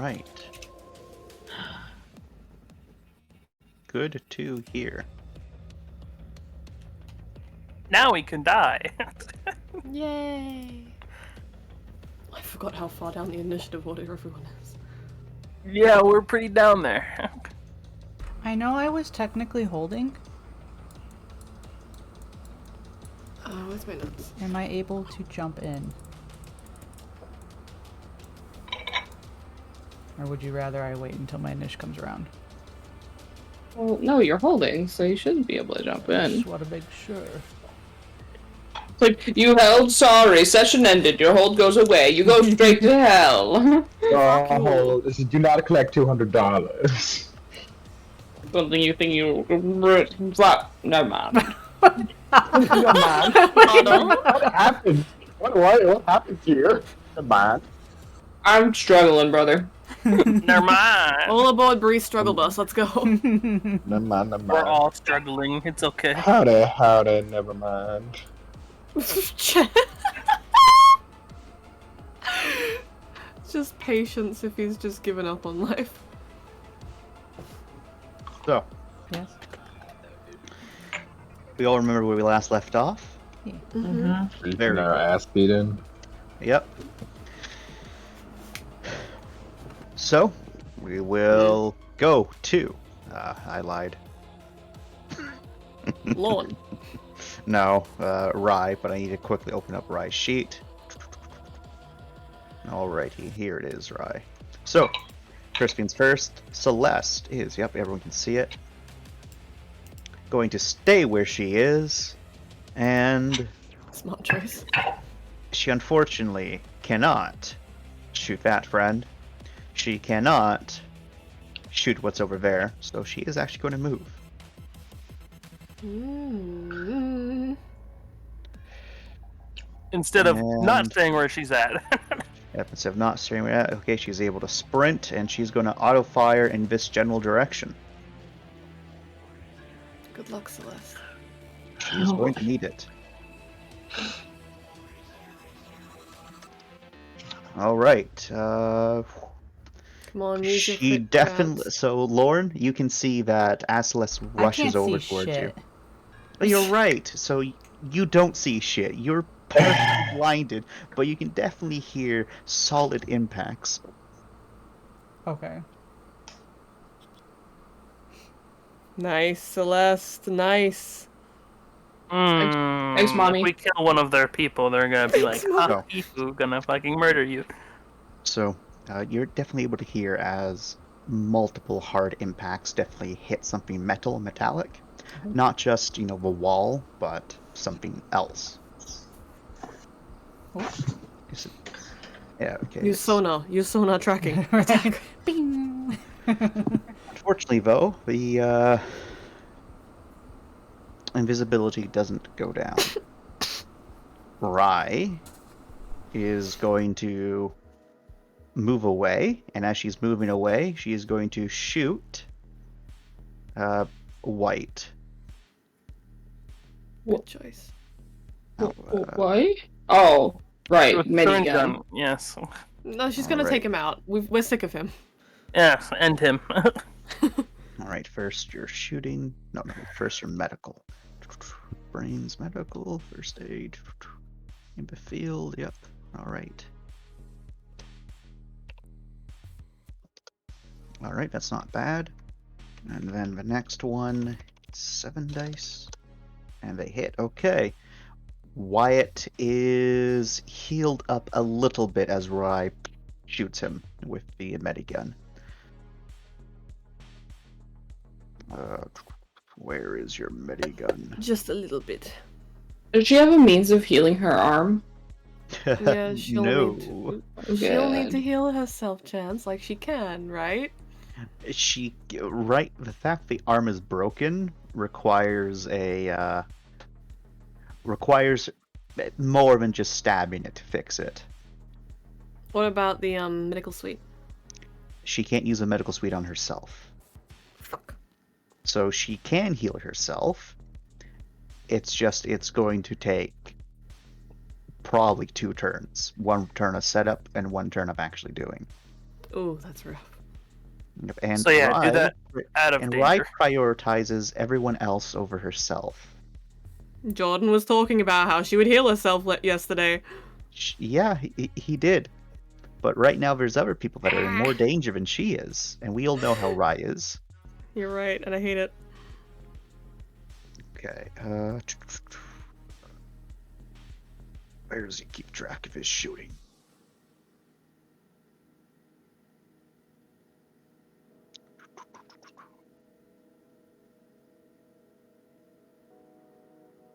right. Good to hear. Now we can die. Yay! I forgot how far down the initiative order everyone is. Yeah, we're pretty down there. I know I was technically holding. Where's my notes? Am I able to jump in? Or would you rather I wait until my niche comes around? Well, no, you're holding, so you shouldn't be able to jump in. Just want to make sure. It's like, you held, sorry, session ended, your hold goes away, you go straight to hell. Oh, this is do not collect $200. Something you think you... Never mind. Never mind. What happened? What happened here? Never mind. I'm struggling, brother. Never mind. All aboard Bree's struggle bus, let's go. Never mind, never We're mind. all struggling. It's okay. Howdy, never mind. Just patience if he's just given up on life. So, Yes. we all remember where we last left off? Yeah. Mm-hmm. Very our good. ass beaten. Yep. So, we will go to... I lied. Lawn. No, Rye, but I need to quickly open up Rye's sheet. Alrighty, here it is, Rye. So, first things first, Celeste is, yep, everyone can see it, going to stay where she is, and Smart choice. she unfortunately cannot shoot that friend. She cannot shoot what's over there, so she is actually going to move. Mm-hmm. Instead of not And- staying where she's at. Yep, instead of not staring at, okay, she's able to sprint, and she's going to auto-fire in this general direction. Good luck, Celeste. She's going to need it. Alright, Come on, use your she quick definitely... grabs. So, Lauren, you can see that as Celeste rushes over towards you. Oh, you're right, so you don't see shit. You're partially blinded, but you can definitely hear solid impacts. Okay. Nice, Celeste. Nice. Thanks, Mommy. If we kill one of their people, they're gonna be like, Thanks, "Ah, Ifu, gonna fucking murder you." So, you're definitely able to hear as multiple hard impacts definitely hit something metallic. Not just, the wall, but something else. Oh. Yeah, okay. Use sonar. Use sonar tracking. Attack. Bing! Unfortunately, though, the invisibility doesn't go down. Rye is going to move away, and as she's moving away, she is going to shoot White. Good choice. What? Oh, right, With current minigun. gun, yes. No, she's gonna Alright. take him out. We're sick of him. Yes, end him. Alright, first you're shooting. No, first you're medical. Brains, medical, first aid. In the field, yep. Alright. Alright, that's not bad. And then the next one, 7 dice. And they hit. Okay. Wyatt is healed up a little bit as Rye shoots him with the medigun. Where is your medigun? Just a little bit. Does she have a means of healing her arm? Yeah, she'll no. need to. Oh, She'll need good. to heal herself, Chance, like she can, right? The fact the arm is broken requires requires more than just stabbing it to fix it. What about the medical suite? She can't use a medical suite on herself. Fuck. So she can heal herself. It's going to take probably 2 turns. 1 turn of setup and 1 turn of actually doing. Oh, that's rough. Yep, and So yeah, do Rye, that out of and Rye danger. prioritizes everyone else over herself. Jordan was talking about how she would heal herself yesterday. Yeah, he did. But right now there's other people that are in more danger than she is, and we all know how Rye is. You're right, and I hate it. Okay, where does he keep track of his shooting?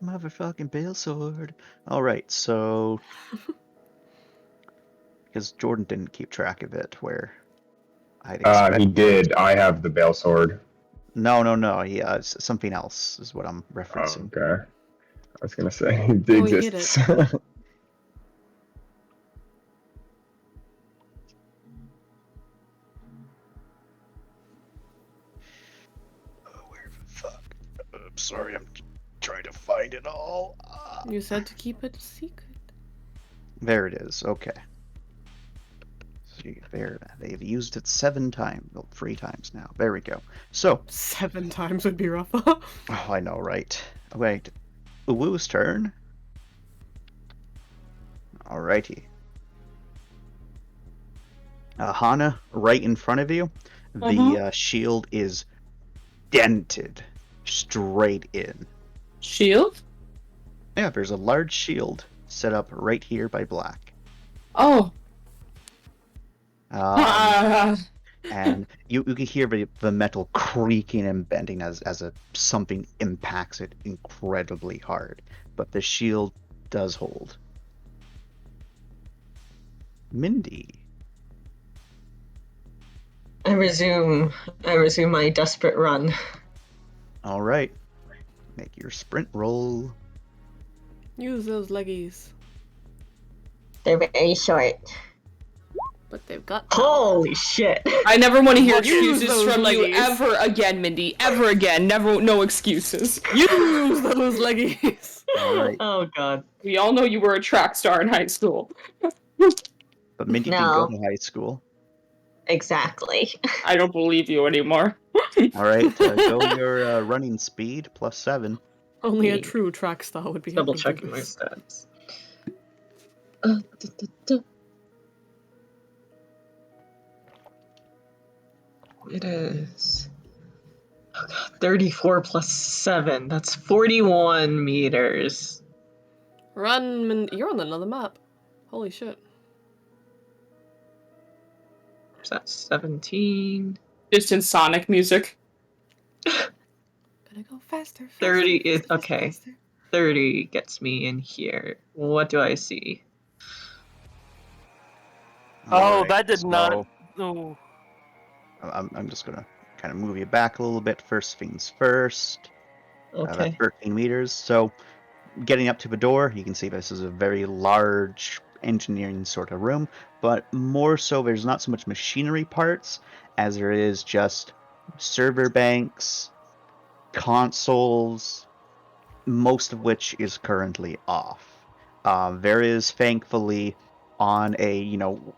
Motherfucking Bale Sword. Alright, so... because Jordan didn't keep track of it, where I'd expect... He did. I have the Bale Sword. No, yeah, it's something else is what I'm Oh, referencing. okay. I was gonna say, it Oh, he hit exists. Oh, where the fuck? I'm sorry, I'm trying to find it all. You said to keep it a secret. There it is, okay. See, there, they've used it 7 times, well, 3 times now. There we go. So, 7 times would be rough. oh, I know, right? Wait, Uwu's turn? Alrighty. Hana, right in front of you, the shield is dented straight in. Shield? Yeah, there's a large shield set up right here by Black. Oh. And you can hear the metal creaking and bending as something impacts it incredibly hard. But the shield does hold. Mindy. I resume my desperate run. All right. Make your sprint roll. Use those leggies. They're very short. But they've got Holy shit. I never want to hear Use excuses those from you leggies. ever again, Mindy. Ever again. Never, no excuses. Use those leggies. All right. Oh god. We all know you were a track star in high school. But Mindy didn't go to high school. Exactly. I don't believe you anymore. All right. Go your running speed plus 7. Only a true track star would be Double able to do checking my this. stats. It is 34 plus 7. That's 41 meters. Run, you're on another map. Holy shit. Is that 17? Just in Sonic music. Gonna go faster. 30 is okay. 30 gets me in here. What do I see? Oh, Alright, that did so not. Oh, I'm just gonna kind of move you back a little bit. First things first. That's Okay. 13 meters. So, getting up to the door, you can see this is a very large engineering sort of room, but more so there's not so much machinery parts as there is just server banks, consoles, most of which is currently off. There is thankfully on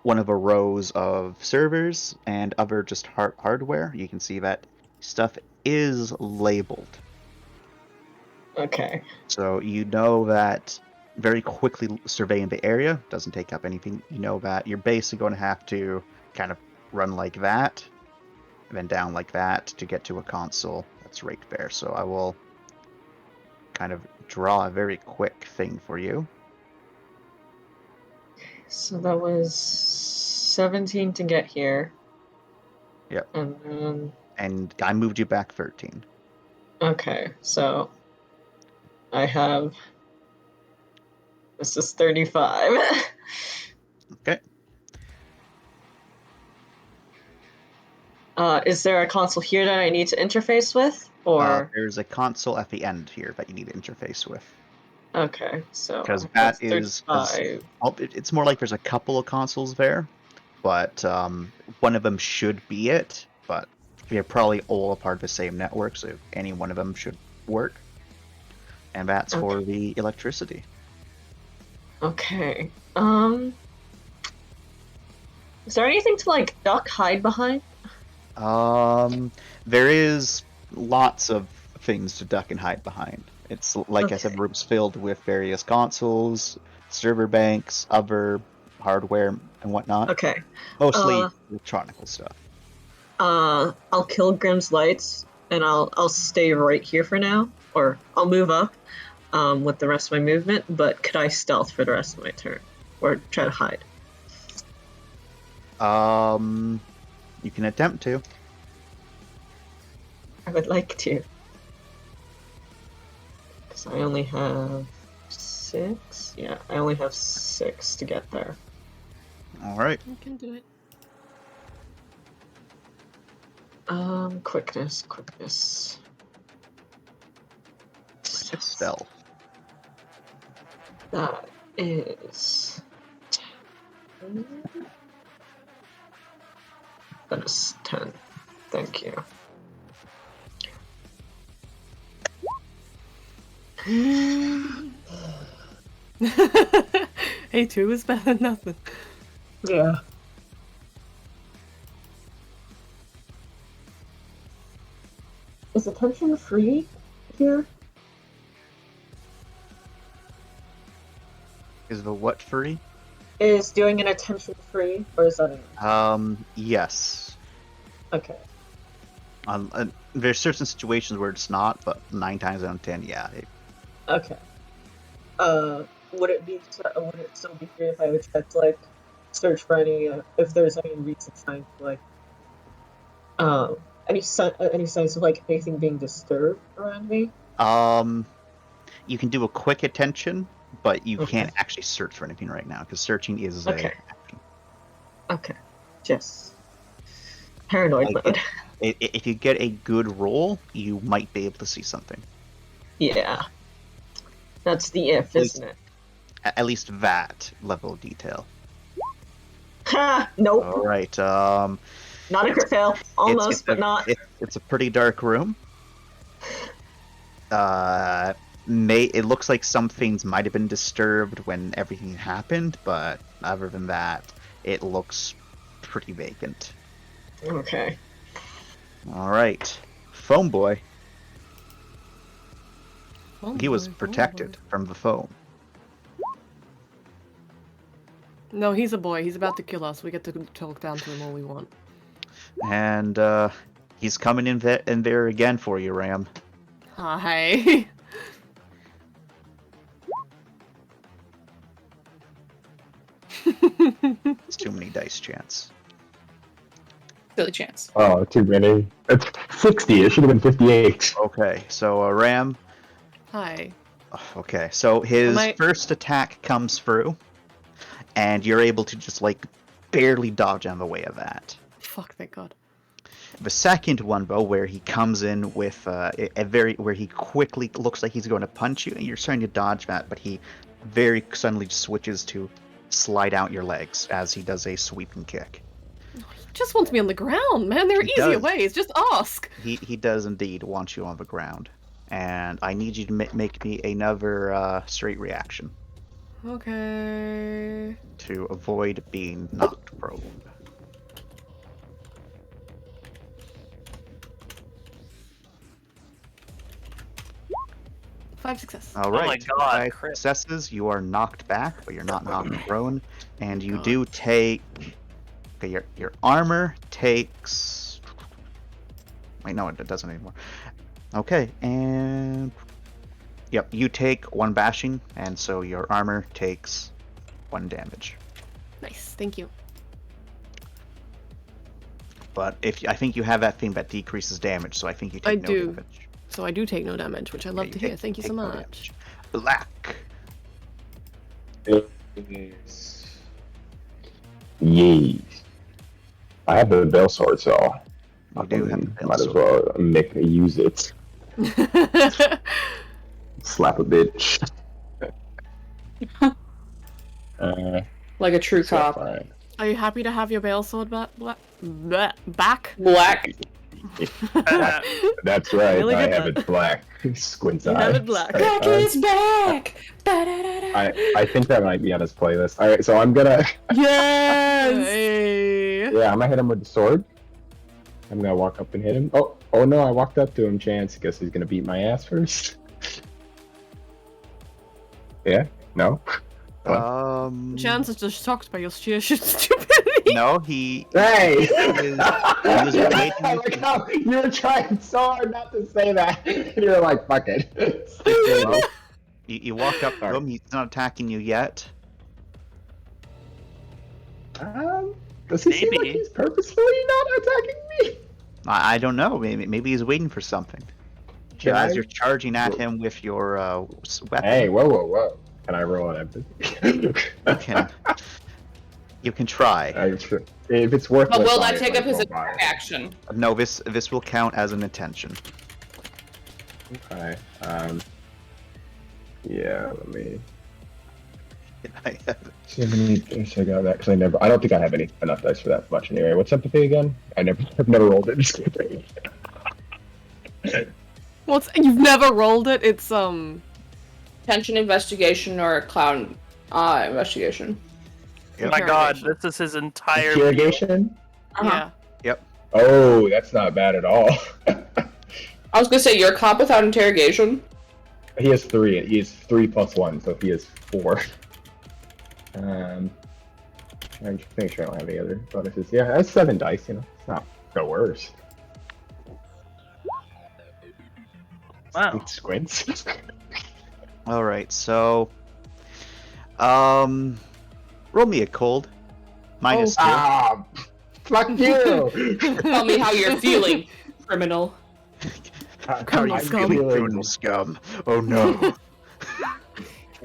one of a rows of servers and other just hardware. You can see that stuff is labeled. Okay. So you know that very quickly surveying the area doesn't take up anything. You know that you're basically going to have to kind of run like that, and then down like that to get to a console that's right there. So I will kind of draw a very quick thing for you. So that was 17 to get here. Yep. And then And I moved you back 13. okay, so I have this is 35. Okay. Is there a console here that I need to interface with? Or There's a console at the end here that you need to interface with. okay, so Because that's that is... 35. It's more like there's a couple of consoles there, but one of them should be it, but they're probably all a part of the same network, so any one of them should work. And that's for the electricity. Okay. Is there anything to like duck, hide behind? There is lots of things to duck and hide behind. It's like I said, Okay. rooms filled with various consoles, server banks, other hardware, and whatnot. Okay. Mostly electronical stuff. I'll kill Grimm's lights, and I'll stay right here for now, or I'll move up, with the rest of my movement. But could I stealth for the rest of my turn, or try to hide? You can attempt to. I would like to, because I only have 6. Yeah, I only have 6 to get there. All right. You can do it. Quickness. It's stealth. That is 10. That is 10. Thank you. Hey, 2 is better than nothing. Yeah. Is attention free here? Is the what free? Is doing an attention free, or is that Yes. okay? There's certain situations where it's not, but 9 times out of 10, yeah. Okay. Would it still be free if I would try to like search for any if there's any recent signs like any signs of like anything being disturbed around me? You can do a quick attention, but you Okay. can't actually search for anything right now because searching is Okay. a action. Okay. Just paranoid Like, mode. If you get a good roll, you might be able to see something. Yeah. That's the if, Please. isn't it? At least that level of detail. Ha! Nope. All right. Not a crit fail. Almost, but not. It's a pretty dark room. It looks like some things might have been disturbed when everything happened, but other than that, it looks pretty vacant. Okay. All right, Foam Boy. Oh, He was boy, oh, protected boy. from the foam. No, he's a boy. He's about to kill us. We get to talk down to him all we want. And he's coming in there again for you, Ram. Hi. It's too many dice chance. Silly chance. Oh, too many. It's 60. It should have been 58. Okay, so Ram. Hi. Okay, so his Am I- first attack comes through, and you're able to just like barely dodge out of the way of that. Fuck, thank God. The second one, though, where he comes in with where he quickly looks like he's going to punch you, and you're trying to dodge that, but he very suddenly switches to slide out your legs as he does a sweeping kick. He just wants me on the ground, man. There are He easier does. ways. Just ask. He does indeed want you on the ground, and I need you to make me another straight reaction Okay. to avoid being knocked prone. 5 success. All my right, God, 5 crit. successes. You are knocked back, but you're not knocked prone, and you God. do take. Okay, your armor takes. Wait, no, it doesn't anymore. Okay, and yep, you take 1 bashing, and so your armor takes 1 damage. Nice. Thank you. But I think you have that thing that decreases damage, so I think you take I no do. damage. So I do take no damage, which I love you to hear. take- Thank you so take no much. damage. Black. Yay. I have the bell sword, so I You do have the bell might as sword. well use it. Slap a bitch. Like a true so cop. fine. Are you happy to have your bail sword back? Black. That's right. Really I get have that. it black. Squints You eyes. have it black. Alright, Black is back. I think that might be on his playlist. All right, so I'm gonna Hey. yeah, I'm gonna hit him with the sword. I'm gonna walk up and hit him. Oh no, I walked up to him. Chance, guess he's gonna beat my ass first. Yeah, no. Chance is just shocked by your sheer stupidity. No, he. Hey! was waiting I like how you were trying so hard not to say that. You're like, fuck it. Well, you walk up to Sorry. him. He's not attacking you yet. Does he seem like Maybe. he's purposefully not attacking me? I don't know. Maybe he's waiting for something. Can As I- you're charging at him with your weapon, Hey, whoa. Can I roll an empathy? you can try. If it's worthless, But will I that take like, up his won't buy attack it. action? No, this will count as an attention. Okay. Yeah. Let me. I have See how many dice I got that because I don't think I have enough dice for that much anyway. What's empathy again? I've never rolled it. Just kidding. You've never rolled it? It's Tension investigation or a clown investigation? Oh my god, Interrogation. this is his entire Interrogation. Uh-huh. yeah. Oh, that's not bad at all. I was gonna say you're a cop without interrogation. He has 3. He has 3 plus 1, so he has 4. I'm just making sure I don't have any other bonuses. Yeah, that's 7 dice. You know, it's not the worst. Wow. It squints. All right, so, roll me a cold. -2. Ah, fuck you. Tell me how you're feeling, criminal. Criminal I'm scum. feeling criminal scum. Oh no.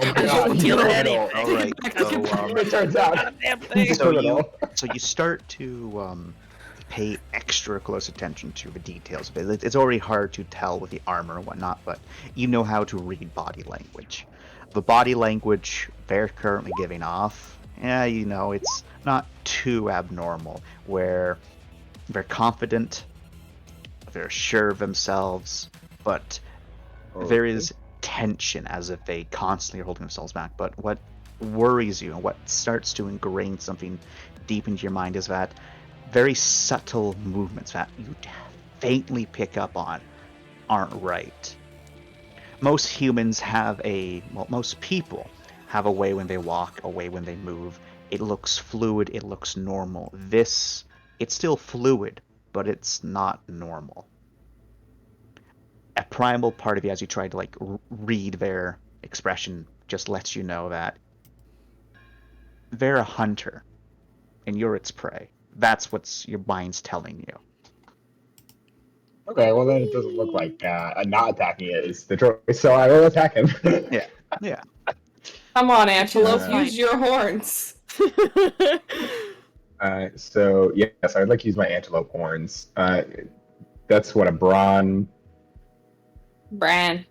God, Feel criminal. anything. All right, so It turns out. Goddamn thing. so you start to pay extra close attention to the details of it. It's already hard to tell with the armor and whatnot, but you know how to read body language. The body language they're currently giving off, you know, it's not too abnormal, where they're confident, they're sure of themselves, but there is tension as if they constantly are holding themselves back. But what worries you and what starts to ingrain something deep into your mind is that very subtle movements that you faintly pick up on aren't right. Most humans most people have a way when they walk, a way when they move. It looks fluid, it looks normal. It's still fluid, but it's not normal. A primal part of you, as you try to read their expression, just lets you know that they're a hunter and you're its prey. That's what your mind's telling you. Okay, well then it doesn't look like not attacking it is the choice, so I will attack him. Yeah. Come on, Antelope, Fine. use your horns. So yes, I'd like to use my antelope horns. That's what a brawn Bran.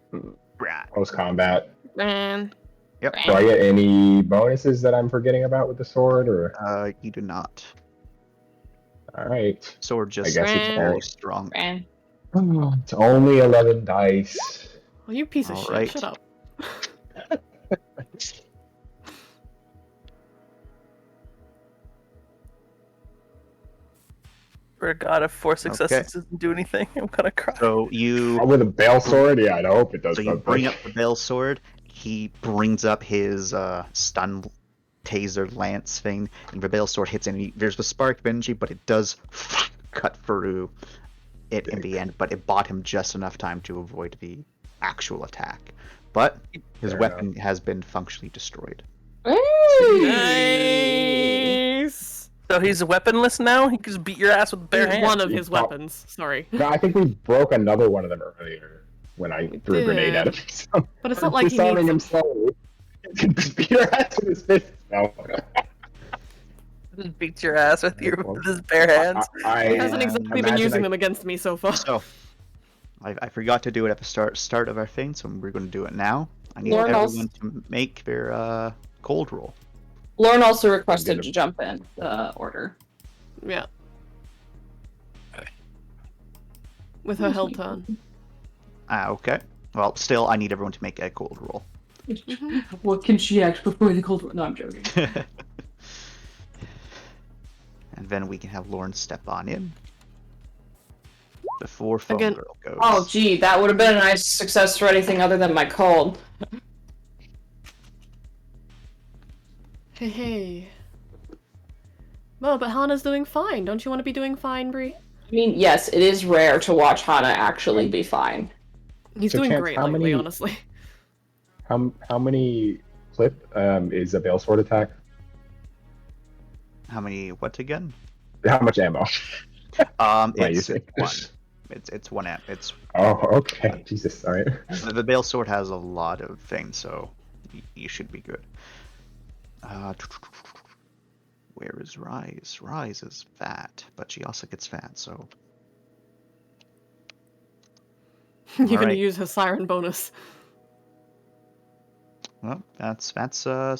Right. close combat. Man. Yep. Do I get any bonuses that I'm forgetting about with the sword, or? You do not. All right. Sword just I guess it's very all- strong. Bran. It's only 11 dice. Oh, you piece of All shit. right. Shut up. For God, if 4 successes Okay. doesn't do anything, I'm gonna cry. So you Oh, with a bale sword? Yeah, I hope it does So you something. bring up the bale sword. He brings up his stun taser lance thing, and the bale sword hits, and there's the spark of energy, but it does cut through it in the end. But it bought him just enough time to avoid the actual attack. But his Fair weapon has been functionally destroyed. Nice. So he's weaponless now? He can just beat your ass with bare hands. One of You his pop- weapons. Sorry. No, I think we broke another one of them earlier when I threw a grenade at him. So, But it's not like he disarming needs him slowly. Beat your ass with his fist. No. Just beats your ass with his bare hands. He hasn't exactly been imagine using I- them against me so far. So I forgot to do it at the start of our thing, so we're going to do it now. I need Lord everyone to make their cold roll. Lauren also requested Get to him. jump in the order. Yeah. with her held turn. Okay. Well, still, I need everyone to make a cold roll. What can she act before the cold? No, I'm joking. And then we can have Lauren step on in. Before Phone Again- Girl goes. Oh, gee, that would have been a nice success for anything other than my cold. Hey. Well, but Hana's doing fine. Don't you want to be doing fine, Bree? I mean, yes, it is rare to watch Hana actually be fine. He's So doing Chance, great how lately, many- honestly. How many clip is a Veil Sword attack? How many? What again? How much ammo? Am I It's using? one. It's one amp. It's Oh, okay. Jesus. All right. the Veil Sword has a lot of things, so you should be good. Where is Rise? Rise is fat, but she also gets fat, so. You're gonna Alright. use her siren bonus. Well, that's I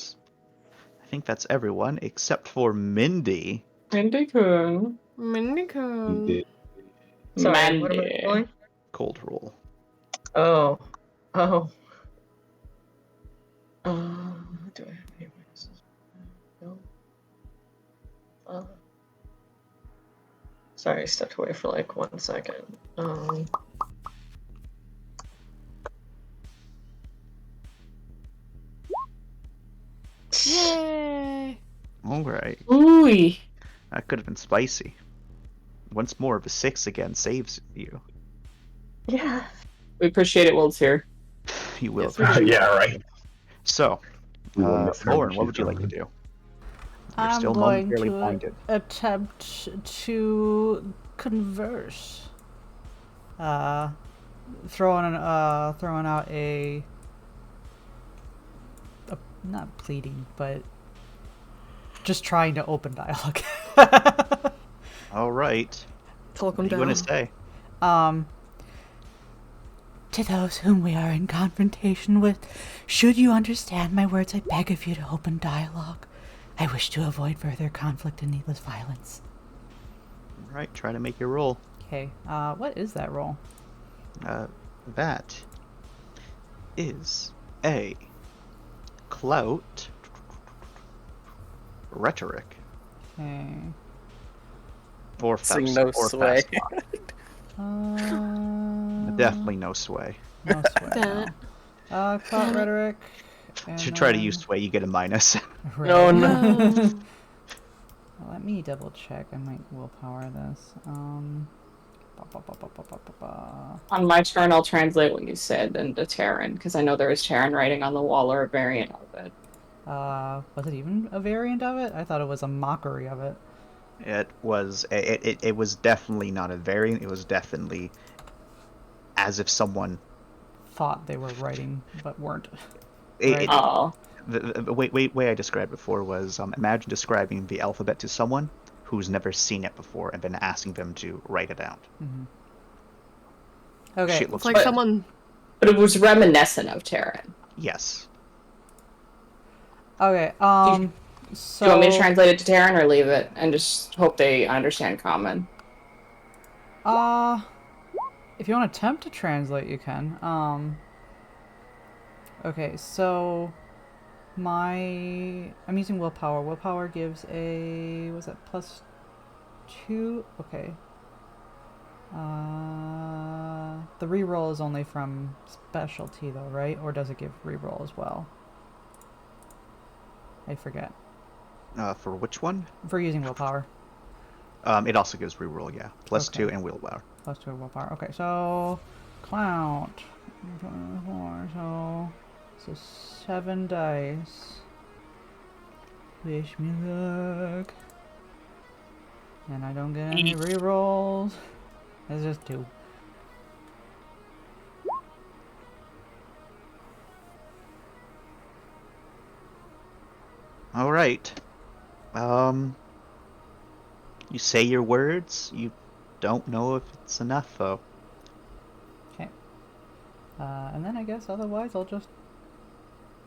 think that's everyone except for Mindy. Mindy-kun. Mindy-kun. Sorry, what am I Mandy. rolling? Cold roll. Oh. Oh. Do I have any bonuses? No. Sorry, I stepped away for like 1 second. Yay! Alright. Ooh. That could have been spicy. Once more, the 6 again saves you. Yeah. We appreciate it while it's here. You will. Yes, we do. Yeah. Right. So, We will miss her when Lauren, what she's would you like to gone. do? You're I'm still going momentarily to blinded. attempt to converse. Throwing out a not pleading, but just trying to open dialogue. Alright. Talk What him are you down. gonna say? To those whom we are in confrontation with, should you understand my words, I beg of you to open dialogue. I wish to avoid further conflict and needless violence. Alright, try to make your roll. Okay, what is that roll? That is a clout rhetoric. Okay. Or Sing Faust, no or sway. Faust. Definitely no sway. No sweat. That. No. Clout rhetoric. To try to use sway, you get a minus. No, no. No. Let me double check. I might willpower this. On my turn, I'll translate what you said into Terran, because I know there is Terran writing on the wall or a variant of it. Was it even a variant of it? I thought it was a mockery of it. It was definitely not a variant. It was definitely as if someone. Thought they were writing, but weren't. Oh. The way I described before was imagine describing the alphabet to someone who's never seen it before and then asking them to write it out. Mm-hmm. Okay. Shit It's looks like But- someone. But it was reminiscent of Terran. Yes. Okay. So. Do you want me to translate it to Terran or leave it and just hope they understand common? If you want to attempt to translate, you can. Okay, so I'm using willpower. Willpower gives a, was that +2? Okay. The reroll is only from specialty though, right? Or does it give reroll as well? I forget. For which one? For using willpower. It also gives reroll, yeah. +2 Okay. and willpower. +2 willpower. Okay, so clout. 24, so 7 dice. Wish me luck. And I don't get any rerolls. It's just 2. Alright. You say your words. You don't know if it's enough, though. Okay. And then I guess otherwise I'll just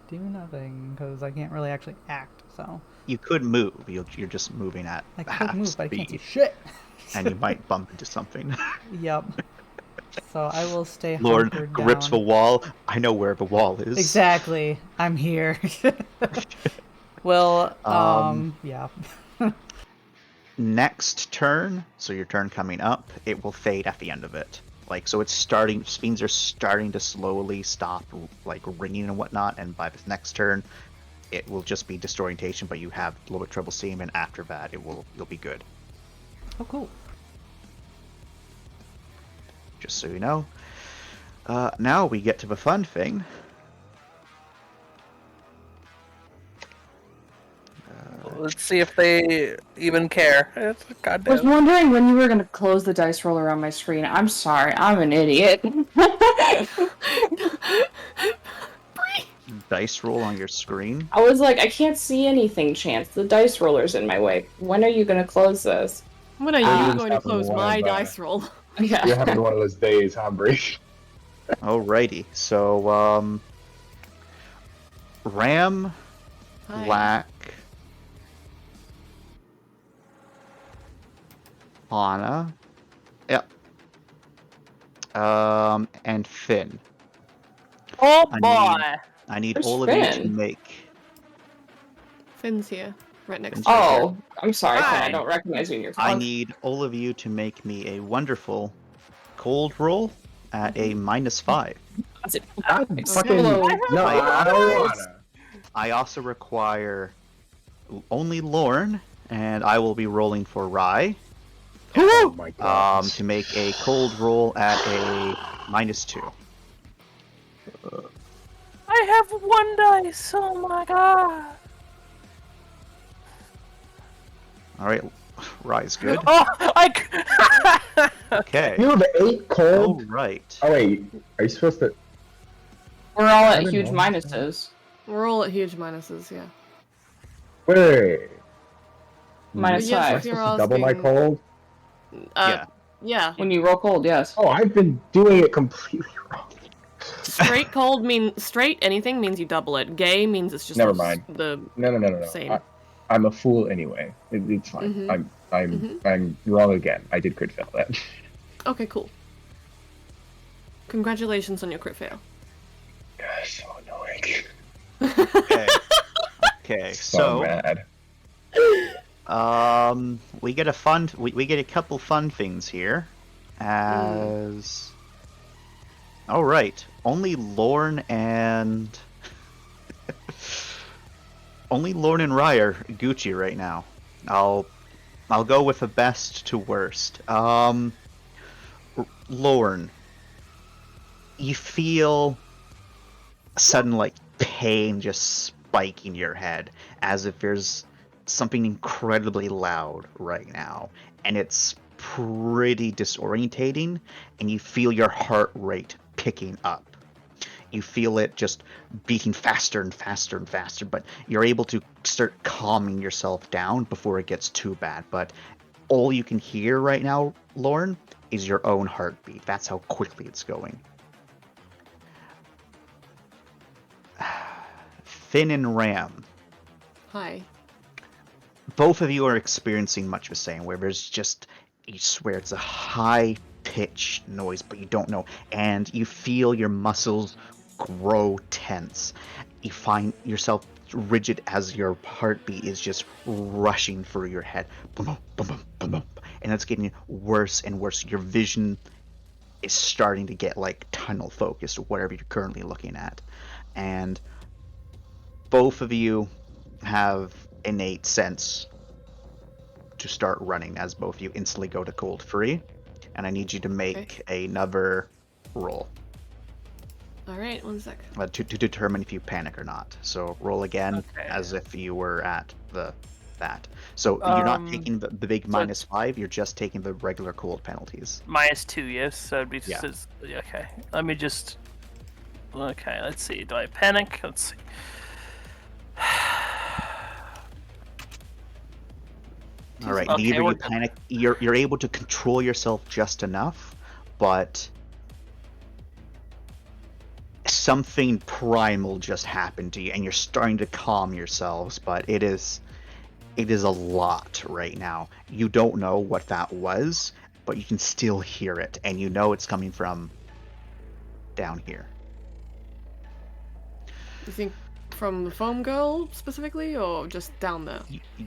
do nothing, because I can't really actually act, so. You could move. You're just moving at I half could move, but I can't see speed. shit! And you might bump into something. Yup. So I will stay Lauren hunkered grips the down. wall. I know where the wall is. Exactly. I'm here. Well, yeah. Next turn, so your turn coming up, it will fade at the end of it. Like, so it's starting, spins are starting to slowly stop, like, ringing and whatnot, and by the next turn, it will just be disorientation, but you have a little bit of trouble seeing, and after that, you'll be good. Oh, cool. Just so you know. Now we get to the fun thing. Let's see if they even care. It's I was goddamn. wondering when you were gonna close the dice roller on my screen. I'm sorry, I'm an idiot. Dice roll on your screen. I was like, I can't see anything, Chance. The dice roller's in my way. When are you gonna close this? When are You're you just going to having close one my of, dice roll? Yeah. You're having one of those days, huh, Bree? Alrighty, so, Ram, Hi. Black, Hana, yep, and Finn. Oh I boy! I need Where's all of you to Finn? make. Finn's here, right next Finn's to right me. here. Oh, I'm sorry, Finn. I Hi. don't recognize you in your I phone. need all of you to make me a wonderful cold roll at a -5. Fucking no, I don't wanna. I also require only Lorne, and I will be rolling for Rye. Oh my god. To make a cold roll at a -2. I have one dice. Oh my god! All right, Rye's good. Oh, Okay. You have 8 All cold. right. Oh wait, are you supposed to? We're all I at don't huge know. minuses. We're all at huge minuses, yeah. Wait. Minus Yes, Am I five. if you're supposed to double my asking- cold? Yeah. Yeah. When you roll cold, yes. Oh, I've been doing it completely wrong. Straight cold straight anything means you double it. Gay means it's just Never mind. the No. same. I'm a fool anyway. It's fine. Mhm. I'm wrong again. I did crit fail that. Okay, cool. Congratulations on your crit fail. Gosh, so annoying. Okay. Okay. So mad. We get we get a couple fun things here, as. All right, only Lorne and Rye are Gucci right now. I'll go with the best to worst. Lorne, you feel a sudden like pain just spiking your head, as if there's something incredibly loud right now, and it's pretty disorientating, and you feel your heart rate picking up. You feel it just beating faster and faster and faster, but you're able to start calming yourself down before it gets too bad. But all you can hear right now, Lorne, is your own heartbeat. That's how quickly it's going. Finn and Ram, Hi. both of you are experiencing much the same, where there's just, you swear it's a high-pitched noise, but you don't know, and you feel your muscles grow tense. You find yourself rigid as your heartbeat is just rushing through your head. Boom, boom, boom, boom, boom, boom. And it's getting worse and worse. Your vision is starting to get like tunnel focused, or whatever you're currently looking at. And both of you have innate sense to start running, as both of you instantly go to cold free. And I need you to make another roll. Alright, 1 sec. To determine if you panic or not. So roll again as if you were at that. So you're not taking the big -5, you're just taking the regular cold penalties. -2, yes. So it'd be Yeah. okay. Let me just. Okay, let's see. Do I panic? Let's see. All right, Okay, neither we're you panic. You're able to control yourself just enough, but something primal just happened to you, and you're starting to calm yourselves. But it is a lot right now. You don't know what that was, but you can still hear it, and you know it's coming from down here. You think from the foam girl specifically, or just down there?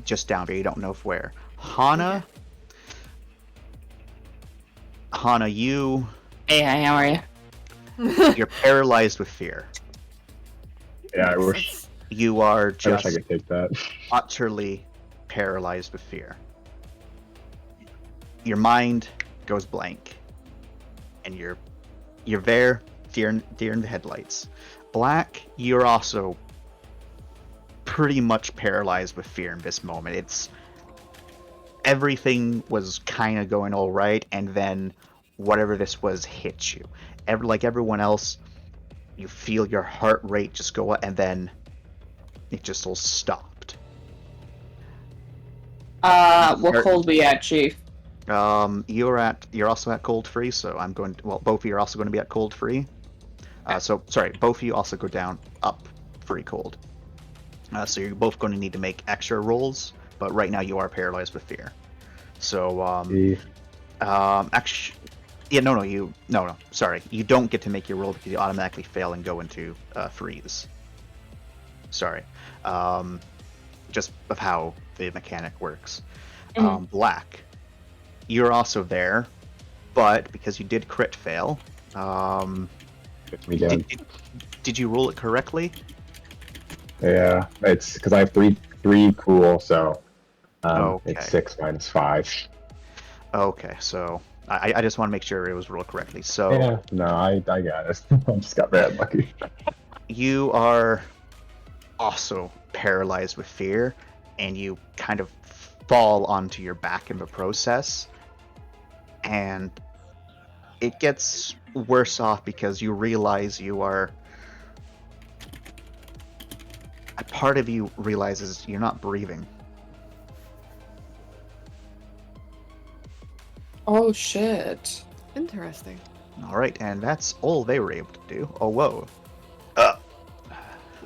Just down there, you don't know where. Hana, you Hey, hi, how are you? you're paralyzed with fear. Yeah, I wish. That's- You are I wish I just could take that. utterly paralyzed with fear. Your mind goes blank, and you're there, deer in the headlights. Black, you're also pretty much paralyzed with fear in this moment. It's everything was kind of going all right, and then whatever this was hit you. Like everyone else, you feel your heart rate just go up, and then it just all stopped. What cold we at, Chief? You're also at cold free, so I'm going to, well, both of you are also going to be at cold free. So sorry, both of you also go down up free cold. So you're both going to need to make extra rolls, but right now you are paralyzed with fear. So actually, yeah, no, sorry, you don't get to make your roll because you automatically fail and go into freeze. Sorry, just of how the mechanic works. Black, you're also there, but because you did crit fail, Me down. did you roll it correctly? Yeah, it's because I have three cool, so Okay. it's 6 minus 5. Okay, so I just want to make sure it was rolled correctly. So Yeah, no, I got it. I just got bad lucky. you are also paralyzed with fear, and you kind of fall onto your back in the process, and it gets worse off because you realize you are. A part of you realizes you're not breathing. Oh shit. Interesting. All right, and that's all they were able to do. Oh whoa,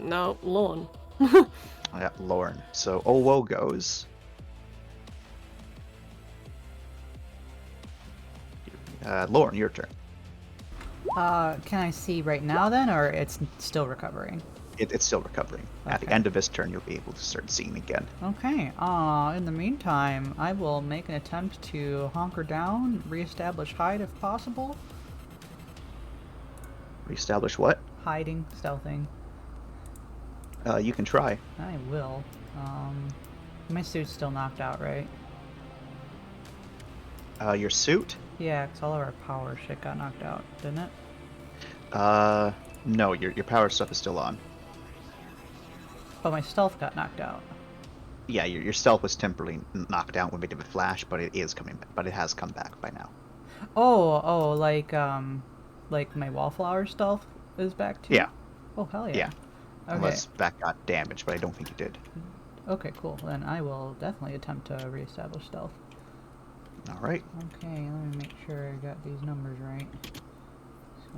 No, Lorne. yeah, Lorne. So oh whoa goes. Lorne, your turn. Can I see right now then, or it's still recovering? It's still recovering. At the Okay. end of this turn, you'll be able to start seeing again. Okay. In the meantime, I will make an attempt to hunker down, reestablish hide if possible. Reestablish what? Hiding, stealthing. You can try. I will. My suit's still knocked out, right? Your suit? Yeah, 'cause all of our power shit got knocked out, didn't it? No, your power stuff is still on. But my stealth got knocked out. Yeah, your stealth was temporarily knocked out when we did the flash, but it is coming back. But it has come back by now. Oh, like my wallflower stealth is back too? Yeah. Oh, hell yeah. Yeah. Okay. Unless that got damaged, but I don't think it did. Okay, cool. Then I will definitely attempt to reestablish stealth. All right. Okay, let me make sure I got these numbers right. So,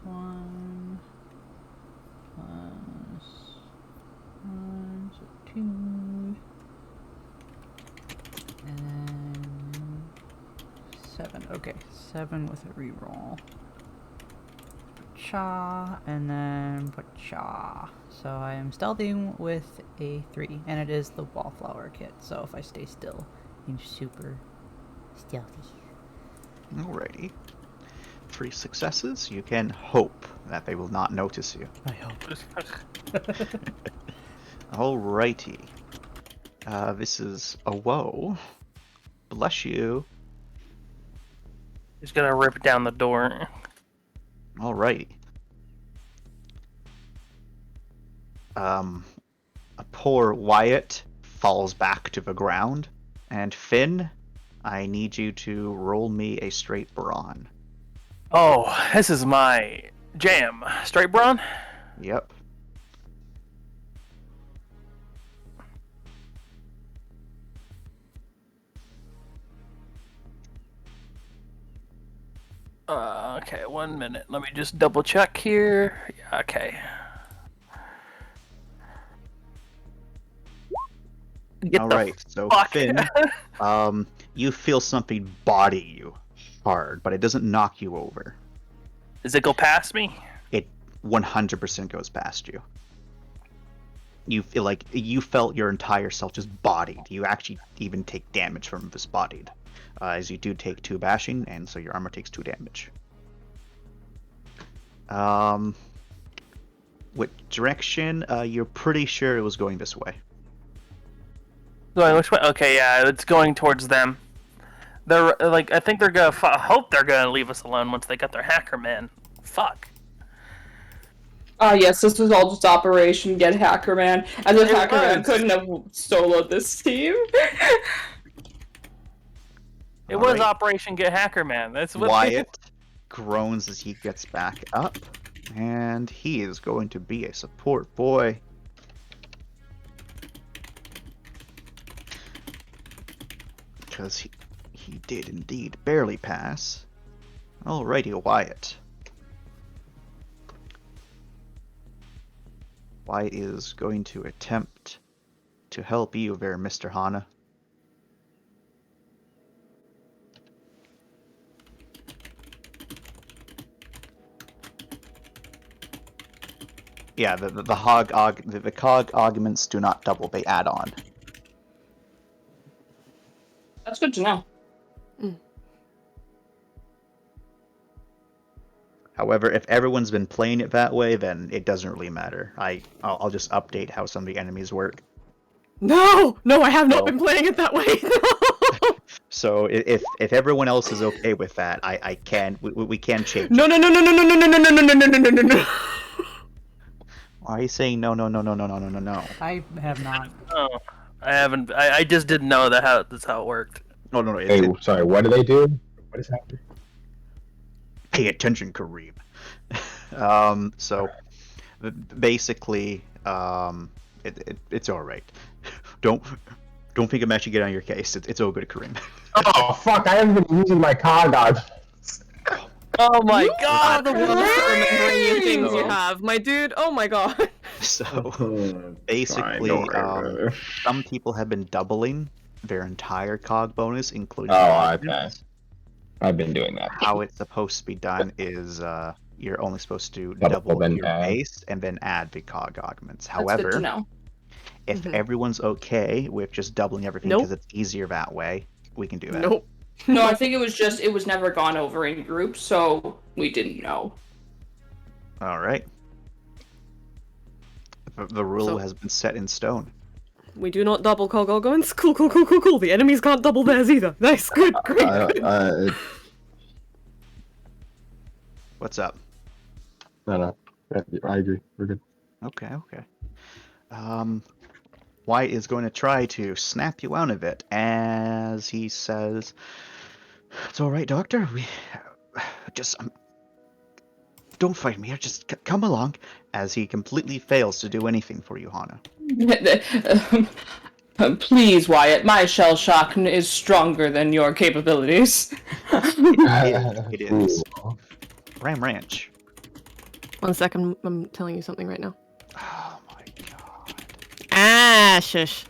+1, +1, so 2, and then 7. Okay, 7 with a reroll. Cha, and then cha. So I am stealthing with a 3, and it is the wallflower kit. So if I stay still, I'm super stealthy. Alrighty. 3 successes. You can hope that they will not notice you. I hope. Alrighty. This is a woe. Bless you. He's gonna rip down the door. Alrighty. A poor Wyatt falls back to the ground, and Finn, I need you to roll me a straight brawn. Oh, this is my jam. Straight brawn? Yep. Okay, 1 minute. Let me just double check here. Yeah, okay. Get All the right, so fuck. Finn, you feel something body you hard, but it doesn't knock you over. Does it go past me? It 100% goes past you. You feel like you felt your entire self just bodied. You actually even take damage from this bodied, as you do take 2 bashing, and so your armor takes 2 damage. What direction? You're pretty sure it was going this way. Going which way? Okay, yeah, it's going towards them. They're like, I think they're gonna. I hope they're gonna leave us alone once they got their hacker man. Fuck. Ah, yes, this was all just Operation Get Hacker Man. As if It Hacker Man was. couldn't have soloed this team. It All was right. Operation Get Hacker Man. That's what. Wyatt groans as he gets back up, and he is going to be a support boy. Because he did indeed barely pass. Alrighty, Wyatt. Wyatt is going to attempt to help you there, Mr. Hana. Yeah, the cog augments do not double; they add on. That's good to know. However, if everyone's been playing it that way, then it doesn't really matter. I'll just update how some of the enemies work. No, I have not No. been playing it that way. No. So if everyone else is okay with that, I can we can change. No. Why are you saying no? I have not. Oh, I haven't. I just didn't know that's how it worked. No. Hey, sorry, what do they do? What is happening? Pay attention, Kareem. So basically, it's all right. Don't think I'm actually getting on your case. It's all good, Kareem. Oh, fuck, I haven't been using my cog dodge. Oh my You are god! the worst at remembering you things you No. have, my dude. Oh my god. So basically, some people have been doubling their entire cog bonus, including Oh, augments. I've been doing that. How it's supposed to be done is you're only supposed to Double, double then your add. base and then add the cog augments. That's good to However, know. if everyone's okay with just doubling everything Nope. because it's easier that way, we can do that. Nope. No, I think it was never gone over in groups, so we didn't know. All right. The rule So- has been set in stone. We do not double cog augments. Cool. The enemies can't double theirs either. Nice, good, great. What's up? No, I agree. We're good. Okay. White is going to try to snap you out of it as he says, "It's all right, Doctor. We just don't fight me. Just come along." As he completely fails to do anything for you, Hana. Please, Wyatt, my shell shock is stronger than your capabilities. It is. Ram Ranch. 1 second, I'm telling you something right now. Oh my god. Ah, shush.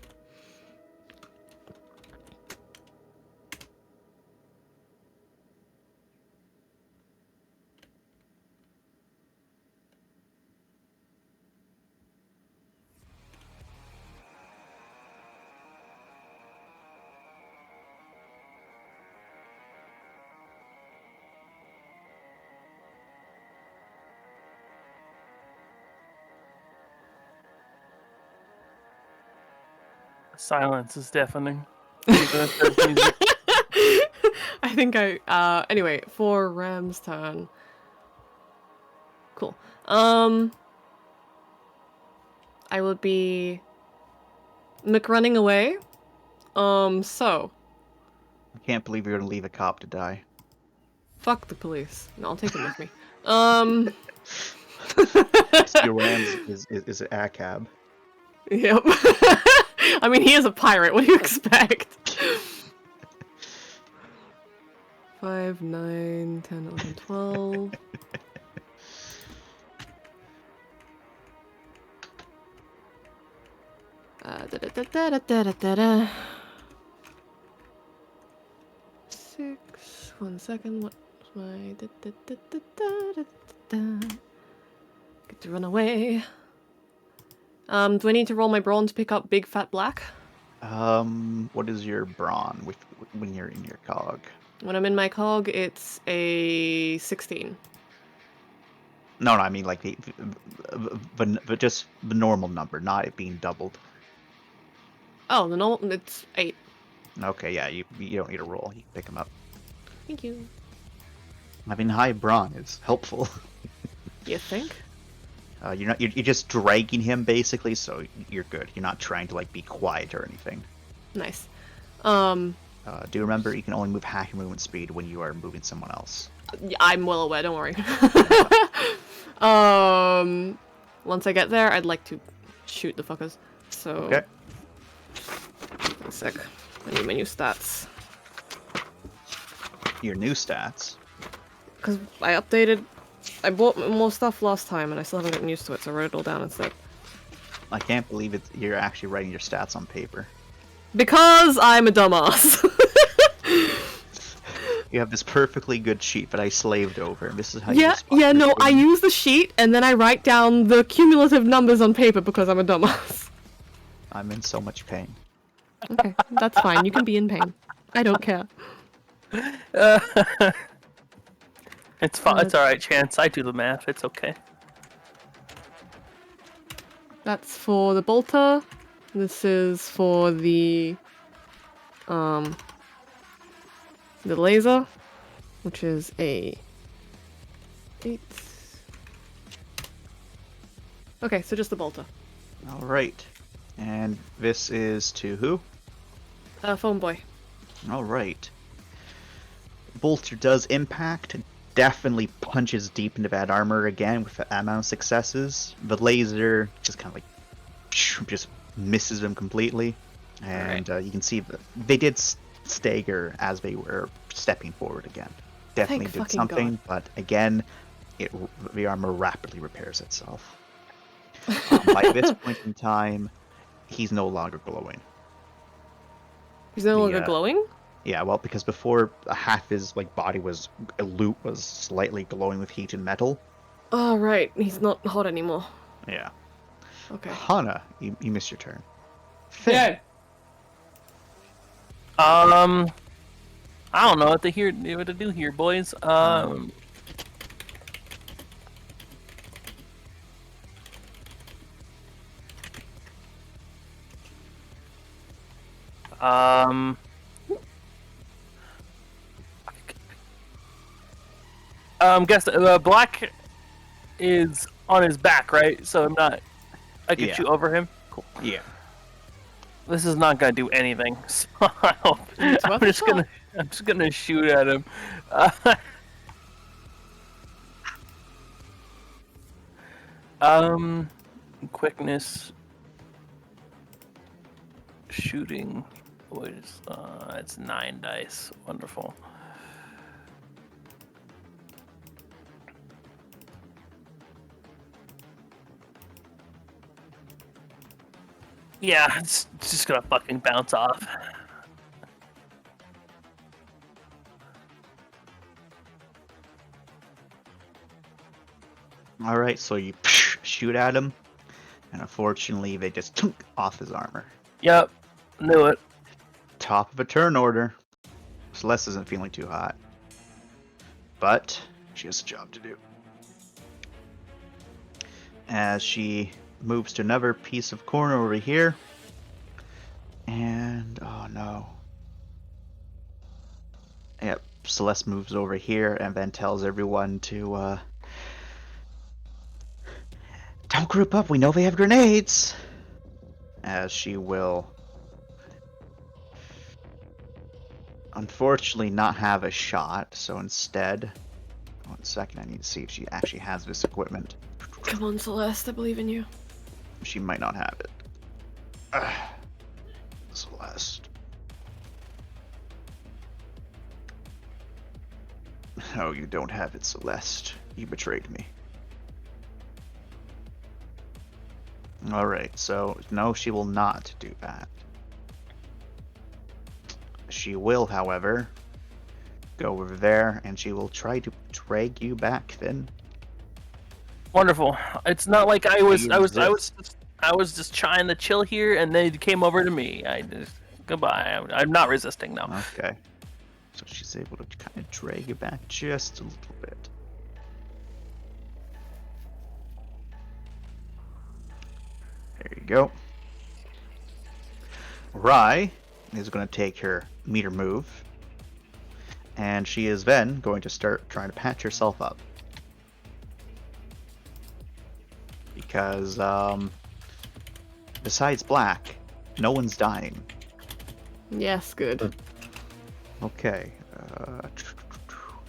Silence is deafening. Even if there's music. I think anyway, for Ram's turn. Cool. I will be running away. So I can't believe you're gonna leave a cop to die. fuck the police. No, I'll take him with me. Your Rams is an ACAB. Yep. I mean, he is a pirate. What do you expect? 5, 9, 10, 11, 12. Da-da-da-da-da-da-da-da. 6. 1 second. What's my. Da-da-da-da-da-da-da. Get to run away. Do I need to roll my brawn to pick up Big Fat Black? What is your brawn with when you're in your cog? When I'm in my cog, it's a 16. No, I mean like the just the normal number, not it being doubled. Oh, the normal. It's 8. Okay, yeah, you don't need a roll. You can pick him up. Thank you. I mean, high brawn is helpful. You think? You're just dragging him basically, so you're good. You're not trying to like be quiet or anything. Nice. Do you remember you can only move half your movement speed when you are moving someone else? I'm well aware. Don't worry. Once I get there, I'd like to shoot the fuckers. So. Okay. One sec. I need my new stats. Your new stats. Because I updated. I bought more stuff last time and I still haven't gotten used to it, so I wrote it all down instead. I can't believe it. You're actually writing your stats on paper. Because I'm a dumbass. You have this perfectly good sheet that I slaved over, and this is how yeah, you respond yeah, to no, I things. use the sheet and then I write down the cumulative numbers on paper because I'm a dumbass. I'm in so much pain. Okay, that's fine. You can be in pain. I don't care. It's fine. It's all right, Chance. I do the math. It's okay. That's for the bolter. This is for the laser, which is a 8. Okay, so just the bolter. All right, and this is to who? Phone boy. All right. Bolter does impact. Definitely punches deep into that armor again with the amount of successes. The laser just kind of like just misses them completely, and you can see that they did stagger as they were stepping forward again. Definitely Thank did fucking something, God. but again, the armor rapidly repairs itself. By this point in time, he's no longer glowing. He's no longer glowing? Yeah, well, because before half his body was slightly glowing with heat and metal. Oh, right. He's not hot anymore. Yeah. Okay. Hana, you missed your turn. Finn. Yeah. I don't know what to do here, boys. Guess Black is on his back, right? So I can Yeah. shoot over him. Cool. Yeah. This is not gonna do anything. So It's I'm worth a just shot. gonna shoot at him. Quickness, shooting. What is it's 9 dice. Wonderful. Yeah, it's just gonna fucking bounce off. All right, so you shoot at him, and unfortunately, they just tunk off his armor. Yep, knew it. Top of a turn order. Celeste isn't feeling too hot, but she has a job to do. As she moves to another piece of corner over here, and oh no. Yep, Celeste moves over here and then tells everyone to don't group up, we know they have grenades! As she will unfortunately not have a shot, so instead, 1 second, I need to see if she actually has this equipment. Come on, Celeste. I believe in you. She might not have it. Celeste. No, you don't have it, Celeste. You betrayed me. Alright, so no, she will not do that. She will, however, go over there and she will try to drag you back then. Wonderful. It's not like I was Resist. just trying to chill here, and they came over to me. Goodbye. I'm not resisting now. Okay. So she's able to kind of drag you back just a little bit. There you go. Rye is going to take her meter move, and she is then going to start trying to patch herself up. Because, besides Black, no one's dying. Yes, good. Okay.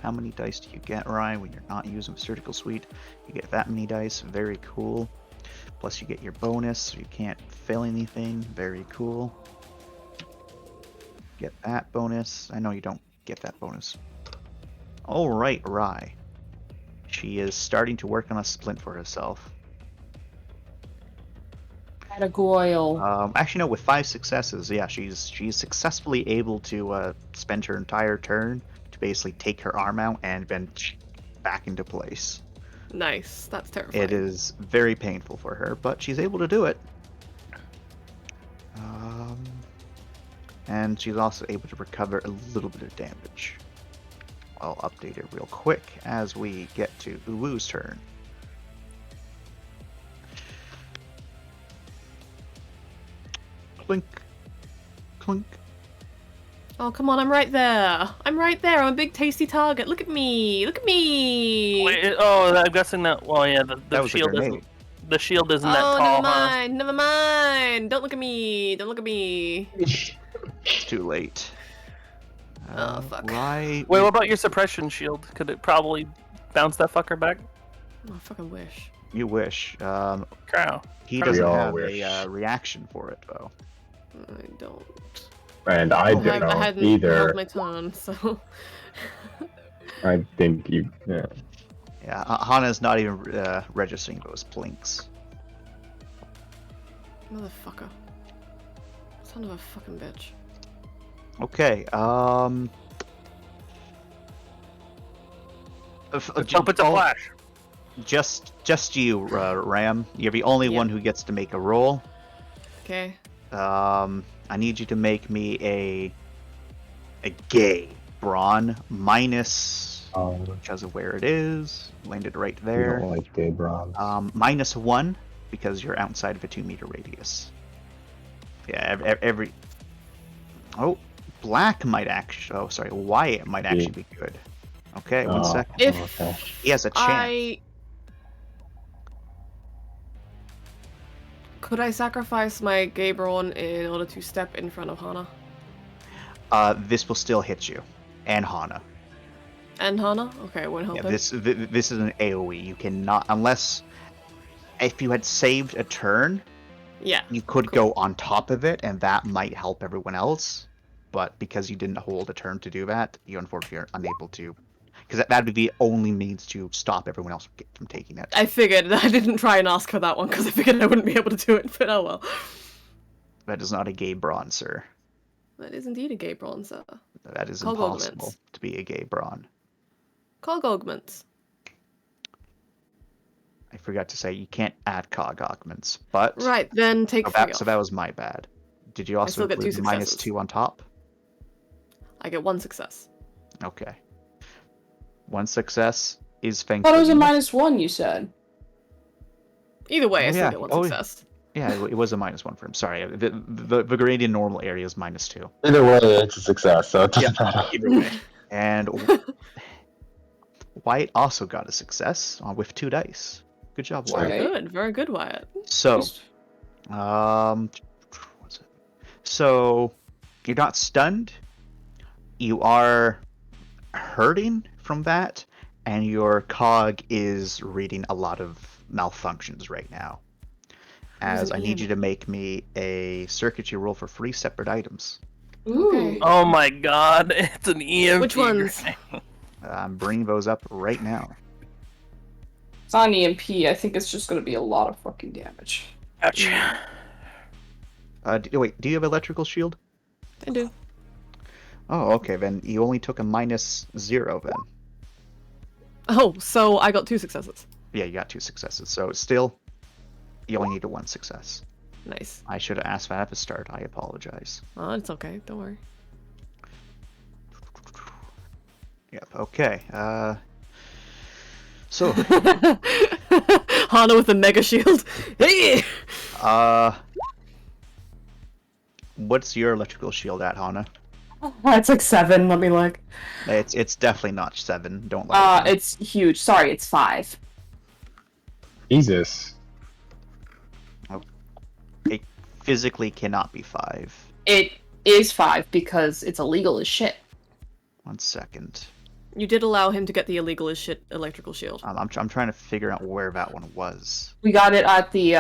How many dice do you get, Rye, when you're not using Surgical Suite? You get that many dice. Very cool. Plus you get your bonus, so you can't fail anything. Very cool. Get that bonus. I know you don't get that bonus. Alright, Rye. She is starting to work on a splint for herself. Attagoyle. Actually, no, with 5 successes, yeah, she's successfully able to spend her entire turn to basically take her arm out and then back into place. Nice. That's terrifying. It is very painful for her, but she's able to do it. And she's also able to recover a little bit of damage. I'll update it real quick as we get to Uwu's turn. Clink. Clink. Oh, come on, I'm right there. I'm right there. I'm a big tasty target. Look at me. Look at me. Wait, oh, I'm guessing that. Well, yeah, That the was a shield grenade. isn't. The shield isn't Oh, that tall, never mind. Never mind. Don't look at me. Don't look at me. It's too late. Oh, fuck. Right. Wait, what about your suppression shield? Could it probably bounce that fucker back? Oh, I fucking wish. You wish. Crow. He We doesn't all have wish. a reaction for it, though. I don't. And I I don't hadn't either. held my turn, so. I think you. Yeah. Yeah, Hana's not even registering those plinks. Motherfucker. Son of a fucking bitch. Okay, Let's hope it's a flash. Just you, Ram. You're the only Yeah. one who gets to make a roll. Okay. I need you to make me a gay brawn minus because of where it is. Landed right We there. don't like gay bronze. -1 because you're outside of a 2-meter radius. Yeah, every. Oh, Black might actually. Oh, sorry, Wyatt might actually be good. Okay, one Oh. second. If Okay. He has a chance. Could I sacrifice my Gaebron in order to step in front of Hana? This will still hit you, and Hana. And Hana? Okay, won't help Yeah, it. this is an AOE. You cannot, unless if you had saved a turn, Yeah. you could go on top of it, and that might help everyone else. But because you didn't hold a turn to do that, you unfortunately are unable to. Because that would be the only means to stop everyone else from taking it. I figured. I didn't try and ask for that one because I figured I wouldn't be able to do it, but oh well. That is not a gay brawn, sir. That is indeed a Gaebron, sir. That is Cog impossible augments. to be a gay brawn. Cog augments. I forgot to say you can't add cog augments, but Right, then take so 3 that, off. so that was my bad. Did you also still get 2 include minus successes. 2 on top? I get 1 success. Okay. 1 success is I thankful. thought it was a -1, you said. Either way, I still yeah. get 1 Oh, yeah. success. Yeah, it was a -1 for him. Sorry, the gradient normal area is -2. Either way, it's a success, so it doesn't matter. Either way. And Wyatt also got a success with 2 dice. Good job, Wyatt. Okay. Very good, Wyatt. So, what's it? So you're not stunned. You are hurting from that, and your cog is reading a lot of malfunctions right now. As I need you to make me a circuitry roll for 3 separate items. Ooh. Oh my god, it's an EMP. Which ones? I'm bringing those up right now. It's not an EMP. I think it's just going to be a lot of fucking damage. Ouch. Wait, do you have electrical shield? I do. Oh, okay. Then you only took a -0 then. Oh, so I got 2 successes. Yeah, you got 2 successes. So still, you only need a 1 success. Nice. I should have asked that at the start. I apologize. Oh, it's okay. Don't worry. Yep. Okay. So, Hana with the mega shield. Hey! what's your electrical shield at, Hana? It's like 7. Let me look. It's definitely not 7. Don't lie. to me. It's huge. Sorry, it's 5. Jesus. It physically cannot be 5. It is 5 because it's illegal as shit. 1 second. You did allow him to get the illegal as shit electrical shield. I'm trying to figure out where that one was. We got it at the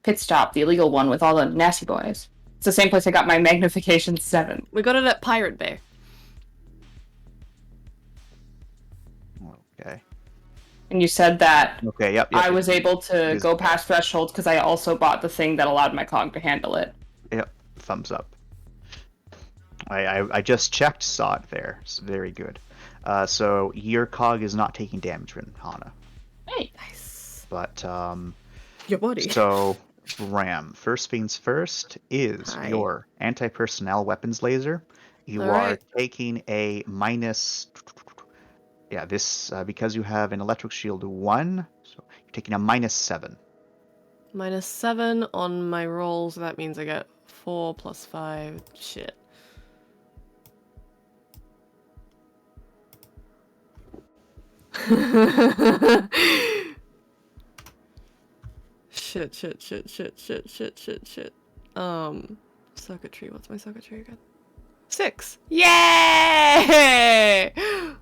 pit stop, the illegal one with all the nasty boys. It's the same place I got my magnification 7. We got it at Pirate Bay. Okay. And you said that Okay. Yep. I was able to is- go past thresholds because I also bought the thing that allowed my cog to handle it. Yep. Thumbs up. I just checked, saw it there. It's very good. So your cog is not taking damage from Hana, Hey. Nice. but Your body. so Ram. First things first is Hi. your anti-personnel weapons laser. You All are right. taking a minus. Yeah, this because you have an electric shield 1, so you're taking a -7. -7 on my rolls. That means I get 4 plus 5. Shit. Shit. Circuitry. What's my circuitry again? 6. Yay!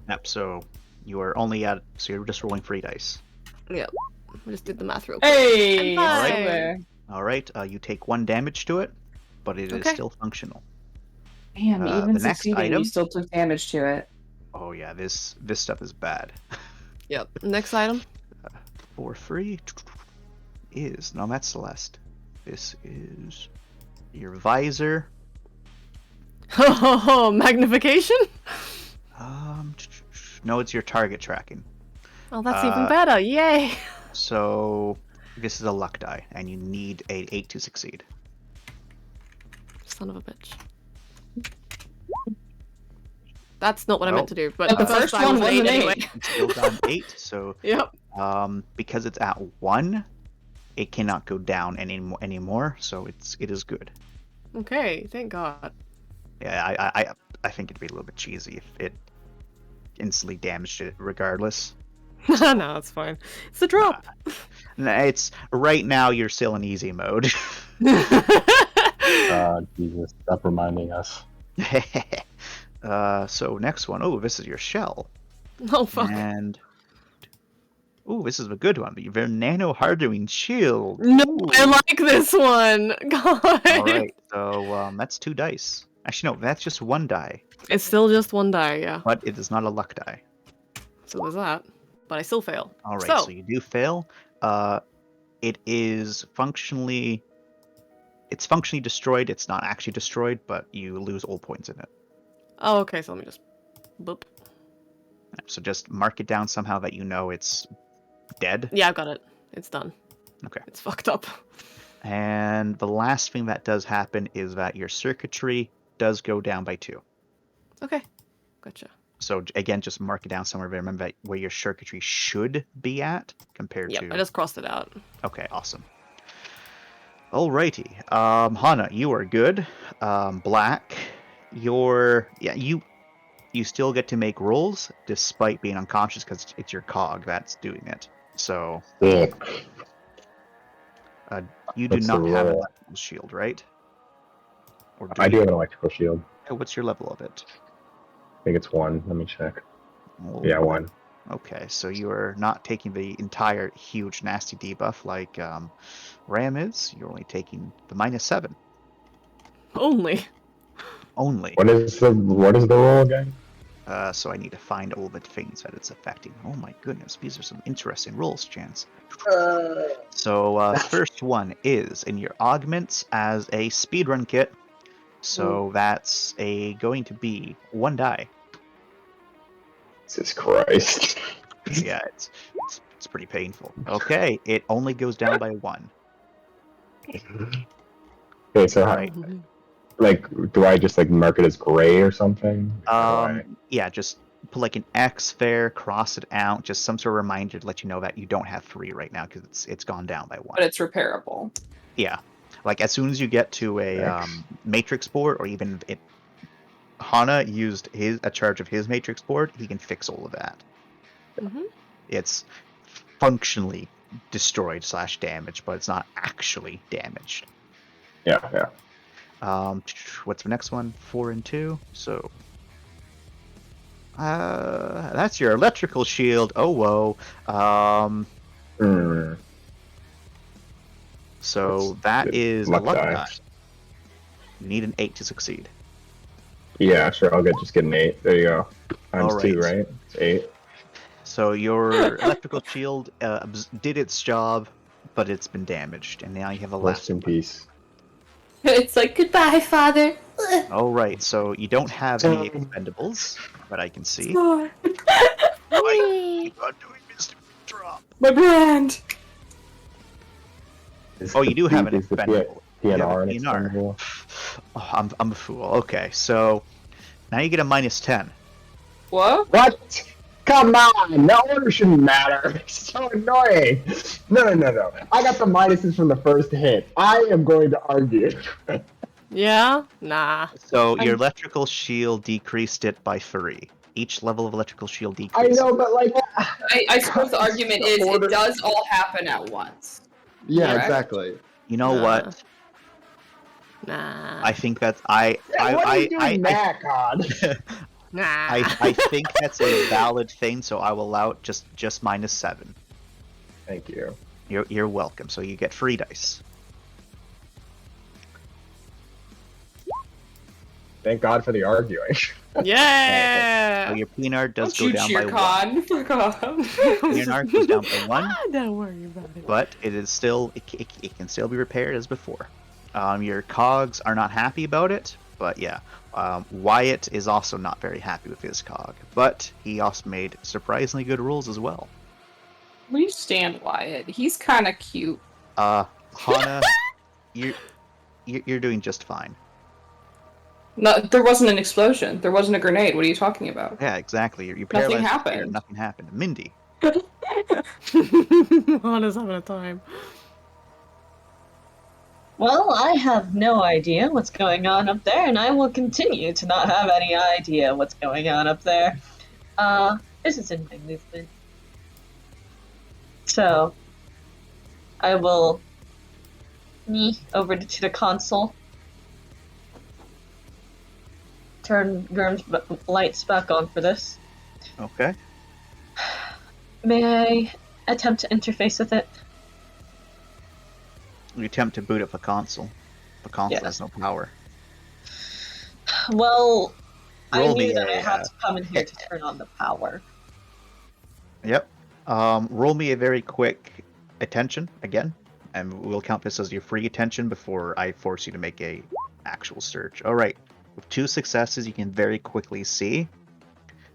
Yep. So you are only at. So you're just rolling 3 dice. Yep. I just did the math real quick. Hey! I'm still fine. there. All right. You take 1 damage to it, but it is Okay. still functional. Damn, even the next succeeding, item- you still took damage to it. Oh yeah, this stuff is bad. Yep. Next item. For free is no, that's Celeste. This is your visor. Oh, magnification? No, it's your target tracking. Oh, that's even Uh, better. Yay! So this is a luck die, and you need a 8 to succeed. Son of a bitch. That's not what I Well, meant to do, but But the first first I one was was an an 8 8. anyway. You still got an 8, so Yep. because it's at 1, it cannot go down anymore. So it is good. Okay, thank God. Yeah, I think it'd be a little bit cheesy if it instantly damaged it regardless. No, it's fine. It's a drop. It's right now you're still in easy mode. Jesus, stop reminding us. So next one. Oh, this is your shell. Oh, fuck. And oh, this is a good one. Your nano hardening shield. No, Ooh. I like this one. God. All right. So that's 2 dice. Actually, no, that's just 1 die. It's still just 1 die, yeah. But it is not a luck die. So there's that. But I still fail. All right. So, So you do fail. It is functionally. It's functionally destroyed. It's not actually destroyed, but you lose all points in it. oh, okay, so let me just boop. So just mark it down somehow that you know it's dead. Yeah, I've got it. It's done. Okay. It's fucked up. And the last thing that does happen is that your circuitry does go down by 2. Okay. Gotcha. So again, just mark it down somewhere. But remember that where your circuitry should be at compared Yep, to. I just crossed it out. Okay, awesome. Alrighty, Hana, you are good. Black, you still get to make rolls despite being unconscious because it's your cog that's doing it. So Sick. you do What's not the have an roll? electrical shield, right? Or I do you? have an electrical shield. What's your level of it? I think it's 1. Let me check. Well, Yeah, 1. Okay, so you are not taking the entire huge nasty debuff like Ram is. You're only taking the -7 Only. only. What is the roll again? So I need to find all the things that it's affecting. Oh my goodness, these are some interesting rolls, Chance. So first one is in your augments as a speedrun kit. So that's going to be 1 die. Jesus Christ. Yeah, it's pretty painful. Okay, it only goes down by 1. Okay, so how, Right. like, do I just like mark it as gray or something? Yeah, just put like an X there, cross it out, just some sort of reminder to let you know that you don't have 3 right now because it's gone down by 1. But it's repairable. Yeah, like as soon as you get to a matrix board, or even Hana used a charge of his matrix board, he can fix all of that. Mhm. It's functionally destroyed / damaged, but it's not actually damaged. Yeah. What's the next one? 4 and 2. So that's your electrical shield. Oh whoa. So that is a luck luck die. die. You need an 8 to succeed. Yeah, sure. I'll just get an 8. There you go. Times 2, Alright. right? It's 8. So your electrical shield did its job, but it's been damaged, and now you have a last Rest in one. peace. It's like, goodbye, father. Alright, so you don't have any expendables that I can see. No. Keep on doing Mr. Drop. My brand. Oh, you do have an Is the expendable. You have a PNR an PNR. expendable? Oh, I'm a fool. Okay, so now you get a -10. What? What? Come on! No order shouldn't matter. It's so annoying. No. I got the minuses from the first hit. I am going to argue. Yeah? Nah. So your electrical shield decreased it by 3. Each level of electrical shield I decreases. know, but like, I suppose the argument is order- it does all happen at once. yeah, Correct. exactly. You know Nah. what? Nah. I think that's I What are you doing, Con? Nah. I think that's a valid thing, so I will allow it just -7. Thank you. You're welcome. So you get free dice. Thank God for the arguing. Yeah. So your PNR does Don't go you down by 1. cheer, Con. Fuck off. PNR goes down by 1, Don't worry about it. but it is still it can still be repaired as before. Your cogs are not happy about it, but yeah. Wyatt is also not very happy with his cog, but he also made surprisingly good rules as well. We stand Wyatt. He's kind of cute. Hana, you're doing just fine. No, there wasn't an explosion. There wasn't a grenade. What are you talking about? Yeah, exactly. You're Nothing paralyzed. happened. Nothing happened. Mindy. Hana's having a time. Well, I have no idea what's going on up there, and I will continue to not have any idea what's going on up there. This is in my movement. So, I will knee over to the console, turn Gurm's lights back on for this. Okay. May I attempt to interface with it? You attempt to boot up the console. The console Yes. has no power. Well, I Roll knew me that I a, had to come in here to turn on the power. Yep. Roll me a very quick attention again, and we'll count this as your free attention before I force you to make a actual search. All right. With 2 successes, you can very quickly see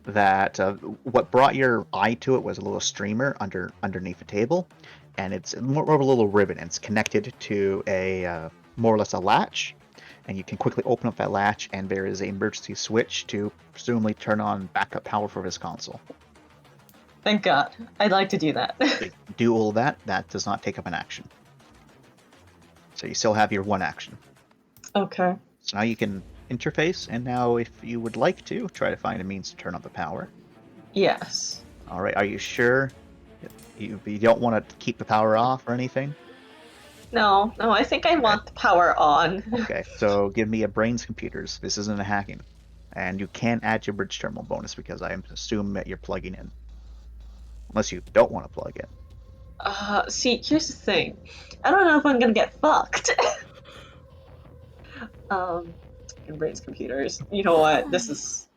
that what brought your eye to it was a little streamer underneath the table, and it's more of a little ribbon. And it's connected to a more or less a latch, and you can quickly open up that latch, and there is an emergency switch to presumably turn on backup power for this console. Thank God. I'd like to do that. So do all that. That does not take up an action. So you still have your 1 action. Okay. So now you can interface, and now if you would like to, try to find a means to turn on the power. Yes. All right, are you sure? You don't want to keep the power off or anything? No, I think I want the power on. Okay, so give me a brains computers. This isn't a hacking. And you can add your bridge terminal bonus because I assume that you're plugging in. Unless you don't want to plug in. See, here's the thing. I don't know if I'm gonna get fucked. Brains computers. You know what? This is...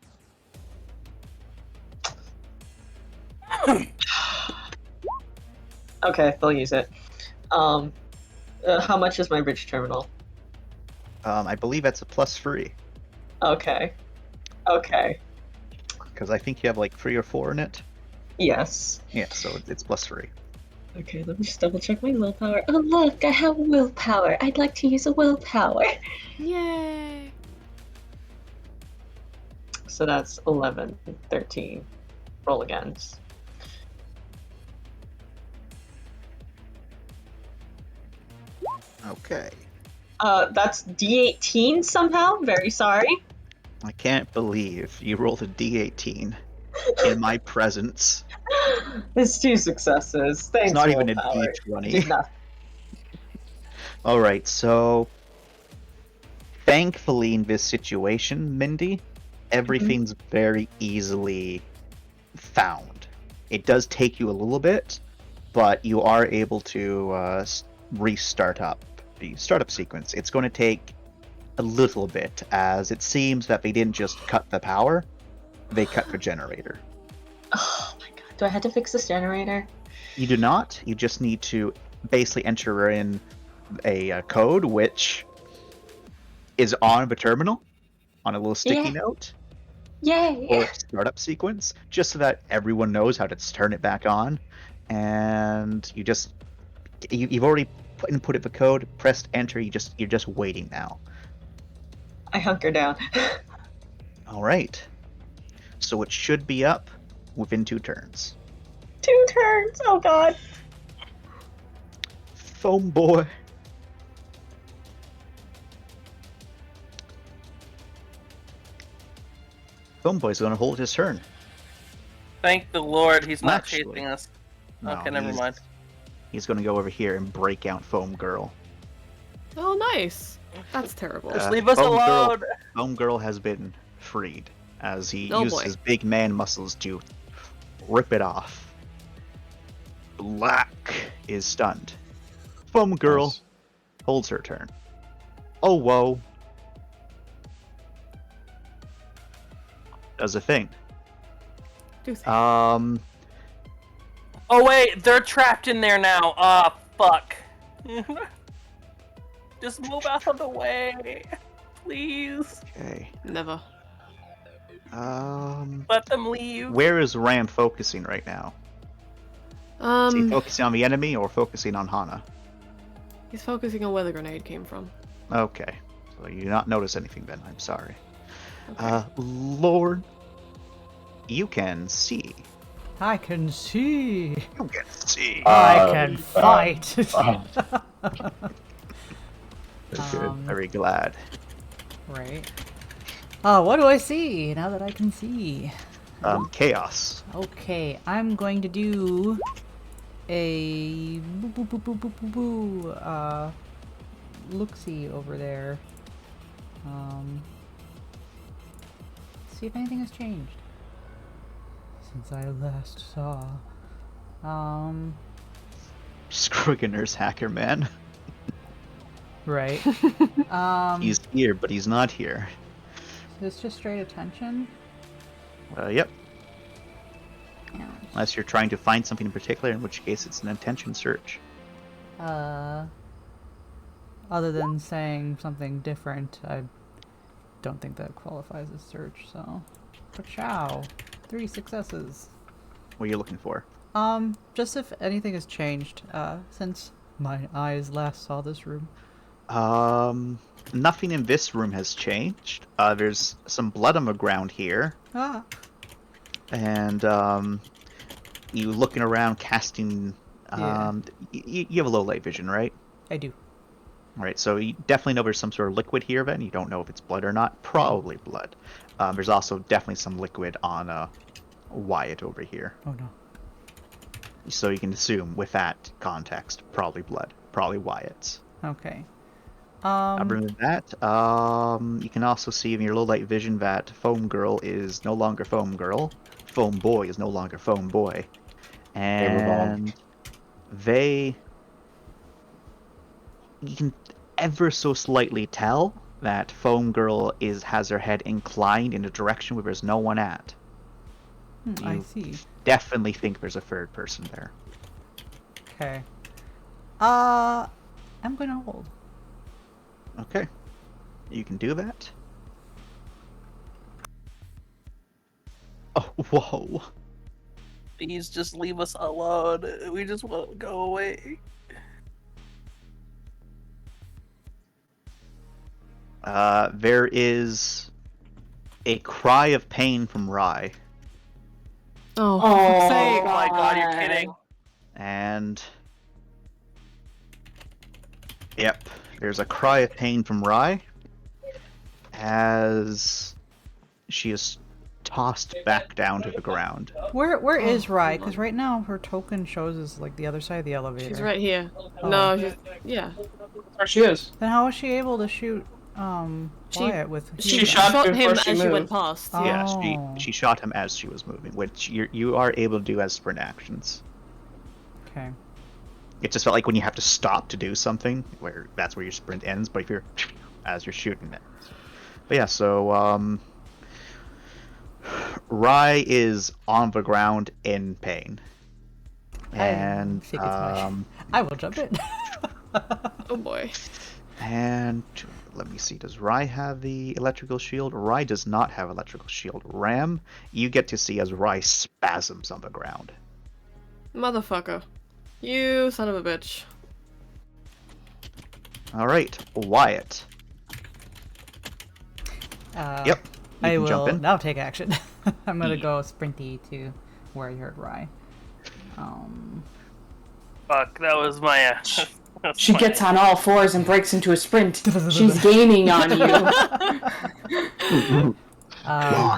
Okay, they'll use it. How much is my bridge terminal? I believe that's a +3 Okay. Okay. because I think you have like 3 or 4 in it. Yes. Yeah, so it's +3. Okay, let me just double check my willpower. Oh look, I have willpower. I'd like to use a willpower. Yay! So that's 11, 13. Roll again. Okay. That's D18 somehow. Very sorry. I can't believe you rolled a D18 in my presence. It's 2 successes. Thanks, It's not even a willpower. D20. Did nothing. All right, so thankfully in this situation, Mindy, everything's very easily found. It does take you a little bit, but you are able to restart up the startup sequence. It's going to take a little bit, as it seems that they didn't just cut the power, they cut the generator. Oh my god. Do I have to fix this generator? You do not. You just need to basically enter in a code, which is on the terminal, on a little sticky Yeah. note, Yay! or startup sequence, just so that everyone knows how to turn it back on. And you've already inputted the code, pressed enter. You're just waiting now. I hunker down. All right. So it should be up within 2 turns. 2 turns. Oh god. Foam boy. Foam boy's going to hold his turn. Thank the Lord he's not Actually, chasing us. No, Okay, never mind. He's going to go over here and break out Foam Girl. Oh, nice. That's terrible. Just leave us Foam Girl- alone. Foam Girl has been freed as he Oh, uses boy. his big man muscles to rip it off. Black is stunned. Foam Girl Nice. holds her turn. Oh, whoa. Does a thing. Do things. Oh wait, they're trapped in there now. Ah, fuck. Just move out of the way, please. Okay. Never. Let them leave. Where is Ram focusing right now? Is he focusing on the enemy or focusing on Hana? He's focusing on where the grenade came from. Okay. So you do not notice anything then. I'm sorry. Okay. Lord, you can see. I can see. You can see. I can fight. That's good. Very glad. Right. What do I see now that I can see? Chaos. Okay, I'm going to do a look-see over there. See if anything has changed since I last saw. Scrivener's hacker man. Right. He's here, but he's not here. It's just straight attention. Yep. Yeah. Unless you're trying to find something in particular, in which case it's an attention search. Other than saying something different, I don't think that qualifies as search, so. But chow. 3 successes. What are you looking for? Just if anything has changed, since my eyes last saw this room. Nothing in this room has changed. There's some blood on the ground here. Ah. And, you looking around casting, Yeah. you have a low light vision, right? I do. Right, so you definitely know there's some sort of liquid here, then. You don't know if it's blood or not. Probably blood. There's also definitely some liquid on Wyatt over here. Oh no. So you can assume, with that context, probably blood. Probably Wyatt's. Okay. Other than that, you can also see in your low light vision that Foam Girl is no longer Foam Girl. Foam Boy is no longer Foam Boy. And you can ever so slightly tell that Foam Girl has her head inclined in a direction where there's no one at. I You see. definitely think there's a third person there. Okay. I'm gonna hold. Okay. You can do that. Oh, whoa. Please just leave us alone. We just won't go away. There is a cry of pain from Rye, Oh, for fuck's sake. Oh my god, you're kidding. and yep, there's a cry of pain from Rye as she is tossed back down to the ground. Where is Oh, Rye? come Because on. right now her token shows as like the other side of the elevator. She's right here. Oh. No, she's... Yeah. There she is. Then how was she able to shoot She- Wyatt with? She She shot shot before him she as she went moved. past. Oh. Yeah. Yeah, she shot him as she was moving, which you are able to do as sprint actions. Okay. It just felt like when you have to stop to do something, where that's where your sprint ends. But if you're as you're shooting it, but yeah, so Rye is on the ground in pain, and think it's I will jump in. Oh boy. and let me see. Does Rye have the electrical shield? Rye does not have electrical shield. Ram, you get to see as Rye spasms on the ground. Motherfucker. You son of a bitch. All right, Wyatt. Yep. You I can jump will in. now take action. I'm gonna go sprinty to where I heard Rye. Fuck, that was my. She gets on all fours and breaks into a sprint. She's gaining on you.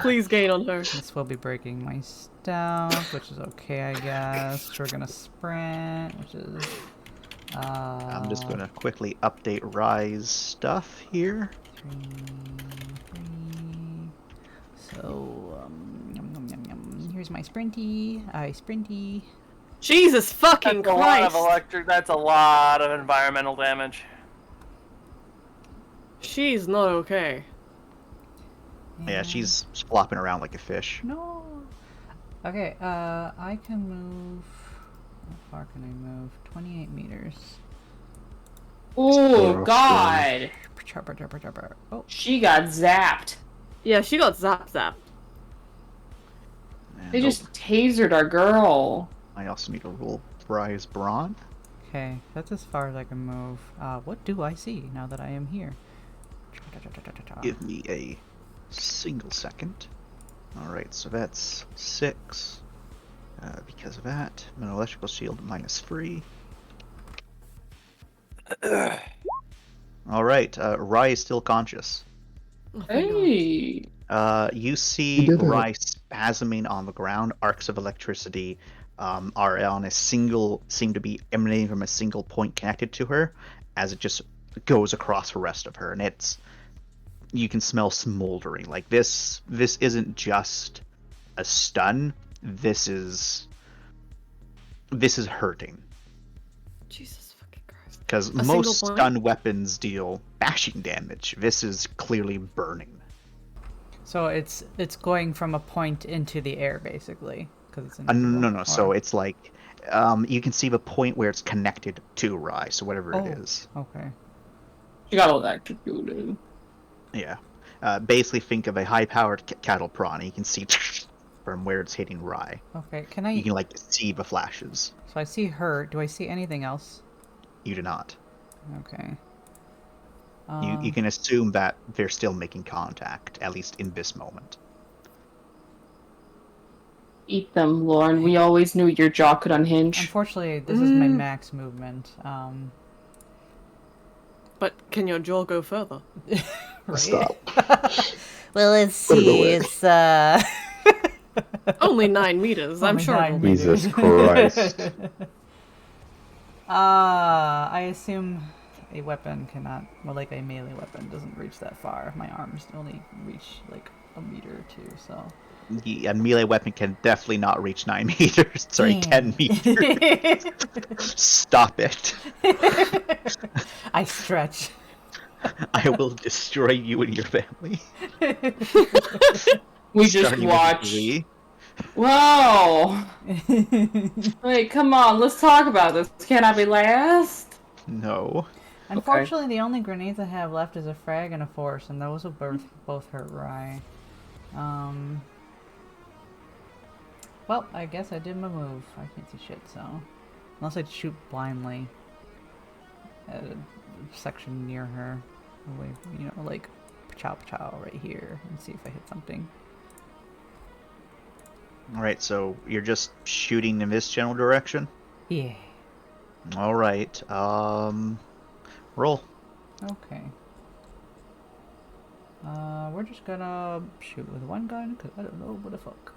Please gain on her. This will be breaking my stealth, which is okay, I guess. We're gonna sprint, which is. I'm just gonna quickly update Rye's stuff here. 3. So, here's my sprinty. Sprinty. Jesus fucking That's a lot of Christ. electric. That's a lot of environmental damage. She's not okay. Yeah, And- she's flopping around like a fish. No. Okay, I can move. How far can I move? 28 meters. Oh god. Chopper, chopper, chopper. Oh, She got zapped. Yeah, she got zapped. And They just tasered our girl. I also need to roll Rye's brawn. okay. That's as far as I can move. What do I see now that I am here? Give me a single second. Alright, so that's 6. Because of that, an electrical shield -3. Alright, Rye is still conscious. Oh, thank God. Hey. You see did it. Rye spasming on the ground. Arcs of electricity are on a single, seem to be emanating from a single point connected to her, as it just goes across the rest of her, and you can smell smoldering. Like this isn't just a stun. This is hurting. Jesus fucking Christ. Because A most single point? stun weapons deal bashing damage. This is clearly burning. So it's going from a point into the air, basically, because it's No. So it's like you can see the point where it's connected to Rye. So whatever it is. Okay. She got electrocuted. Yeah. Basically, think of a high-powered cattle prawn. You can see from where it's hitting Rye. Okay. Can I? You can like see the flashes. So I see her. Do I see anything else? You do not. Okay. You can assume that they're still making contact, at least in this moment. Eat them, Lauren. We always knew your jaw could unhinge. Unfortunately, this is my max movement. But can your jaw go further? Right? Stop. Well, let's Put it see. away. It's Only 9 meters. I'm Only sure. 9 it'll be- Jesus Christ. I assume a weapon cannot, well, like a melee weapon doesn't reach that far. My arms only reach like a meter or 2, so. A melee weapon can definitely not reach 9 meters. Sorry, Damn. 10 meters. Stop it. I stretch. I will destroy you and your family. We just Starting with watched. three. Whoa! Wait, come on, let's talk about this. Can I be last? No. Unfortunately, the only grenades I have left is a frag and a force, and those will both hurt Rye. Well, I guess I did my move. I can't see shit, so... Unless I shoot blindly at a section near her. Away, you know, like, chow right here, and see if I hit something. Alright, so you're just shooting in this general direction? Yeah. Alright, roll. Okay. We're just gonna shoot with one gun, because I don't know what the fuck.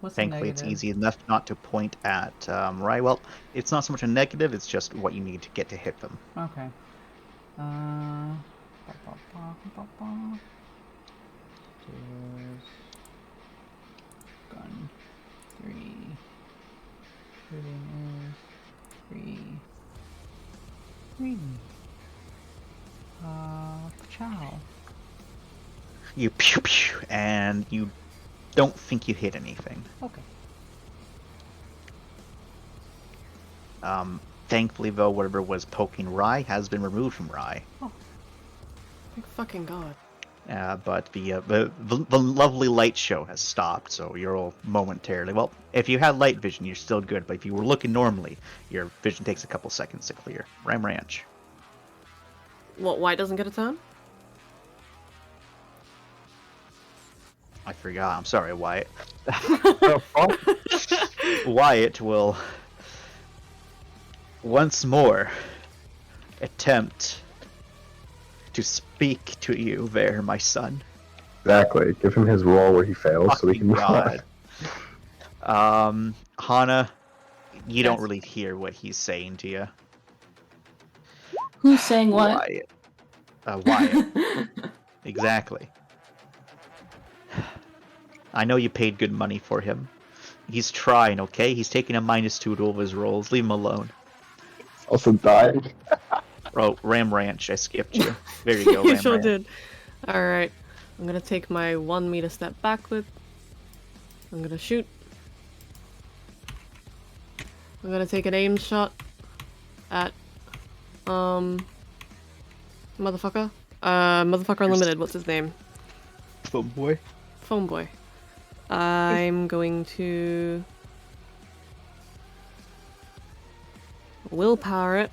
What's the Thankfully, it's negative? easy enough not to point at Rye. Well, it's not so much a negative, it's just what you need to get to hit them. Okay. Cheers. Gun. 3. Shooting is 3. 3. Chow. You pew pew, and you don't think you hit anything. Okay. Thankfully, though, whatever was poking Rye has been removed from Rye. Thank fucking god. But the lovely light show has stopped, so you're all momentarily... Well, if you had light vision, you're still good, but if you were looking normally, your vision takes a couple seconds to clear. Ram Ranch. What, White doesn't get a turn? I forgot. I'm sorry, Wyatt. Wyatt will once more attempt to speak to you there, my son. Exactly. Give him his roll where he fails so we can move on. God. Hana, you don't Yes. really hear what he's saying to you. Who's saying what? Wyatt. Wyatt. Exactly. I know you paid good money for him. He's trying, okay? He's taking a -2 to all of his rolls. Leave him alone. Also died. Oh, Ram Ranch, I skipped you. There you go, You Ram sure Ranch. did. Alright. I'm gonna take my 1 meter step backward. I'm gonna shoot. I'm gonna take an aim shot at motherfucker. Motherfucker Unlimited, what's his name? Phone boy. Phone boy. I'm going to willpower it.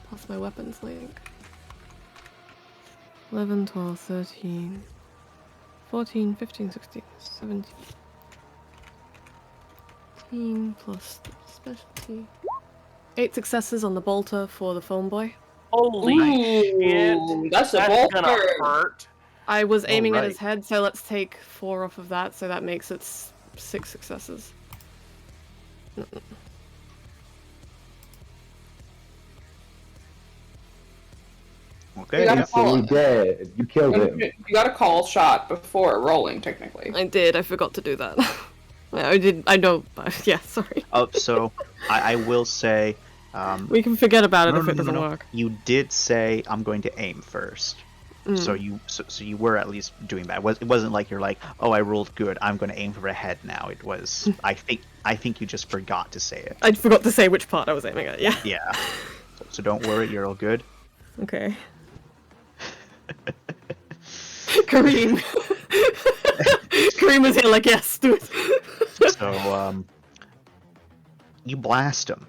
Plus my weapons link. 11, 12, 13, 14, 15, 16, 17. 18 plus specialty. 8 successes on the bolter for the phone boy. Holy shit! Ooh, that's a That's gonna bolter. hurt. I was aiming at Alright. his head, so let's take 4 off of that, so that makes it 6 successes. Okay. You gotta yeah. call Instantly dead. You killed him. You gotta call shot before rolling, technically. I did, I forgot to do that. I did, I know, but yeah, sorry. Oh, so I will say, We can forget about it no, if no, it no, doesn't no. work. You did say I'm going to aim first. So you were at least doing that. It wasn't like you're like, oh, I rolled good, I'm going to aim for the head now. It was, I think you just forgot to say it. I forgot to say which part I was aiming at, yeah. Yeah. So don't worry, you're all good. Okay. Kareem. Kareem was here like, yes, do it. So you blast him.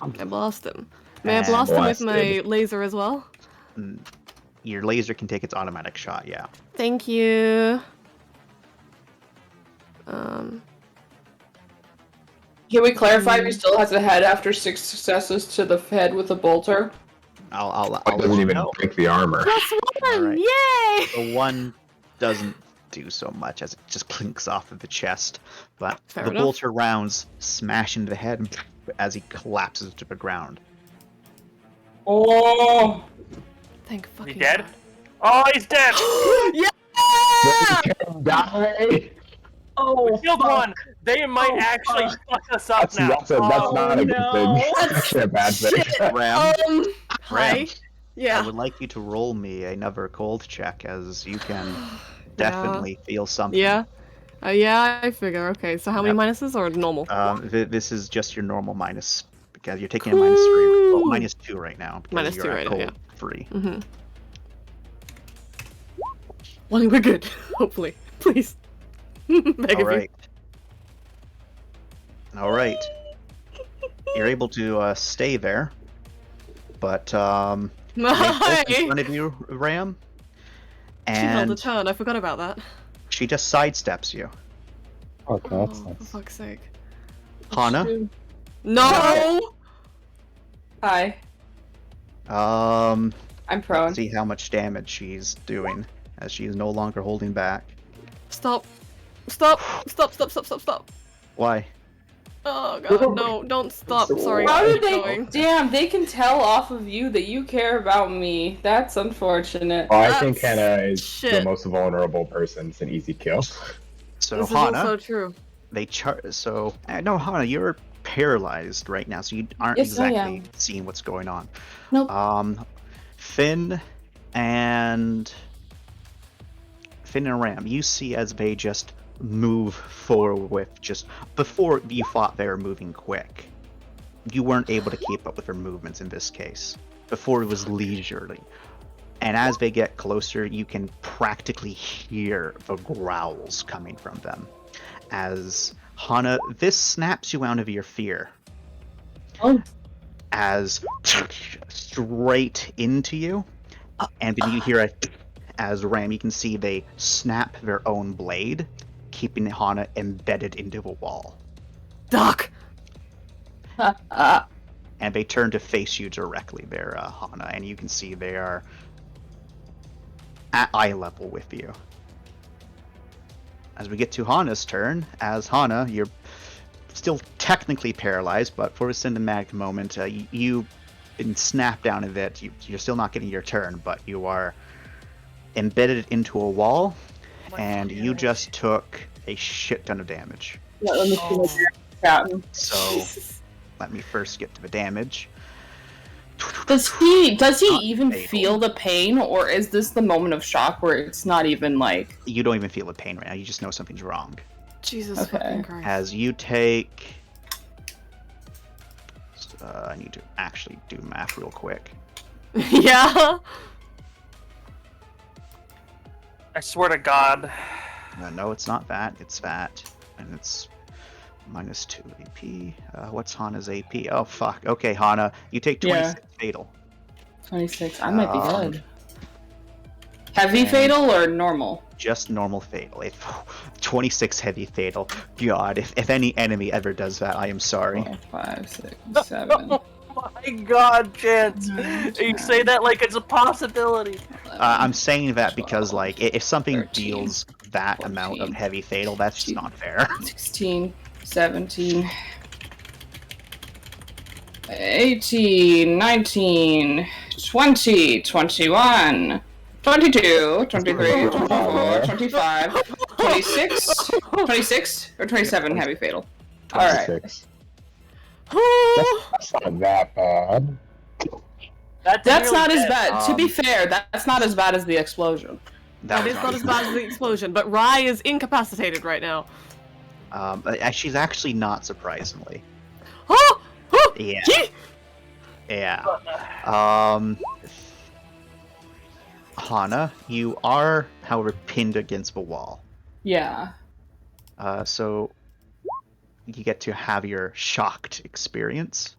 I blast him. May I And blast him with my blasted. laser as well? Your laser can take its automatic shot. Yeah. Thank you. Can we clarify if he still has a head after 6 successes to the head with a bolter? I'll It let doesn't you even know. break the armor. Plus 1! Alright. Yay! The one doesn't do so much as it just clinks off of the chest, but Fair the enough. bolter rounds smash into the head as he collapses to the ground. Oh! Thank Is fucking he dead? God. Oh, he's dead! Yeah! Die! Oh, Killed one! They might actually fuck us up now. That's not a good no. thing. That's actually a bad thing. Shit. Ram, Hi. Yeah. I would like you to roll me another cold check, as you can Yeah. definitely feel something. Yeah. Yeah, I figure. Okay, so how many Yep. minuses or normal? This is just your normal minus, because you're taking a -3. Well, Cool. -2 right now, because -2 you're at right now, cold yeah. 3. Mm-hmm. Well, we're good. Hopefully. Please. Beg of Alright. Alright. You're able to stay there, but you. they both in Hi! front of you, Ram, She held a and turn. I forgot about that. she just sidesteps you. Okay, Oh, that's for nice. fuck's sake. Hana, No! Hi. I'm prone. see how much damage she's doing, as she is no longer holding back. Stop. Stop. Stop, stop, stop, stop, stop. Why? Oh god, no, don't stop. Sorry. How did keep they? going. Damn, they can tell off of you that you care about me. That's unfortunate. Oh, I think That's Hannah is the shit. most vulnerable person. It's an easy kill. So This is Hana, also true. they so no, Hana, you're paralyzed right now, so you aren't Yes, I exactly am. seeing what's going on. Nope. Finn and Ram, you see as they just move forward with just before you thought they were moving quick. You weren't able to keep up with their movements in this case. Before it was leisurely. And as they get closer, you can practically hear the growls coming from them. As Hana, this snaps you out of your fear. Oh. As straight into you, and then you hear as Ram, you can see they snap their own blade, keeping Hana embedded into the wall. Doc! And they turn to face you directly there, Hana, and you can see they are at eye level with you. As we get to Hana's turn, as Hana, you're still technically paralyzed, but for a cinematic moment, you've been snapped down a bit. You're still not getting your turn, but you are embedded into a wall, and you just took a shit ton of damage. Yeah, let me see my Captain. So, let me first get to the damage. Does he Not even fatal. feel the pain, or is this the moment of shock where it's not even like? You don't even feel the pain right now, you just know something's wrong. Jesus Okay. fucking Christ. As you take... I need to actually do math real quick. Yeah? I swear to God. No, it's not that. It's that. And it's -2 AP. What's Hana's AP? Oh, fuck. Okay, Hana, you take 26 fatal. 26. I might be Um, good. Heavy and- fatal or normal? Just normal fatal. 26 heavy fatal. God, if any enemy ever does that, I am sorry. 4, 5, 6, 7. Oh my God, Chance! You say that like it's a possibility. I'm saying that because, 12, like, if something 13, deals that amount of 14, heavy fatal, that's just not fair. 16, 17, 18, 19, 20, 21, 22, 23, 24, 25, 26, 26, or 27 heavy fatal. Alright. 26. That's not that bad. That's nearly not as dead. bad. To be fair, that's not as bad as the explosion. That was is not as bad as the explosion, but Rye is incapacitated right now. She's actually not, surprisingly. Oh! Oh! Yeah. Gee! Yeah. Hana, you are, however, pinned against the wall. Yeah. So you get to have your shocked experience.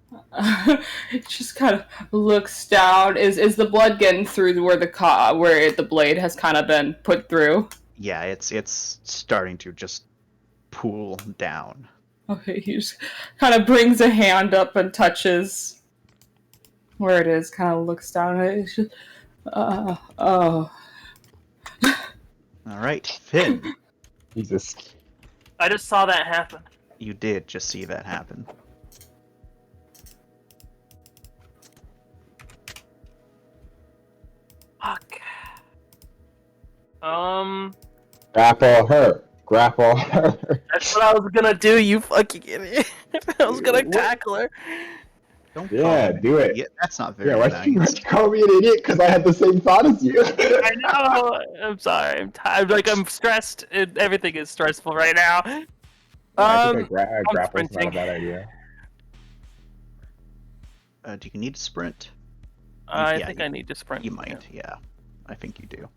It just kind of looks down. Is the blood getting through where the blade has kind of been put through? Yeah, it's starting to just pool down. Okay, he just kind of brings a hand up and touches where it is. Kind of looks down. And it's just, oh. All right, Finn, Jesus. I just saw that happen. you did just see that happen. Fuck. Grapple her. Grapple her. That's what I was gonna do, you fucking idiot. I was gonna tackle her. Don't Yeah, call me do an it. idiot. That's not very Yeah, why'd nice. you call me an idiot? Because I had the same thought as you. I know. I'm sorry. I'm tired. Like I'm stressed. Everything is stressful right now. I think I'm grapple's not a sprinting. bad idea. Do you need to sprint? I Yeah, think I need to sprint. You might, yeah. I think you do.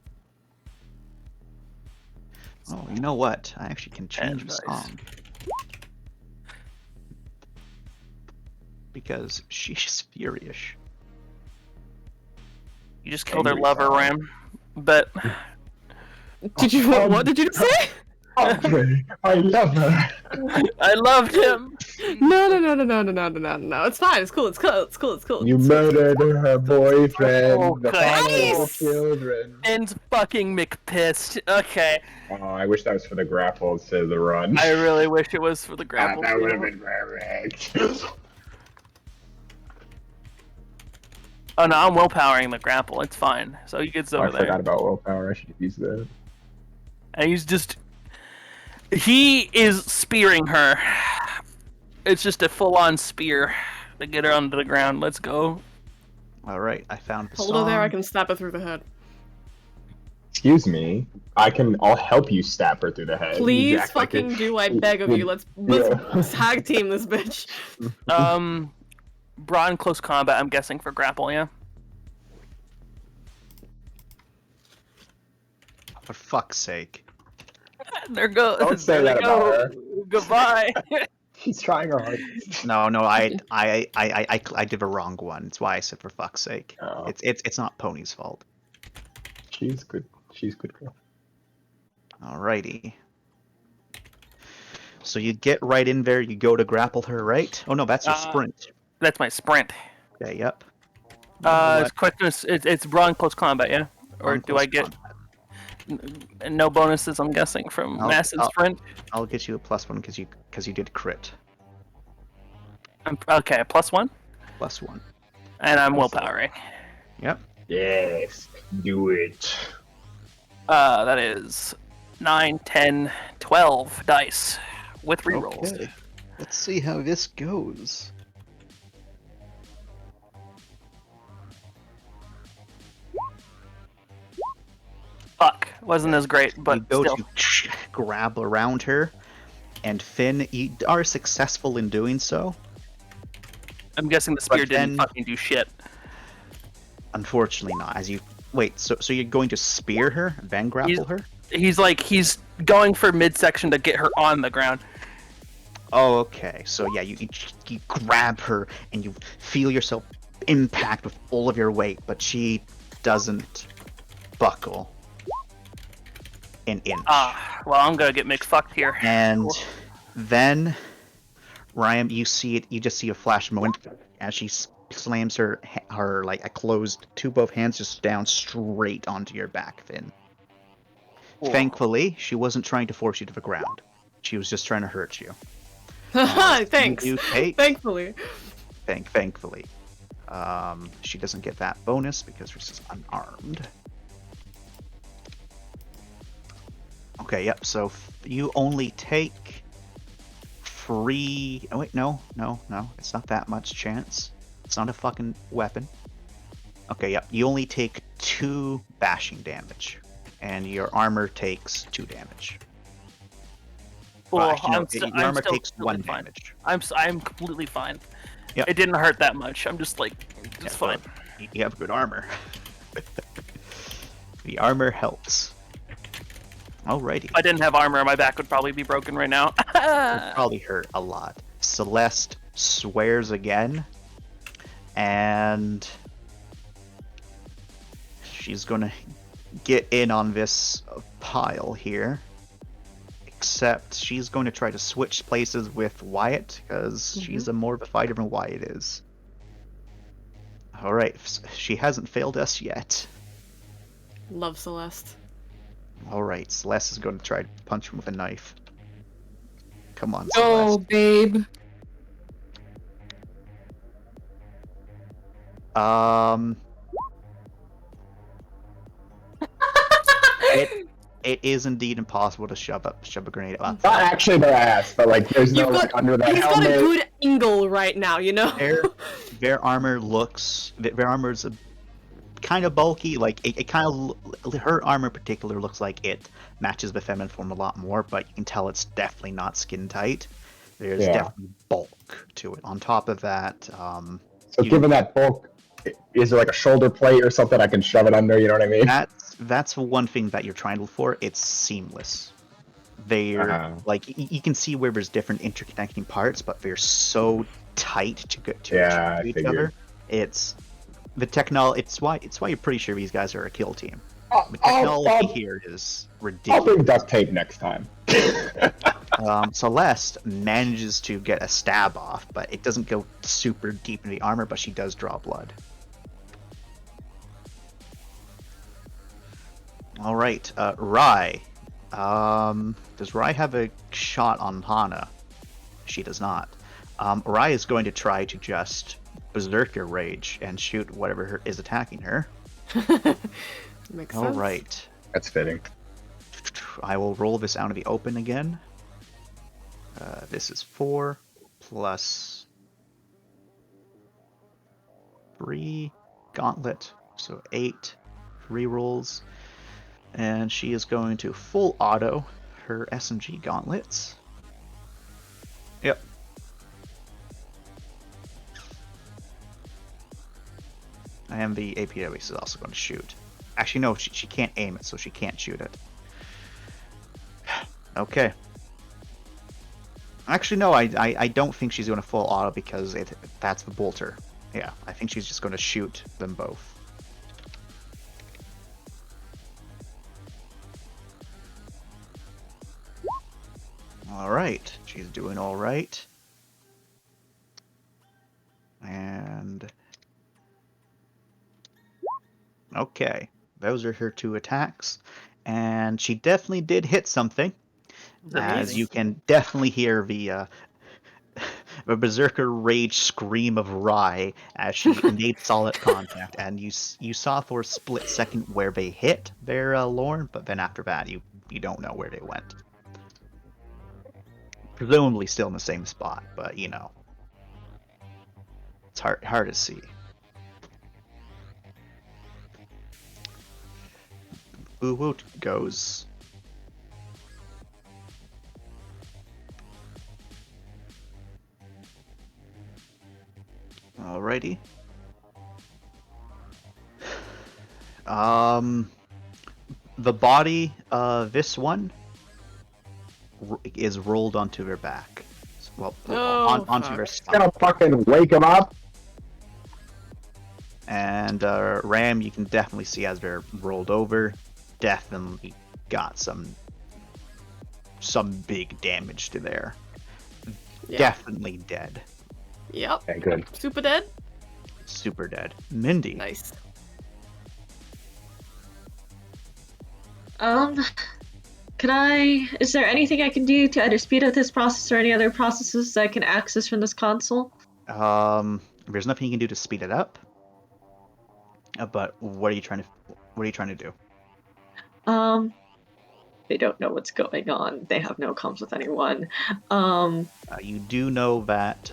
Oh, you know what? I actually can change the Nice. song. Because she's furious. You just killed her Angry lover, song. Ram. But Did you what did you say? Andre, I love her. I loved him. No. It's fine. It's cool. It's cool. It's cool. It's cool. You It's cool. murdered her boyfriend, the Okay. father of her Nice! children. Finn's fucking McPissed. Okay. Oh, I wish that was for the grapple instead of the run. I really wish it was for the grapple. That would have too. been perfect. Oh no, I'm willpowering the grapple. It's fine. So he gets I over forgot there. about willpower. I should have used that. And he is spearing her. It's just a full-on spear to get her onto the ground. Let's go. Alright, I found the Hold song. her there. I can stab her through the head. Excuse me. I'll help you stab her through the head. Please You act like fucking it- do. I beg of you. Let's tag team this bitch. Brawn close combat, I'm guessing, for grapple, yeah? For fuck's sake. There goes. Don't say there that they go. about her. Goodbye. He's trying her hardest. No, I did a wrong one. That's why I said for fuck's sake. Oh. It's not Pony's fault. She's good. She's good girl. Alrighty. So you get right in there, you go to grapple her, right? Oh no, that's your sprint. That's my sprint. Okay, yep. It's quickness. It's brawn close combat, yeah? Or Brawn do close I get combat. no bonuses? I'm guessing from I'll- massive I'll- sprint. I'll get you a +1 because you did crit. Okay, +1, +1. and I'm willpowering. Yep. Yes, do it. That is 9, 10, 12 dice with rerolls. Okay. Let's see how this goes. Fuck, wasn't as great, You but go still. to grab around her, and Finn, you are successful in doing so. I'm guessing the spear But didn't then- fucking do shit. Unfortunately, not. As you wait, so you're going to spear her, then grapple her? He's going for midsection to get her on the ground. Oh, okay. So yeah, you grab her and you feel yourself impact with all of your weight, but she doesn't buckle an inch. Well, I'm gonna get McFucked here. And then, Ryan, you just see a flash moment as she slams her like a closed two both hands just down straight onto your back, Finn. Cool. Thankfully, she wasn't trying to force you to the ground. She was just trying to hurt you. Thanks. You take, Thankfully. thankfully. She doesn't get that bonus because she's unarmed. Okay, yep, so you only take 3... Oh, wait, no. It's not that much chance. It's not a fucking weapon. Okay, yep, you only take 2 bashing damage. And your armor takes 2 damage. Cool. Well, actually, no, I'm your armor still takes completely 1 fine. damage. I'm completely fine. Yep. It didn't hurt that much. I'm just like, it's Yeah, fine. You have good armor. The armor helps. Alrighty. If I didn't have armor, my back would probably be broken right now. It probably hurt a lot. Celeste swears again, and she's gonna get in on this pile here. Except she's going to try to switch places with Wyatt because she's a more of a fighter than Wyatt is. Alright, she hasn't failed us yet. Love Celeste. Alright, Celeste is going to try to punch him with a knife. Come on, Oh, Celeste. babe. It is indeed impossible to shove a grenade up. Not actually their ass, but like there's no You've like got, under that he's got a helmet. good angle right now, you know? Their armor looks. Their armor's kind of bulky. Like it kind of. Her armor in particular looks like it matches the feminine form a lot more, but you can tell it's definitely not skin tight. There's Yeah. definitely bulk to it. On top of that, So you- given that bulk, is there like a shoulder plate or something I can shove it under? You know what I mean? that's one thing that you're trying to look for. It's seamless. They're Uh-huh. like you can see where there's different interconnecting parts, but they're so tight to Yeah, I each figured. other. It's the technology. It's why you're pretty sure these guys are a kill team. The I'll technology here is bring ridiculous. duct tape next time. Celeste manages to get a stab off, but it doesn't go super deep into the armor, but she does draw blood. All right, Rai. Does Rai have a shot on Hana? She does not. Rai is going to try to just berserker rage and shoot whatever is attacking her. Makes All sense. right. That's fitting. I will roll this out of the open again. This is 4 plus 3 gauntlet, so 8 rerolls. And she is going to full auto her SMG gauntlets. Yep. And the APW is also going to shoot. Actually, no, she can't aim it, so she can't shoot it. Okay. Actually, no, I don't think she's going to full auto because that's the bolter. Yeah, I think she's just going to shoot them both. Alright, she's doing alright. And... okay, those are her 2 attacks. And she definitely did hit something. As you can definitely hear the berserker rage scream of Rai as she made solid contact, and you saw for a split second where they hit their Lorne, but then after that you don't know where they went. Presumably still in the same spot, but you know, it's hard to see. Uwoot goes. Alrighty. The body of this one is rolled onto their back. Well, onto their stomach. Gonna fucking wake him up. And Ram, you can definitely see as they're rolled over, definitely got some big damage to there. Yeah. Definitely dead. Yep. Okay, good. Super dead. Super dead. Mindy. Nice. Is there anything I can do to either speed up this process or any other processes that I can access from this console? There's nothing you can do to speed it up. But what are you trying to do? They don't know what's going on. They have no comms with anyone. You do know that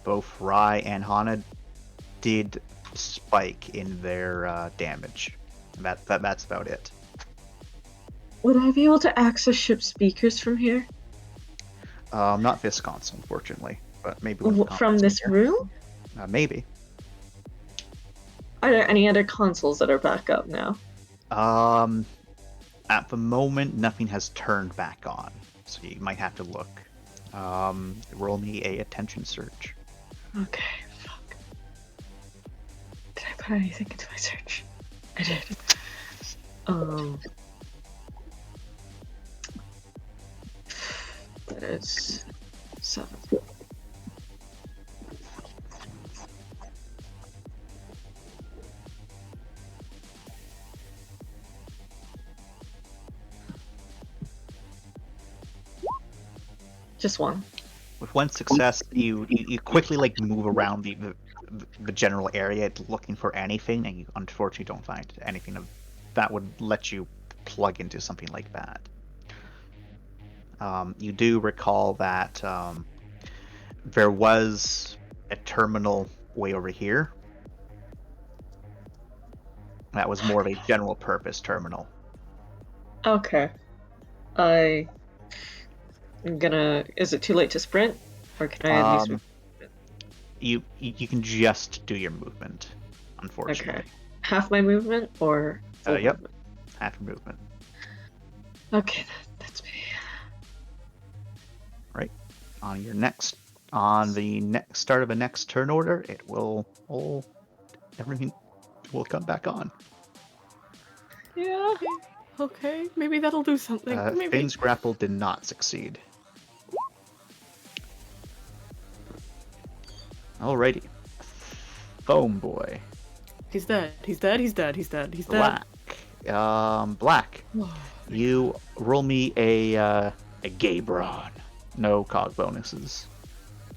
both Rai and Hana did spike in their damage. That's about it. Would I be able to access ship speakers from here? Not this console, unfortunately, but maybe From this room? Maybe. Are there any other consoles that are back up now? At the moment, nothing has turned back on, so you might have to look. Roll me a attention search. Okay, fuck. Did I put anything into my search? I did. That is 7. Just 1. With 1 success, you quickly like move around the general area looking for anything, and you unfortunately don't find anything that would let you plug into something like that. You do recall that there was a terminal way over here. That was more of a general purpose terminal. Okay. I'm gonna. Is it too late to sprint, or can I at least? You can just do your movement, unfortunately. Okay. Half my movement or full Yep. movement? Half your movement. Okay, that's me. Right. On the start of a next turn order, it will everything will come back on. Yeah. Okay, maybe that'll do something. Maybe. Finn's grapple did not succeed. Alrighty. Foam boy. He's dead. He's dead. He's dead. He's dead. He's dead. Black. Black. You roll me a Gabron. No cog bonuses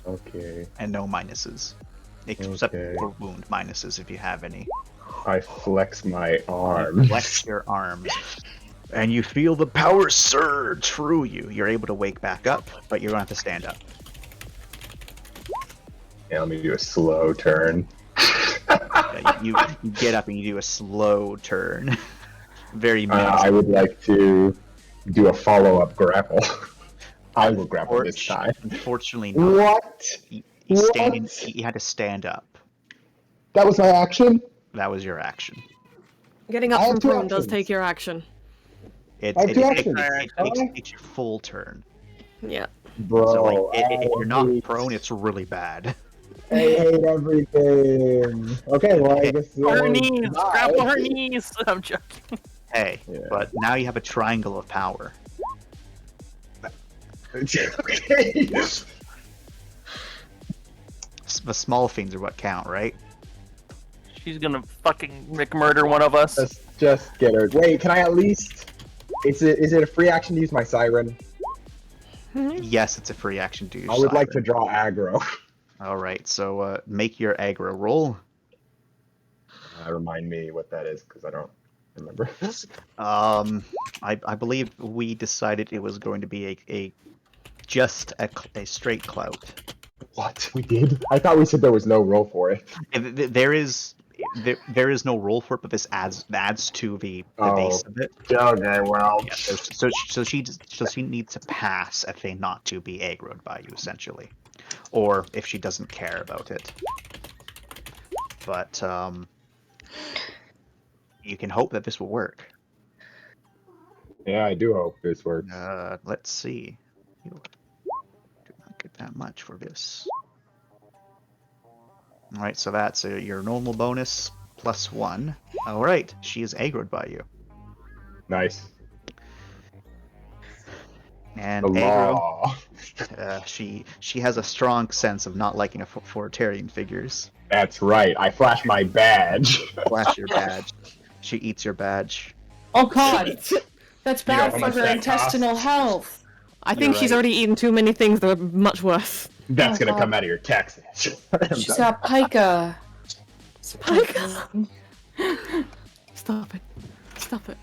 Okay. and no minuses, except Okay. for wound minuses if you have any. I flex my arm. Flex your arms, and you feel the power surge through you. You're able to wake back up, but you're gonna have to stand up. Yeah, let me do a slow turn. You get up and you do a slow turn. Very I would like to do a follow-up grapple. I will grapple this time. Unfortunately, not. What? You had to stand up. That was my action? That was your action. Getting up I have from two prone does actions. take your action. It I have two takes actions. it's your full turn. Yeah. Bro, So like, if you're not prone, it's really bad. I hate everything. Okay, well, I guess... Her knees! bye. Grapple her knees! I'm joking. Hey, Yeah. but now you have a triangle of power. Okay. The small things are what count, right? She's gonna fucking murder one of us. Let's just get her. Wait, can I at least... Is it a free action to use my siren? Yes, it's a free action to use I would like to siren. draw aggro. Alright, so make your aggro roll. Remind me what that is, because I don't remember. I believe we decided it was going to be just a straight clout. What? We did? I thought we said there was no roll for it. There is no roll for it, but this adds to the base of it. Okay, well... Yeah, so she needs to pass a thing not to be aggroed by you, essentially, or if she doesn't care about it. But you can hope that this will work. Yeah, I do hope this works. Let's see. You do not get that much for this. All right, so that's your normal bonus +1. All right, she is aggroed by you. Nice. And The aggro, law. she has a strong sense of not liking authoritarian figures. That's right. I flashed my badge. Flash your badge. She eats your badge. Oh god, that's You know bad how for much her that intestinal costs? health. I think she's right. already eaten too many things that are much worse. That's Oh, gonna God. come out of your taxes. She's got pica. Pica. Stop it. Stop it.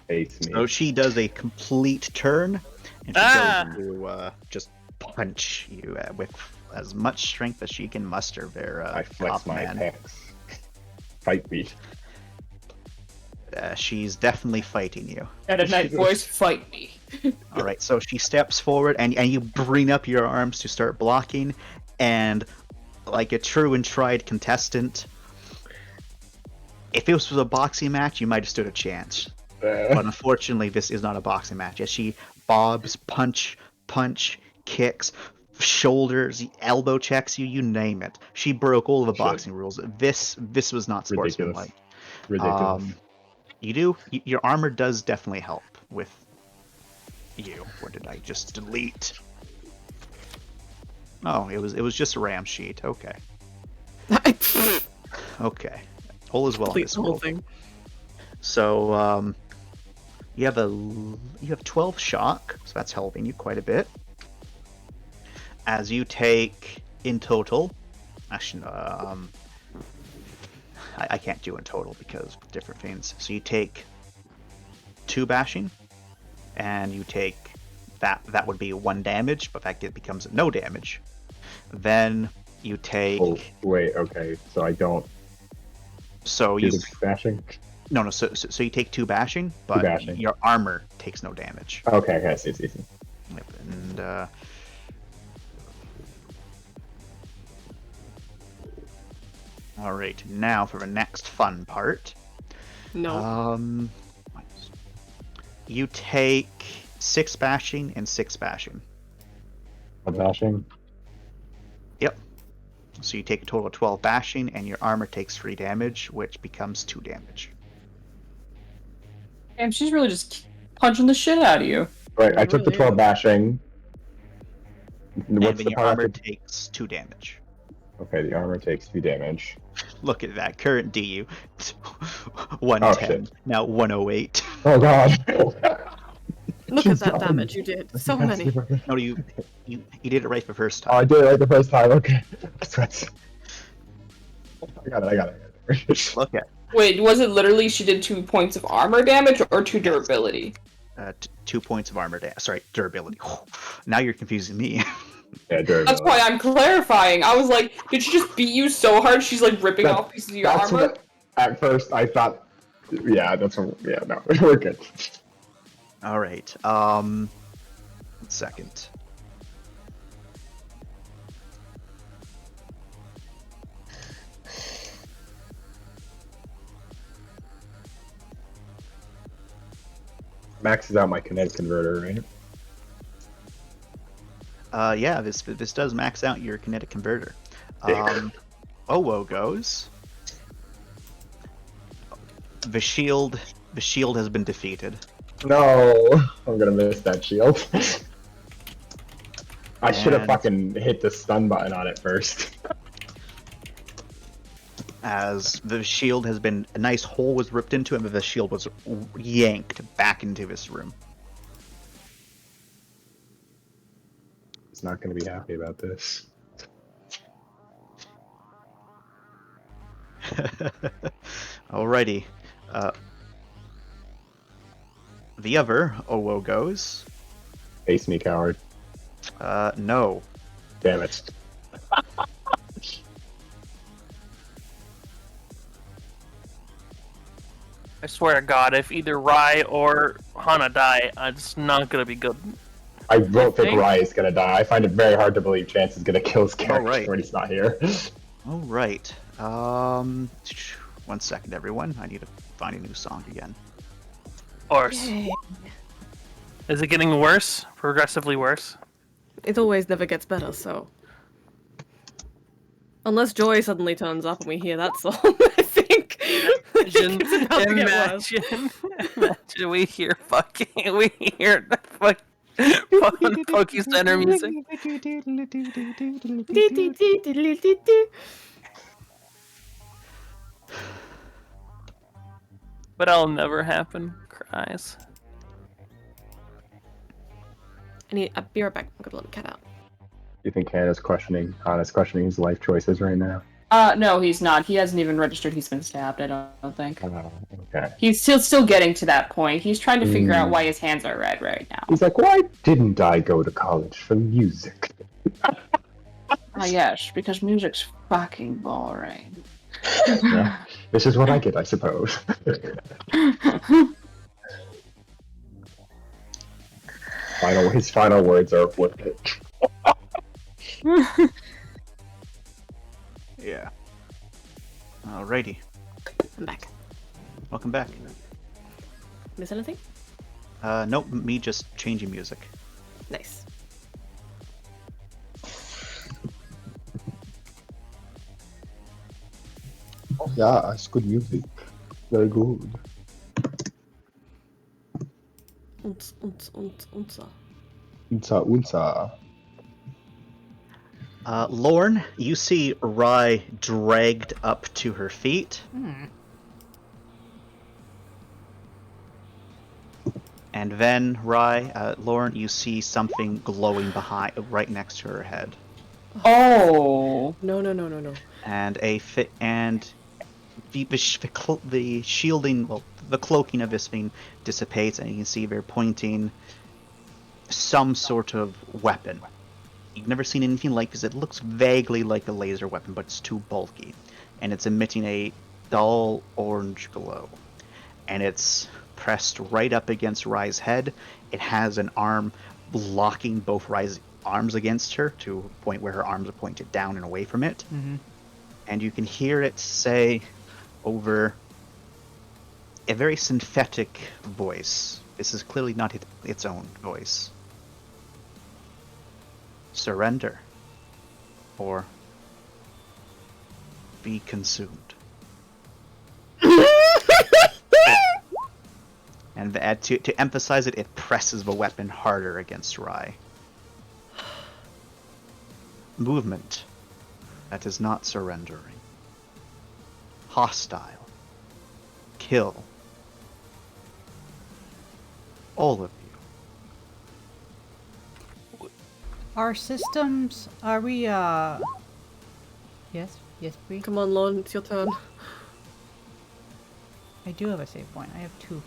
Hates me. So she does a complete turn, and she goes to just punch you with as much strength as she can muster. There, I flex my man. pecs. Fight me. She's definitely fighting you. At a night voice, fight me. All right, so she steps forward, and you bring up your arms to start blocking, and like a true and tried contestant, if this was a boxing match, you might have stood a chance. But unfortunately, this is not a boxing match. As she bobs, punch, kicks, shoulders, elbow checks you name it. She broke all of the boxing rules. This was not sportsmanlike. Ridiculous. Your armor does definitely help with you. What did I just delete? Oh, it was just a RAM sheet. Okay. Okay. All is well in Complete this the whole world. thing. So you have 12 shock, so that's helping you quite a bit. As you take in total, actually, I can't do in total because of different things. So you take 2 bashing, and you take that would be 1 damage, but that becomes no damage. Then You take. Oh, wait, okay. So I don't So do you. the bashing? No. So you take 2 bashing, but bashing. your armor takes no damage. Okay, okay, I see. Yep, and all right, now for the next fun part. No. You take 6 bashing and 6 bashing. I'm bashing. Yep. So you take a total of 12 bashing, and your armor takes 3 damage, which becomes 2 damage. Damn, she's really just punching the shit out of you. Right, I took the Really 12 is. bashing. And What's then the your part armor after? takes 2 damage. Okay, the armor takes 2 damage. Look at that current DU. Oh 110. shit. Now 108. Oh god. Look She's at that got damage me. you did. So many. No, you did it right the first Oh, I time. did it like the first time. Okay. Sweats. I got it. Look at Wait, was it literally she did 2 points of armor damage or 2 durability? 2 points of armor damage. Sorry, durability. Now you're confusing me. Yeah, durability. That's why I'm clarifying. I was like, did she just beat you so hard she's like ripping That- off pieces of your That's armor? what. At first, I thought. Yeah, that's what. Yeah, no, we're good. All right. 1 second. Maxes out my kinetic converter, right? Yeah, this does max out your kinetic converter. Dick. Owo goes. The shield has been defeated. No, I'm gonna miss that shield. I should have And- fucking hit the stun button on it first. As the shield has been, a nice hole was ripped into it, and the shield was yanked back into this room. He's not gonna be happy about this. Alrighty. The other Owo goes. Face me, coward. No. Damn it. I swear to God, if either Rai or Hana die, it's not gonna be good. I don't think think- Rai is gonna die. I find it very hard to believe Chance is gonna kill his character right. when he's not here. Alright. 1 second, everyone. I need to find a new song again. Horse. Yay. Is it getting worse? Progressively worse? It always never gets better, so. Unless Joy suddenly turns up and we hear that song, I think. Imagine, It's about to get worse. imagine we hear fucking Pokey Center music. But that'll never happen. Cries. I'll be right back. I'm gonna let the cat out. You think Hannah's questioning his life choices right now? No, he's not. He hasn't even registered he's been stabbed, I don't think. Oh, okay. He's still getting to that point. He's trying to figure out why his hands are red right now. He's like, why didn't I go to college for music? Ah, yes, because music's fucking boring. Yeah, this is what I get, I suppose. His final words are worth it. Yeah. Alrighty. I'm back. Welcome back. Miss anything? Nope, me just changing music. Nice. Oh, yeah, it's good music. Very good. Unza. Unza. Lorne, you see Rai dragged up to her feet. And then, Rai, Lorne, you see something glowing right next to her head. Oh. No. And the shielding, well, the cloaking of this thing dissipates, and you can see they're pointing some sort of weapon You've never seen anything like this. It looks vaguely like a laser weapon, but it's too bulky. And it's emitting a dull orange glow. And it's pressed right up against Rai's head. It has an arm blocking both Rai's arms against her to a point where her arms are pointed down and away from it. Mm-hmm. And you can hear it say over a very synthetic voice. This is clearly not its own voice. Surrender. Or be consumed. And to emphasize it, it presses the weapon harder against Rai. Movement that is not surrendering. Hostile. Kill. All of you. Our systems, are we, Yes, Bree? Come on, Lon, it's your turn. I do have a save point. I have 2.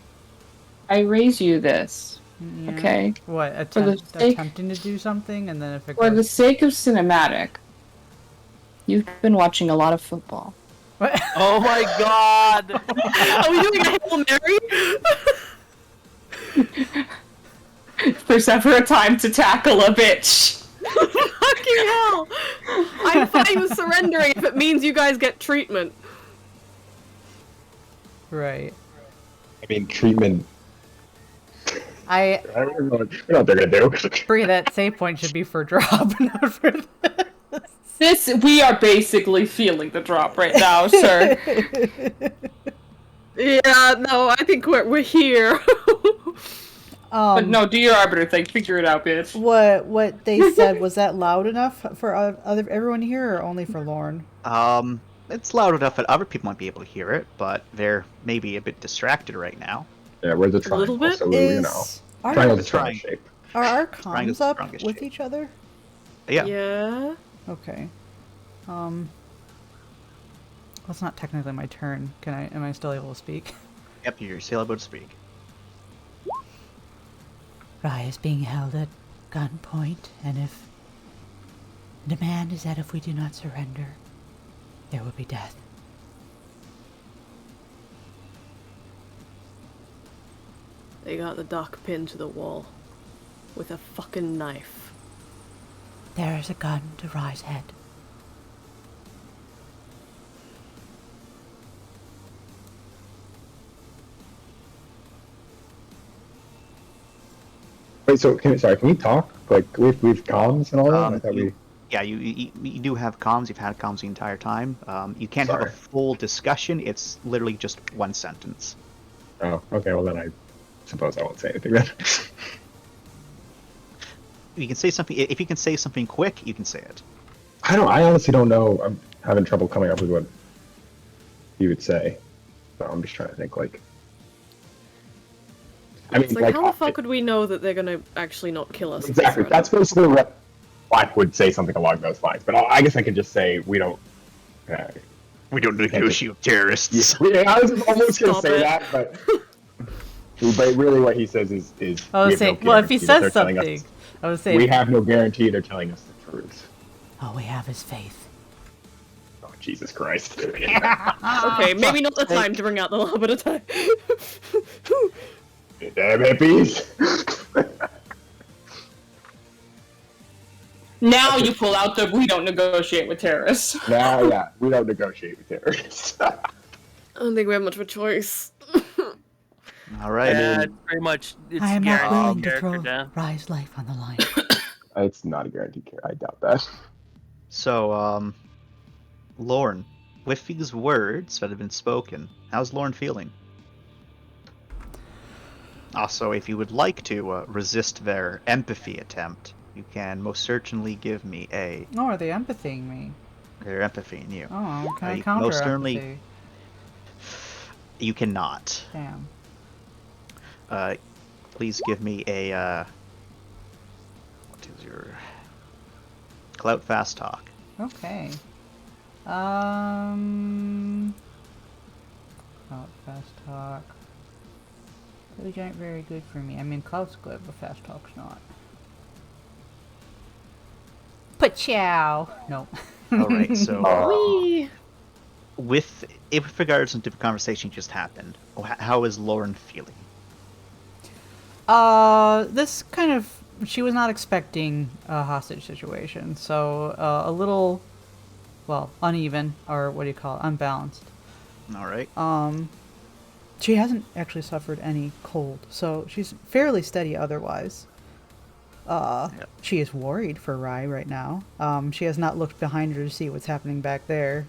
I raise you this. Yeah. Okay. What, the sake- attempting to do something, and then if it For the goes... sake of cinematic, you've been watching a lot of football. What? Oh my god! Are we doing a Hail Mary? If there's ever a time to tackle a bitch. Fucking hell! I'm fine with surrendering if it means you guys get treatment. Right. I mean, treatment. I I don't know what they're gonna do. Bree, that save point should be for drop, not for this. We are basically feeling the drop right now, sir. Yeah, no, I think we're here. But no, do your arbiter thing. Figure it out, bitch. What they said, was that loud enough for everyone to hear, or only for Lorne? It's loud enough that other people might be able to hear it, but they're maybe a bit distracted right now. Yeah, where's the little triangle? bit? So you know, Are, triangle's a Triangle. triangle shape. are our Triangle's comms the up strongest with shape. each other? Yeah. Yeah. Okay. Well, it's not technically my turn. Am I still able to speak? Yep, you're still able to speak. Rai is being held at gunpoint, and if the demand is that if we do not surrender, there will be death. They got the dock pinned to the wall with a fucking knife. There is a gun to Rai's head. Wait, so can we talk? Like we've comms and all that? I thought Yeah, you do have comms. You've had comms the entire time. You can't have a Sorry. full discussion. It's literally just one sentence. Oh, okay. Well, then I suppose I won't say anything then. You can say something. If you can say something quick, you can say it. I honestly don't know. I'm having trouble coming up with what you would say. So I'm just trying to think. Like, I mean, It's like, how the fuck would we know that they're gonna actually not kill us? if we exactly. surrender? That's basically what Black would say, something along those lines. But I guess I could just say we don't. We don't negotiate with terrorists. Yeah, I was almost going to Stop say it. that, but really what he says is I we was have no saying, well, if he guarantee that they're says telling something, us- I would say, we have no guarantee they're telling us the truth. all we have is faith. Oh, Jesus Christ. Okay, maybe not the time to bring out the Labrador time. Damn hippies. Now you pull out the we don't negotiate with terrorists. Yeah, we don't negotiate with terrorists. I don't think we have much of a choice. All right. Yeah, it's pretty much. It's I am not guaranteed willing to character throw death. Rai's life on the line. It's not a guaranteed care. I doubt that. So, Lorne, with these words that have been spoken, how's Lorne feeling? Also, if you would like to resist their empathy attempt, you can most certainly give me Oh, are they empathying me? their empathy in you. Oh, can I you counter most certainly- empathy? You cannot. Damn. Please give me a what is your clout fast talk? Okay. Clout, fast talk. Those aren't very good for me. I mean, clout's good, but fast talk's not. Pachow. No. All right, so Whee! with regards into the conversation just happened, how is Lauren feeling? This kind of, she was not expecting a hostage situation, so a little, well, uneven, or what do you call it, unbalanced. All right. She hasn't actually suffered any cold, so she's fairly steady otherwise. Yep. She is worried for Rai right now. She has not looked behind her to see what's happening back there,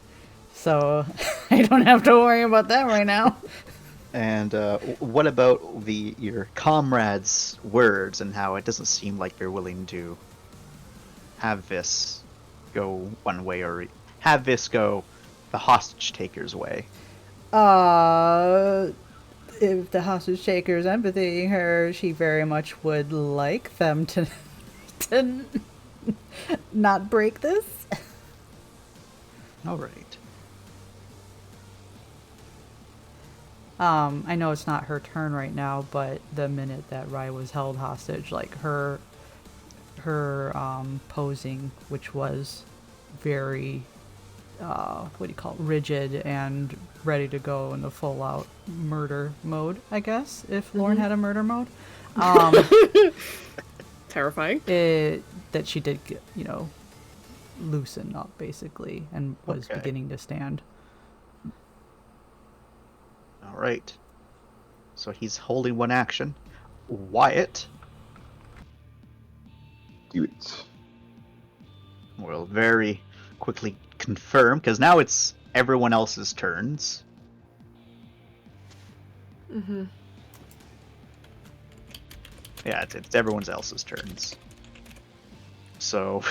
so I don't have to worry about that right now. And what about your comrades' words and how it doesn't seem like they're willing to have this go one way or have this go the hostage taker's way? If the hostage taker is empathizing her, she very much would like them to not break this. All right. I know it's not her turn right now, but the minute that Rai was held hostage, like her posing, which was very what do you call it, rigid and ready to go in the full out murder mode, I guess, if Lauren had a murder mode. Terrifying. That she did get, loosen up basically and was Okay. beginning to stand. All right. So he's holding one action. Wyatt Do it. will very quickly confirm, because now it's everyone else's turns. Mm-hmm. Yeah, it's everyone else's turns. So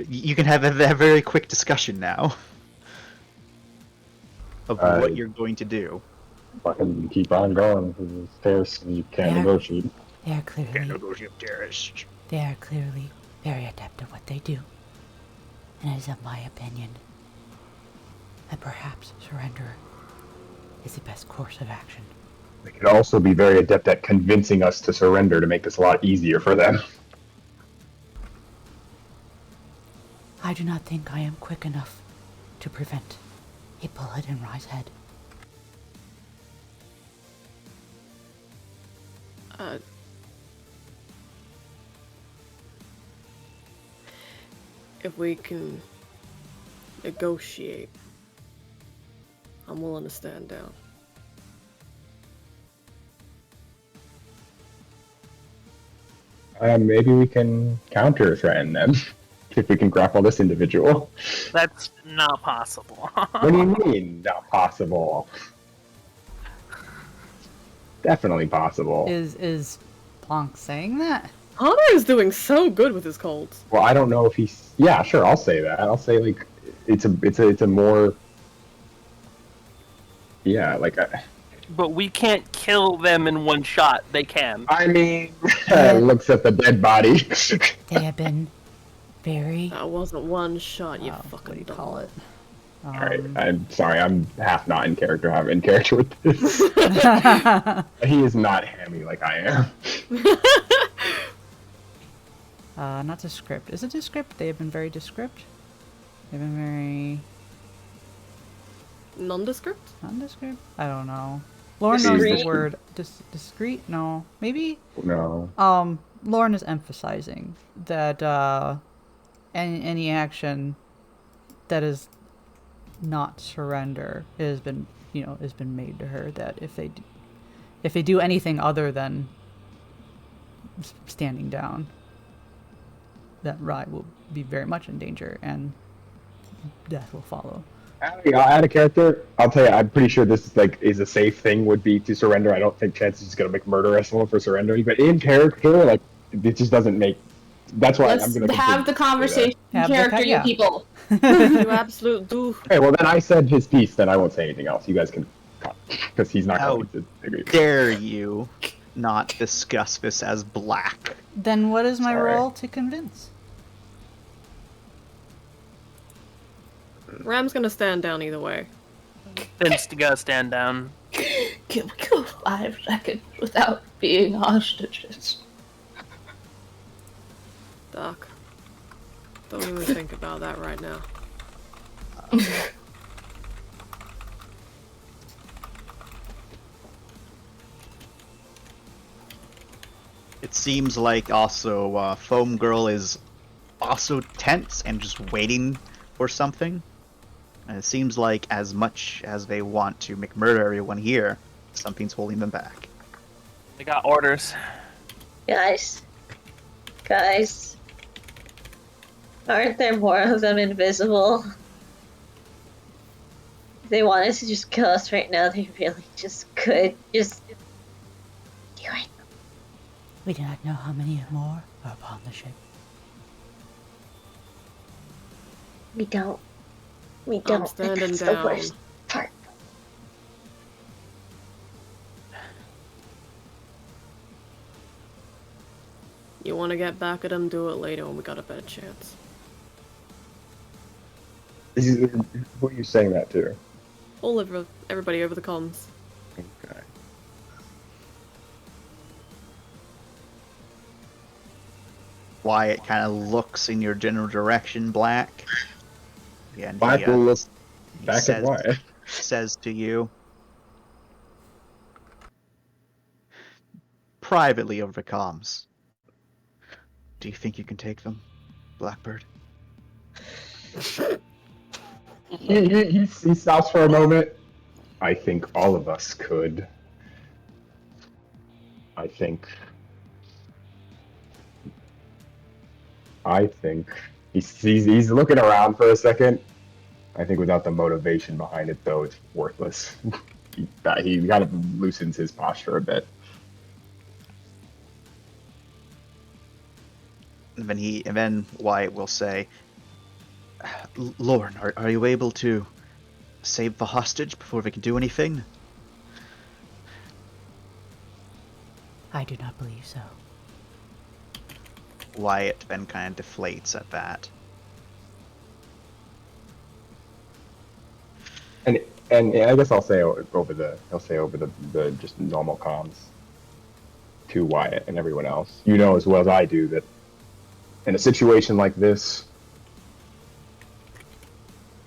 you can have a very quick discussion now of what you're going to do. Fucking keep on going. It's terrorists, and you can't Yeah. negotiate. They are clearly Terrorist. They are clearly very adept at what they do. And it is of my opinion that perhaps surrender is the best course of action. They could also be very adept at convincing us to surrender to make this a lot easier for them. I do not think I am quick enough to prevent a bullet in Rai's head. If we can negotiate, I'm willing to stand down. Maybe we can counter-threaten them if we can grapple this individual. That's not possible. What do you mean, not possible? Definitely possible. Is Blanc saying that? Connor is doing so good with his colds. Well, I don't know if he's. Yeah, sure. I'll say that. I'll say like it's a more. Yeah, like. But we can't kill them in one shot. They can. I mean, looks at the dead body. They have been very That wasn't one shot, you what do fucking you dumb. call it? All right, I'm sorry. I'm half not in character. I'm in character with this. He is not hammy like I am. Not descript. Is it descript? They have been very descript. They've been very Nondescript? nondescript. I don't know. Lauren knows the Discreet. word discreet. No, maybe. No. Lauren is emphasizing that any action that is not surrender has been made to her. That if they do anything other than standing down, that Rai will be very much in danger and death will follow. I'll add a character. I'll tell you, I'm pretty sure this is a safe thing would be to surrender. I don't think Chance is going to make murder at someone for surrendering, but in character, like it just doesn't make. That's why Let's I'm going to have the conversation Have the character, co- yeah. you people. You absolute do. Okay, well then I said his piece. Then I won't say anything else. You guys can cut because he's not How going to agree. Dare you not discuss this as black? Then what is my Sorry. role to convince? Ram's gonna stand down either way. Vince to go stand down. Can we go 5 seconds without being hostages? Doc. Don't even think about that right now. It seems like also Foam Girl is also tense and just waiting for something. And it seems like as much as they want to McMurder everyone here, something's holding them back. They got orders. Guys. Aren't there more of them invisible? If they wanted to just kill us right now, they really just could. Just do it. We do not know how many more are upon the ship. We don't. I'm And standing that's down. the worst part. You want to get back at them, do it later when we got a better chance. Who are you saying that to? Everybody over the comms. Okay. Wyatt kind of looks in your general direction, Black. And Black will look he back at Wyatt. says to you, privately over the comms, do you think you can take them, Blackbird? He stops for a moment. I think all of us could. I think he's looking around for a second. I think without the motivation behind it, though, it's worthless. he kind of loosens his posture a bit. And then Wyatt will say, Lauren, are you able to save the hostage before we can do anything? I do not believe so. Wyatt then kind of deflates at that. And I guess I'll say over the just normal comms to Wyatt and everyone else. You know as well as I do that in a situation like this,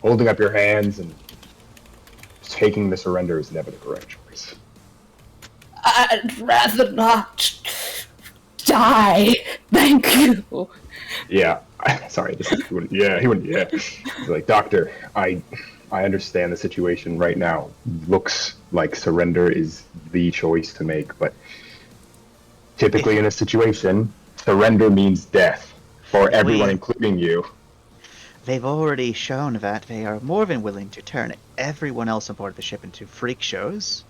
holding up your hands and taking the surrender is never the correct choice. I'd rather not die. Thank you. Yeah, sorry. He wouldn't. Yeah. He's like, Doctor, I understand the situation right now. Looks like surrender is the choice to make, but typically in a situation, surrender means death for everyone, including you. They've already shown that they are more than willing to turn everyone else aboard the ship into freak shows.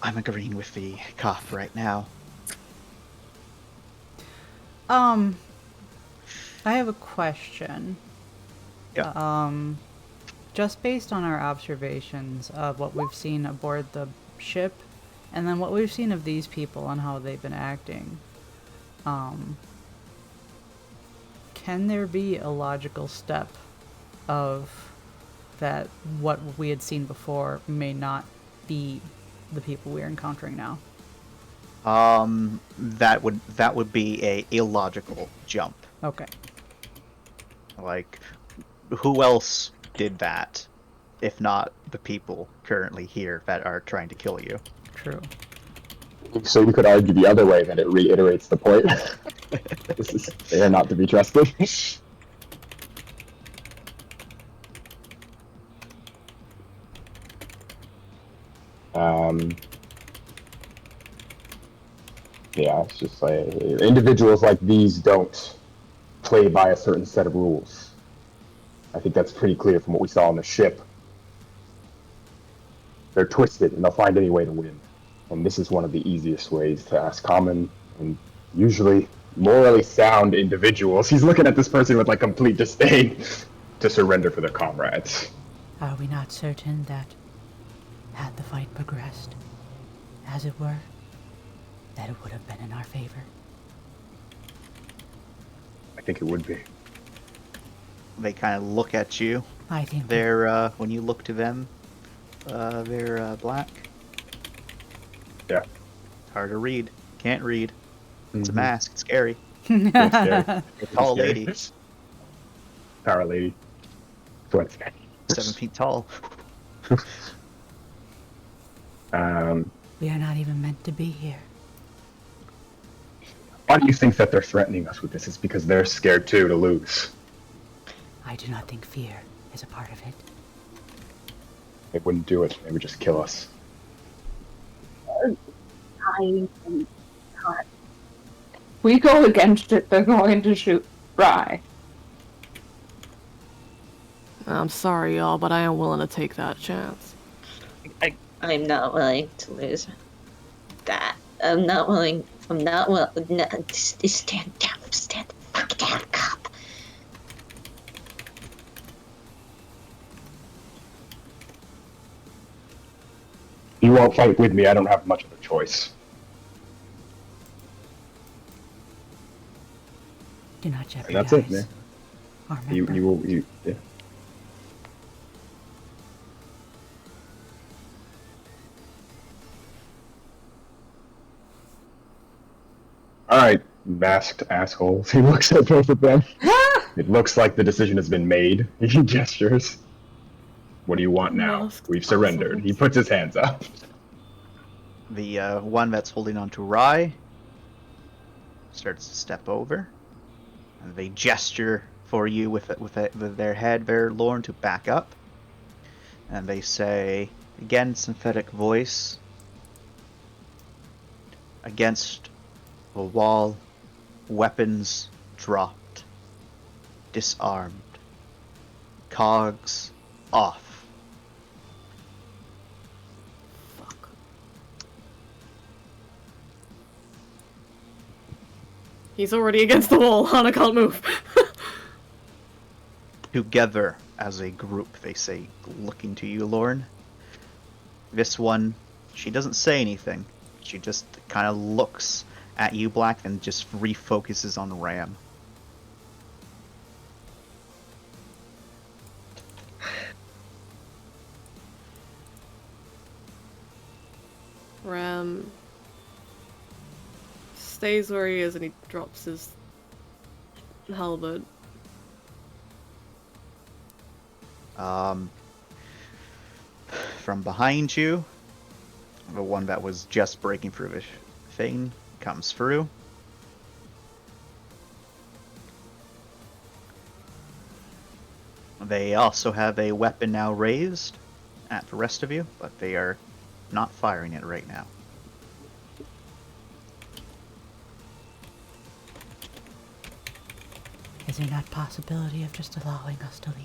I'm agreeing with the cop right now. I have a question. Yeah. Just based on our observations of what we've seen aboard the ship, and then what we've seen of these people and how they've been acting, can there be a logical step of that what we had seen before may not be the people we're encountering now? That would be a illogical jump. Okay. Like, who else did that, if not the people currently here that are trying to kill you? True. So you could argue the other way that it reiterates the point. They are not to be trusted. Yeah, it's just like individuals like these don't play by a certain set of rules. I think that's pretty clear from what we saw on the ship. They're twisted and they'll find any way to win. And this is one of the easiest ways to ask common and usually morally sound individuals. He's looking at this person with like complete disdain to surrender for their comrades. Are we not certain that, had the fight progressed, as it were, that it would have been in our favor? I think it would be. They kind of look at you. I think They're, when you look to them, they're black. Yeah. Hard to read. Can't read. It's a Mhm. mask. It's scary. It's scary. Tall Scary. lady. parley. What? 7 feet tall. We are not even meant to be here. Why do you think that they're threatening us with this? It's because they're scared too to lose. I do not think fear is a part of it. They wouldn't do it. They would just kill us. We go against it, they're going to shoot Rye. I'm sorry, y'all, but I am willing to take that chance. I'm not willing to lose that. I'm not willing. No, stand down. Stand the fuck down, cop. You won't fight with me. I don't have much of a choice. Do not And jeopardize. that's it, man. Our You member. will. Yeah. All right, masked assholes. He looks at both of them. It looks like the decision has been made. He gestures. What do you want now? Masked We've surrendered. assholes. He puts his hands up. The one that's holding on to Rye starts to step over, and they gesture for you with their head, their Lorne, to back up. And they say, again, synthetic voice, against the wall, weapons dropped, disarmed, cogs off. Fuck. He's already against the wall. Hana can't move. Together as a group, they say, looking to you, Lorne. This one, she doesn't say anything. She just kind of looks at you, Black, and just refocuses on Ram. Ram stays where he is and he drops his halberd. From behind you, the one that was just breaking through the thing comes through. They also have a weapon now raised at the rest of you, but they are not firing it right now. Is there not possibility of just allowing us to leave?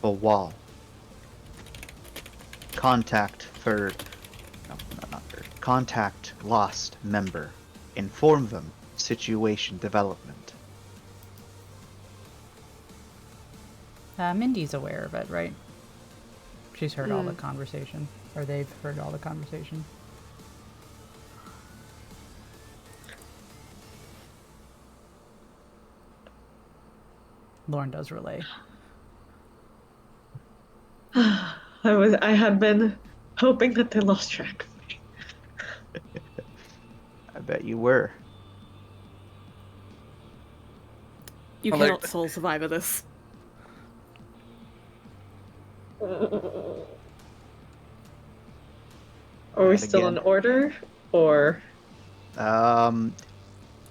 The wall. Contact third. No, not third. Contact lost member. Inform them. Situation development. Mindy's aware of it, right? She's heard all the conversation. Or they've heard all the conversation. Lauren does relay. I had been hoping that they lost track of me. I bet you were. You Well, cannot soul survivor this. Are we still in Again. order? Or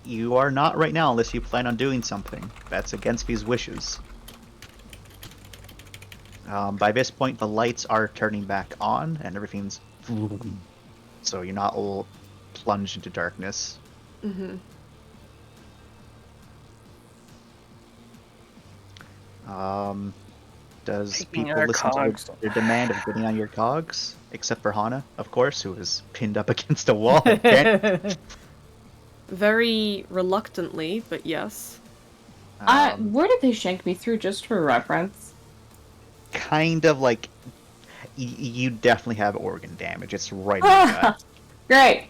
You are not right now unless you plan on doing something. That's against these wishes. By this point, the lights are turning back on, and everything's... So you're not all plunged into darkness. Mm-hmm. Does Taking people our listen cogs. to your demand of getting on your cogs? Except for Hana, of course, who is pinned up against a wall. Very reluctantly, but yes. Where did they shank me through, just for reference? Kind of like... you definitely have organ damage. It's right in the gut. Great.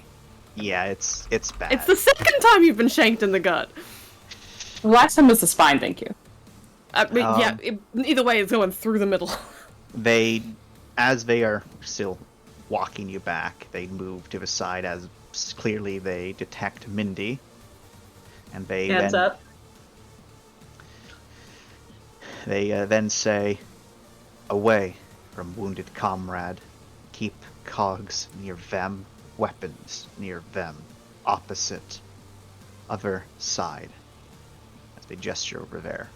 Yeah, it's bad. It's the second time you've been shanked in the gut. The last time was the spine, thank you. I mean, either way, it's going through the middle. As they are still walking you back, they move to the side as clearly they detect Mindy, and they Hands then up. then say, "Away from wounded comrade. Keep cogs near them, weapons near them, opposite, other side." As they gesture over there.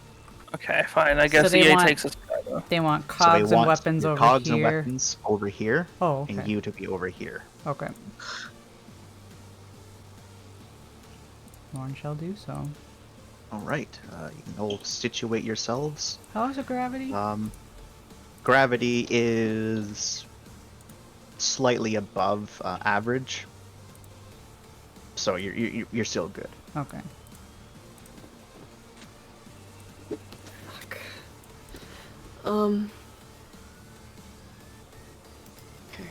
Okay, fine. I guess they EA want- takes us. They want So they cogs and want weapons your over cogs here. and weapons over here, Oh, okay. and you to be over here. Okay. One shall do so. All right, you can all situate yourselves. How is the gravity? Gravity is slightly above average, so you're still good. Okay. Fuck. Okay.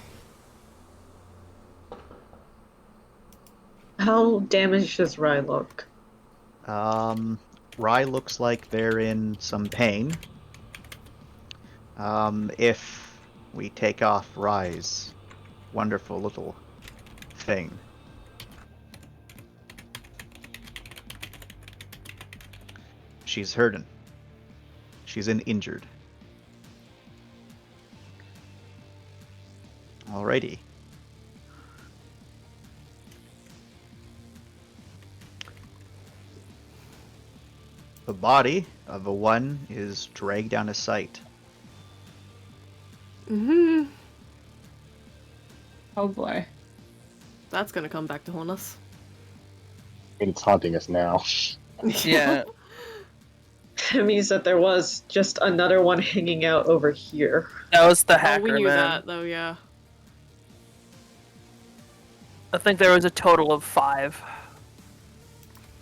How damaged does Rye look? Rye looks like they're in some pain. If we take off Rye's wonderful little thing. She's hurting. She's injured. Alrighty. The body of a one is dragged down a sight. Mm-hmm. Oh boy. That's gonna come back to haunt us. It's haunting us now. Yeah. It means that there was just another one hanging out over here. That was the Oh, hacker we knew man. that though, yeah. I think there was a total of 5.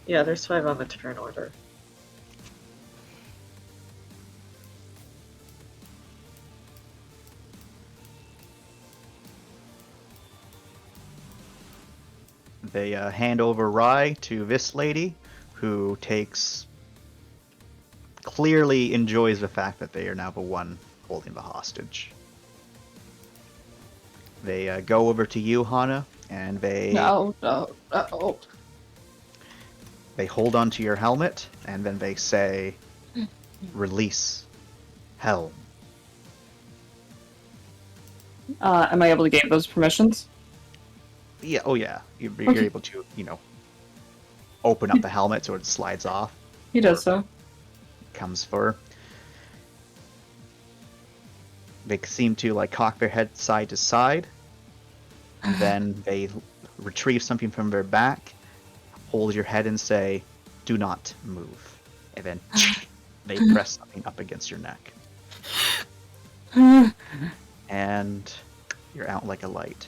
Yeah, there's 5 on the turn order. They hand over Rye to this lady, who clearly enjoys the fact that they are now the one holding the hostage. They go over to you, Hana, and they hold onto your helmet, and then they say, "Release Helm." Am I able to gain those permissions? Yeah, oh yeah. You're Okay. able to, open up the helmet so it slides off. He does so. Comes for. They seem to cock their head side to side, and then they retrieve something from their back, hold your head and say, "Do not move," and then they press something up against your neck, and you're out like a light.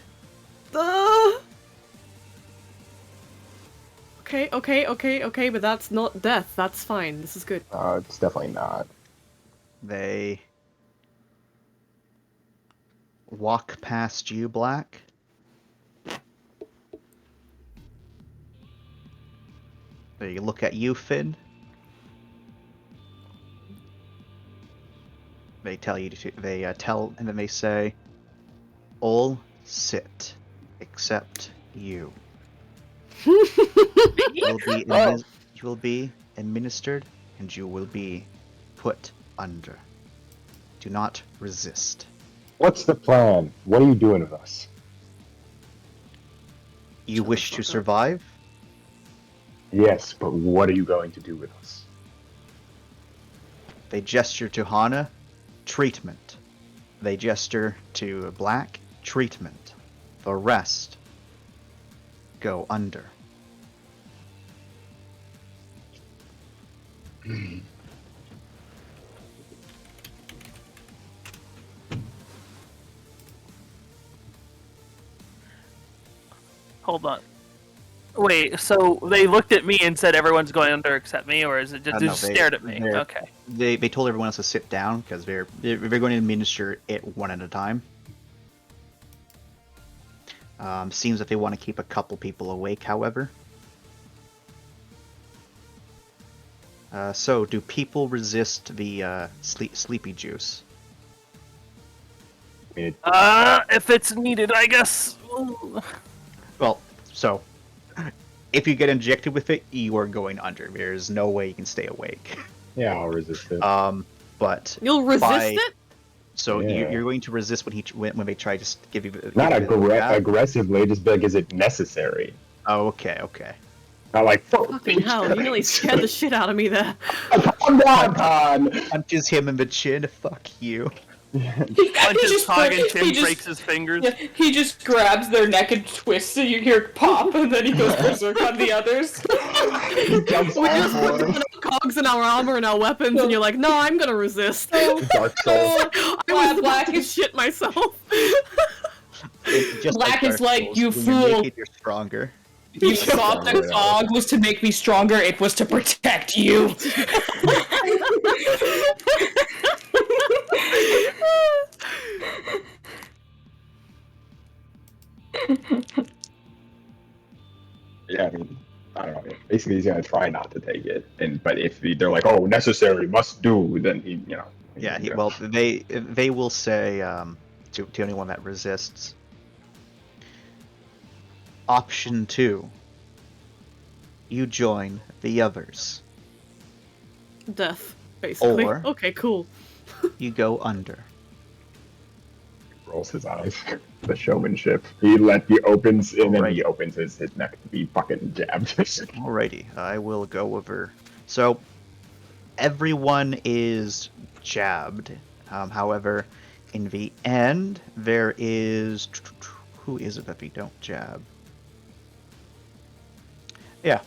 Okay, but that's not death. That's fine. This is good. It's definitely not. They walk past you, Black. They look at you, Finn. They tell you to. They tell, and then they say, "All sit, except you. You will be administered, and you will be put under. Do not resist." What's the plan? What are you doing with us? You wish to survive? Yes, but what are you going to do with us? They gesture to Hana, treatment. They gesture to Black, treatment. The rest go under. Hold on. Wait, so they looked at me and said everyone's going under except me, or is it just, they No, just stared at me? they're- Okay. They told everyone else to sit down because they're going to administer it one at a time. Seems that they want to keep a couple people awake, however. So, do people resist the sleepy juice? I mean, If it's needed, I guess. Well, So, if you get injected with it, you are going under. There's no way you can stay awake. Yeah, I'll resist it. But You'll resist it? So Yeah. you're going to resist when they try to give you Not give you the jab? aggressively, just be like, is it necessary? Oh, okay. Not like, Fucking hell, you nearly scared the shit out of me there. Calm down, Han! Punches him in the chin. Fuck you. Punches Hog and Tim he just- breaks his fingers. Yeah, he just grabs their neck and twists, and you hear pop, and then he goes berserk on the others. He jumps We just off put on our cogs and our armor and our weapons, and you're like, no, I'm gonna resist. Dark Souls. I was about to shit myself. Just Black Dark is like, Souls, you when you're fool. naked, you're stronger. You thought the fog was to make me stronger, it was to protect you. Yeah, I mean, I don't know. Basically, he's gonna try not to take it, but if they're like, "Oh, necessary, must do," then he, Yeah, well, they will say to anyone that resists. Option 2. You join the others. Death, basically. Or- Okay, cool. You go under. rolls his eyes. The showmanship. He opens and then he opens his neck to be fucking jabbed. Alrighty, I will go over. So, everyone is jabbed. However, in the end, there is... Who is it that we don't jab? Yeah.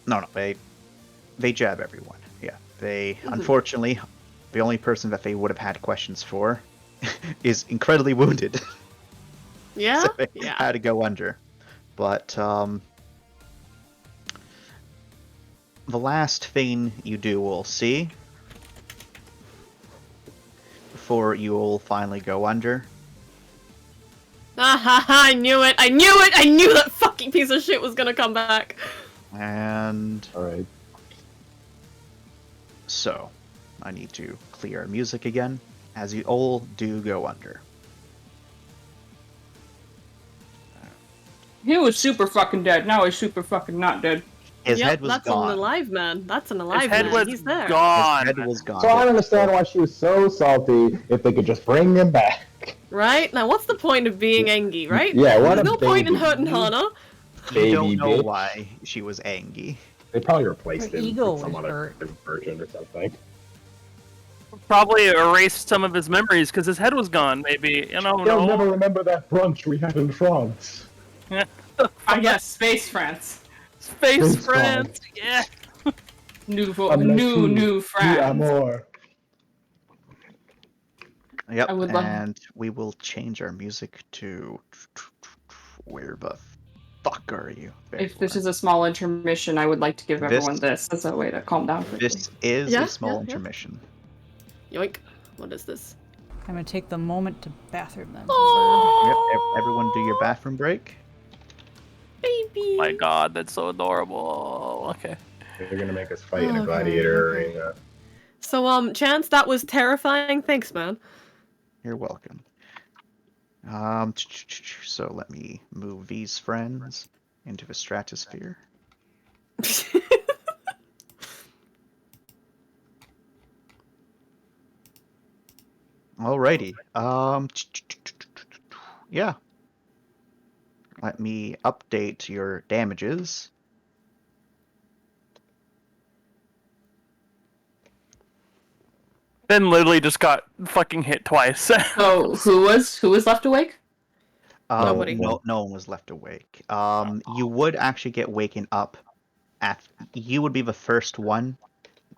No, they jab everyone. Yeah. They, unfortunately, the only person that they would have had questions for is incredibly wounded. Yeah? So they Yeah. had to go under. But, the last thing you do will see before you'll finally go under. Ah ha ha, I knew it! I knew it! I knew that fucking piece of shit was gonna come back! And Alright. so, I need to clear our music again, as you all do go under. He was super fucking dead. Now he's super fucking not dead. His Yep, head was that's gone. an alive man. That's an alive His head man. was He's there. gone. His head was gone. So I don't understand why she was so salty if they could just bring him back. Right? Now, what's the point of being angry, right? Yeah, what There's a no point in baby. hurting Hana. You don't Baby know bitch. why she was angry. They probably replaced Her him ego with some was other hurt. version or something. Probably erased some of his memories because his head was gone. Maybe They'll never remember that brunch we had in France. I guess Space France. Space Space friends. Yeah. New Du France. amor. Yep, I would love- and we will change our music to... Where the fuck are you? There If you this are. is a small intermission, I would like to give This- everyone this as a way to calm down quickly. This is Yeah, a small yeah, yeah. intermission. Yoink. What is this? I'm gonna take the moment to bathroom them. Oh, Yep, everyone do your bathroom break. baby. My God, that's so adorable. Okay. They're gonna make us fight in a Okay, gladiator okay. arena. So, Chance, that was terrifying. Thanks, man. You're welcome. So let me move these friends into the stratosphere. Alrighty. Yeah. Let me update your damages. Ben literally just got fucking hit twice. So who was left awake? Nobody. No one was left awake. You would actually get waken up. You would be the first one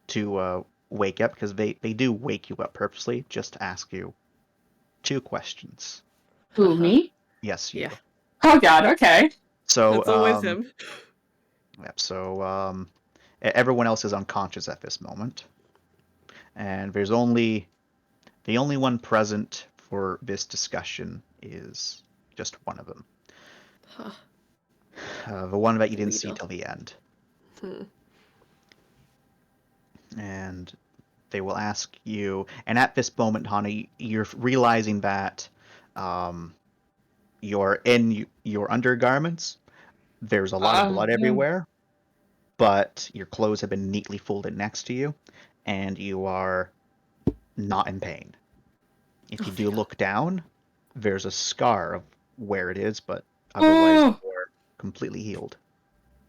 to wake up because they do wake you up purposely just to ask you 2 questions. Who, me? Yes, you. Yeah. Oh god, okay. So That's always him. Yep. So everyone else is unconscious at this moment, and there's only the only one present for this discussion is just one of them. Huh. The one that you didn't see Leader. till the end. Hmm. And they will ask you, and at this moment, Honey, you're realizing that you're in your undergarments. There's a lot of blood Yeah. everywhere, but your clothes have been neatly folded next to you, and you are not in pain. If you do look down, there's a scar of where it is, but otherwise Oh, you're completely healed.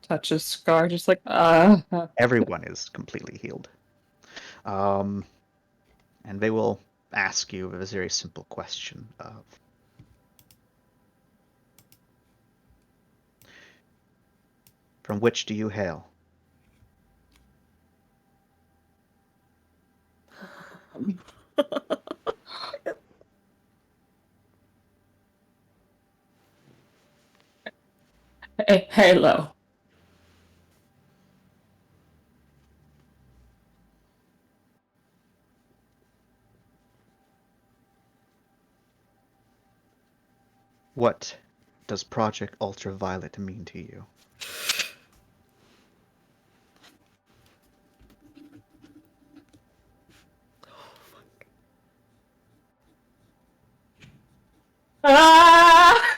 touch a scar, just like Everyone is completely healed. Um, and they will ask you a very simple question of, from which do you hail? Hey, Halo. What does Project Ultraviolet mean to you? Ah!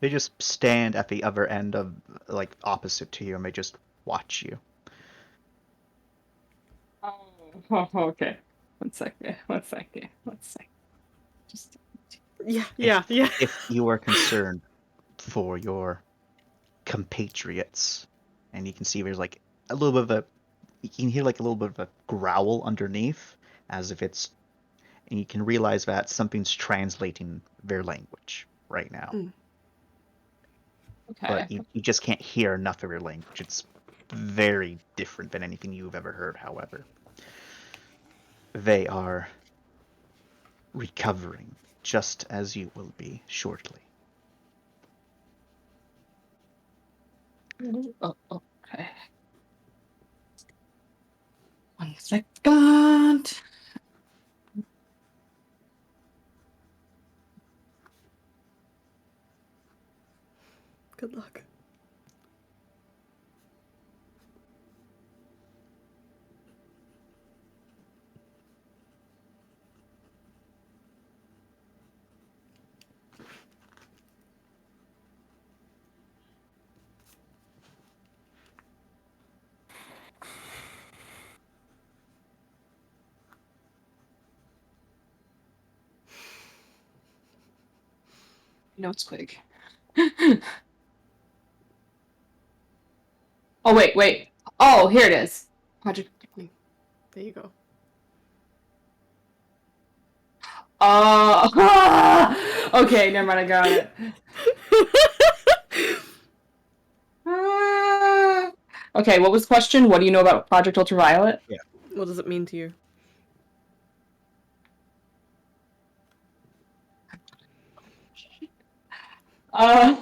They just stand at the other end of, like, opposite to you, and they just watch you. Oh, okay. One second. Just If you are concerned for your compatriots, and you can see there's like a little bit of a, you can hear like a little bit of a growl underneath, as if it's, and you can realize that something's translating their language right now. okay. But you just can't hear enough of their language. It's very different than anything you've ever heard, however. They are recovering, just as you will be shortly. Oh, okay. 1 second. Good luck. Notes quick. Oh, wait. Oh, here it is. Project. There you go. Okay, never mind, I got it. Okay, what was the question? What do you know about Project Ultraviolet? Yeah. What does it mean to you? Uh,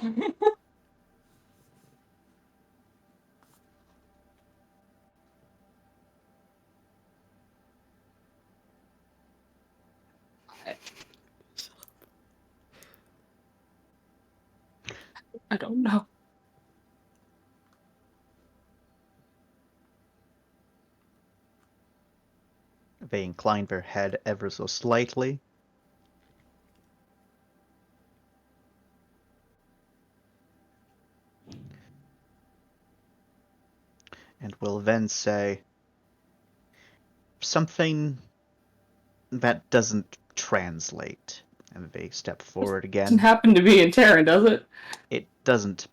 I don't know. They incline their head ever so slightly. And will then say something that doesn't translate. And they step forward Doesn't again. happen to be in Terran, does it? It doesn't.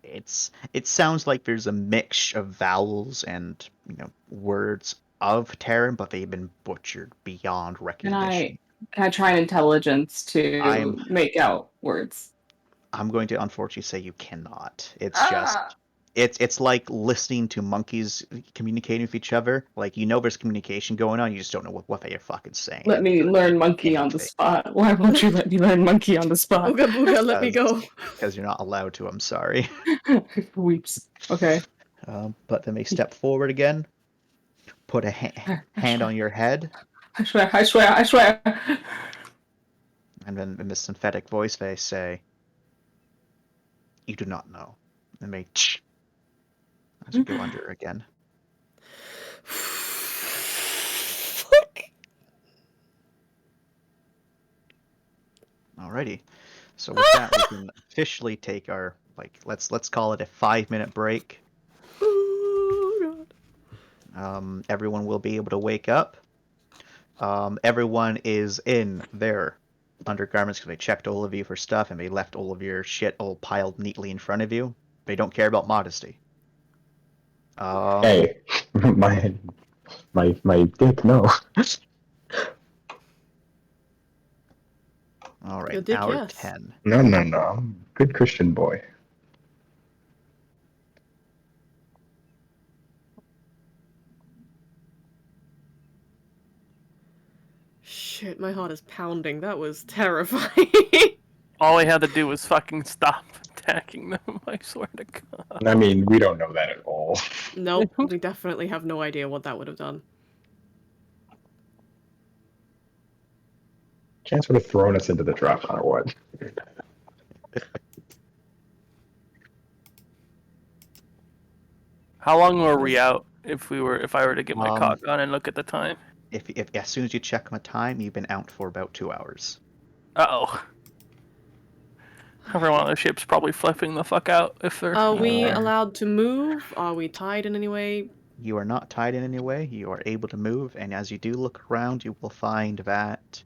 It sounds like there's a mix of vowels and words of Terran, but they've been butchered beyond Can recognition. I try an intelligence I'm to make out words? I'm going to unfortunately say you cannot. It's just Ah! it's like listening to monkeys communicating with each other. Like, there's communication going on, you just don't know what they are fucking saying. Let me learn monkey on the anything. spot. Why won't you let me learn monkey on the spot? Ooga booga, let me go. Because you're not allowed to. I'm sorry. Weeps. Okay. But then they step forward again, put a hand on your head, I swear. and then in this synthetic voice they say, "You do not know." And they as you go under again. Alrighty. So with that, we can officially take our let's call it a 5-minute break. Oh, God. Everyone will be able to wake up. Everyone is in their undergarments because they checked all of you for stuff and they left all of your shit all piled neatly in front of you. They don't care about modesty. Hey, my dick, no. All Your right, dick, hour yes. 10. No. I'm a good Christian boy. Shit, my heart is pounding. That was terrifying. All I had to do was fucking stop attacking them. I swear to God. I mean, we don't know that at all. Nope, we definitely have no idea what that would have done. Chance would have thrown us into the drop or what? How long were we out? If I were to get my Um, cock on and look at the time. If as soon as you check my time, you've been out for about 2 hours. Uh-oh. Everyone on the ship's probably flipping the fuck out if they're. Are we allowed to move? Are we tied in any way? You are not tied in any way. You are able to move, and as you do look around, you will find that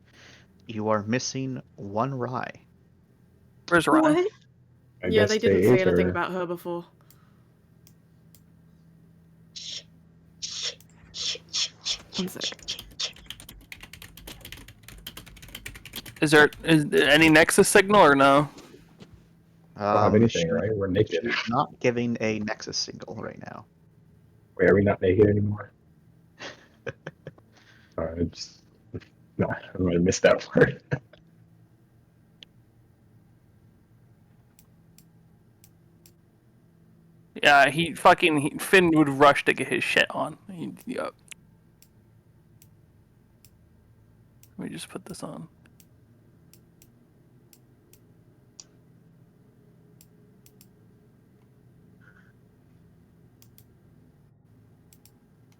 you are missing one Rye. Where's Ryan? What? I Yeah, guess they didn't say ate anything her. about her before. One sec. Is there any Nexus signal or no? I don't have anything, She's right? We're naked. not giving a Nexus signal right now. Wait, are we not naked anymore? No, I might have missed that word. Yeah, Finn would rush to get his shit on. Yep. Let me just put this on.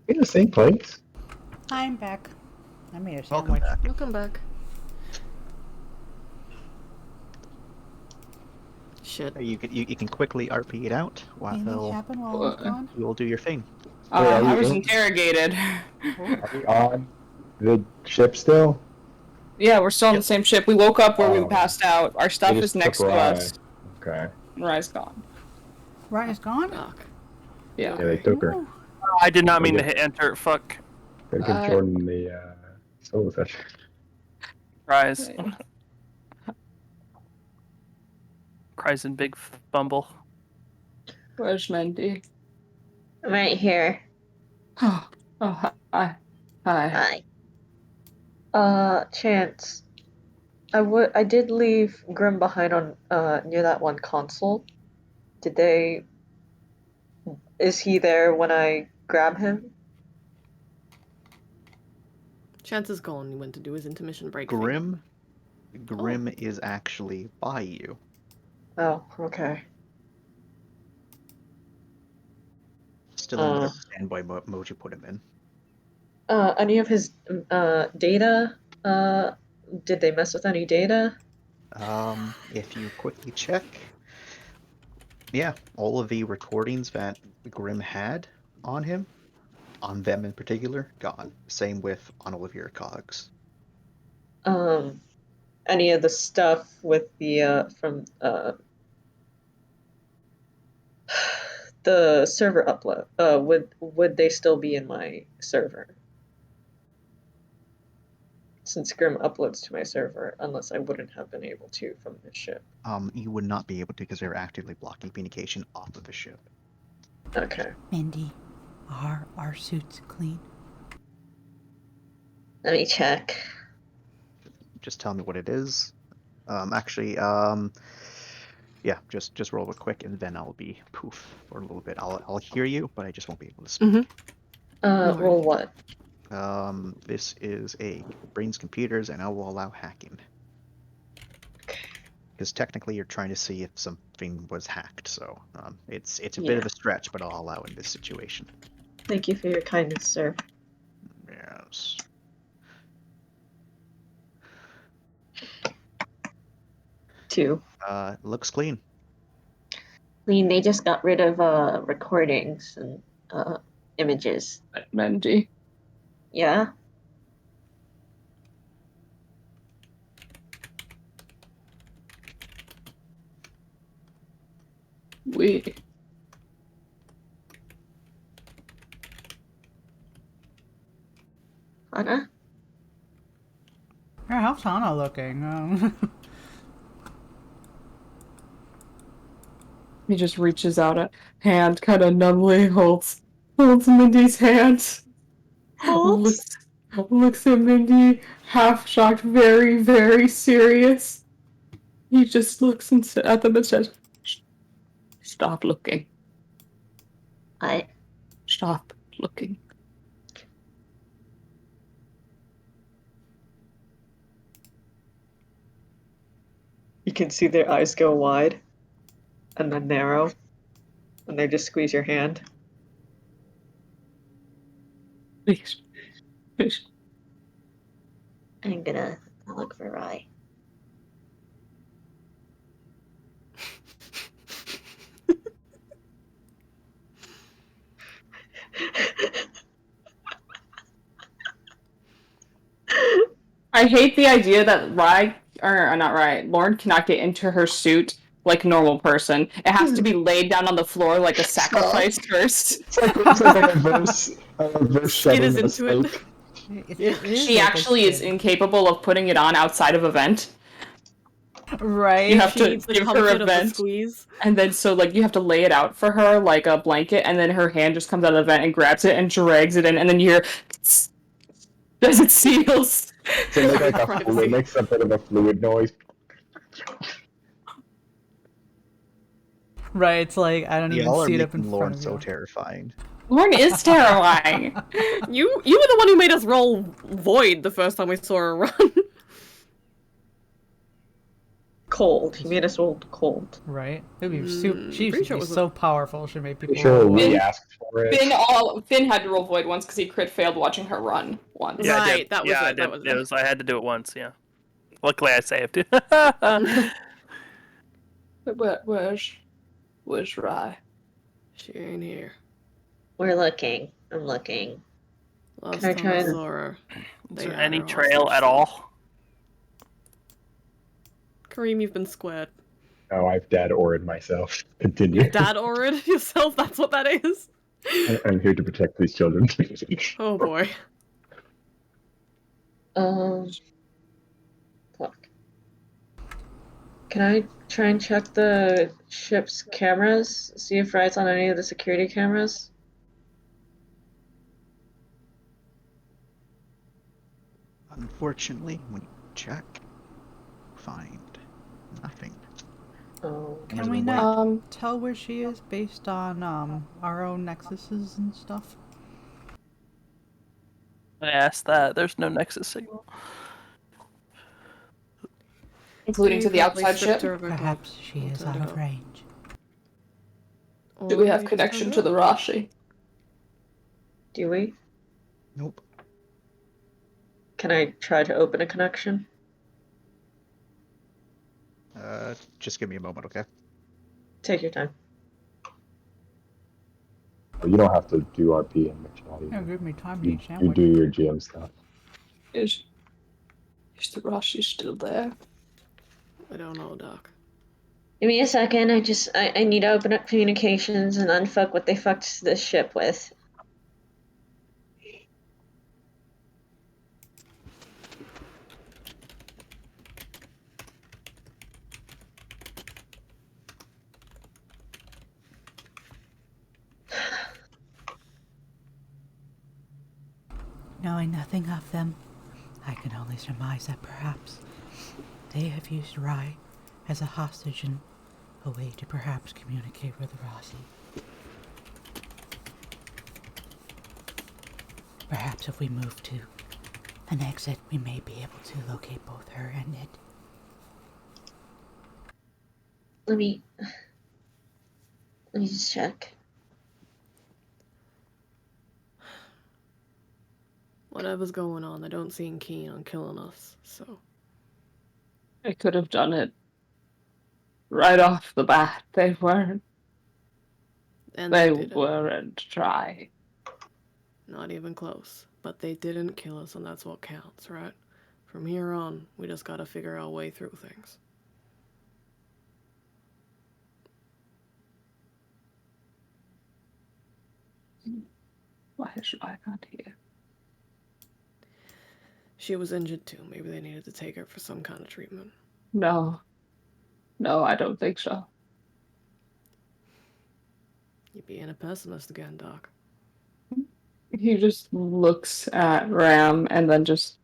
In the same place? I'm back. I made a Welcome sandwich. back. Welcome back. Shit. You can quickly RP it out Anything while happen while I was gone? you will do your thing. Wait, are I we was in? interrogated. Are we on the ship still? Yeah, we're still on the same ship. We woke up where we Oh. passed out. Our They stuff just is next took to Rye. us. Okay. And Rye's gone. Ryan's gone? Fuck. Yeah. Yeah, they took her. Ooh. I did not mean to Okay. hit enter. Fuck. Gotta give Jordan the soul session. Cries. Cries in big fumble. Where's Mendy? Right here. Oh, hi. Hi. Hi. Chance. I did leave Grim behind on near that one console. Is he there when I grab him? Chance is gone. He went to do his intermission break thing. Grim is actually by you. Oh, okay. Still in whatever standby mode you put him in. Any of his data? Did they mess with any data? If you quickly check, yeah, all of the recordings that Grim had on him, on them in particular, gone. Same with on all of your cogs. Any of the stuff with the from the server upload, would they still be in my server? Since Grim uploads to my server, unless I wouldn't have been able to from the ship. You would not be able to because they're actively blocking communication off of the ship. Okay. Mindy, are our suits clean? Let me check. Just tell me what it is. Yeah, just roll it quick, and then I'll be poof for a little bit. I'll hear you, but I just won't be able to speak. Roll what? This is a brains computers, and I will allow hacking. Okay. Because technically you're trying to see if something was hacked, so it's a bit Yeah. of a stretch, but I'll allow in this situation. Thank you for your kindness, sir. Yes. Two. Looks clean. I mean, they just got rid of recordings and images. Mendy. Yeah. We. Anna? Yeah, how's Hana looking? He just reaches out a hand, kind of numbly holds Mindy's hand. Holds? Looks at Mindy, half shocked, very, very serious. He just looks at them and says, "Stop looking. I. Stop looking." You can see their eyes go wide and then narrow, and they just squeeze your hand. Please. Please. I'm gonna look for Rye. I hate the idea that Lauren cannot get into her suit like a normal person. It has to be laid down on the floor like a sacrifice first. It's like a reverse Skid is shedding into it. mistake. It is She like a actually is skin. incapable of putting it on outside of a vent. Right? You have She to needs the give her comfort a of the vent, squeeze. and then so like you have to lay it out for her like a blanket, and then her hand just comes out of the vent and grabs it and drags it in, and then you hear as it seals. So it makes like Privacy. it makes a bit of a fluid noise. Right, it's like, I don't even Y'all are see it up in making front Lauren of so you. terrifying. Lauren is terrifying. You were the one who made us roll Void the first time we saw her run. Cold. He made us roll cold. Right? It'd be super. She pretty should sure it be was so powerful. She made people. Sure, roll we away. asked for it. Finn had to roll Void once because he crit failed watching her run once. Yeah, I Right, did. that was yeah, I it, did. that was it. I had to do it once. Yeah. Luckily, I saved it. Where's Rye? She ain't here. We're looking. I'm looking. Last Can I time try I and- saw her, Is they there had any her trail hostage. at all? Kareem, you've been squared. No, I've dad ordered myself. Continue. You've dad ordered yourself, that's what that is? I'm here to protect these children. Oh boy. Fuck. Can I try and check the ship's cameras? See if Rye's on any of the security cameras? Unfortunately, when you check, find nothing. Oh. Can we not tell where she is based on our own nexuses and stuff? I asked that. There's no nexus signal. Including to the outside ship? Perhaps she is out of range. Do we have connection to the Rashi? Do we? Nope. Can I try to open a connection? Just give me a moment, okay? Take your time. You don't have to do RP in the chat Yeah, either. give me time to You, eat you sandwich. do your GM stuff. Is the Rashi still there? I don't know, Doc. Give me a second. I need to open up communications and unfuck what they fucked this ship with. Knowing nothing of them, I can only surmise that perhaps they have used Rai as a hostage and a way to perhaps communicate with Rossi. Perhaps if we move to an exit, we may be able to locate both her and it. Let me just check. Whatever's going on, they don't seem keen on killing us, so. I could have done it right off the bat. They weren't. And They they didn't. weren't trying. Not even close. But they didn't kill us, and that's what counts, right? From here on, we just gotta figure our way through things. Why is I not here? She was injured too. Maybe they needed to take her for some kind of treatment. No. No, I don't think so. You're being a pessimist again, Doc. He just looks at Ram and then just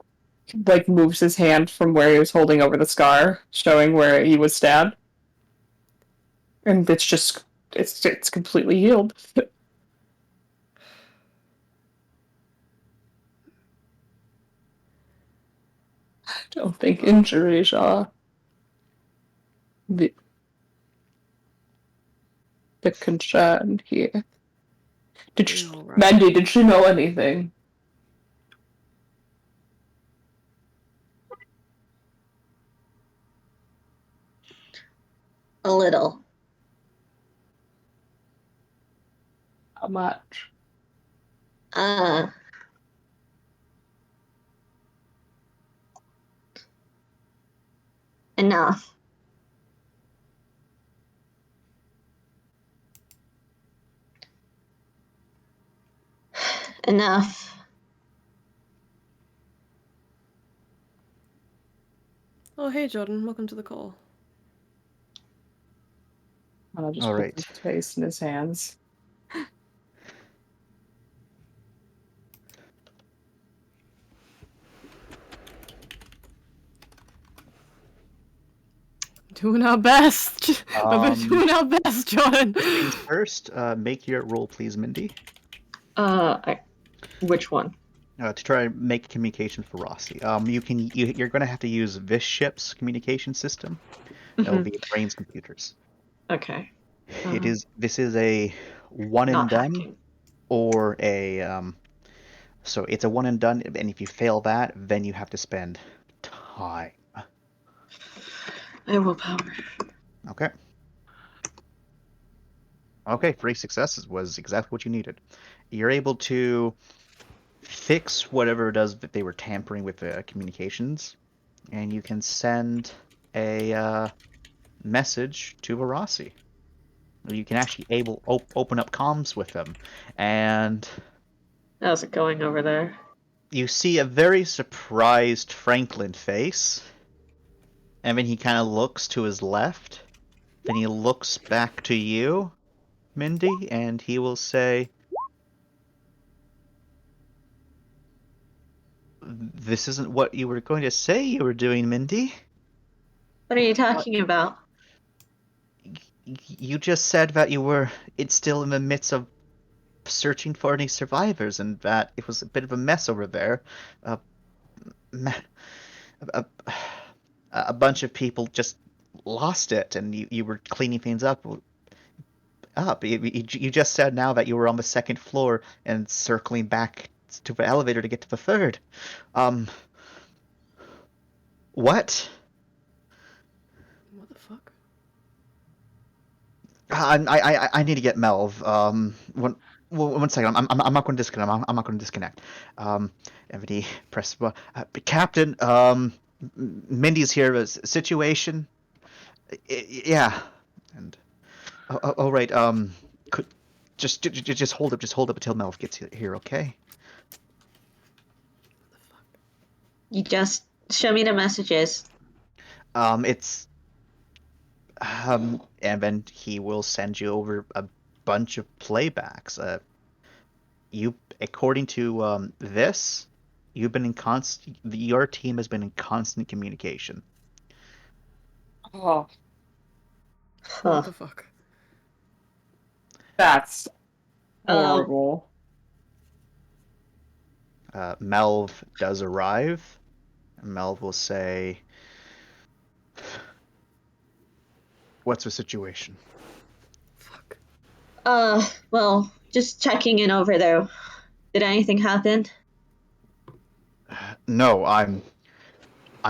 like moves his hand from where he was holding over the scar, showing where he was stabbed. And it's just it's completely healed. I don't think injuries are the concern here. Right. Mandy, did she know anything? A little. How much? Enough. Enough. Oh, hey, Jordan. Welcome to the call. And I'll just All put right. his face in his hands. Doing our best. We're doing our best, Jordan. Things first, make your roll, please, Mindy. Which one? To try and make communication for Rossi. You're going to have to use this ship's communication system. That'll be Brain's computers. Okay. This is a one and Not done, hacking. or a so it's a one and done, and if you fail that, then you have to spend time. I will power. Okay. Okay, 3 successes was exactly what you needed. You're able to fix whatever it does that they were tampering with the communications, and you can send a message to Varasi. You can actually open up comms with them, and How's it going over there? you see a very surprised Franklin face, and then he kind of looks to his left, then he looks back to you, Mindy, and he will say, "This isn't what you were going to say you were doing, Mindy. What are you talking about? You just said that it's still in the midst of searching for any survivors, and that it was a bit of a mess over there. Uh, a, a bunch of people just lost it, and you were cleaning things up. You just said now that you were on the second floor and circling back to the elevator to get to the third. What? What the fuck? I need to get Melv. One second. I'm not going to disconnect. I'm not going to disconnect. Everybody press. Captain. Mindy's here. Situation. Yeah. And oh right. Could just hold up. Just hold up until Melv gets here. Okay. You just show me the messages. It's and then he will send you over a bunch of playbacks. According to this, you've been in constant. Your team has been in constant communication. Oh, Huh. What the fuck? that's Um, horrible. Melv does arrive. Melv will say, What's the situation? Fuck. Well, just checking in over there. Did anything happen? No, I'm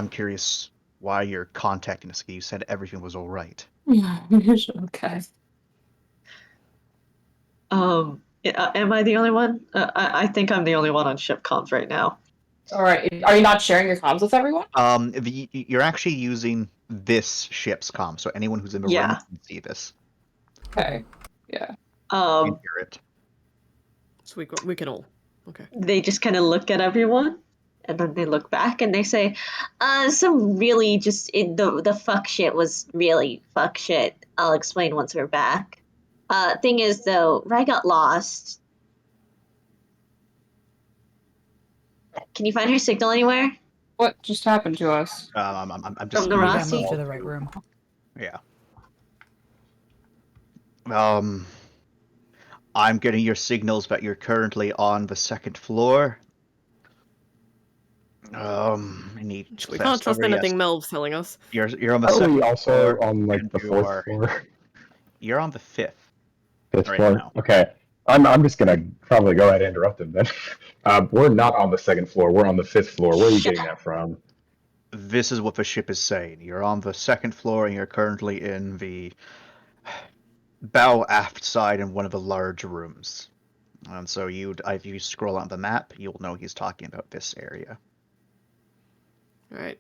curious why you're contacting us. You said everything was all right. Okay. Am I the only one? I think I'm the only one on ship comms right now. All right. Are you not sharing your comms with everyone? You're actually using this ship's comm, so anyone who's in the room Yeah. can see this. Okay. Yeah. Can Um, hear it. So we can all. Okay. they just kind of look at everyone, and then they look back and they say, Some really the fuck shit was really fuck shit. I'll explain once we're back. Thing is though, Rai got lost. Can you find her signal anywhere? What just happened to us? I'm just From the I moving Rossi? moved to all the right room. Yeah. I'm getting your signals that you're currently on the second floor. I need So we can't trust anything Melv's telling us. You're on the Are we second also floor, on like and the fourth floor? You're on the fifth. Fifth Right floor? now. Okay. I'm just gonna probably go ahead and interrupt him then. We're not on the second floor. We're on the fifth floor. Where are you getting that from? This is what the ship is saying. You're on the second floor, and you're currently in the bow aft side in one of the large rooms. And so if you scroll on the map, you'll know he's talking about this area. All right.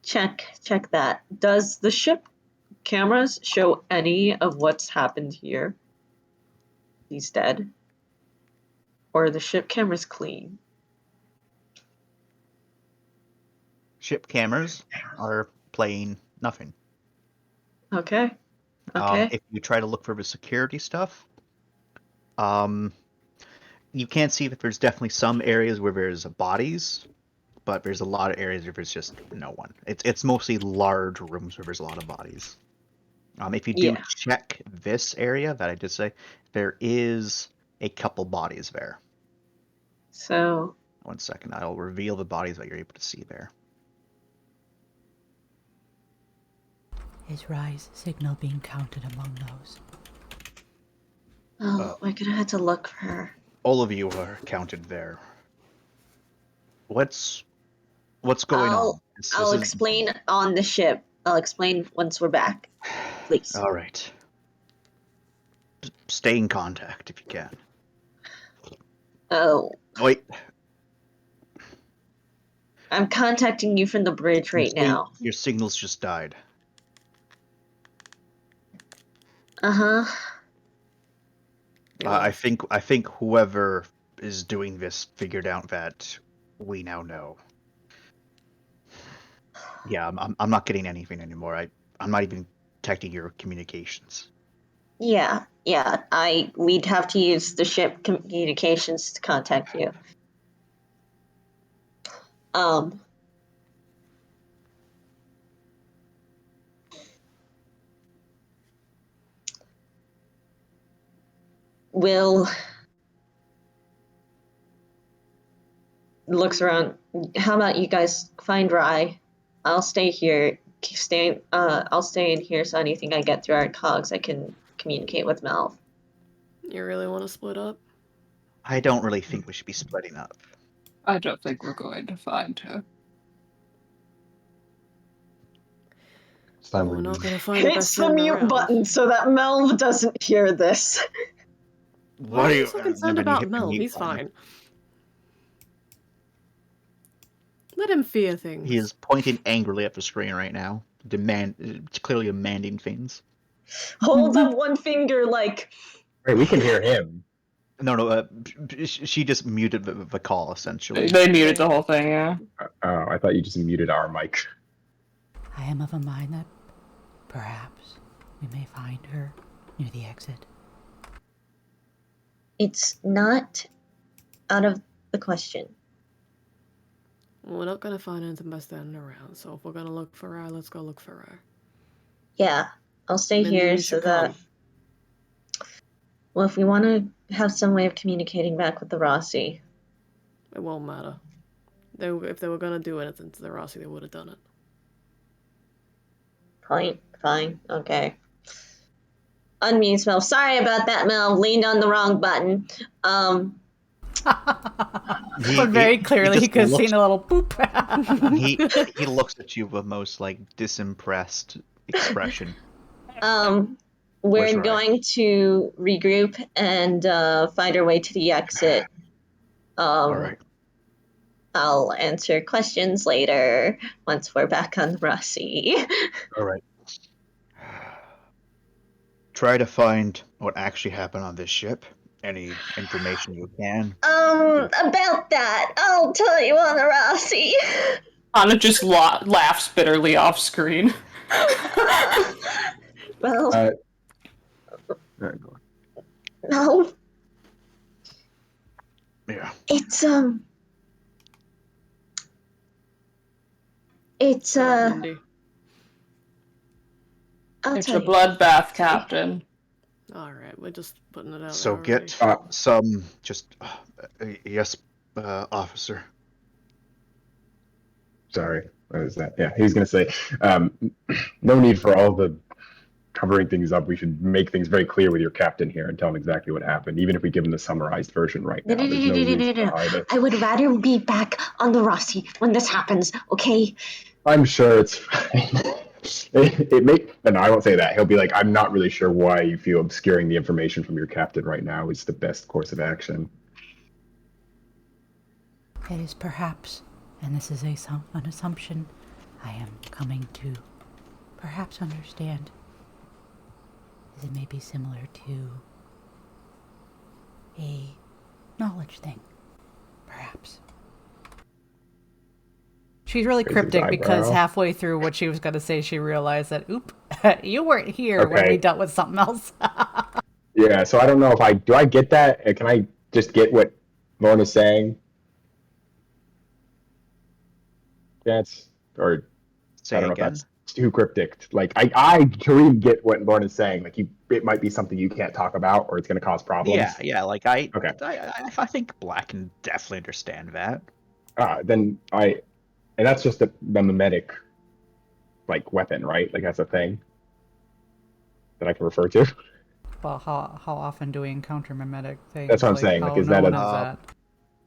Check that. Does the ship cameras show any of what's happened here? He's dead. Or are the ship cameras clean? Ship cameras are playing nothing. Okay. Okay. If you try to look for the security stuff, you can see that there's definitely some areas where there's bodies, but there's a lot of areas where there's just no one. It's mostly large rooms where there's a lot of bodies. If you do Yeah. check this area that I did say, there is a couple bodies there. So 1 second, I'll reveal the bodies that you're able to see there. Is Rai's signal being counted among those? Oh, we're gonna have to look for her. All of you are counted there. What's going on? I'll explain on the ship. I'll explain once we're back. Please. All right. Stay in contact if you can. Oh, Wait. I'm contacting you from the bridge right now. Your signals just died. Uh-huh. I think whoever is doing this figured out that we now know. Yeah, I'm not getting anything anymore. I'm not even detecting your communications. Yeah. We'd have to use the ship communications to contact you. Will looks around. How about you guys find Rai? I'll stay here. I'll stay in here so anything I get through our cogs I can communicate with Melv. You really want to split up? I don't really think we should be splitting up. I don't think we're going to find her. It's time We're we not leave. gonna find the hit best the sitting mute around. button so that Melv doesn't hear this. Why are you so concerned then you about hit the Mel? mute He's button. fine. Let him fear things. He is pointing angrily at the screen right now, clearly demanding things. Hold up one finger like Right, we can hear him. No, she just muted the call essentially. They muted the whole thing, yeah. Oh, I thought you just muted our mic. I am of a mind that perhaps we may find her near the exit. It's not out of the question. We're not gonna find anything by standing around, so if we're gonna look for her, let's go look for her. Yeah, I'll stay Mindy, here you so should that. come. Well, if we want to have some way of communicating back with the Rossi. It won't matter. If they were gonna do anything to the Rossi, they would have done it. Point. Fine. Okay. Unmute Mel. Sorry about that, Mel. Leaned on the wrong button. But very clearly, he could have seen a little boop. he looks at you with most like disimpressed expression. We're Right. going to regroup and find our way to the exit. All right. I'll answer questions later once we're back on the Rossi. All right. Try to find what actually happened on this ship. Any information you can. About that, I'll tell you on the Rossi. Anna just laughs bitterly off screen. Well, no. Yeah. It's Mindy. It's a bloodbath, Captain. All right, we're just putting it out So there get already. some. Just yes, officer. Sorry, what is that? Yeah, he was going to say, no need for all the covering things up. We should make things very clear with your captain here and tell him exactly what happened, even if we give him the summarized version right now. There's no reason to hide it. I would rather be back on the Rossi when this happens, okay? I'm sure it's fine. And I won't say that. He'll be like, I'm not really sure why you feel obscuring the information from your captain right now is the best course of action. It is perhaps, and this is an assumption, I am coming to perhaps understand, as it may be similar to a knowledge thing, perhaps. She's really cryptic because halfway through what she was going to say, she realized that, oop, you weren't here when we dealt with something else. Yeah, so I don't know if do I get that? Can I just get what Lorna's saying? Or Say I don't know again. if that's too cryptic. Like Kareem get what Lorna's saying. Like it might be something you can't talk about, or it's going to cause problems. Yeah. Like I think Black can definitely understand that. Then and that's just the mimetic, like weapon, right? Like that's a thing that I can refer to. Well, how often do we encounter mimetic things? That's what I'm saying. Like, is that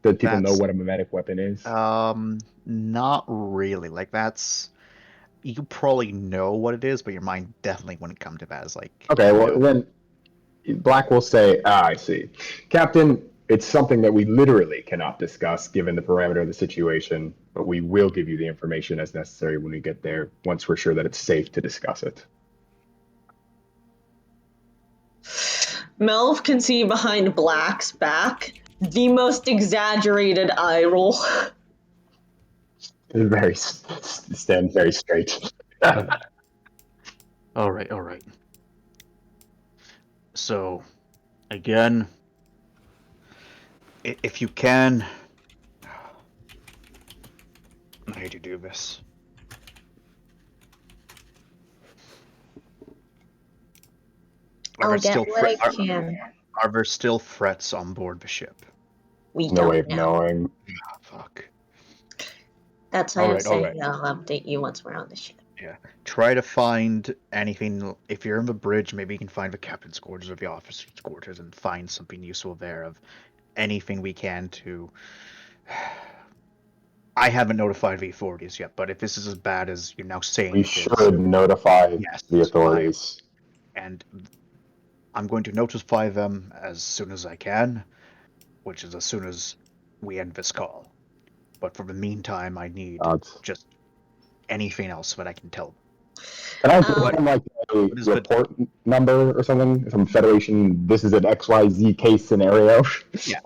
do people know what a mimetic weapon is? Not really. Like you probably know what it is, but your mind definitely wouldn't come to that as like. Okay, well then, Black will say, I see, Captain. It's something that we literally cannot discuss given the parameter of the situation, but we will give you the information as necessary when we get there, once we're sure that it's safe to discuss it. Melv can see behind Black's back the most exaggerated eye roll. Stand very straight. All right. So, again, if you can, I hate to do this. I'll get what I can. Are there still threats on board the ship? We no way don't of know. knowing. Oh, fuck. That's why I'm saying I'll update you once we're on the ship. Yeah. Try to find anything. If you're in the bridge, maybe you can find the captain's quarters or the officer's quarters and find something useful there of anything we can to. I haven't notified the authorities yet, but if this is as bad as you're now saying, we should notify the authorities. And I'm going to notify them as soon as I can, which is as soon as we end this call. But for the meantime, I need just anything else that I can tell them. Can I give them like a report number or something? Some Federation, this is an XYZ case scenario?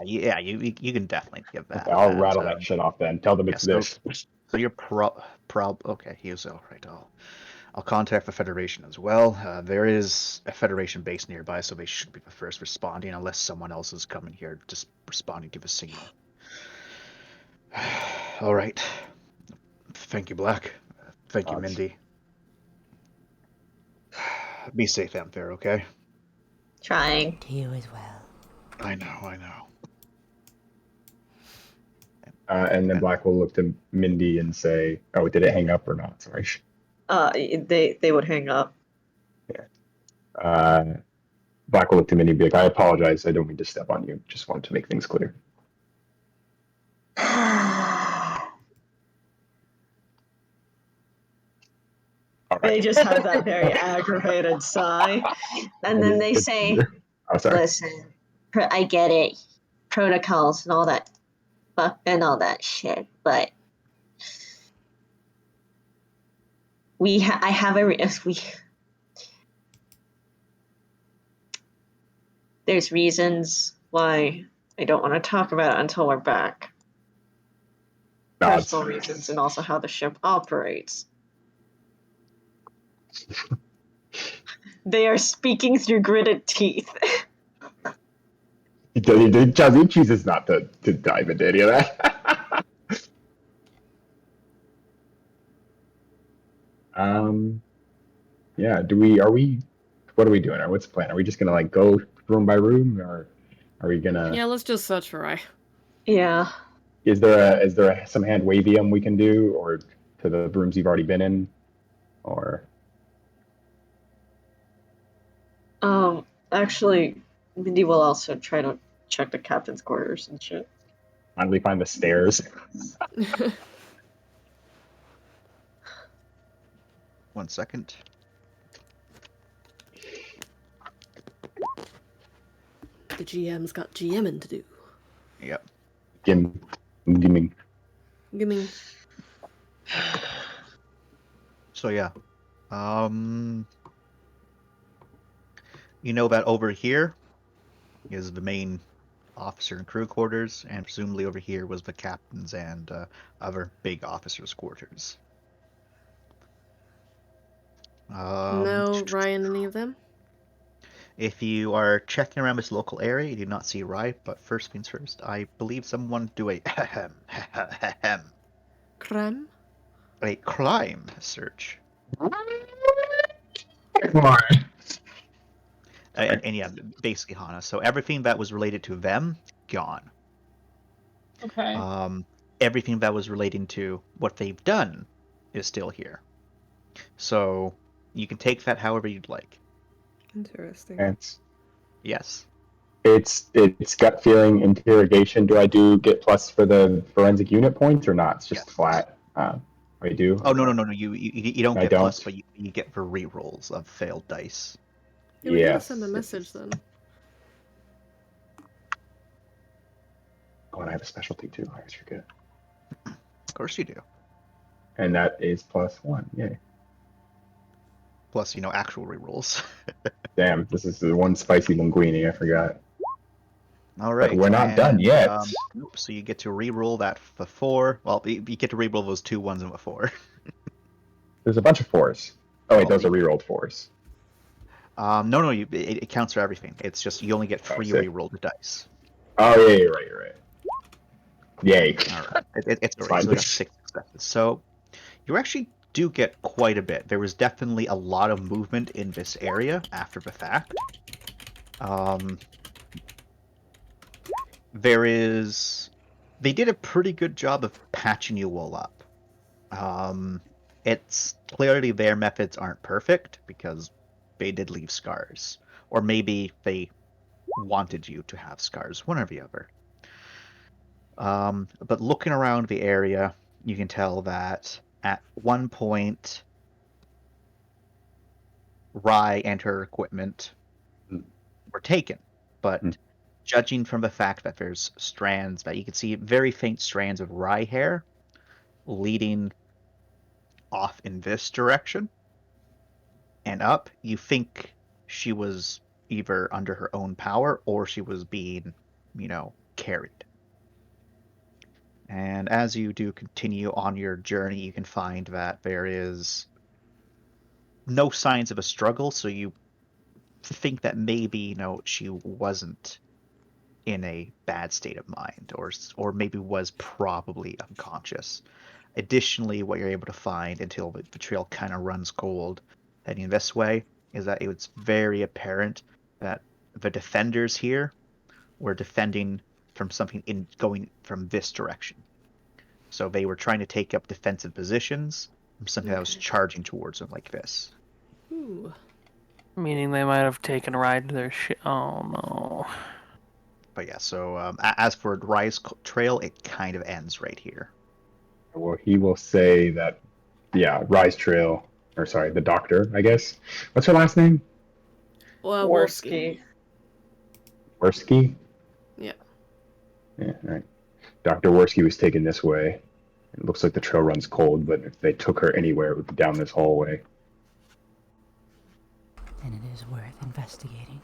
Yeah, you can definitely give that. Okay, I'll rattle that shit off then. Tell them it's this. So you're okay, he is alright. I'll contact the Federation as well. There is a Federation base nearby, so they should be the first responding, unless someone else is coming here just responding to the signal. Alright. Thank you, Black. Thank you, Mindy. Be safe out there, okay? Trying. To you as well. I know. And then Black will look to Mindy and say, oh, did it hang up or not? Sorry. They would hang up. Black will look to Minnie and be like, I apologize. I don't mean to step on you. Just wanted to make things clear. All They right. just have that very aggravated sigh. And then they say, Oh, sorry. listen, I get it, protocols and all that, and all that shit, but I have there's reasons why I don't want to talk about it until we're back. No, Personal reasons and also how the ship operates. They are speaking through gritted teeth. he chooses not to dive into any of that. Yeah. What are we doing? What's the plan? Are we just gonna like go room by room, or are we gonna? Yeah, let's just search for Rai. Yeah. Is there some hand wavium we can do, or to the rooms you've already been in, or? Actually, Mindy will also try to check the captain's quarters and shit. Finally find the stairs. One second. The GM's got GMing to do. Yep. Gimming. Gimme. So yeah. You know that over here is the main officer and crew quarters, and presumably over here was the captain's and other big officers' quarters. No Rai in any of them? If you are checking around this local area, you do not see Rai, but first things first, I believe someone do a Creme? a crime search. Come on. And yeah, basically Hana. So everything that was related to them, gone. Okay. Everything that was relating to what they've done is still here. So you can take that however you'd like. Interesting. Yes. It's gut feeling interrogation. Do I get plus for the forensic unit points or not? It's just Yes. flat. I do. Oh no. You don't I get don't. plus, but you get for re-rolls of failed dice. Yeah, we gotta Yes. send a message then. Oh, and I have a specialty too. I always forget. Of course you do. And that is +1. Yay. Plus, actual re-rolls. Damn, this is the one spicy linguine. I forgot. All right. But we're not done yet. Nope, so you get to re-roll that for 4. Well, you get to re-roll those 2 1s and a 4. There's a bunch of 4s. Oh wait, Well, those are re-rolled 4s. No, it counts for everything. It's just you only get 3 sick. re-rolled dice. Oh yeah, you're right. Yay. All right. It's It's great. So we fine. got 6 successes. So you actually do get quite a bit. There was definitely a lot of movement in this area after the fact. They did a pretty good job of patching you all up. It's clearly their methods aren't perfect because they did leave scars. Or maybe they wanted you to have scars, one or the other. But looking around the area, you can tell that at one point, Rai and her equipment were taken. But judging from the fact that there's strands that you can see very faint strands of Rai hair leading off in this direction and up, you think she was either under her own power or she was being, carried. And as you do continue on your journey, you can find that there is no signs of a struggle, so you think that maybe, she wasn't in a bad state of mind or maybe was probably unconscious. Additionally, what you're able to find until the trail kind of runs cold heading this way is that it's very apparent that the defenders here were defending from something going from this direction. So they were trying to take up defensive positions, something that was charging towards them like this. Ooh. Meaning they might have taken a ride to their shit. Oh no. But yeah, so as for Rise Trail, it kind of ends right here. Well, he will say that, yeah, Rise Trail, or sorry, the doctor, I guess. What's her last name? Well, Worski. Worski? Yeah. Yeah, right. Dr. Worski was taken this way. It looks like the trail runs cold, but if they took her anywhere, it would be down this hallway. Then it is worth investigating.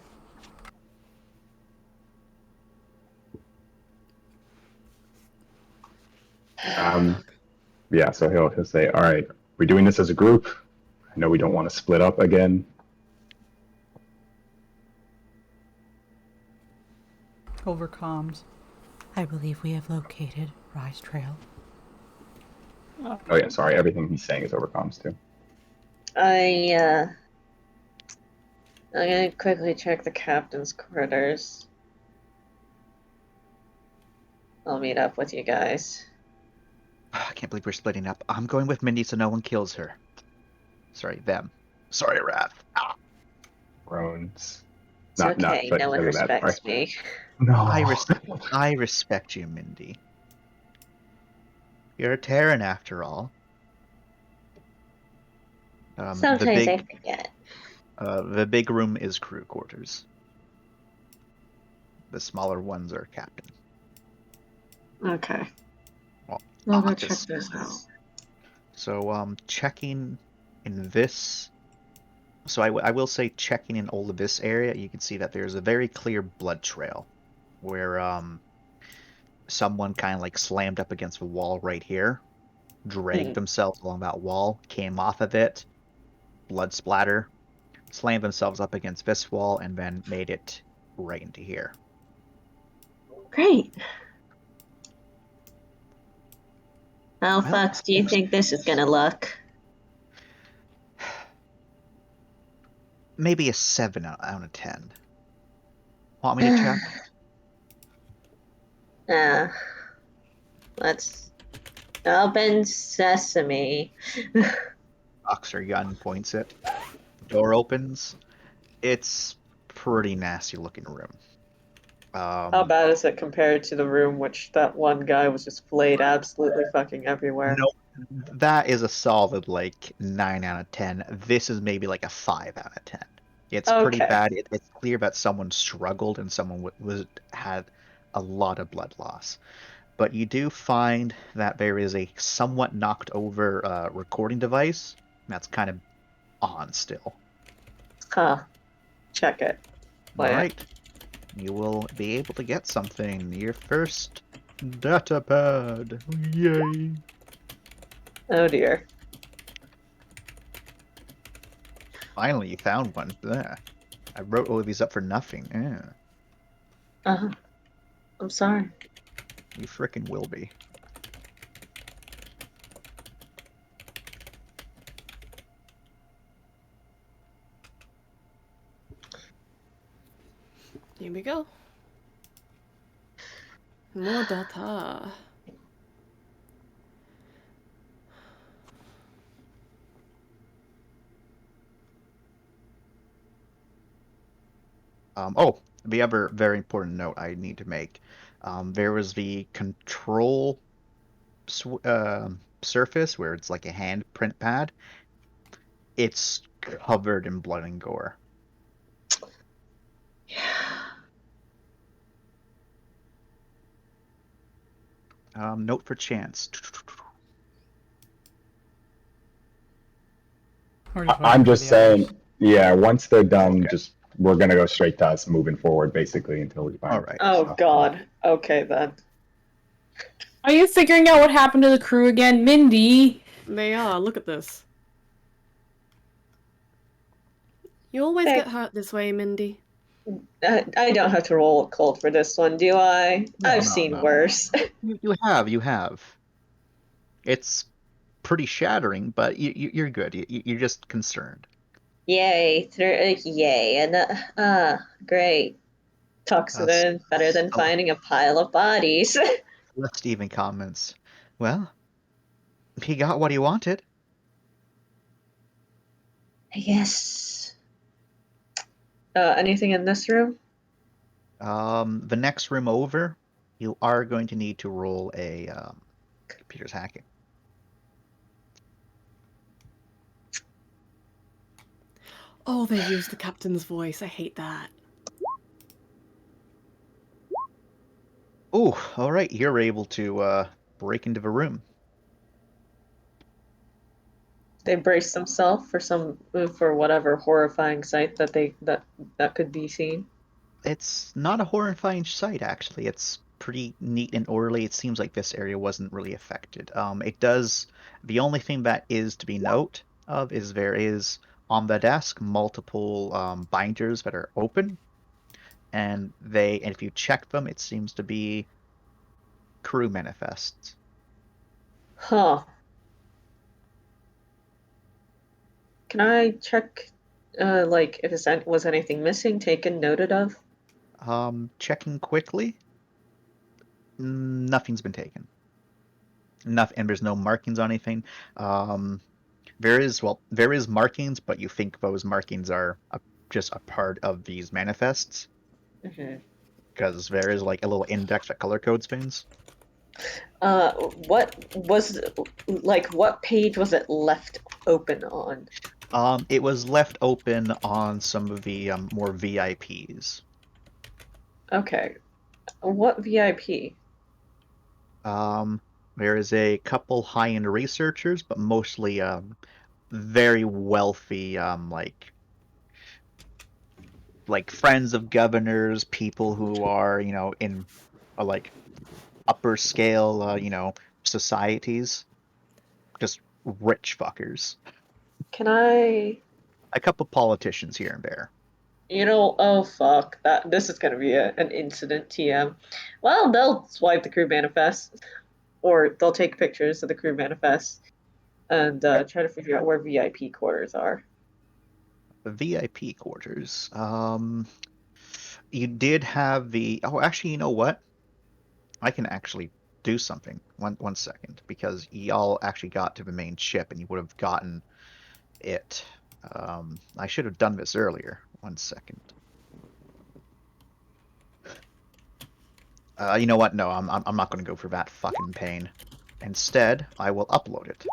Yeah, so he'll say, all right, we're doing this as a group. I know we don't want to split up again. Over comms. I believe we have located Rise Trail. Oh yeah, sorry, everything he's saying is over comms too. I'm gonna quickly check the captain's quarters. I'll meet up with you guys. I can't believe we're splitting up. I'm going with Mindy so no one kills her. Sorry, them. Sorry, Wrath. Ah. Groans. It's Not okay, no one because of that, respects sorry. me. No. I respect you, Mindy. You're a Terran after all. Sometimes I forget. The big room is crew quarters. The smaller ones are captain. Okay. Well, I'll go office. check this out. So, checking in this. So I will say, checking in all of this area, you can see that there's a very clear blood trail, where someone kind of like slammed up against a wall right here, dragged themselves along that wall, came off of it, blood splatter, slammed themselves up against this wall, and then made it right into here. Great. How Well, fucks do you think this is gonna look? maybe a 7 out of 10. Want me to check? Let's open sesame. Oxer gun points it. Door opens. It's pretty nasty looking room. How bad is it compared to the room which that one guy was just flayed absolutely fucking everywhere? No, that is a solid like 9 out of 10. This is maybe like a 5 out of 10. It's pretty Okay. bad. It's clear that someone struggled and someone had a lot of blood loss. But you do find that there is a somewhat knocked over recording device that's kind of on still. Huh. Check it. All Play it. right. You will be able to get something. Your first data pad. Yay. Oh dear. Finally, you found one. There. I wrote all of these up for nothing. Yeah. I'm sorry. You frickin' will be. Here we go. More data. The other very important note I need to make. There was the control surface where it's like a handprint pad. It's covered in blood and gore. Note for chance. I'm just saying, yeah, once they're done, just we're gonna go straight to us moving forward, basically, until we find. All right. Oh stuff. god. Okay then. Are you figuring out what happened to the crew again, Mindy? They are. Look at this. You always Hey. get hurt this way, Mindy. I don't have to roll cold for this one, do I? I've seen worse. You have. It's pretty shattering, but you're good. You're just concerned. Yay, yay, and great. Tucks it in better than finding a pile of bodies. Steven comments, well, he got what he wanted. I guess. Anything in this room? The next room over, you are going to need to roll a computer's hacking. Oh, they used the captain's voice. I hate that. Oh, all right. You're able to break into the room. They brace themselves for whatever horrifying sight that could be seen. It's not a horrifying sight, actually. It's pretty neat and orderly. It seems like this area wasn't really affected. It does. The only thing that is to be note of is there is on the desk multiple binders that are open, and if you check them, it seems to be crew manifests. Huh. Can I check, like, if was anything missing, taken, noted of? Checking quickly, nothing's been taken. Nothing, and there's no markings on anything. There is markings, but you think those markings are just a part of these manifests Mm-hmm. because there is like a little index that color codes things. What was, what page was it left open on? It was left open on some of the more VIPs. Okay. What VIP? There is a couple high-end researchers, but mostly very wealthy, like friends of governors, people who are, in like upper scale, societies, just rich fuckers. Can I, A couple politicians here and there. oh fuck, this is gonna be an incident TM. Well, they'll swipe the crew manifest, or they'll take pictures of the crew manifest and try to figure out where VIP quarters are. The VIP quarters. You did have the. Oh, actually, you know what? I can actually do something. One second, because y'all actually got to the main ship, and you would have gotten it. I should have done this earlier. 1 second. You know what? No, I'm not going to go for that fucking pain. Instead, I will upload it.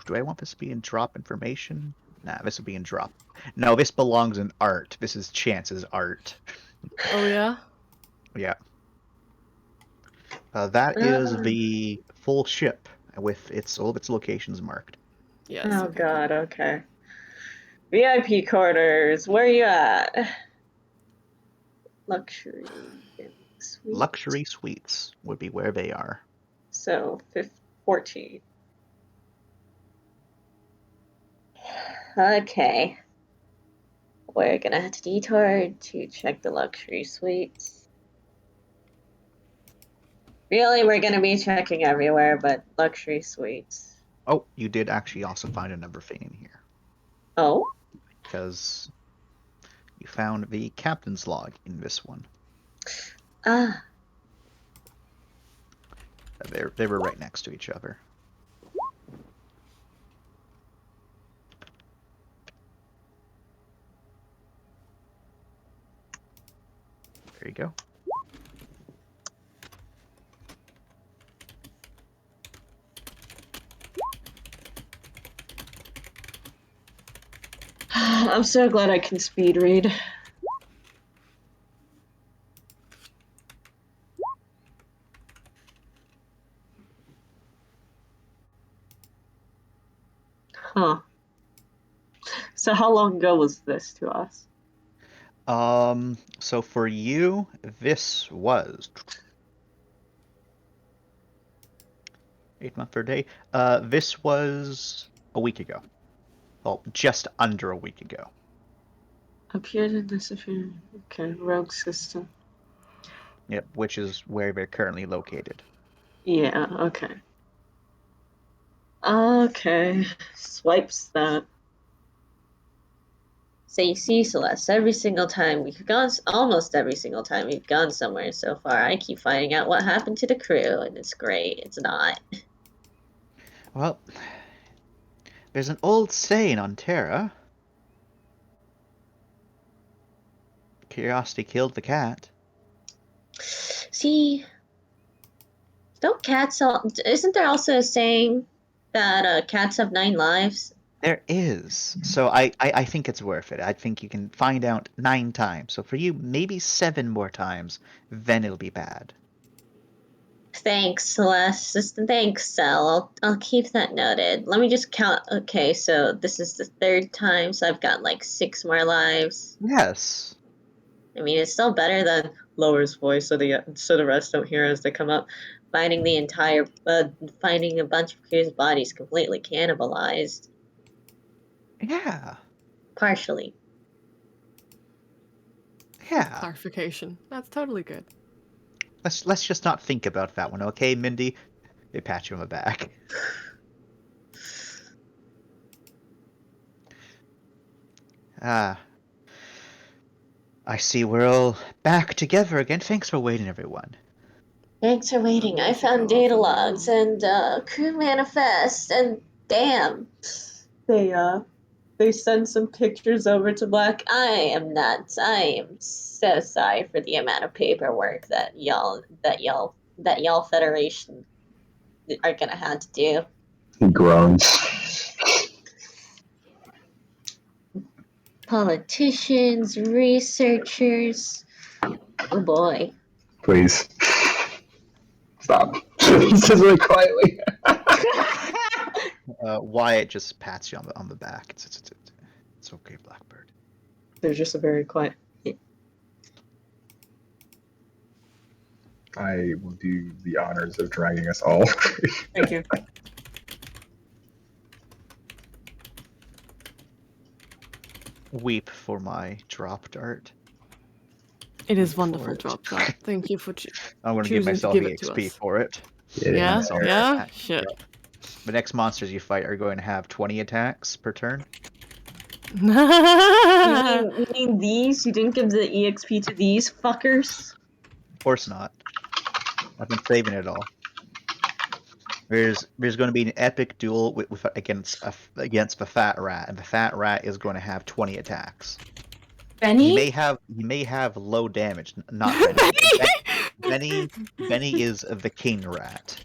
Do I want this to be in drop information? Nah, this will be in drop. No, this belongs in art. This is Chance's art. Oh yeah. Yeah. That is Uh, the full ship with all of its locations marked. Yes. oh Okay. god, okay. VIP quarters, where you at? Luxury suite. Luxury suites would be where they are. So 14. Okay. We're gonna have to detour to check the luxury suites. Really, we're gonna be checking everywhere, but luxury suites. Oh, you did actually also find another thing in here. Oh? Because you found the captain's log in this one. Ah. They were right next to each other. There you go. I'm so glad I can speed read. Huh. So how long ago was this to us? So for you, this was 8 month per day. This was a week ago. Well, just under a week ago. Appeared in this okay, rogue system. Yep, which is where they're currently located. Yeah, okay. Okay. Swipes that. So you see, Celeste, almost every single time we've gone somewhere so far, I keep finding out what happened to the crew, and it's great. It's not. Well, There's an old saying on Terra. Curiosity killed the cat. See, don't cats all? Isn't there also a saying that cats have 9 lives? There is. So I think it's worth it. I think you can find out 9 times. So for you, maybe 7 more times, then it'll be bad. Thanks, Celeste. Thanks, Cell. I'll keep that noted. Let me just count. Okay, so this is the 3rd time, so I've got like 6 more lives. Yes. I mean, it's still better than lowers voice so the rest don't hear as they come up. Finding a bunch of Crew's bodies completely cannibalized. Yeah. Partially. Yeah. Clarification. That's totally good. Let's just not think about that one, okay, Mindy? They pat you on the back. Ah. I see we're all back together again. Thanks for waiting, everyone. Thanks for waiting. I found data logs and crew manifest, and damn, they send some pictures over to Black. I am nuts. I am so sorry for the amount of paperwork that y'all Federation are gonna have to do. He groans. Politicians, researchers. Oh boy. Please. Stop. He says really quietly. Wyatt just pats you on the back. It's okay, Blackbird. There's just a very quiet. I will do the honors of dragging us all. Thank you. Weep for my drop dart. It is Wait wonderful, for it. drop dart. Thank you for I'm going to give choosing to myself give it to EXP us. for it. Yeah? Sorry. Yeah? Shit. The next monsters you fight are going to have 20 attacks per turn. You mean these? You didn't give the EXP to these fuckers? Of course not. I've been saving it all. There's going to be an epic duel against the fat rat, and the fat rat is going to have 20 attacks. Benny? He may have low damage, not Benny. Benny is the king rat.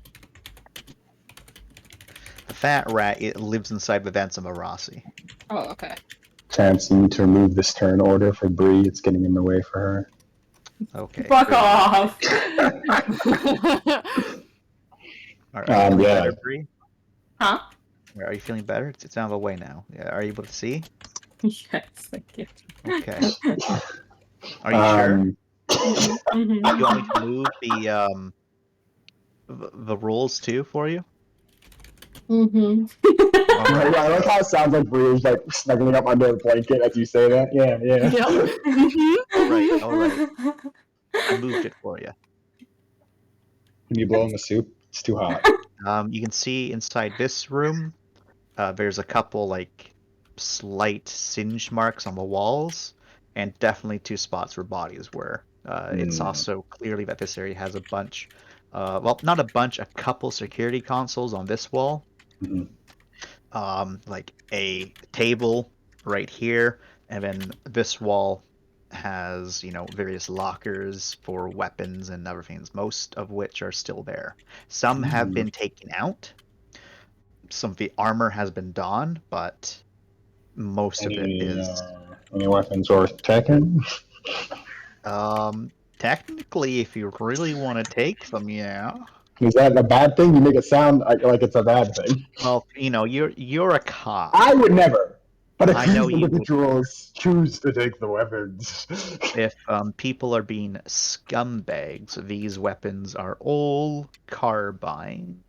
The fat rat, it lives inside the vents of Marasi. Oh, okay. Chance, you need to remove this turn order for Bree. It's getting in the way for her. Okay. Fuck off! Are you feeling yeah. better, Bree? Huh? Are you feeling better? It's out of the way now. Yeah, are you able to see? Yes, thank you. Okay. Are you sure? Mm-hmm. Do you want me to move the rules too for you? Mm-hmm. Alright. I like how it sounds like Bree's like snuggling up under the blanket as you say that. Yeah. Yep. All right. I moved it for you. Can you blow in the soup? It's too hot. You can see inside this room, there's a couple like slight singe marks on the walls, and definitely 2 spots where bodies were. It's also clearly that this area has a bunch, well, not a bunch, a couple security consoles on this wall. Mhm. Like a table right here, and then this wall has, various lockers for weapons and other things, most of which are still there. Some have been taken out. Some of the armor has been donned, but most of it is. Any weapons worth taking? Technically, if you really want to take them, yeah. Is that a bad thing? You make it sound like it's a bad thing. Well, you're a cop. I would never. But if I know these you would. individuals choose to take the weapons. If people are being scumbags, these weapons are all carbines.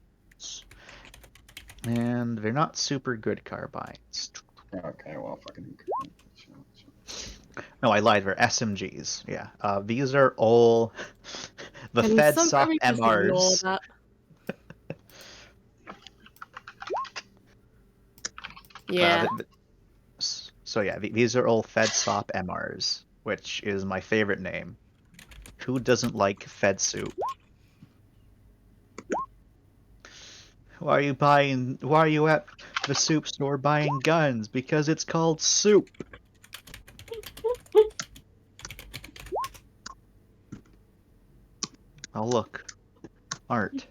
And they're not super good carbines. Okay, well, fucking. No, I lied. They're SMGs. Yeah. These are all the Can Fed somebody soft just ignore MRs. that? Yeah. So yeah, these are all Fed SOP MRs, which is my favorite name. Who doesn't like Fed soup? Why are you at the soup store buying guns? Because it's called soup. Oh, look. Art.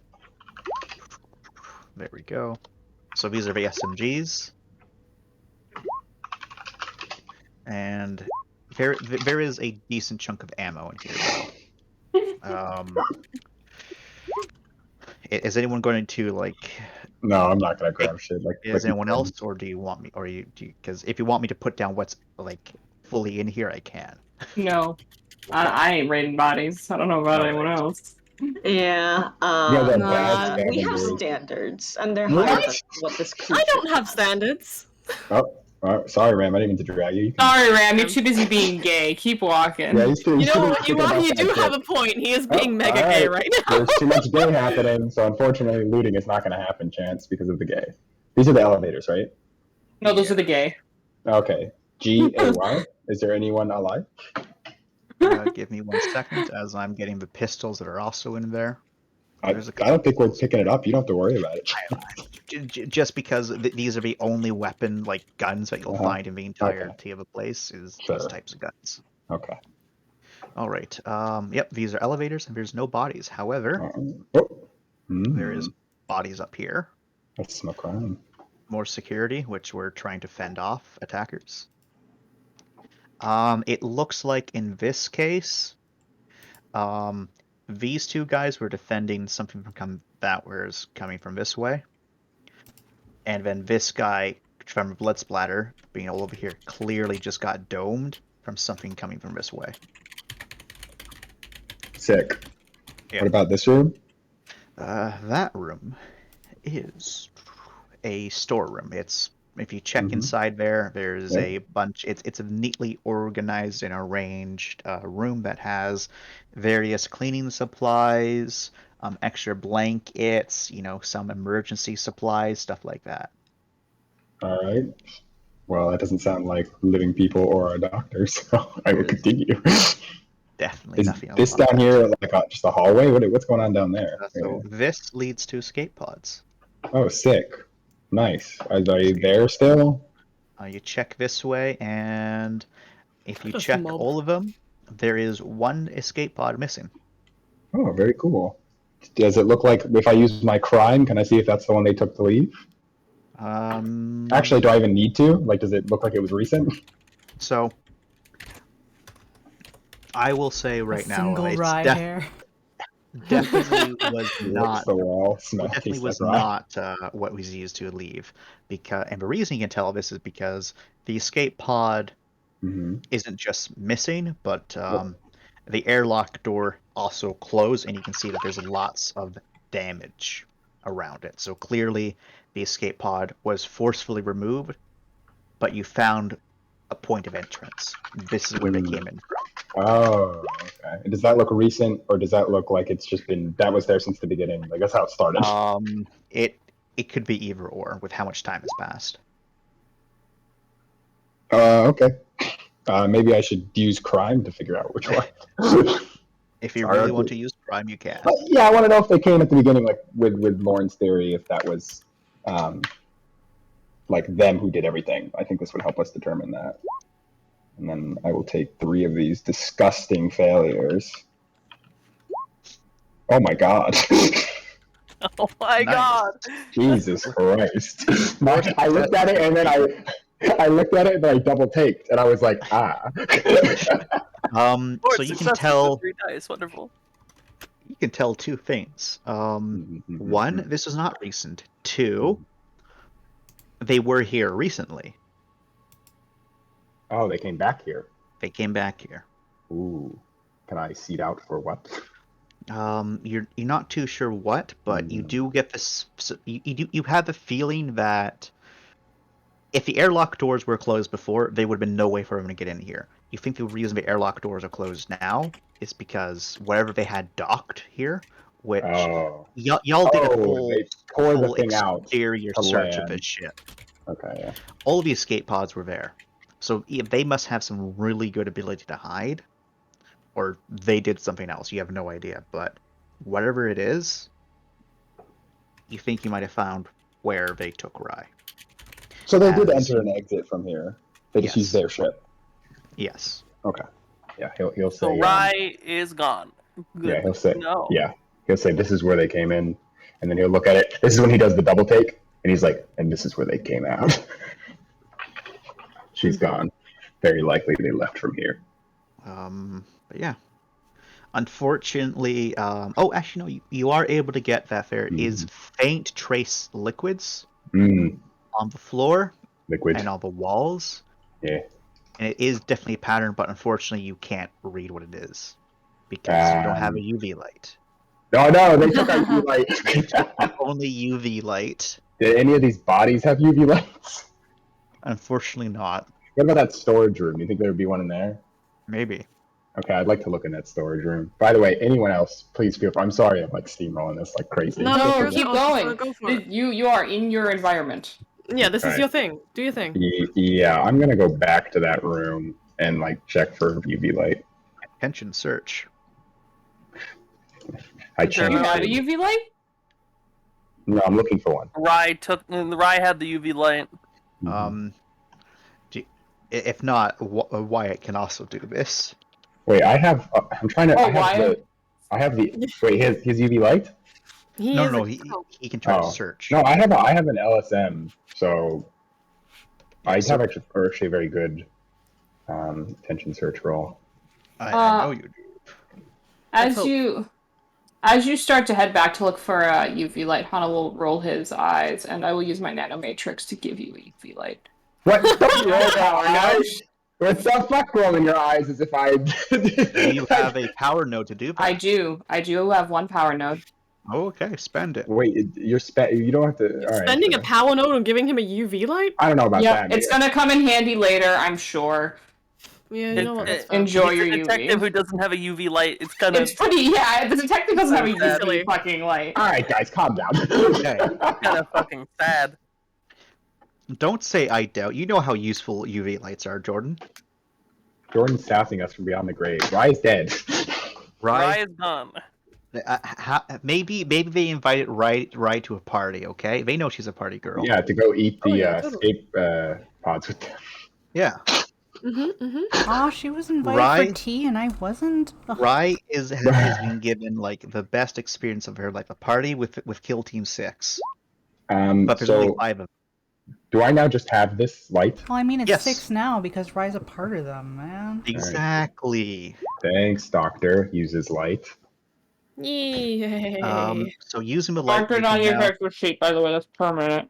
There we go. So these are the SMGs. And there is a decent chunk of ammo in here, though. Is anyone going to, like... No, I'm not gonna grab shit Is anyone else, or do you want me, or because if you want me to put down what's, like, fully in here, I can. No. I ain't raiding bodies. I don't know about anyone Alright. else. Yeah, Yeah, the No, bad we have scavengers. standards, and they're higher than what this creature I don't have standards. Oh, sorry, Ram. I didn't mean to drag you. Sorry, Ram. You're too busy being gay. Keep walking. Yeah, he's too. You He's know too what? thinking about You that do shit. have a point. He is being Oh, mega gay right now. There's too much gay happening, so unfortunately, looting is not going to happen, Chance, because of the gay. These are the elevators, right? No, those are the gay. Okay. GAY. Is there anyone alive? Give me 1 second as I'm getting the pistols that are also in there. I There's a don't think we're picking it up. You don't have to worry about it. just because these are the only weapon, like, guns that you'll find in the entirety of a place is Sure. these types of guns. Okay. All right. Yep, these are elevators, and there's no bodies. However, there is bodies up here. That's no crime. More security, which we're trying to fend off attackers. It looks like in this case, these two guys were defending something that was coming from this way. And then this guy, from a blood splatter, being all over here, clearly just got domed from something coming from this way. Sick. Yeah. What about this room? That room is a storeroom. It's, if you check inside there, there's a bunch. It's a neatly organized and arranged room that has various cleaning supplies, extra blankets, some emergency supplies, stuff like that. All right. Well, that doesn't sound like living people or a doctor, so I will continue. Definitely Is nothing. this down here like just a hallway? What's going on down there? So this leads to escape pods. Oh, sick. Nice. Are they there still? You check this way, and if you Just check mob. all of them, there is one escape pod missing. Oh, very cool. Does it look like if I use my crime, can I see if that's the one they took to leave? Actually, do I even need to? Like, does it look like it was recent? So, I will say right a now, single it's rye hair. definitely was not. The wall smell Definitely was not what was used to leave. And the reason you can tell this is because the escape pod isn't just missing, but the airlock door also closed, and you can see that there's lots of damage around it. So clearly, the escape pod was forcefully removed, but you found a point of entrance. This is where they came in from. Oh, okay. Does that look recent, or does that look like it's just been that was there since the beginning? Like that's how it started. It could be either or with how much time has passed. Okay. Maybe I should use crime to figure out which one. If you really want to use crime, you can. Yeah, I want to know if they came at the beginning, like with Lauren's theory, if that was like them who did everything. I think this would help us determine that. And then I will take 3 of these disgusting failures. Oh my god. Oh my god. Jesus Christ. I looked at it and then I looked at it and then I double taked and I was like, ah. So you can tell 3 dice, wonderful. You can tell 2 things. 1, this is not recent. 2, they were here recently. Oh, they came back here. They came back here. Ooh. Can I seed out for what? You're not too sure what, but you do get this. You have the feeling that if the airlock doors were closed before, there would have been no way for them to get in here. You think the reason the airlock doors are closed now is because whatever they had docked here, which y'all did a full exterior search of this shit. Okay, yeah. All of the escape pods were there, so they must have some really good ability to hide. Or they did something else. You have no idea. But whatever it is, you think you might have found where they took Rye. So they did As enter and you- exit from here. They just Yes. used their ship. Yes. Okay. Yeah, he'll say. So Rye is gone. Good. Yeah, he'll say. No. Yeah, he'll say this is where they came in, and then he'll look at it. This is when he does the double take, and he's like, and this is where they came out. She's gone. Very likely they left from here. But yeah. Unfortunately, oh, actually, no, you are able to get that there is faint trace liquids Mm, on the floor liquid. and on the walls. Yeah. And it is definitely a pattern, but unfortunately, you can't read what it is because you don't have a UV light. No, they took our UV light. Only UV light. Did any of these bodies have UV lights? Unfortunately, not. What about that storage room? You think there would be one in there? Maybe. Okay, I'd like to look in that storage room. By the way, anyone else, please feel free. I'm sorry I'm like steamrolling this like crazy. No, No, Go keep for going. it, go for it. You are in your environment. Yeah, this is Alright. your thing. Do your thing. Yeah, I'm gonna go back to that room and like check for UV light. Attention search. I Is there Do you changed have a it. UV light? No, I'm looking for one. Rye had the UV light. If not, Wyatt can also do this. Wait, I have. I'm trying to. Oh, I have Wyatt? the. Wait, his UV light? He is No, a he can try to Oh. search. No, I have an LSM, so Yeah, I so have actually a very good attention search roll. I know you do. As hope. you start to head back to look for a UV light, Hana will roll his eyes, and I will use my nanomatrix to give you a UV light. What? Don't roll that eyes. What's up? Fuck rolling your eyes as if I. Do you have a power node to do that? I do have one power node. Oh, okay, spend it. Wait, you don't have to. You're all right, spending sure. a power node and giving him a UV light? I don't know about Yep, that. it's gonna come in handy later, I'm sure. Yeah, you know what? That's fine. Enjoy He's your a detective UV. who doesn't have a UV light. It's kind of It's pretty, yeah, the detective doesn't have a UV Silly. fucking light. All right, guys, calm down. Okay. kind of fucking sad. Don't say I doubt. You know how useful UV lights are, Jordan. Jordan's sassing us from beyond the grave. Rye's dead. Rye is gone. Maybe they invited Rye to a party. Okay, they know she's a party girl. Yeah, to go eat the yeah, totally. escape pods with them. Yeah. Oh, she was invited Rye- for tea and I wasn't. Ugh. Rye has been given like the best experience of her life. A party with Kill Team 6. But there's only So 5 of them. do I now just have this light? Well, I mean, it's Yes. 6 now because Rye's a part of them, man. Exactly. Thanks, Doctor. Uses light. Yay. So using the light. Mark it you on can your now, character sheet, by the way, that's permanent.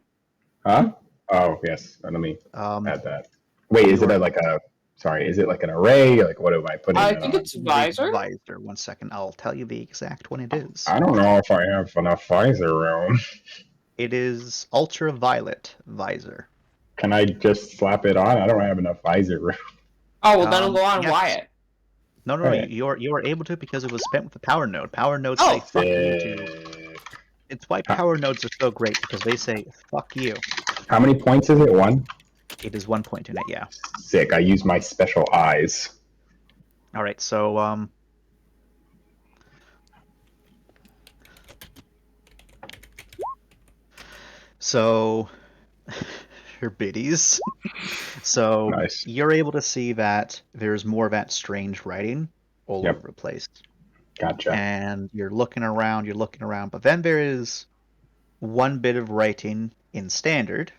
Huh? Oh yes. Let me um, add that. Wait, is it like a? Sorry, is it like an array? Like what am I putting? I it think on? it's visor. visor. 1 second. I'll tell you the exact one it is. I don't know if I have enough visor room. It is ultraviolet visor. Can I just slap it on? I don't have enough visor room. Oh, well, that'll go on yes. Wyatt. No, Right. you are able to because it was spent with the power node. Power nodes Oh, say fuck you to. It's why power nodes are so great because they say fuck you. How many points is it? 1? It is 1 point in it, yeah. Sick. I use my special eyes. All right, so So, your biddies. So Nice. you're able to see that there's more of that strange writing all Yep. over the place, Gotcha. and you're looking around, but then there is one bit of writing in standard,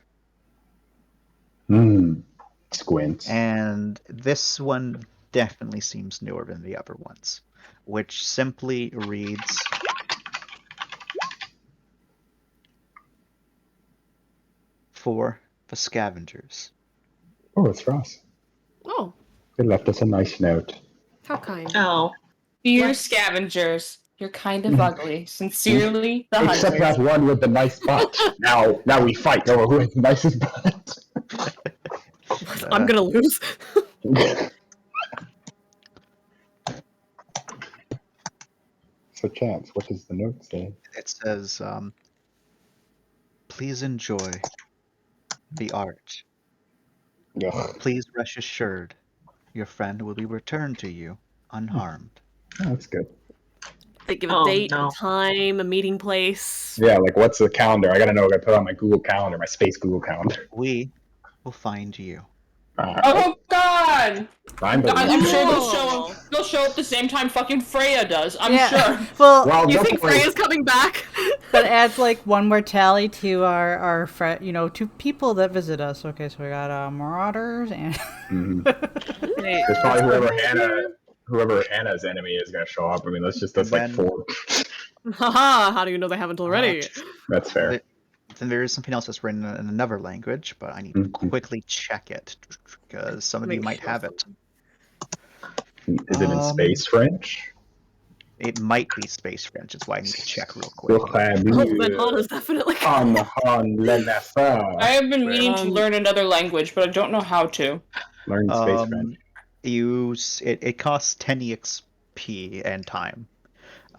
Squints. and this one definitely seems newer than the other ones, which simply reads. For the scavengers. Oh, it's Ross. Oh, They left us a nice note. how kind. Oh. Dear What? scavengers, you're kind of ugly. Sincerely, the Except hunters. that one with the nice butt. now we fight over who has the nicest butt. I'm gonna lose. So, Chance, what does the note say? It says, please enjoy the art. Ugh. Please rest assured your friend will be returned to you unharmed. Oh, that's good. They give a Oh, date, no. a time, a meeting place. Yeah, like what's the calendar? I gotta know. I gotta put it on my Google Calendar, my space Google Calendar. We will find you. Oh God! I'm I'm sure Oh. they'll show up the same time fucking Freya does. I'm Yeah. sure. Well, Well, You don't think worry. Freya's coming back? that adds like one more tally to our to people that visit us. Okay, so we got Marauders and Hey, There's probably whoever Hannah's enemy is gonna show up. I mean, that's like then- 4. Haha, how do you know they haven't already? That's fair. Then there is something else that's written in another language, but I need to quickly check it because some of you Make might sure have it. Is it in space French? It might be space French. That's why I need to check real quick. Oh, then Hana's definitely On I have been meaning to Um, learn another language, but I don't know how to. Learn space French. It costs 10 EXP and time.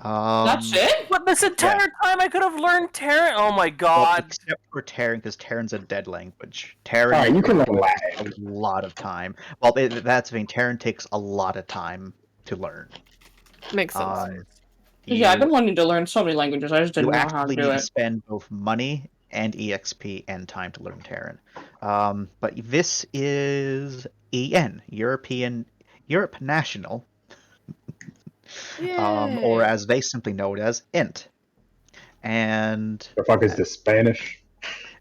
That's it? But this entire time I could have learned Terran. Oh my Well, god. except for Terran, because Terran's a dead language. Terran Alright, you can learn takes Latin. a lot of time. Well, that's the thing. Terran takes a lot of time to learn. Makes sense. Yeah, I've You, been wanting to learn so many languages. I just you didn't know how to actually do need to it. spend both money and EXP and time to learn Terran. But this is EN, Europe National, or Yay. as they simply know it as INT. And The fuck is this, Spanish?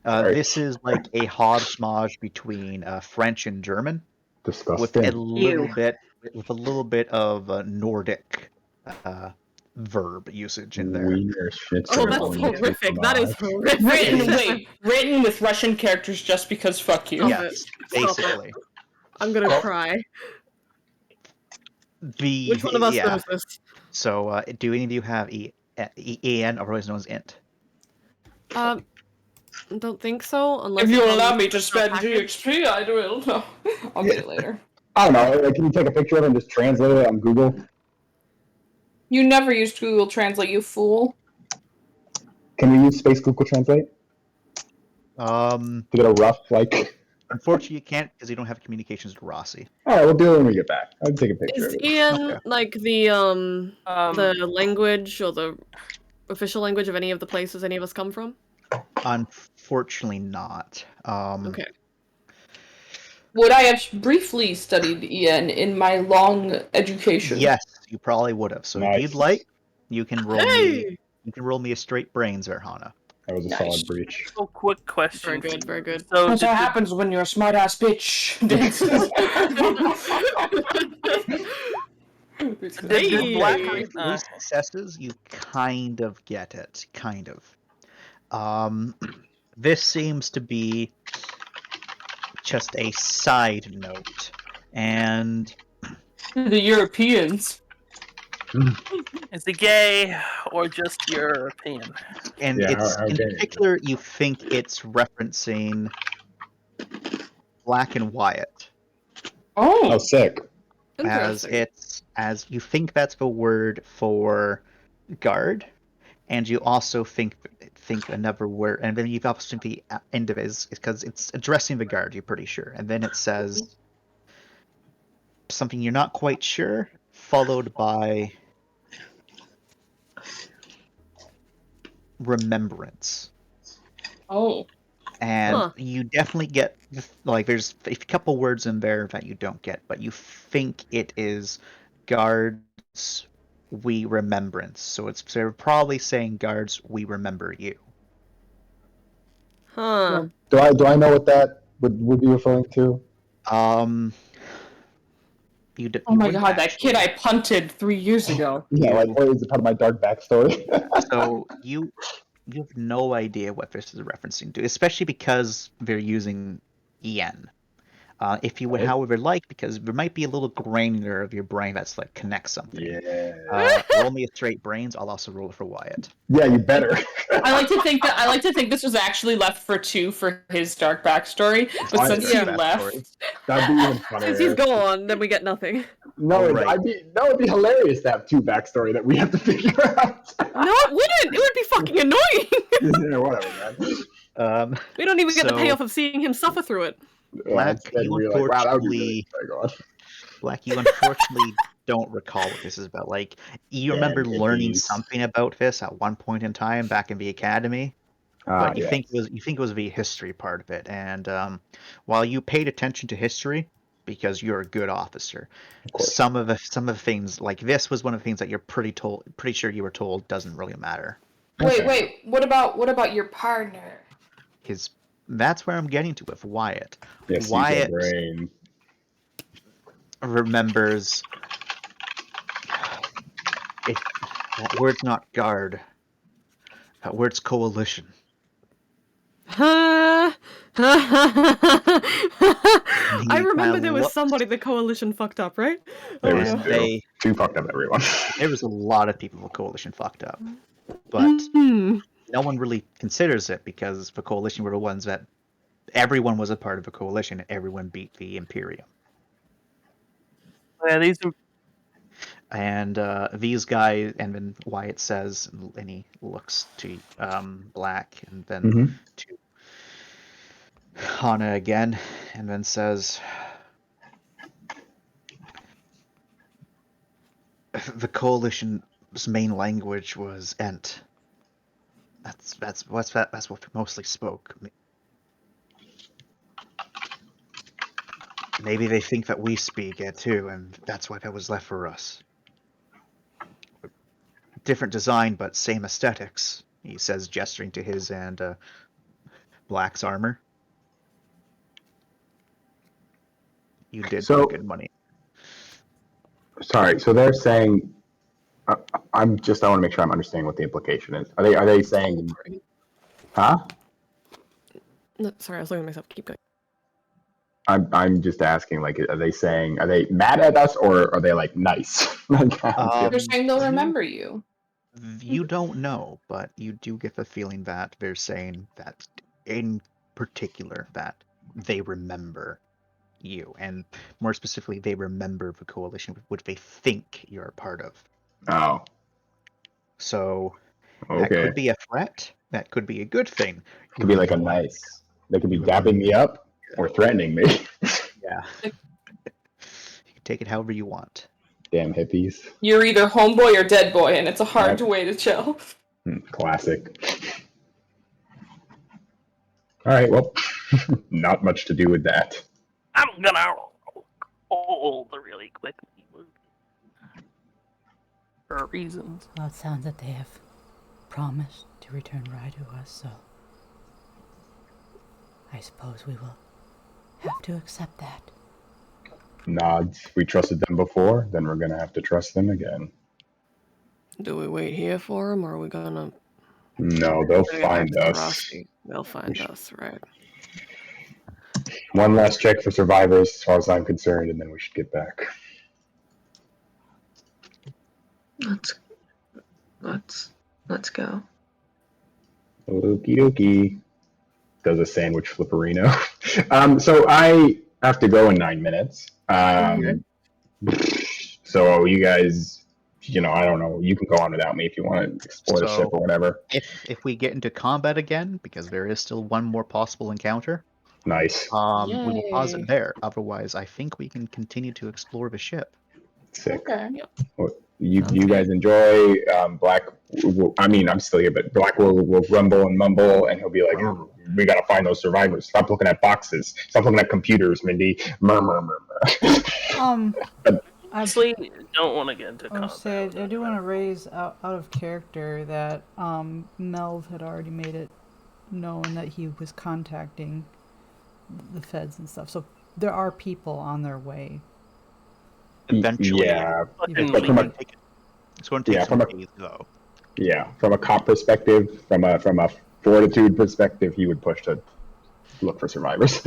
Sorry. this is like a hodgepodge between French and German, with Disgusting. a little bit of Nordic verb usage in there. Wiener Schnitzel Oh, that's on the horrific. That is fromage. horrific. Written with Russian characters just because fuck you. Stop Yes, it. Stop it. basically. I'm gonna cry. Which one of us knows this? So, do any of you have EN, otherwise known as INT? Don't think so. Unless If you it's allow on me to the spend package. GXP, I will. No, I'll get it later. I don't know. Like, can you take a picture of it and just translate it on Google? You never used Google Translate, you fool. Can we use Space Google Translate to get a rough, like... Unfortunately, you can't because you don't have communications with Rossi. Alright, we'll do it when we get back. I'll take a picture Is of it. Ian Okay. like the language or the official language of any of the places any of us come from? Unfortunately, not. Okay. Would I have briefly studied EN in my long education? Yes, you probably would have. So, if Nice. you'd like, you can roll me. Hey! You can roll me a straight brains there, Hana. That was a Nice. solid breach. So quick question. Very good, very good. So That's did what the- happens when you're a smart ass bitch. did Black Hey! With 3 successes, you kind of get it. Kind of. This seems to be just a side note. And The Europeans. is he gay or just European? it's how in dare you. particular, you think it's referencing Black and Wyatt. Oh, Oh, sick. As you think that's the word for guard, and you also think another word, and then you also think the end of it is because it's addressing the guard. You're pretty sure, and then it says something you're not quite sure, followed by remembrance. oh. And you definitely get, like, there's a couple words in there that you don't get, but you think it is guards, we remembrance. So they're probably saying guards, we remember you. Huh. Do I know what that would be referring to? You Oh my wouldn't god, that actually. kid I punted 3 years ago. Yeah, like, what is it part of my dark backstory? So you have no idea what this is referencing to, especially because they're using EN. If you would, Right. however, like, because there might be a little granular of your brain that's like connects something. Yeah. Roll me a straight brains. I'll also roll it for Wyatt. Yeah, you better. I like to think this was actually left for 2 for his dark backstory, but Fine. since he Yeah. left, That'd be even funnier. Since he's gone, then we get nothing. No, Right. that would be hilarious to have 2 backstory that we have to figure out. No, it wouldn't. It would be fucking annoying. Yeah, whatever, man. We don't even get the So- payoff of seeing him suffer through it. Black, Instead, you we were like, wow, that would be unfortunately- really... Oh, God. Black, you unfortunately don't recall what this is about. Like, you Damn remember learning hippies. something about this at one point in time back in the academy, but you Yeah. think it was the history part of it. And while you paid attention to history because you're a good officer, Of course. some of the things like this was one of the things that you're pretty sure you were told doesn't really matter. Okay. Wait. What about your partner? His That's where I'm getting to with Wyatt. Yes, use your Wyatt brain. remembers that word's not guard. That word's coalition. I He remember kinda there was looks- somebody the coalition fucked up, right? There Oh, was no. two fucked up everyone. There was a lot of people the coalition fucked up, but Hmm. no one really considers it because the coalition were the ones that everyone was a part of the coalition and everyone beat the Imperium. Yeah, these And these guys, and then Wyatt says, and he looks to Black, and then Mhm. to Hana again, and then says, the coalition's main language was Ent. That's what we mostly spoke. Maybe they think that we speak it too, and that's why that was left for us. Different design, but same aesthetics, he says, gesturing to his and Black's armor. You did So- put good money. Sorry. So they're saying. I want to make sure I'm understanding what the implication is. Are they saying? Huh? No, sorry, I was looking at myself. Keep going. I'm just asking. Like, are they mad at us or are they like nice? Like, They're saying they'll you- remember you. You don't know, but you do get the feeling that they're saying that, in particular, that they remember you, and more specifically, they remember the coalition, which they think you're a part of. Oh, So that okay. could be a threat. That could be a good thing. It could be like a nice. They could be dapping me up or threatening me. Yeah. You can take it however you want. Damn hippies. You're either homeboy or dead boy, and it's a hard Yep. way to chill. Classic. All right. Well, not much to do with that. I'm gonna hold really quickly for reasons. Well, it sounds that they have promised to return Rai to us, so I suppose we will have to accept that. Nods. We trusted them before, then we're gonna have to trust them again. Do we wait here for them, or are we gonna No, they'll get back find to us. Rusty? They'll find us, right? One last check for survivors, as far as I'm concerned, and then we should get back. Let's go. Okie dokie. Does a sandwich flipperino. So I have to go in 9 minutes. So you guys, I don't know. You can go on without me if you want to explore the So- ship or whatever. If we get into combat again, because there is still one more possible encounter, Nice. we will pause Yay. it there. Otherwise, I think we can continue to explore the ship. Sick. Okay. You Sounds good. guys enjoy. Black. I'm still here, but Black will rumble and mumble, and he'll be like, "We gotta find those survivors. Stop looking at boxes. Stop looking at computers, Mindy. Murmur." I Honestly, don't want to get into I combat. say I do want to raise out of character that Melv had already made it known that he was contacting the feds and stuff. So there are people on their way. Eventually, Yeah, Fucking but from a it's going to take Yeah, some from a- days, though. from a cop perspective, from a fortitude perspective, he would push to look for survivors.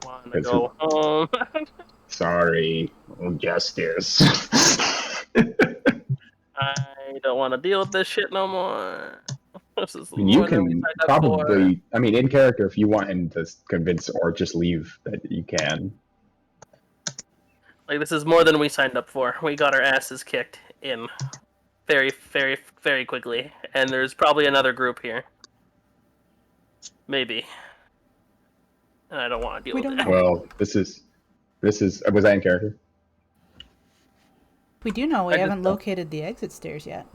want to That's go home. Sorry, justice. I don't want to deal with this shit no more. This is You more than we can signed up for. probably, in character, if you want him to convince or just leave, that you can. Like, this is more than we signed up for. We got our asses kicked in very, very, very quickly. And there's probably another group here. Maybe. And I don't want to deal We with don't that. know. Well, this is was that in character? We do know we I just haven't don't- located the exit stairs yet.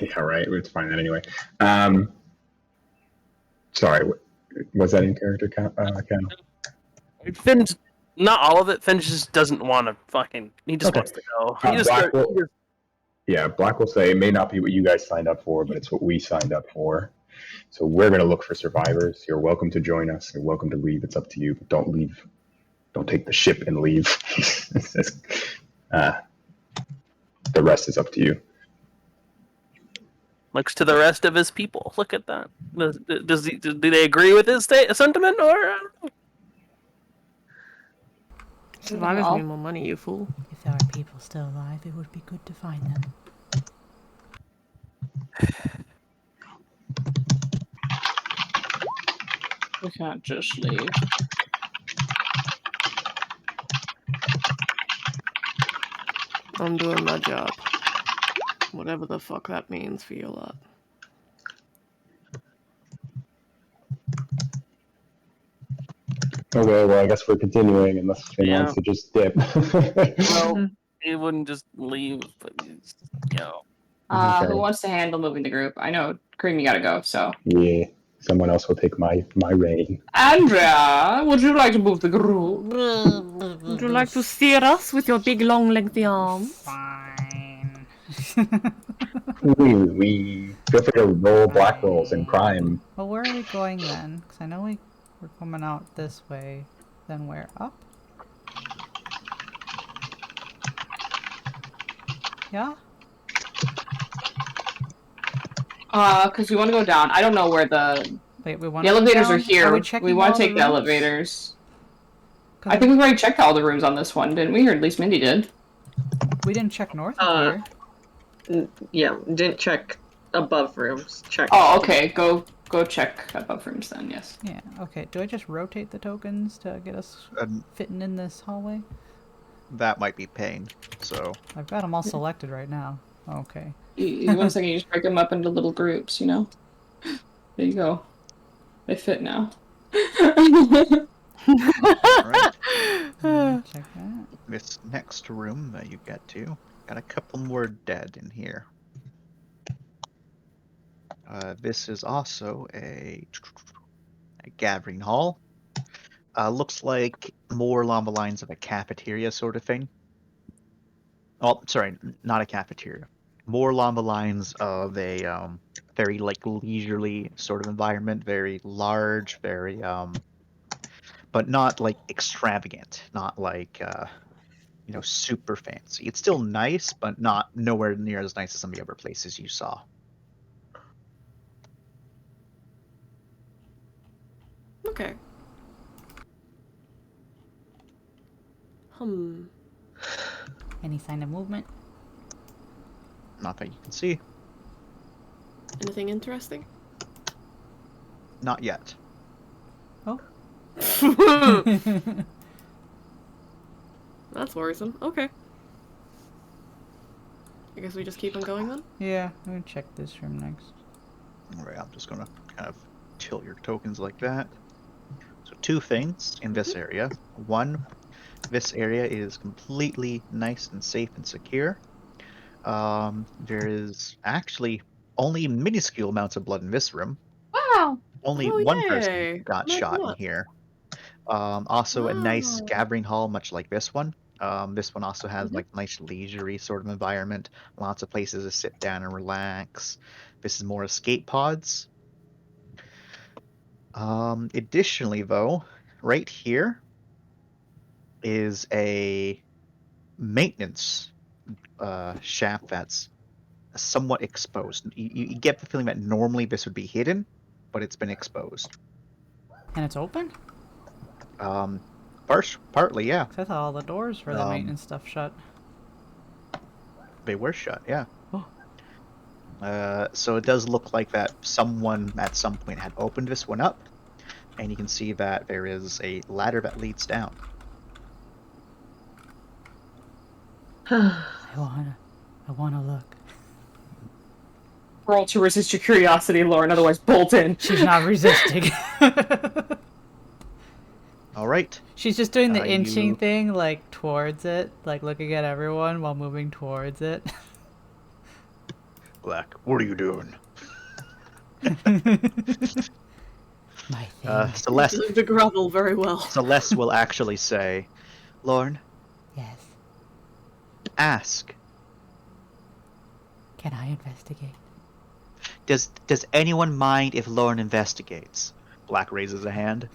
Yeah, right. Let's find that anyway. Sorry, was that in character, Cal? Finn's not all of it. Finn just doesn't want to fucking. He just Okay. wants to go. Black will say it may not be what you guys signed up for, but it's what we signed up for. So we're going to look for survivors. You're welcome to join us. You're welcome to leave. It's up to you. But don't leave. Don't take the ship and leave. The rest is up to you. Looks to the rest of his people. Look at that. Do they agree with his sentiment or? Survivors Well. need more money, you fool. If there are people still alive, it would be good to find them. We can't just leave. I'm doing my job. Whatever the fuck that means for you lot. Oh, well, I guess we're continuing unless Finn Yeah. wants to just dip. Well, he wouldn't just leave. But Okay. Who wants to handle moving the group? I know, Cream, you gotta go, so. Yeah, someone else will take my reign. Andrea, would you like to move the group? Would you like to steer us with your big long lengthy arms? Fine. We feel free to roll black rolls in crime. Well, where are we going then? Because I know we're coming out this way. Then where? Up? Yeah? Because we want to go down. I don't know where the Wait, we want The elevators are here. we We checking want all to take the rooms? elevators. 'Cause I think we've already checked all the rooms on this one, didn't we? Or at least Mindy did. we didn't check north of here. Yeah, didn't check above rooms. Check. Oh, okay. Go check above rooms then, yes. Yeah, okay. Do I just rotate the tokens to get us fitting in this hallway? That might be pain. So I've got them all selected right now. Okay. One second, you just break them up into little groups, you know? There you go. They fit now. alright. Check that. This next room that you get to, got a couple more dead in here. This is also a gathering hall. Looks like more along the lines of a cafeteria sort of thing. Oh, sorry, not a cafeteria. More along the lines of a very like leisurely sort of environment, very large, very but not like extravagant, not like super fancy. It's still nice, but not nowhere near as nice as some of the other places you saw. Okay. Any sign of movement? Not that you can see. Anything interesting? Not yet. Oh. That's worrisome. Okay. I guess we just keep on going then? Yeah, I'm gonna check this room next. Alright, I'm just gonna kind of tilt your tokens like that. So two things in this area. One, this area is completely nice and safe and secure. There is actually only minuscule amounts of blood in this room. Wow! Only Oh, one yay. person got Not shot in much. here. Also a nice Wow. gathering hall, much like this one. This one also has Mhm. like nice leisurely sort of environment. Lots of places to sit down and relax. This is more escape pods. Additionally, though, right here is a maintenance shaft that's somewhat exposed. You get the feeling that normally this would be hidden, but it's been exposed. And it's open? Partly, yeah. 'Cause I thought all the doors for the maintenance stuff shut. They were shut, yeah. Oh. So it does look like that someone at some point had opened this one up, and you can see that there is a ladder that leads down. I wanna look. Roll to resist your curiosity, Lauren, otherwise bolt in. She's not resisting. All right. She's just doing the Uh, inching you- thing, like towards it, like looking at everyone while moving towards it. Black, what are you doing? My thing. Celeste, The grovel very well. Celeste will actually say, Lorne, Yes. ask. Can I investigate? Does anyone mind if Lorne investigates? Black raises a hand.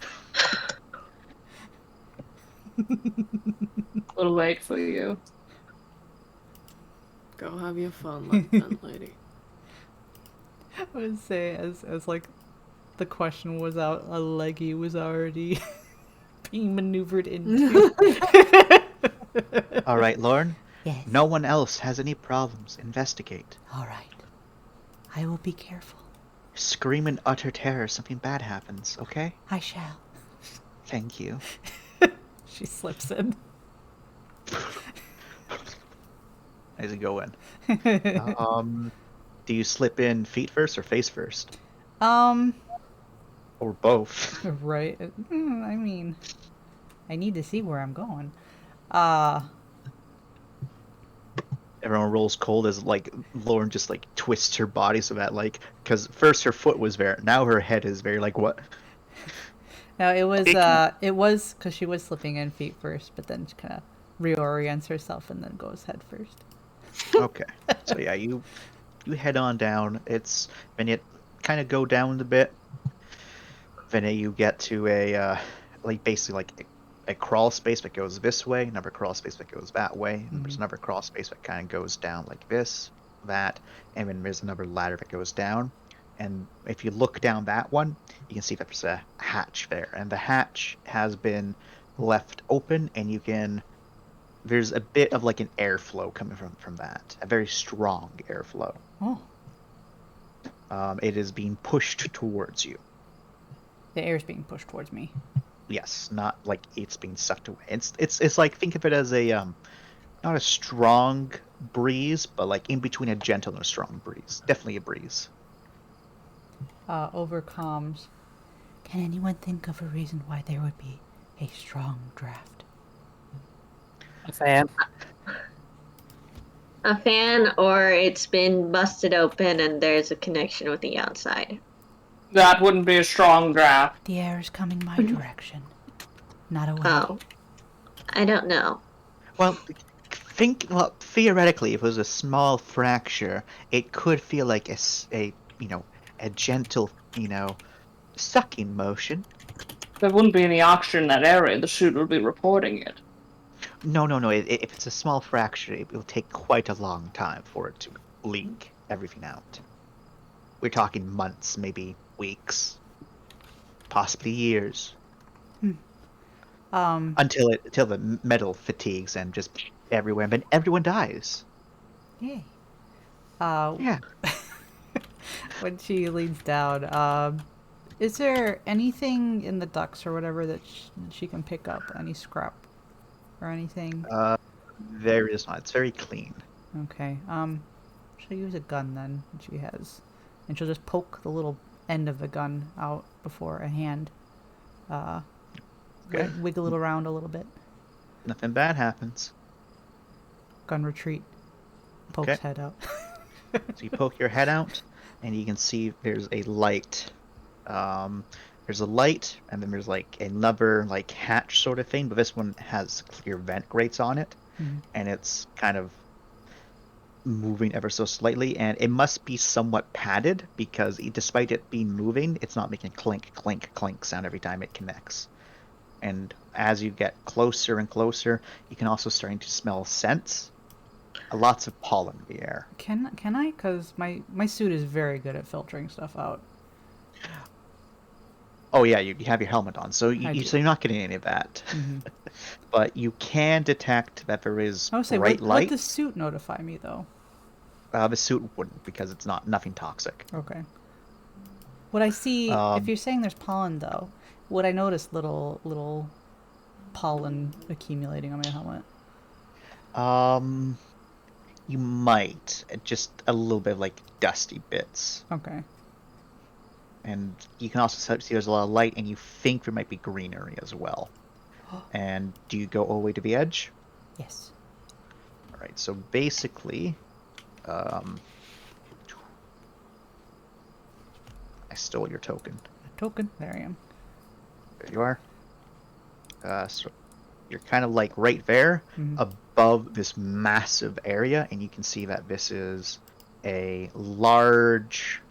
A little late for you. Go have your fun, Lieutenant Lady. I would say as like the question was out, a leggy was already being maneuvered into. All right, Lorne. Yes. No one else has any problems. Investigate. All right. I will be careful. Scream in utter terror. Something bad happens. Okay. I shall. Thank you. She slips in. As you go in. Do you slip in feet first or face first? Or both? Right. I mean, I need to see where I'm going. Everyone rolls cold as like Lauren just like twists her body so that like because first her foot was there, now her head is very like what? No, it was because she was slipping in feet first, but then she kind of reorients herself and then goes head first. Okay, so yeah, you head on down. It's when you kind of go down a bit. Then you get to a like basically like a crawl space that goes this way, another crawl space that goes that way, and there's another crawl space that kind of goes down like this, that, and then there's another ladder that goes down. And if you look down that one, you can see that there's a hatch there, and the hatch has been left open, and you can. There's a bit of like an airflow coming from that, a very strong airflow. Oh, It is being pushed towards you. the air's being pushed towards me. Yes, not like it's being sucked away. It's like think of it as a not a strong breeze, but like in between a gentle and a strong breeze. Definitely a breeze. Over comms. Can anyone think of a reason why there would be a strong draft? A fan. A fan, or it's been busted open and there's a connection with the outside. That wouldn't be a strong draft. The air is coming my direction, not away. Oh. I don't know. Well, theoretically, if it was a small fracture, it could feel like a gentle sucking motion. There wouldn't be any oxygen in that area. The suit would be reporting it. No. If it's a small fracture, it will take quite a long time for it to leak everything out. We're talking months, maybe weeks, possibly years, until the metal fatigues and just everywhere, and then everyone dies. Yay. Yeah. When she leans down, is there anything in the ducts or whatever that she can pick up? Any scrap or anything? There is not. It's very clean. Okay. She'll use a gun then. She has, and she'll just poke the little end of the gun out before a hand. Okay. Wiggle it around a little bit. Nothing bad happens. Gun retreat. Pokes Okay. head out. So you poke your head out, and you can see there's a light. There's a light, and then there's like another like hatch sort of thing, but this one has clear vent grates on it, and it's kind of moving ever so slightly, and it must be somewhat padded because despite it being moving, it's not making clink, clink, clink sound every time it connects. And as you get closer and closer, you can also starting to smell scents. Lots of pollen in the air. Can I? Because my suit is very good at filtering stuff out. Oh yeah, you have your helmet on, so I do. so you're not getting any of that. But you can detect that there is I would say, bright let light. the suit notify me though. The suit wouldn't because it's nothing toxic. Okay. Would I see if you're saying there's pollen though? Would I notice little pollen accumulating on my helmet? You might just a little bit of like dusty bits, Okay. and you can also see there's a lot of light, and you think there might be greenery as well. And do you go all the way to the edge? Yes. All right. So basically, I stole your token. A token. There I am. There you are. So you're kind of like right there Mhm. above this massive area, and you can see that this is a large,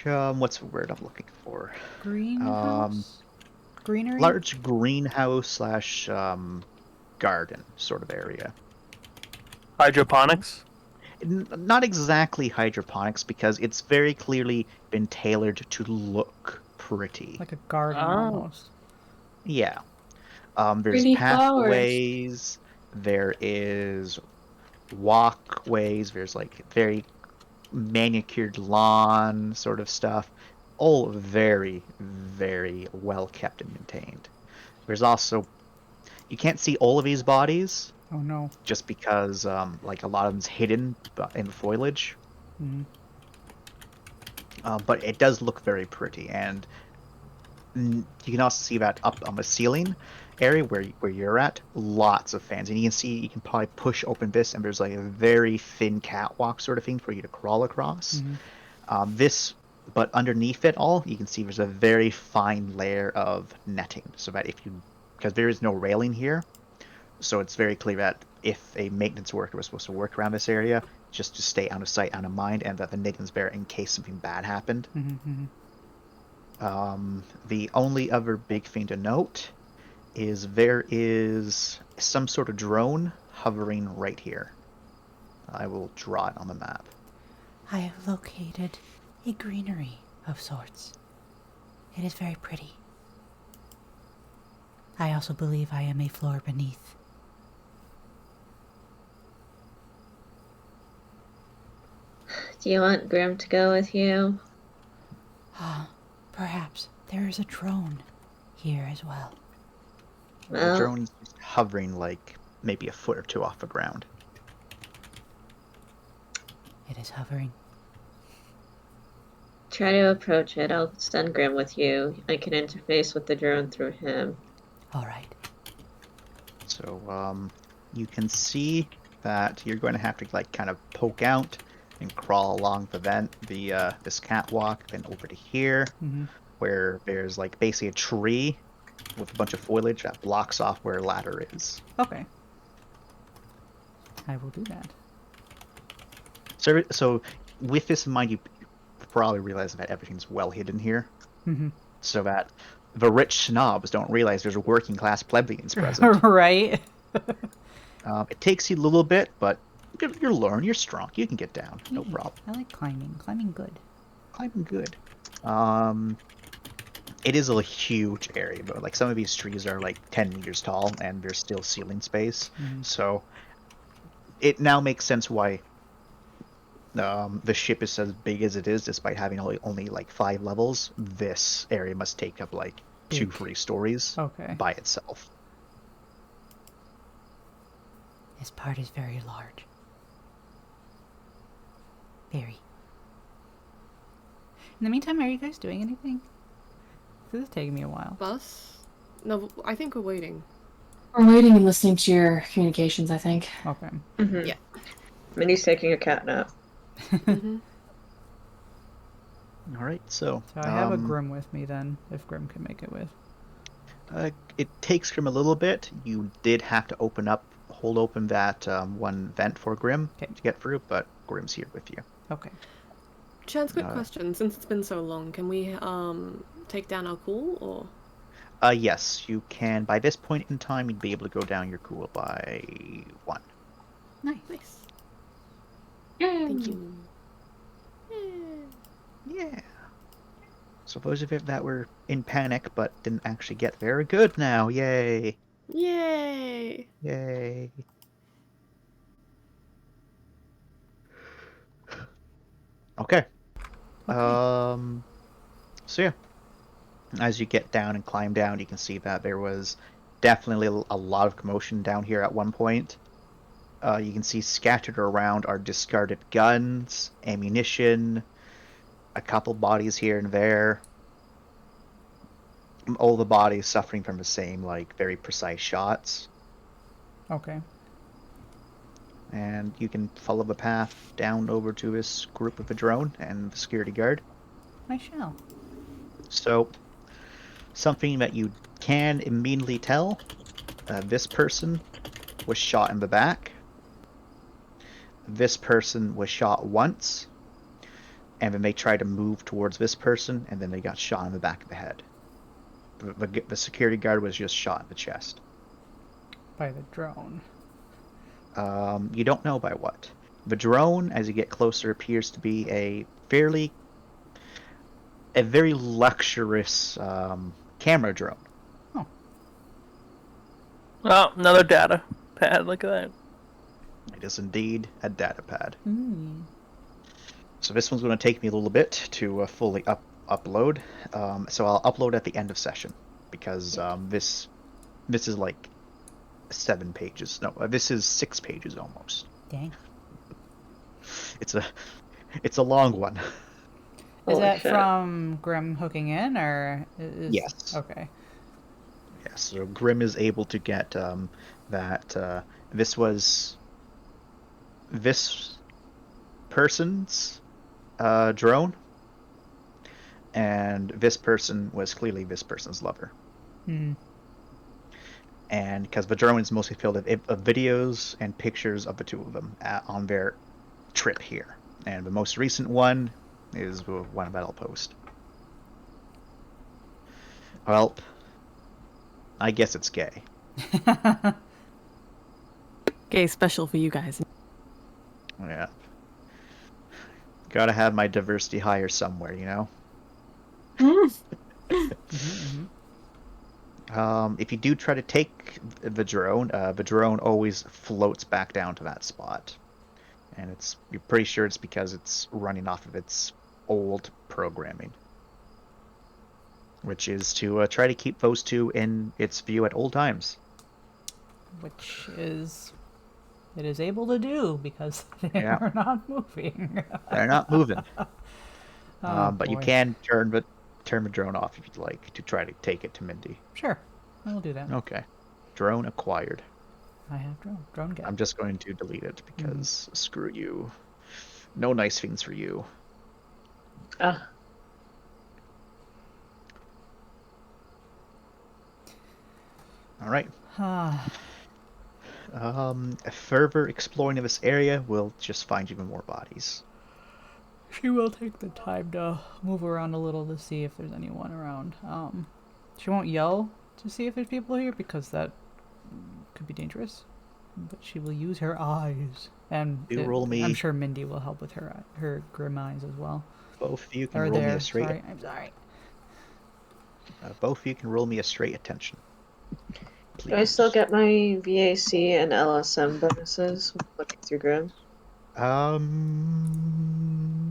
what's the word I'm looking for? Greenhouse. Greenery. Large greenhouse slash garden sort of area. Hydroponics. Not exactly hydroponics because it's very clearly been tailored to look pretty. Like a garden Oh. almost. Yeah. There's Pretty flowers. pathways. There is walkways. There's like very manicured lawn sort of stuff. All very, very well kept and maintained. There's also, you can't see all of these bodies Oh no. just because like a lot of them's hidden in the foliage. Mhm. But it does look very pretty, and you can also see that up on the ceiling area where you're at, lots of fans, and you can probably push open this, and there's like a very thin catwalk sort of thing for you to crawl across. Mhm. But underneath it all, you can see there's a very fine layer of netting, so that because there is no railing here, so it's very clear that if a maintenance worker was supposed to work around this area, just to stay out of sight, out of mind, and that the netting's there in case something bad happened. Mhm. The only other big thing to note is there is some sort of drone hovering right here. I will draw it on the map. I have located a greenery of sorts. It is very pretty. I also believe I am a floor beneath. Do you want Grim to go with you? Perhaps there is a drone here as well. The Well, drone is just hovering like maybe a foot or two off the ground. It is hovering. try to approach it. I'll send Grim with you. I can interface with the drone through him. All right. So you can see that you're going to have to like kind of poke out and crawl along this catwalk, then over to here, Mhm. where there's like basically a tree with a bunch of foliage that blocks off where a ladder is. Okay. I will do that. So with this in mind, you probably realize that everything's well hidden here, Mhm. so that the rich snobs don't realize there's working class plebeians present. Right. It takes you a little bit, but you'll learn. You're strong. You can get down. No Yay. problem. I like climbing. Climbing good. Climbing good. It is a huge area, but like some of these trees are like 10 meters tall, and there's still ceiling space. Mhm. So it now makes sense why the ship is as big as it is, despite having only like 5 levels. This area must take up like Big. 2-3 stories Okay. by itself. This part is very large. Very. In the meantime, are you guys doing anything? This is taking me a while. Bus? No, I think we're waiting. We're waiting and listening to your communications, I think. Okay. Mm-hmm. Yeah. Minnie's taking a cat nap. Mm-hmm. All right, so So I have a Grim with me then, if Grim can make it with. it takes Grim a little bit. You did have to hold open that one vent for Grim Okay. to get through, but Grim's here with you. Okay. Chance, quick question. Since it's been so long, can we take down our cool or? Yes, you can. By this point in time, you'd be able to go down your cool by 1. Nice. Yay. Thank you. Yeah. So those of you that were in panic but didn't actually get there are good now. Yay. Yay! Yay. Okay. So yeah. As you get down and climb down, you can see that there was definitely a lot of commotion down here at one point. You can see scattered around are discarded guns, ammunition, a couple bodies here and there. all the bodies suffering from the same, like, very precise shots. Okay. And you can follow the path down over to this group with the drone and the security guard. I shall. So, something that you can immediately tell, this person was shot in the back. This person was shot once. And then they tried to move towards this person, and then they got shot in the back of the head. The security guard was just shot in the chest. By the drone. You don't know by what. The drone, as you get closer, appears to be a very luxurious camera drone. Oh, another data pad. Look at that. It is indeed a data pad. Mm. So this one's going to take me a little bit to fully upload. So I'll upload at the end of session because this is like 7 pages. No, this is 6 pages almost. Dang. It's a long one. Is Holy that shit. from Grim hooking in, or is... Yes. Okay. Yes. So Grim is able to get that. This was this person's drone, and this person was clearly this person's lover. Hmm. And because the drone is mostly filled of videos and pictures of the two of them on their trip here. And the most recent one is one that I'll post. Well, I guess it's gay. Gay special for you guys. Yeah. Gotta have my diversity hire somewhere, you know? If you do try to take the drone always floats back down to that spot. And you're pretty sure it's because it's running off of its old programming. Which is to try to keep those two in its view at all times. Which is... It is able to do, because they Yeah. are not moving. They're not moving. Oh, But you boy. can turn the drone off if you'd like to try to take it to Mindy. Sure. I will do that. Okay. Drone acquired. I have drone. Drone get. I'm just going to delete it because screw you. No nice things for you. Ah. All right. Ah, Further exploring of this area will just find even more bodies. she will take the time to move around a little to see if there's anyone around. She won't yell to see if there's people here because that could be dangerous. But she will use her eyes, and roll me. I'm sure Mindy will help with her grim eyes as well. Both of you can Or roll me there. a straight. Sorry, I'm sorry. Both of you can roll me a straight attention. Do I still get my VAC and LSM bonuses when looking through Grim?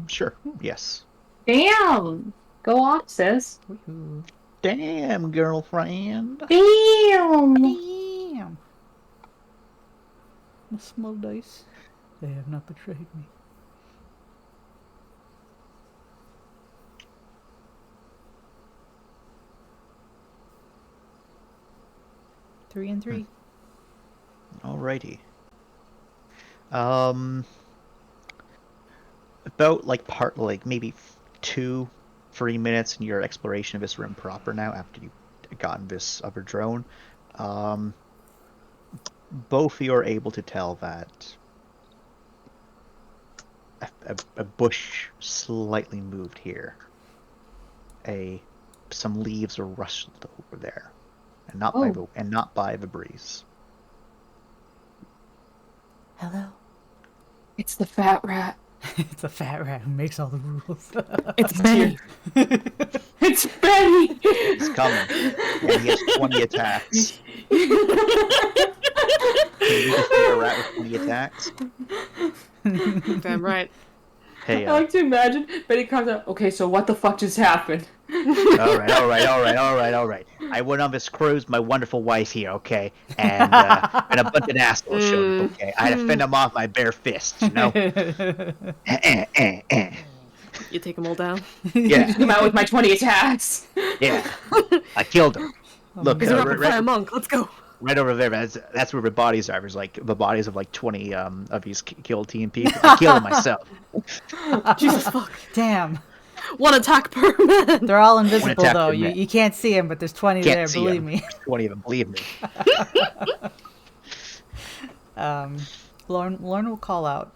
Sure. Yes. Damn! Go off, sis. Woohoo. Damn, girlfriend. Damn! Damn! The small dice. They have not betrayed me. Three and three. Alrighty. About like maybe 2-3 minutes in your exploration of this room proper now after you've gotten this other drone. Both of you are able to tell that a bush slightly moved here. Some leaves are rustled over there, and not by the breeze. Hello? It's the fat rat. It's a fat rat who makes all the rules. It's Benny. It's Benny! He's coming, and he has 20 attacks. Can you defeat a rat with 20 attacks? Damn right. Hey, I like to imagine Benny comes out, okay, so what the fuck just happened? all right. I went on this cruise with my wonderful wife here, okay? And a bunch of assholes showed up, okay? I had to fend them off my bare fist, you know? You take them all down. Yeah. Come out with my 20 attacks. Yeah. I killed him. Look, He's a rapid right, fire monk. Let's go. right over there. That's where the bodies are. There's like the bodies of like 20 of these kill team people. I killed them myself. Jesus fuck. Damn. One attack per man. They're all invisible attack though. per You minute. you can't see them, but there's 20 Can't there. see Believe 'em. me. There's 20 of them. Believe me. Lauren will call out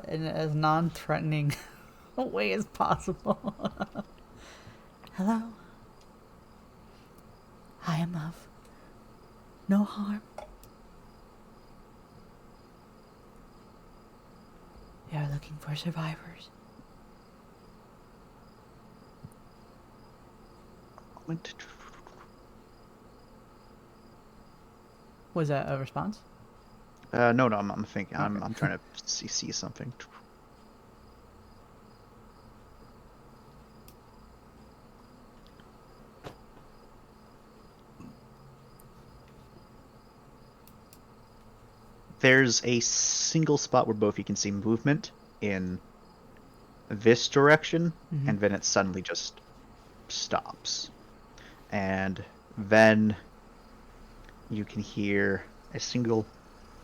in as non-threatening a way as possible. Hello. I am of no harm. We are looking for survivors. Was that a response? No, I'm thinking. I'm trying to see something. There's a single spot where both you can see movement in this direction, and then it suddenly just stops. And then you can hear a single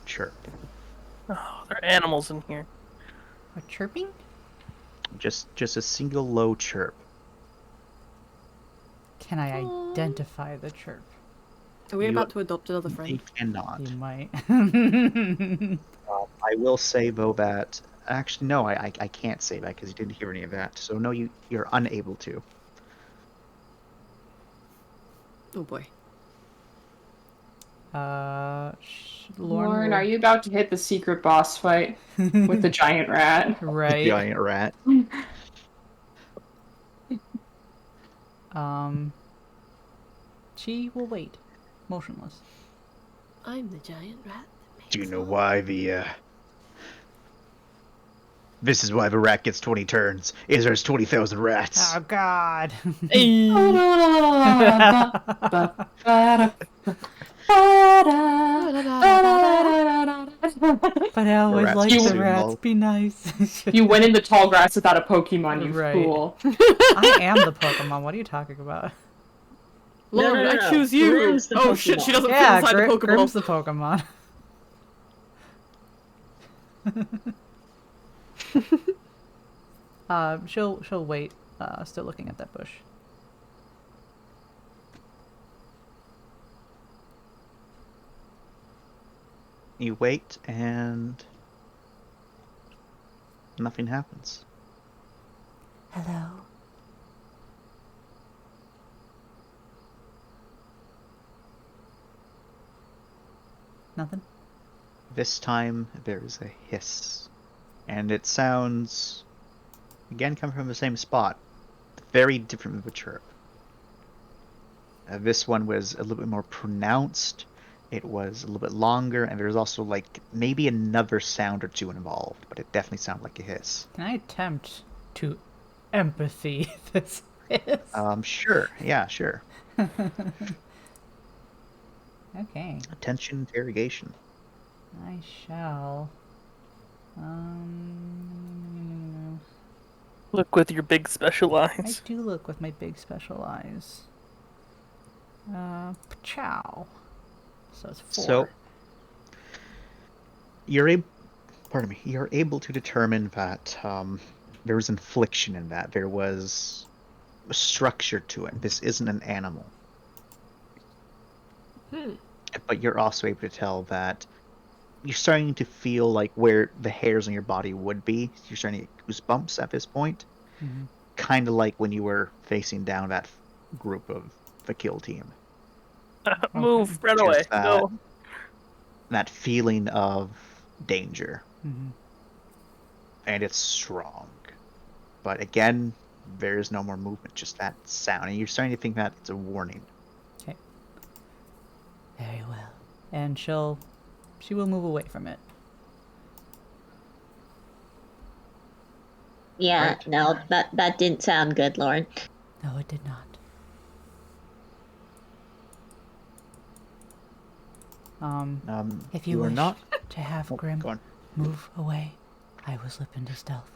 chirp. Oh, there are animals in here. A chirping? Just a single low chirp. Can I identify the chirp? Are we You- about to adopt another You friend? cannot. You might. I will say though that actually no, I can't say that because you didn't hear any of that. So no, you're unable to. Oh boy. Lauren, will- are you about to hit the secret boss fight with the giant rat? Right. Giant rat. She will wait, motionless. I'm the giant rat. that Do you makes know all- why This is why the rat gets 20 turns. Is there's 20,000 rats. Oh God. But I always rats like will the soon rats. molt. Be nice. You went in the tall grass without a Pokemon, you Right. fool. I am the Pokemon. What are you talking about? Lauren, No, I choose you. Grim's the Oh shit, she Pokemon. doesn't fit Yeah, inside the Pokeball. Grim's the Pokemon. She'll wait. Still looking at that bush. You wait and nothing happens. Hello. Nothing. This time there is a hiss. And it sounds again coming from the same spot. Very different from the chirp. This one was a little bit more pronounced. It was a little bit longer, and there's also like maybe another sound or two involved, but it definitely sounded like a hiss. Can I attempt to empathy this is? Sure. Yeah, sure. Okay, Attention interrogation. I shall. Look with your big special I eyes. do look with my big special eyes. Chow. So it's 4. So you're able to determine that there was infliction in that. There was a structure to it. This isn't an animal. But you're also able to tell that you're starting to feel like where the hairs on your body would be. You're starting to get goosebumps at this point. Kind of like when you were facing down that group of the kill team. Move, run Just away. that. Go. That feeling of danger. Mhm. And it's strong. But again, there's no more movement, just that sound. And you're starting to think that it's a warning. Okay. Very well. And she will move away from it. Yeah, Right. no, that didn't sound good, Lauren. No, it did not. If you are wish not. to have Oh, Grim go on. move away, I will slip into stealth.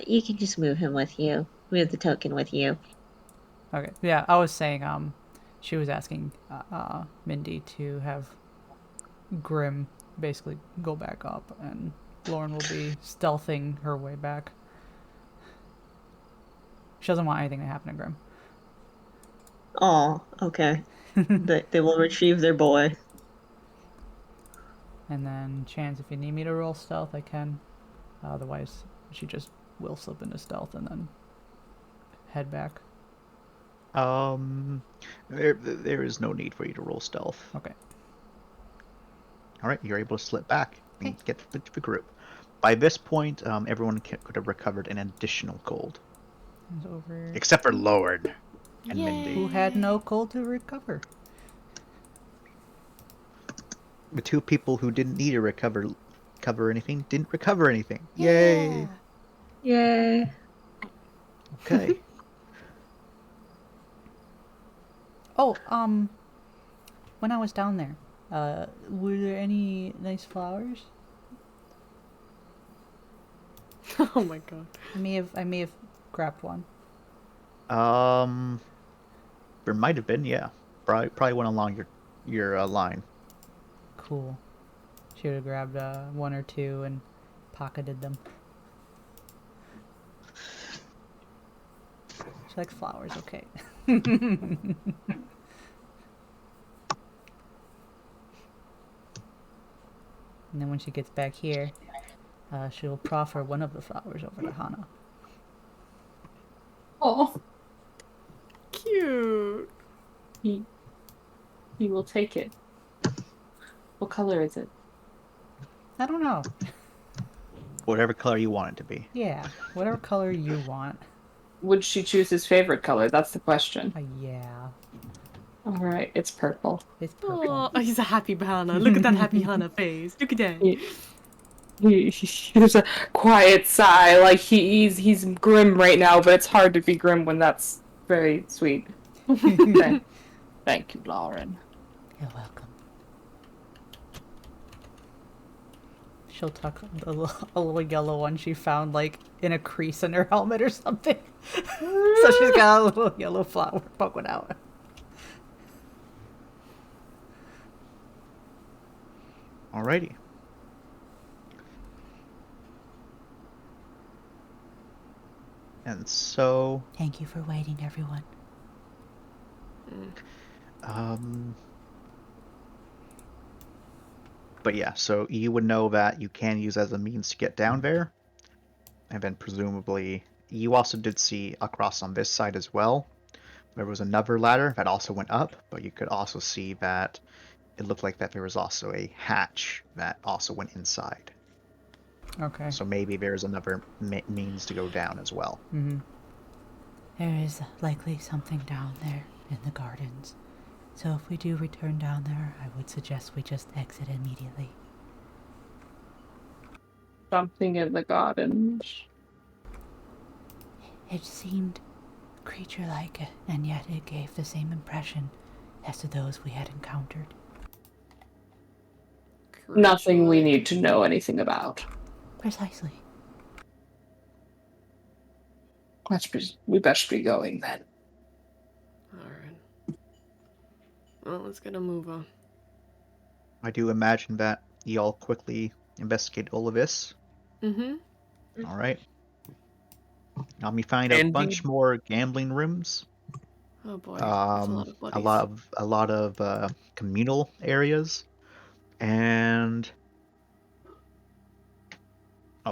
You can just move him with you. Move the token with you. Okay. Yeah, I was saying, she was asking, Mindy to have Grim basically go back up, and Lauren will be stealthing her way back. She doesn't want anything to happen to Grim. Oh, okay. They will retrieve their boy. And then, Chance, if you need me to roll stealth, I can. Otherwise, she just will slip into stealth and then head back. There is no need for you to roll stealth. Okay. All right, you're able to slip back and get to the group. By this point, everyone could have recovered an additional cold, It's over. except for Lord and Mindy. Who had no cold to recover. The two people who didn't need to recover anything didn't recover anything. Yay! Yay. Okay. Oh, when I was down there, were there any nice flowers? Oh my god. I may have grabbed one. There might have been, yeah. Probably went along your line. Cool. Should have grabbed one or two and pocketed them. She likes flowers, okay. And then when she gets back here, she'll proffer one of the flowers over to Hana. Oh, Cute. he will take it. What color is it? I don't know. Whatever color you want it to be. Yeah, whatever color you want. Would she choose his favorite color? That's the question. Yeah, All right, it's purple. it's purple. Oh, he's a happy Hana. Look at that happy Hana face. Look at that. There's a quiet sigh, like he's grim right now, but it's hard to be grim when that's very sweet. Thank you, Lauren. You're welcome. She'll tuck a little yellow one she found, like, in a crease in her helmet or something. So she's got a little yellow flower poking out. Alrighty. And so, Thank you for waiting, everyone. but yeah, so you would know that you can use as a means to get down there. And then presumably, you also did see across on this side as well. There was another ladder that also went up, but you could also see that it looked like that there was also a hatch that also went inside. Okay. So maybe there's another means to go down as well. Mm-hmm. There is likely something down there in the gardens. So if we do return down there, I would suggest we just exit immediately. Something in the gardens. It seemed creature-like, and yet it gave the same impression as to those we had encountered. Nothing we need to know anything about. Precisely. We best be going then. Alright. Well, let's get a move on. I do imagine that you all quickly investigate all of this. Mm-hmm. All right. You find a Indeed. bunch more gambling rooms. Oh boy. That's a lot of A lot of communal areas, and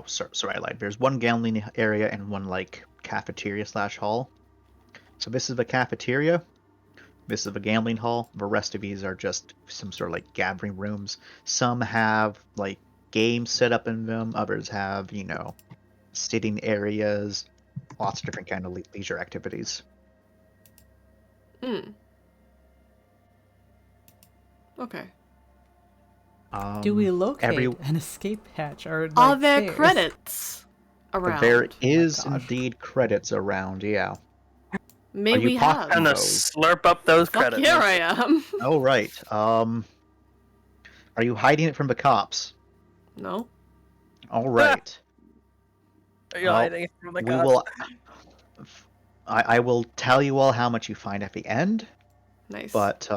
sorry, I lied. There's one gambling area and one like cafeteria / hall. So this is the cafeteria. This is the gambling hall. The rest of these are just some sort of like gathering rooms. Some have like games set up in them. Others have, sitting areas. Lots of different kind of leisure activities. Okay. Do we locate every- an escape hatch? Or like, Are there stairs? credits around? There is gosh. indeed credits around, yeah. May Are you we have. pocketing Gonna those? slurp up those Fuck credits. here I am. Oh, right. Are you hiding it from the cops? No. All right. Yeah, Well, I think from the we god. will. I will tell you all how much you find at the end, Nice. but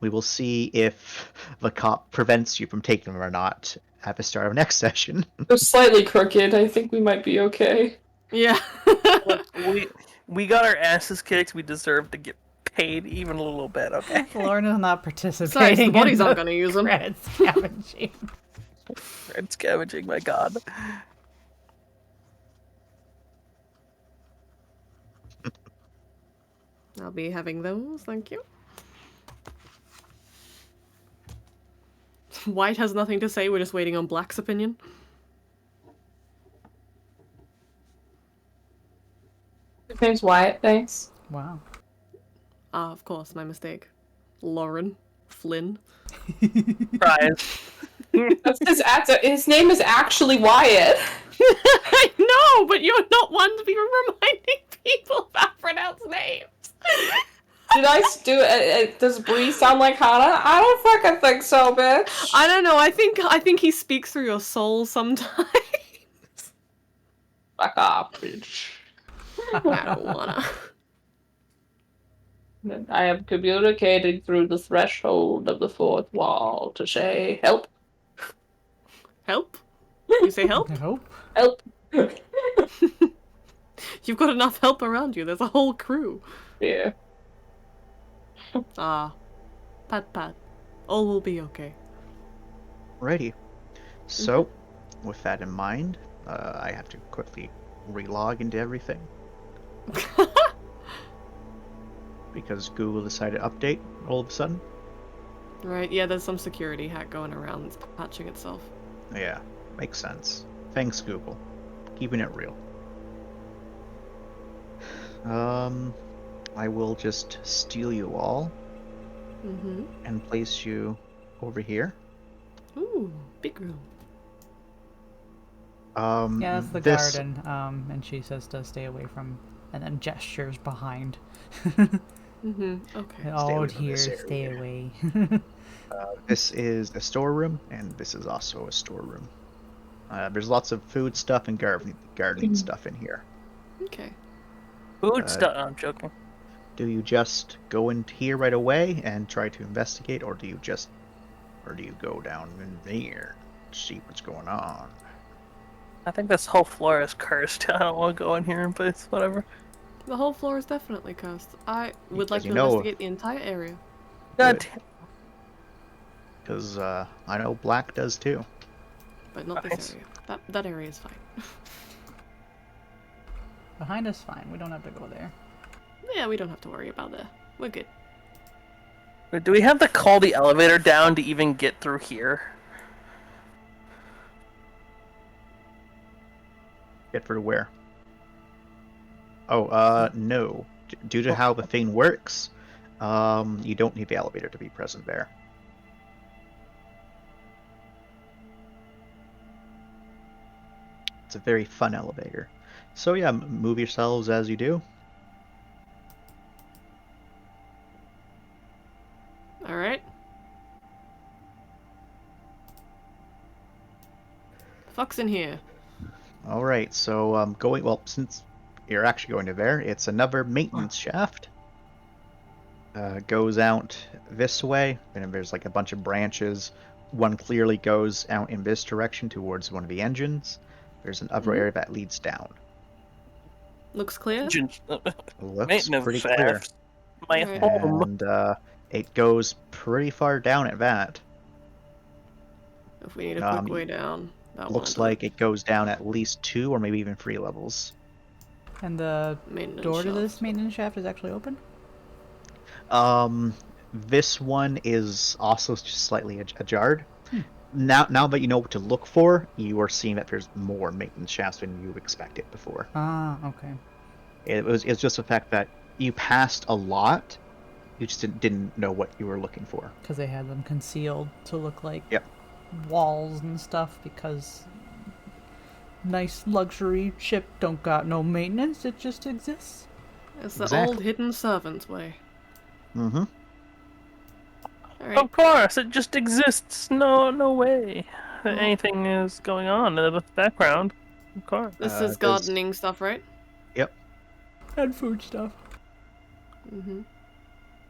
we will see if the cop prevents you from taking them or not at the start of next session. They're slightly crooked. I think we might be okay. Yeah. Look, we got our asses kicked. We deserve to get paid even a little bit, okay? Lauren is not Besides, participating. the bodies in aren't the gonna use them. credit scavenging. It's scavenging, my god. I'll be having those, thank you. White has nothing to say, we're just waiting on Black's opinion. His name's Wyatt, thanks. Wow. Ah, of course, my mistake. Lauren. Flynn. Prize. That's his name is actually Wyatt. I know, but you're not one to be reminding people about pronounced names. Did I do it? Does Bree sound like Hannah? I don't fucking think so, bitch. I don't know, I think he speaks through your soul sometimes. Fuck off, bitch. I don't wanna. I am communicating through the threshold of the fourth wall to say help. Help? You say help? I hope. Help. You've got enough help around you, there's a whole crew. Yeah. Ah. Pat pat. All will be okay. Alrighty. So, with that in mind, I have to quickly relog into everything because Google decided to update all of a sudden. Right, yeah, there's some security hack going around that's patching itself. Yeah, makes sense. Thanks, Google. Keeping it real. I will just steal you all Mm-hmm. and place you over here. Ooh, big room. Yeah, that's the this, garden. And she says to stay away from, and then gestures behind. Mm-hmm, okay. Oh, away from here, this stay area. away. This is a storeroom, and this is also a storeroom. There's lots of food stuff and gardening stuff in here. Okay. Food stuff. I'm joking. Do you just go in here right away and try to investigate, or do you go down in there and see what's going on? I think this whole floor is cursed. I don't want to go in here, but it's whatever. The whole floor is definitely cursed. I would like Because to investigate the entire area. God Good. Because I know Black does too. But not Nice. this area. That area is fine. Behind us, fine. We don't have to go there. Yeah, we don't have to worry about that. We're good. Wait, do we have to call the elevator down to even get through here? Get through where? Oh, no. Due to how the thing works, you don't need the elevator to be present there. It's a very fun elevator. So yeah, move yourselves as you do. Alright. Fuck's in here. All right, so since you're actually going to there, it's another maintenance shaft. Goes out this way, and there's like a bunch of branches. One clearly goes out in this direction towards one of the engines. There's an upper area that leads down. Looks clear? Looks Maintenance pretty clear. shafts. My Right. home. And it goes pretty far down at that. If we need a quick way down, that Looks won't like it goes down at least 2 or maybe even 3 levels. And the Maintenance door to shaft. this maintenance shaft is actually open? This one is also just slightly ajar. Now that you know what to look for, you are seeing that there's more maintenance shafts than you expected before. Ah, okay. It's just the fact that you passed a lot, you just didn't know what you were looking for. Because they had them concealed to look like Yep. walls and stuff, because nice luxury ship don't got no maintenance, it just exists. It's the Exactly. old hidden servant way. Mm-hmm. Alright. Of course, it just exists. No way that anything is going on in the background. Of course. This is there's- gardening stuff, right? Yep. And food stuff. Mm-hmm.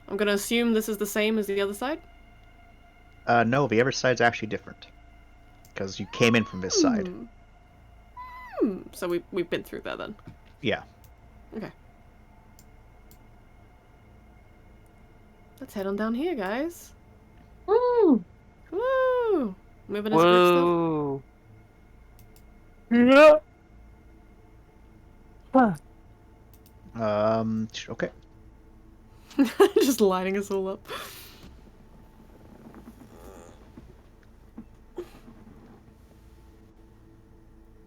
I'm gonna assume this is the same as the other side. No, the other side's actually different. Because you came in from this side. So we've been through that then. Yeah. Okay. Let's head on down here, guys. Woo! Woo! Moving as a group still. Whoa. Yeah. Huh. Okay. Just lining us all up.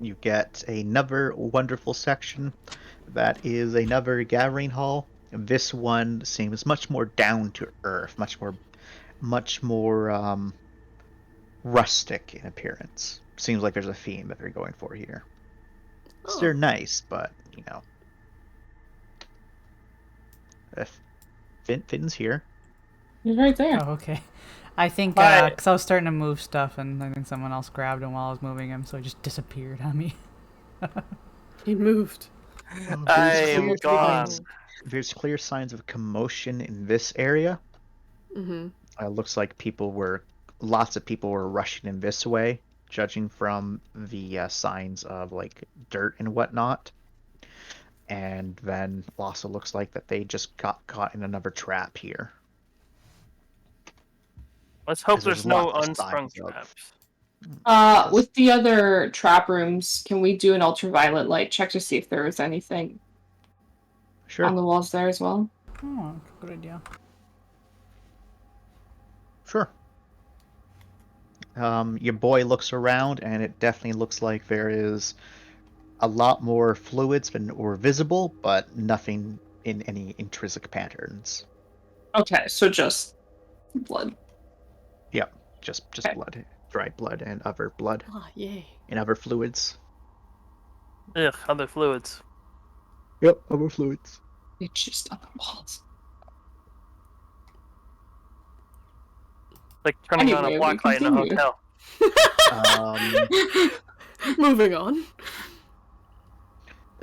You get another wonderful section. That is another gathering hall. This one seems much more down to earth, much more rustic in appearance. Seems like there's a theme that they're going for here. Oh. They're nice, but Finn's here. He's right there. Oh, okay. I think, Hi. because I was starting to move stuff, and I think someone else grabbed him while I was moving him, so he just disappeared on me. He moved. I There's am clear gone. signs- There's clear signs of commotion in this area. Mm-hmm. Looks like lots of people were rushing in this way, judging from the signs of like dirt and whatnot. And then also looks like that they just got caught in another trap here. Let's hope 'Cause there's there's no lots of unstrung signs of- traps. With the other trap rooms, can we do an ultraviolet light check to see if there is anything Sure, on the walls there as well? Oh, good idea. sure. Your boy looks around, and it definitely looks like there is a lot more fluids than were visible, but nothing in any intrinsic patterns. Okay, so just blood. Yep, just Okay. blood, dried blood, and other blood Ah, yay. and other fluids. Ugh, other fluids. Yep, other fluids. It's just on the walls. Like turning on Anyway, a we black light in a continue. hotel. Um, Moving on.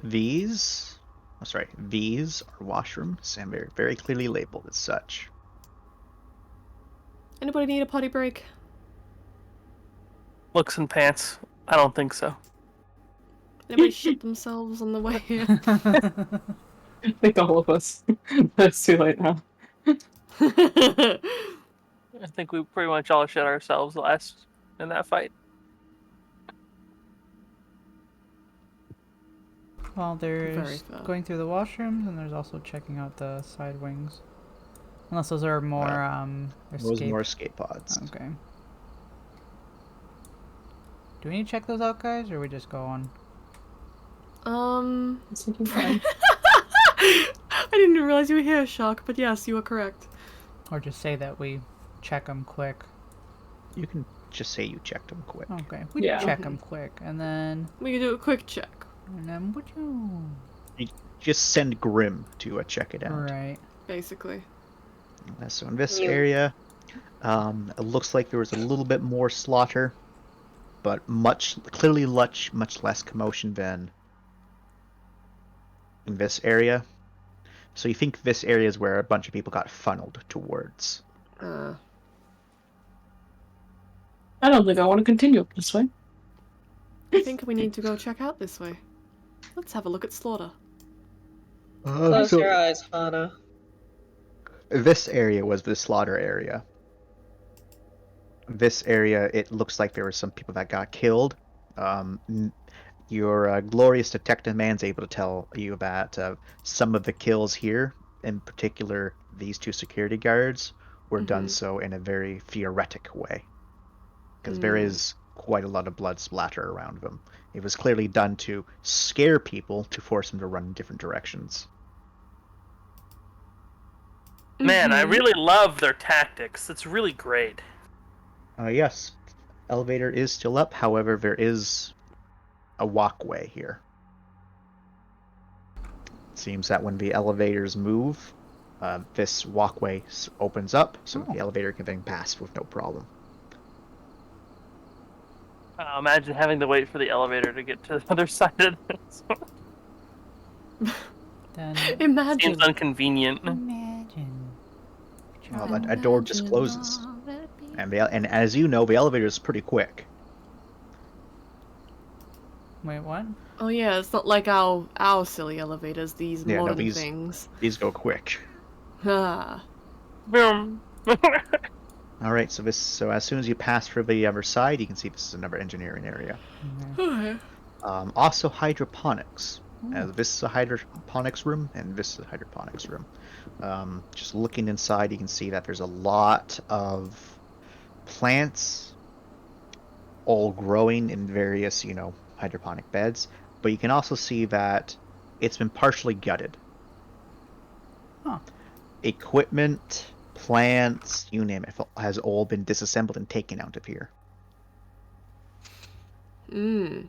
these are washrooms, and they're very clearly labeled as such. Anybody need a potty break? Looks and pants. I don't think so. Anybody shit themselves on the way here? I think all of us. But it's too late now. I think we pretty much all shit ourselves last in that fight. Well, Very there's fair. going through the washrooms, and there's also checking out the side wings. Unless those are more, Those escape. more escape pods. Okay. Do we need to check those out, guys, or we just go on? It's looking fine. I didn't realize you were here, Shock, but yes, you are correct. Or just say that we check them quick? You can just say you checked them quick. Okay, we Yeah. check them quick, and then... We can do a quick check. And then would you... Just send Grim to check it out. Right. Basically. So in this You- area, it looks like there was a little bit more slaughter, but much less commotion than in this area. So you think this area is where a bunch of people got funneled towards. Uh, I don't think I want to continue this way. I think we need to go check out this way. Let's have a look at Slaughter. Close your eyes, Hana. This area was the slaughter area. This area, it looks like there were some people that got killed. Your glorious detective man's able to tell you about some of the kills here, in particular these two security guards, were done so in a very theoretic way. Because there is quite a lot of blood splatter around them. It was clearly done to scare people to force them to run in different directions. Man, I really love their tactics. It's really great. Yes, elevator is still up. However, there is a walkway here. It seems that when the elevators move, this walkway opens up, so the elevator can then pass with no problem. Imagine having to wait for the elevator to get to the other side of this. Then Imagine. Seems inconvenient. imagine. Well, a door just closes, and as you know, the elevator is pretty quick. Wait, what? Oh yeah, it's not like our silly elevators. These Yeah, no, modern these things. these go quick. Ah. Boom. All right, so as soon as you pass through the other side, you can see this is another engineering area. Okay. Also hydroponics. This is a hydroponics room, and this is a hydroponics room. Just looking inside, you can see that there's a lot of plants, all growing in various, hydroponic beds. But you can also see that it's been partially gutted. Huh. Equipment, plants, you name it, has all been disassembled and taken out of here. Wonder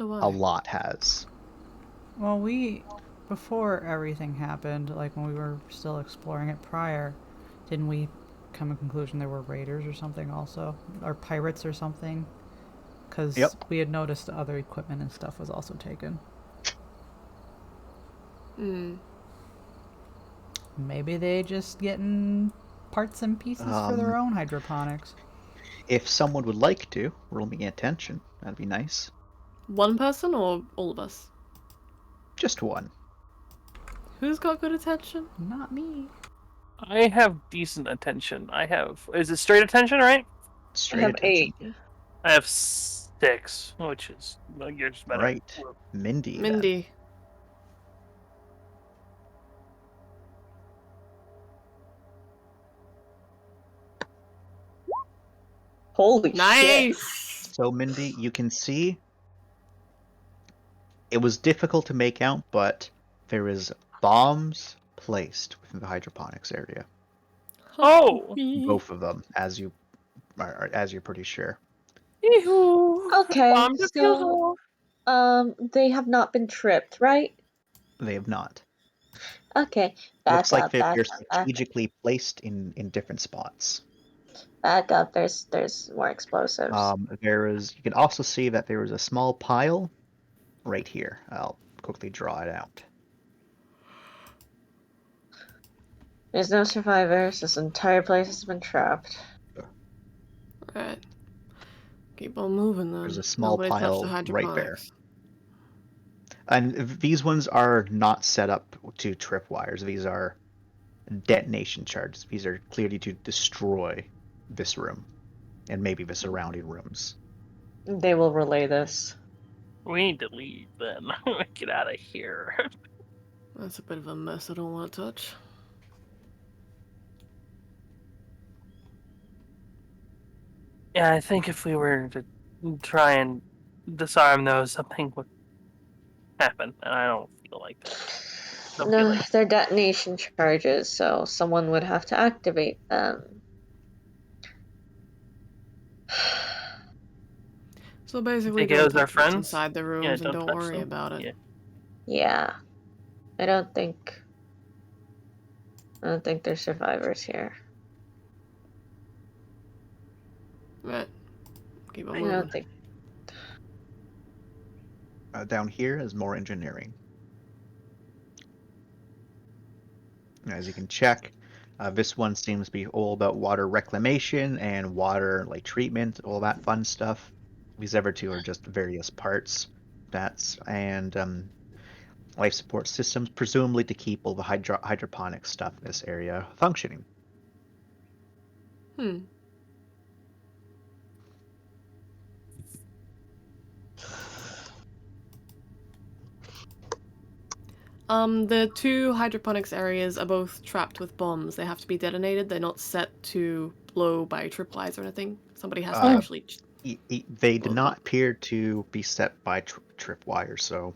why. A lot has. Well, before everything happened, like when we were still exploring it prior, didn't we come to a conclusion there were raiders or something also? Or pirates or something? Because Yep. we had noticed the other equipment and stuff was also taken. Maybe they just getting parts and pieces for their own hydroponics. If someone would like to, roll me attention. That'd be nice. One person or all of us? Just one. Who's got good attention? Not me. I have decent attention. Is it straight attention, right? Straight I have attention. 8. I have 6, which is you're just better. Right. Mindy. Then. Mindy. Holy shit. Nice! So, Mindy, you can see it was difficult to make out, but there is bombs placed within the hydroponics area. Oh! Both of them, as you're pretty sure. Okay, Bomb so defusal. they have not been tripped, right? They have not. Okay, Looks back like up, they're back up, back up. strategically placed in different spots. Back up. There's more explosives. You can also see that there is a small pile right here. I'll quickly draw it out. There's no survivors. This entire place has been trapped. Right. Keep on moving then. There's a small Nobody touch the pile right there. hydroponics. And these ones are not set up to tripwires. These are detonation charges. These are clearly to destroy this room and maybe the surrounding rooms. They will relay this. We need to leave then. Get out of here. That's a bit of a mess I don't want to touch. Yeah, I think if we were to try and disarm those, something would happen, and I don't feel like that. No, they're detonation charges, so someone would have to activate them. So basically, Think it don't was our touch what's friends? inside the rooms and don't touch worry them. about it. Yeah. Yeah. I don't think there's survivors here. Right. Keep on I moving. don't think. Down here is more engineering. As you can check, this one seems to be all about water reclamation and water treatment, all that fun stuff. These other two are just various parts. And life support systems, presumably to keep all the hydroponic stuff in this area functioning. The two hydroponics areas are both trapped with bombs. They have to be detonated. They're not set to blow by tripwires or anything. Somebody has to actually. They did not appear to be set by tripwires, so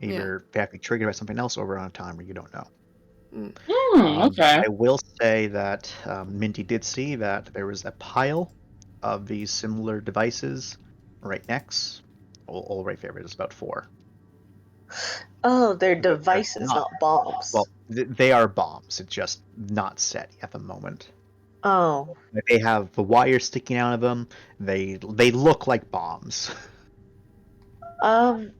either they have to be triggered by something else over on a timer, you don't know. Okay. I will say that Minty did see that there was a pile of these similar devices right next. All right there, there's about 4. Oh, they're devices, not bombs. Well, they are bombs. It's just not set at the moment. Oh. Like, they have the wire sticking out of them. They look like bombs. If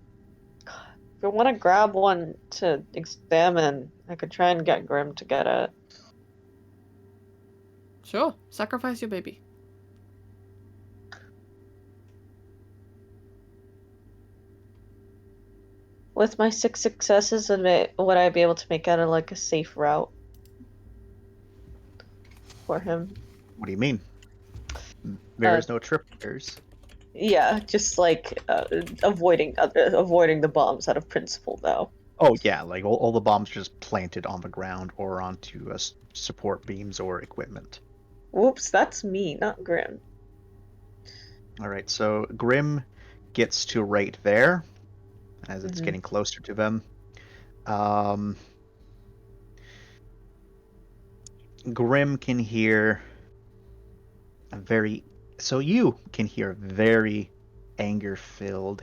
you want to grab one to examine, I could try and get Grim to get it. Sure, sacrifice your baby. With my 6 successes, would I be able to make out a safe route for him? What do you mean? There is no tripwires. Yeah, just avoiding the bombs out of principle, though. Oh yeah, like all the bombs just planted on the ground or onto support beams or equipment. Whoops, that's me, not Grim. All right, so Grim gets to right there as it's Mhm. getting closer to them. Grim can hear a very, so you can hear a very anger-filled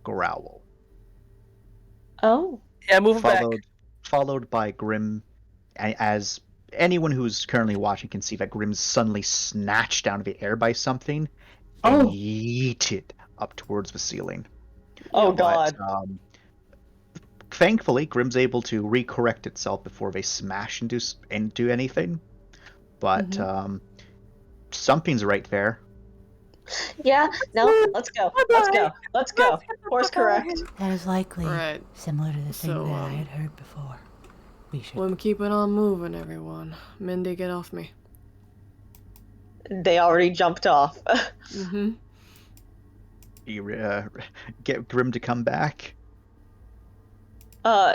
growl, Oh. Yeah, move it back. followed by Grim. As anyone who's currently watching can see, that Grim's suddenly snatched out of the air by something and Oh. yeeted up towards the ceiling. Oh But god. thankfully, Grim's able to recorrect itself before they smash into anything. But something's right there. Yeah, no, let's go. Let's go. Let's go. Course correct. That is likely Right. similar to the thing So, that I had heard before. We should. I'm keeping on moving, everyone. Mindy, get off me. They already jumped off. Mm-hmm. You get Grim to come back.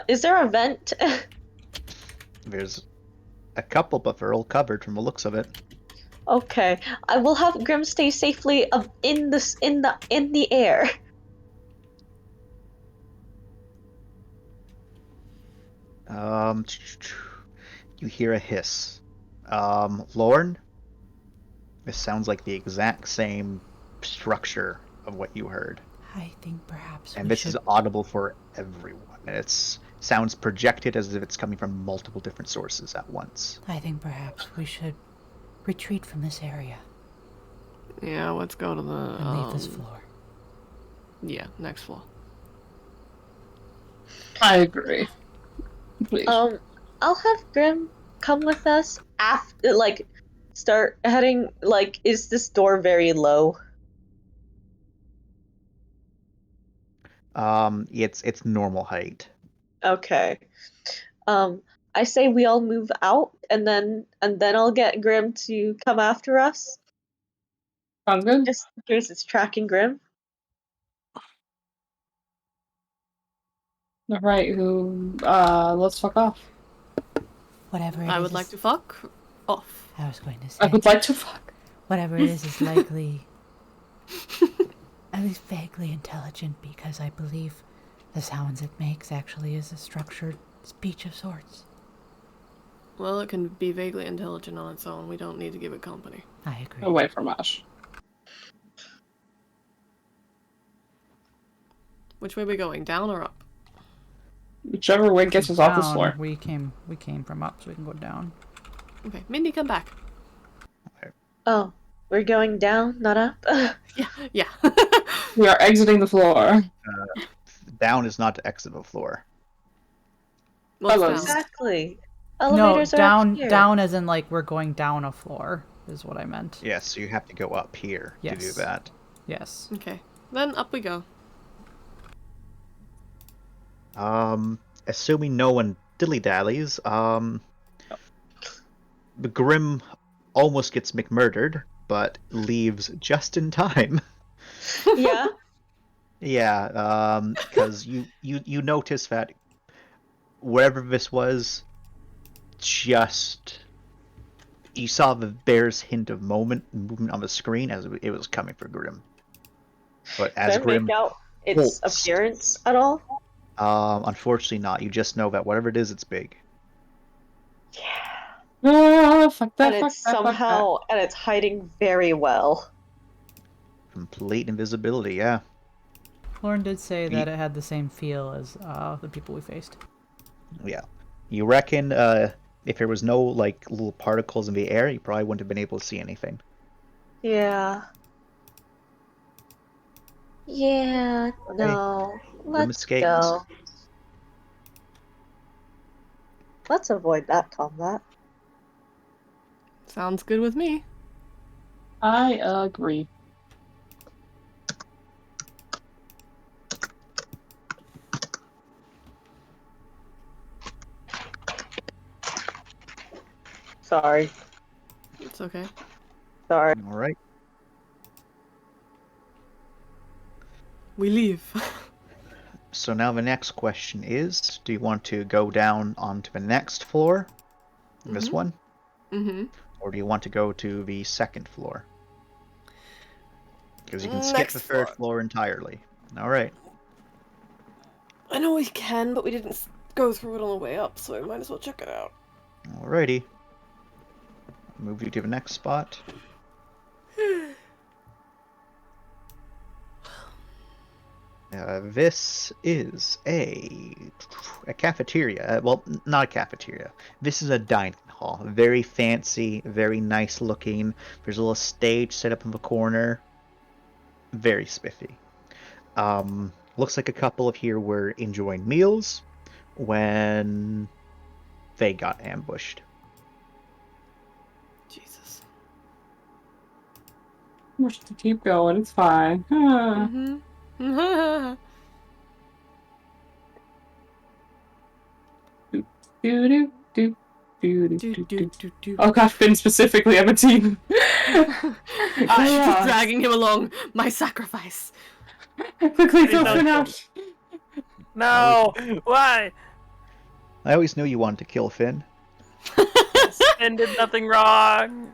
Is there a vent? There's a couple, but they're all covered from the looks of it. Okay, I will have Grim stay safely in the air. You hear a hiss. Lorne, this sounds like the exact same structure of what you heard. I think perhaps And we this should. is audible for everyone. It sounds projected as if it's coming from multiple different sources at once. I think perhaps we should retreat from this area Yeah, let's go to the and leave this floor. Yeah, next floor. I agree. Please. I'll have Grim come with us after, start heading. Is this door very low? It's normal height. Okay. I say we all move out, and then I'll get Grim to come after us, Sounds good. just in case it's tracking Grim. All right, let's fuck off. Whatever it is. I would like to fuck off. I was going to say. I would like to fuck. Whatever it is likely at least vaguely intelligent, because I believe the sounds it makes actually is a structured speech of sorts. Well, it can be vaguely intelligent on its own. We don't need to give it company. I agree. Away from us. Which way are we going? Down or up? Whichever way gets us off this Down. floor. We came from up, so we can go down. Okay, Mindy, come back. Oh, we're going down, not up. Yeah. We are exiting the floor. Down is not to exit the floor. What's Hello. down? Exactly. No, Elevators are down, up here. down as in like we're going down a floor is what I meant. Yes, so you have to go up here to do Yes. that. Yes. Okay, then up we go. Assuming no one dilly-dallies, the Grim almost gets McMurdered, but leaves just in time. Yeah. Yeah, because you notice that wherever this was, just you saw the barest hint of movement on the screen as it was coming for Grim. But as Can I Grim make out its bolts, appearance at all? unfortunately not. You just know that whatever it is, it's big. Fuck that, And fuck it's that, fuck somehow and it's hiding very well. Complete invisibility, yeah. Lauren did say that it had the same feel as the people we faced. Yeah. You reckon If there was no like little particles in the air, you probably wouldn't have been able to see anything. Yeah. Yeah, no. Room Let's escaped. go. Let's avoid that combat. Sounds good with me. I agree. Sorry. It's okay. Sorry. All right. We leave. So now the next question is, do you want to go down onto the next floor, this one, Mm-hmm. or do you want to go to the second floor? Because you can skip Next the third floor. floor entirely. All right. I know we can, but we didn't go through it on the way up, so we might as well check it out. Alrighty. Move you to the next spot. This is a cafeteria. Well, not a cafeteria. This is a dining hall. Very fancy, very nice looking. There's a little stage set up in the corner. Very spiffy. Looks like a couple of here were enjoying meals when they got ambushed. Jesus. We're just to keep going. It's fine. Mm-hmm. Do, do, do, do, do, do, do, do. do, do. Oh god, Finn specifically, I'm a team. She's dragging him along. My sacrifice. Quickly throw know Finn him. out. No! Why? I always knew you wanted to kill Finn. Finn did nothing wrong.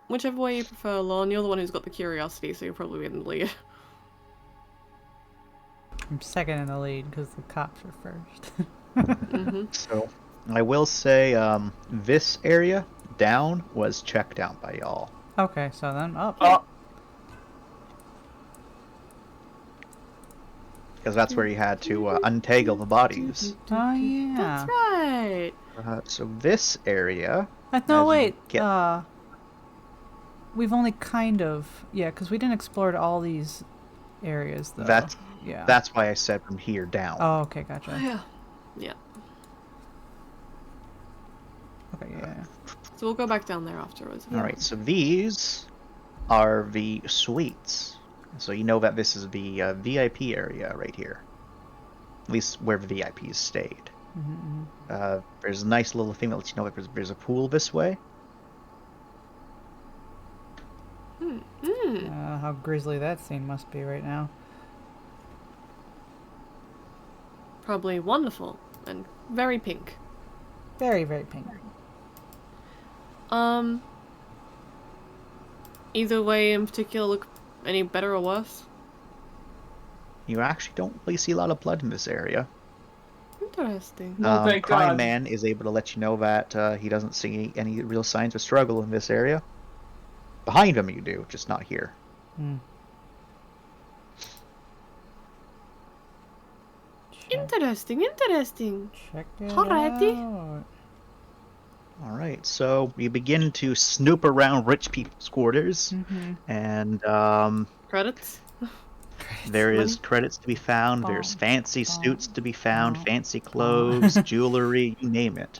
Whichever way you prefer, Lon. You're the one who's got the curiosity, so you'll probably be in the lead. I'm second in the lead because the cops are first. Mm-hmm. So I will say this area down was checked out by y'all. Okay, so then up. Oh, Because that's where you had to untangle the bodies. Oh yeah. That's right. So this area... No, as you wait. get- We've only kind of because we didn't explore all these areas though. That's why I said from here down. Oh, okay, gotcha. Yeah. Yeah. Okay, yeah. So we'll go back down there afterwards. Alright, so these are the suites. So you know that this is the VIP area right here. At least where the VIPs stayed. Mm-hmm. There's a nice little thing that lets you know that there's a pool this way. How grisly that scene must be right now. Probably wonderful and very pink. Very, very pink. Either way in particular look any better or worse? You actually don't really see a lot of blood in this area. Interesting. Well, thank Crime God. Man is able to let you know that he doesn't see any real signs of struggle in this area. Behind him you do, just not here. Interesting, interesting. Check it Alrighty. out. Alright, so we begin to snoop around rich people's quarters, and Credits? there is Money? credits to be found, there's Bong, fancy bong, suits to be found, bong, fancy bong. clothes, jewelry, you name it.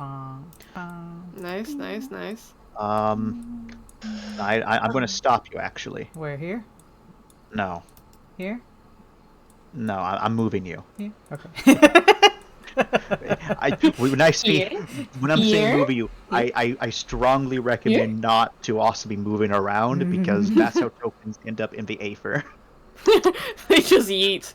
Nice, nice, nice. I'm going to stop you, actually. Where, here? No. Here? No, I'm moving you. Here? Okay. When I say, when I'm saying Here? moving you, I strongly recommend not to also be moving around, because that's how tokens end up in the Aether. They just yeet.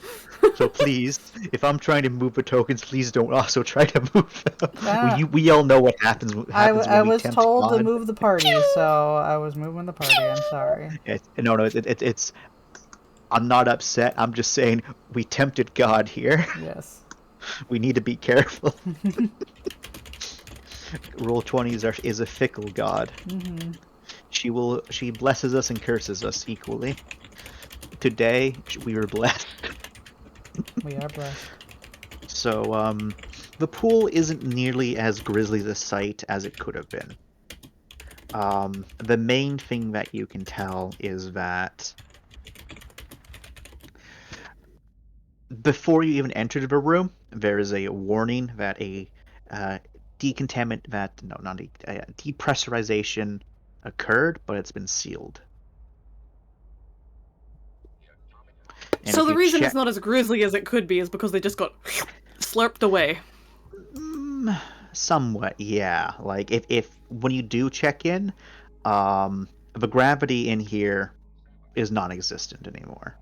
So please, if I'm trying to move the tokens, please don't also try to move them. Ah. we all know what happens when I we was tempt told God. to move the party, so I was moving the party. I'm sorry. No, it's... I'm not upset. I'm just saying we tempted God here. Yes. We need to be careful. Roll20 is a fickle god. She blesses us and curses us equally. Today we were blessed. We are blessed. So The pool isn't nearly as grisly a sight as it could have been. The main thing that you can tell is that before you even enter the room, there is a warning that a depressurization occurred, but it's been sealed. And So if the you reason check, it's not as grisly as it could be is because they just got slurped away. Somewhat, yeah. Like if when you do check in, the gravity in here is non-existent anymore.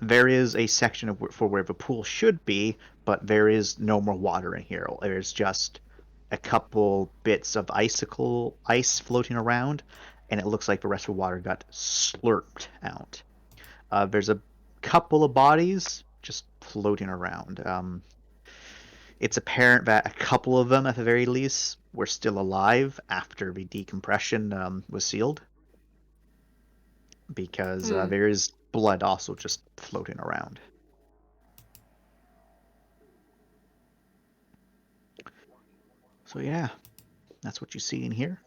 There is a section for where the pool should be, but there is no more water in here. There's just a couple bits of ice floating around, and it looks like the rest of the water got slurped out. There's a couple of bodies just floating around. It's apparent that a couple of them, at the very least, were still alive after the decompression was sealed, because there is blood also just floating around. So yeah, that's what you see in here.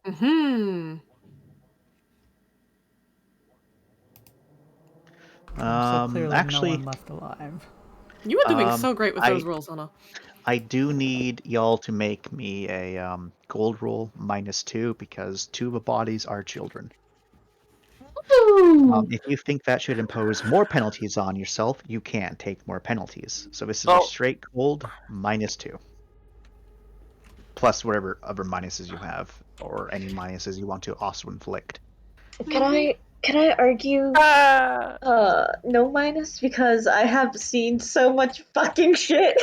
Hmm. So clearly, Actually, no one left alive. You were doing so great with those rolls, Anna. I do need y'all to make me a gold roll -2 because 2 of the bodies are children. If you think that should impose more penalties on yourself, you can take more penalties. So this is a Oh. straight gold -2. Plus whatever other minuses you have, or any minuses you want to also inflict. Can I argue no minus because I have seen so much fucking shit.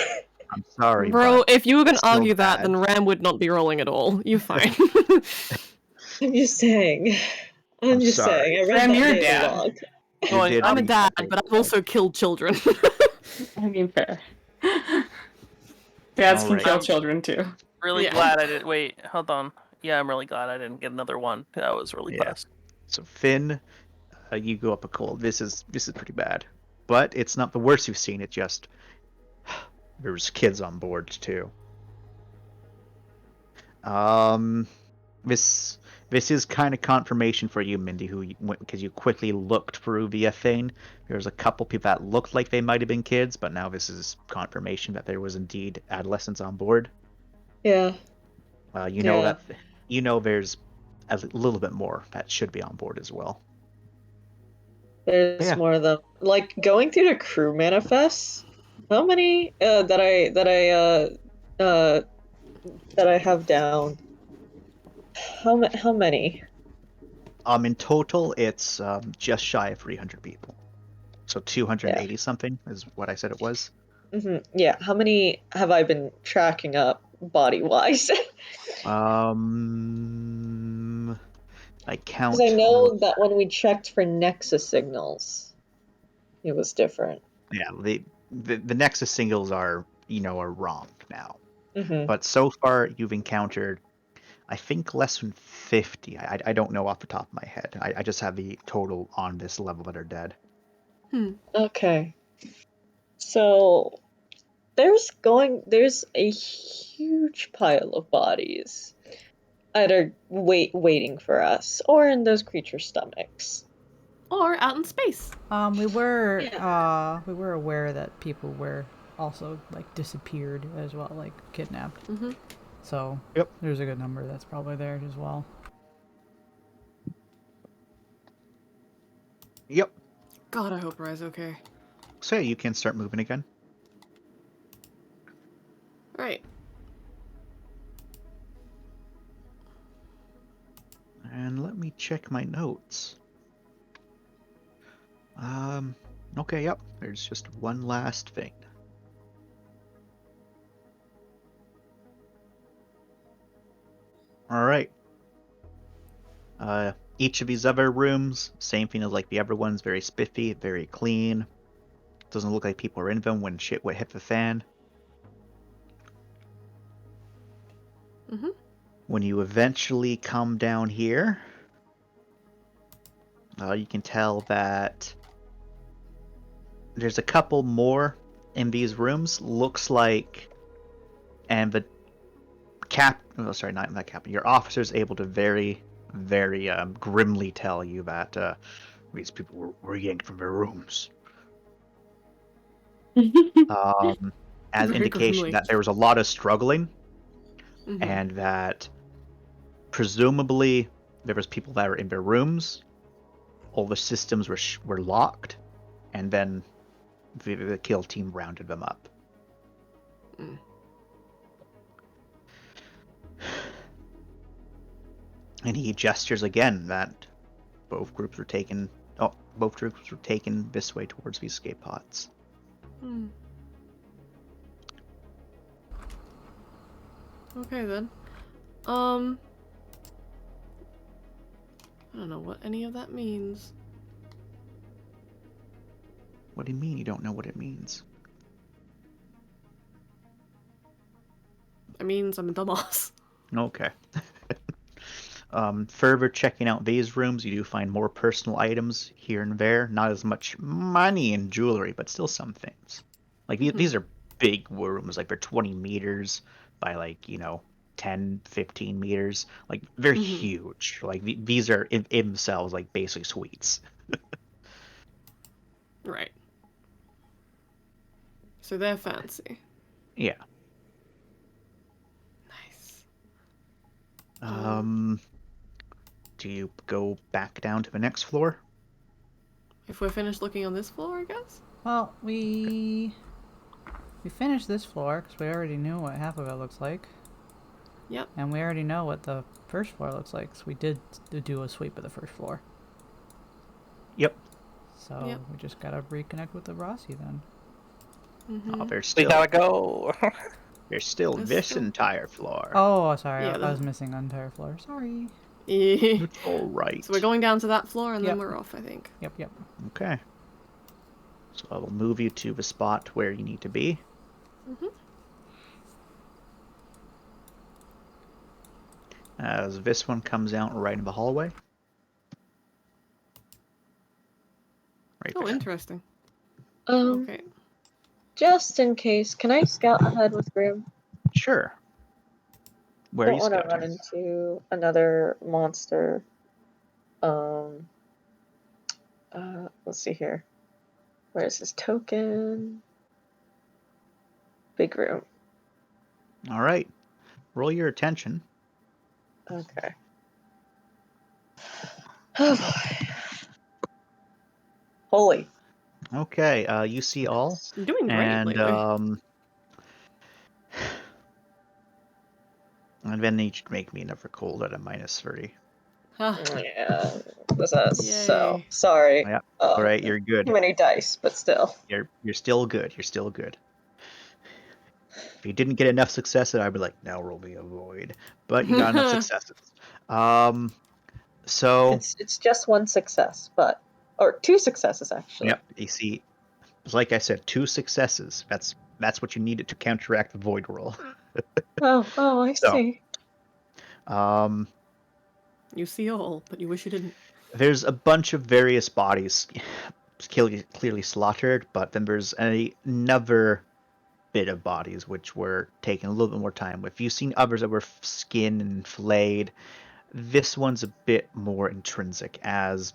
I'm sorry, Bro, but if you were gonna still argue that, bad. then Ram would not be rolling at all. You're fine. I'm just saying. I'm just sorry. saying. I read Ram, that you're a data dad. log. You did I'm a read dad, that but I've data. also killed children. I mean, fair. Dads can Alright. kill children too. Really Yeah. glad I didn't. Wait, hold on. Yeah, I'm really glad I didn't get another one. That was really Yeah. fast. So Finn, you go up a cold. This is pretty bad, but it's not the worst you've seen. It just there's kids on board too. This is kind of confirmation for you, Mindy, because you quickly looked through the thing. There's a couple people that looked like they might have been kids, but now this is confirmation that there was indeed adolescents on board. Yeah. You know that there's a little bit more that should be on board as well. There's Yeah. more of them. Like going through the crew manifests. How many that I have down? How many? In total, it's just shy of 300 people. So 280 something is what I said it was. Yeah. How many have I been tracking up body wise? I count. Because I know that when we checked for Nexus signals, it was different. Yeah, the Nexus singles are wrong now. Mm-hmm. But so far you've encountered, I think, less than 50. I don't know off the top of my head. I just have the total on this level that are dead. Okay. So there's a huge pile of bodies either waiting for us or in those creature stomachs. Or out in space. We were aware that people were also like disappeared as well, like kidnapped. Mm-hmm. So Yep. There's a good number that's probably there as well. Yep. God, I hope Rye's okay. So you can start moving again. Right. And let me check my notes. Okay, yep. There's just one last thing. Alright. Each of these other rooms, same thing as like the other ones, very spiffy, very clean. Doesn't look like people are in them when shit would hit the fan. Mm-hmm. When you eventually come down here, you can tell that there's a couple more in these rooms looks like, and the not that captain, your officer is able to very, very grimly tell you that these people were yanked from their rooms. As Very indication grimly. that there was a lot of struggling, Mhm. and that presumably there was people that were in their rooms, all the systems were locked, and then the kill team rounded them up. Mm. And he gestures again that both groups were taken this way towards the escape pods. Hmm. Okay then. I don't know what any of that means. What do you mean you don't know what it means? It means I'm a dumbass. Okay. Further checking out these rooms, you do find more personal items here and there. Not as much money and jewelry, but still some things. Like these are big rooms, like they're 20 meters by 10, 15 meters. Like they're huge. Like these are in themselves like basically suites. Right. So they're fancy. Yeah. Nice. Do you go back down to the next floor? If we're finished looking on this floor, I guess? Well, we finished this floor because we already knew what half of it looks like. Yep. And we already know what the first floor looks like, so we did do a sweep of the first floor. Yep. So we just gotta reconnect with the Rossi then. Mm-hmm. Oh, there's We still gotta go. there's still There's this still- entire floor. Oh, sorry, Yeah, I was missing an entire floor. Sorry. It's all right. So we're going down to that floor and Yep. then we're off, I think. Yep. Okay. So I will move you to the spot where you need to be. Mm-hmm. As this one comes out right in the hallway. Right Oh, there. interesting. Um, Okay. just in case, can I scout ahead with Grim? Sure. Where are Don't you want to scouting? run into another monster. Let's see here. Where's his token? Big room. All right. Roll your attention. Okay. Oh boy. Holy. Okay. You see all, You're doing great and lately. and then you should make me another cold at a -30. Huh. Yeah. Was that so? Yay. Sorry. Yeah. All right. You're good. Too many dice, but still. You're still good. You're still good. If you didn't get enough successes, I'd be like, now roll me a void. But you got enough successes. So It's just one success, or two successes actually. yep. You see, like I said, 2 successes. That's what you needed to counteract the void roll. Oh, I So, see. You see all, but you wish you didn't. There's a bunch of various bodies clearly slaughtered, but then there's another bit of bodies which were taking a little bit more time with. You've seen others that were skinned and filleted. This one's a bit more intrinsic, as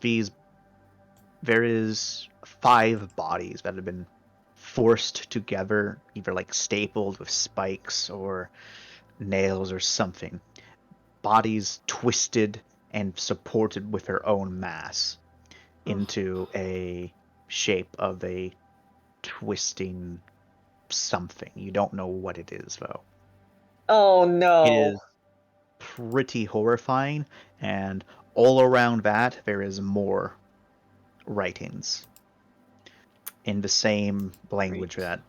there is 5 bodies that have been forced together, either like stapled with spikes or nails or something. Bodies twisted and supported with their own mass into a shape of a twisting something. You don't know what it is, though. Oh no. It is pretty horrifying, and all around that there is more writings in the same language Great. that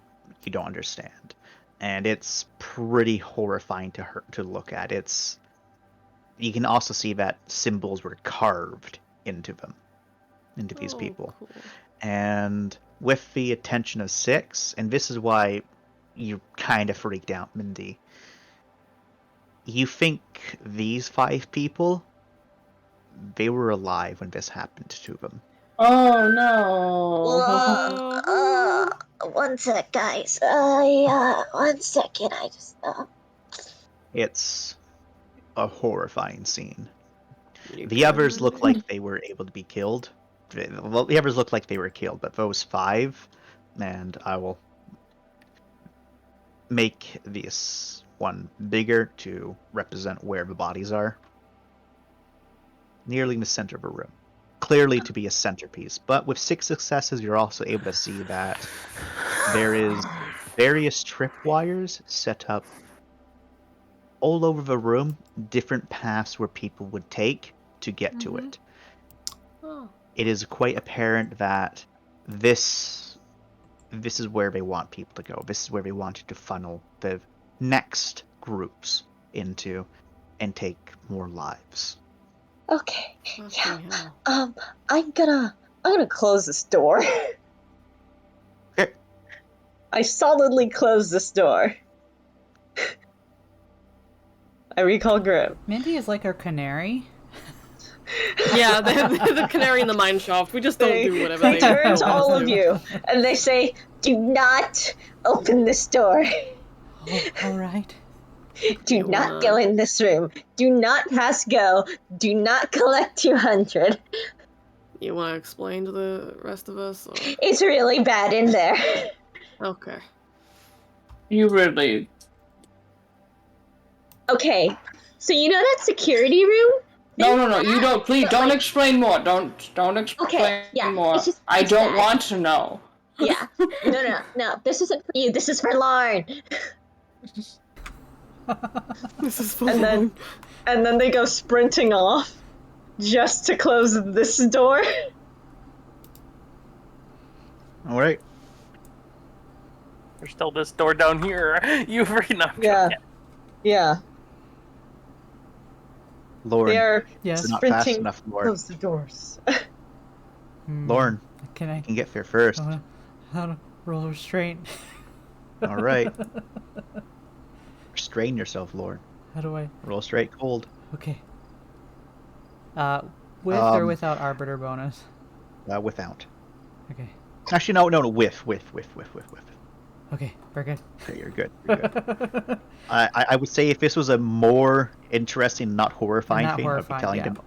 you don't understand, and it's pretty horrifying to look at. You can also see that symbols were carved into these people. Cool. And with the attention of 6, and this is why you kind of freaked out, Mindy. You think these 5 people, they were alive when this happened to them. Oh no. One sec, guys. One second. I just. It's a horrifying scene. You The others can- look like they were able to be killed. Well, the others look like they were killed, but those 5, and I will make this one bigger to represent where the bodies are. Nearly in the center of a room. Clearly to be a centerpiece, but with 6 successes, you're also able to see that there is various tripwires set up all over the room, different paths where people would take to get to it. Oh. It is quite apparent that this is where they want people to go. This is where they wanted to funnel the next groups into and take more lives. Okay. Fucking hell. I'm gonna close this door. Okay. I solidly close this door. I recall Grim. Mindy is like our canary. Yeah, they're the canary in the mine shaft. We just don't do whatever They turn tell to us all to. of you and they say, "Do not open this door. Oh, all right. Do You not wanna- go in this room. Do not pass go. Do not collect 200. You want to explain to the rest of us? Or... It's really bad in there." Okay. You really. Okay, so you know that security room? No, you don't. Please don't explain more. Don't explain yeah, more. it's just- I it's don't bad. want to know. Yeah. No. This isn't for you. This is for Lauren. This is for And then they go sprinting off just to close this door. All right. There's still this door down here. You've written up. Yeah. Lauren, They are Yes. you're not fast sprinting. enough, Lauren. Close the doors. Lauren, Can I? you can get there first. How to roll restraint? All right. Restrain yourself, Lauren. How do I? Roll straight cold. Okay. With or Um, without arbiter bonus? Without. Okay. Actually, no. With. Okay, we're good. Okay, you're good. You're good. I would say if this was a more interesting, not horrifying Not thing, horrifying, I would be telling you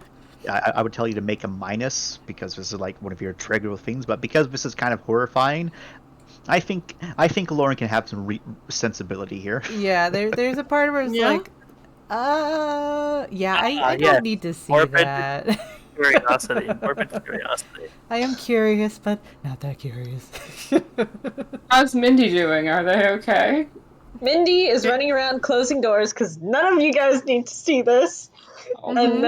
I would tell you to make a minus because this is like one of your triggerable things. But because this is kind of horrifying, I think Lauren can have some sensibility here. Yeah, there's a part where it's Yeah? like, yeah, I yeah. don't need to see Morbid. that. Curiosity. Morbid curiosity. I am curious, but not that curious. How's Mindy doing? Are they okay? Mindy is running around closing doors because none of you guys need to see this. And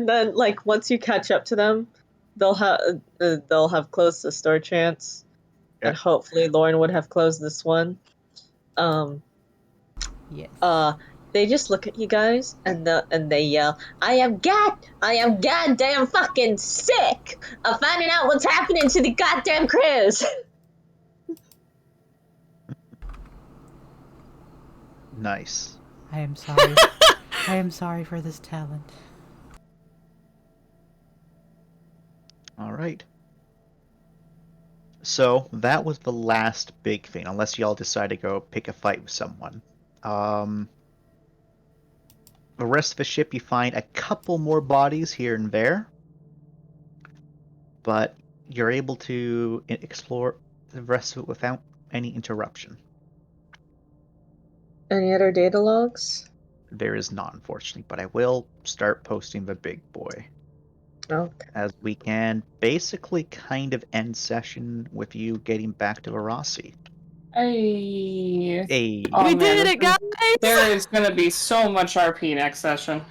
then, like, once you catch up to them, they'll have closed the store chance, and hopefully Lauren would have closed this one. Yes. They just look at you guys and they yell, I am goddamn fucking sick of finding out what's happening to the goddamn crews." Nice. I am sorry. I am sorry for this talent. All right. So that was the last big thing, unless y'all decide to go pick a fight with someone. The rest of the ship, you find a couple more bodies here and there, but you're able to explore the rest of it without any interruption. Any other data logs? There is not, unfortunately, but I will start posting the big boy. Okay. As we can basically kind of end session with you getting back to Verasi. Hey. Oh, We man, did it, guys! There is gonna be so much RP next session.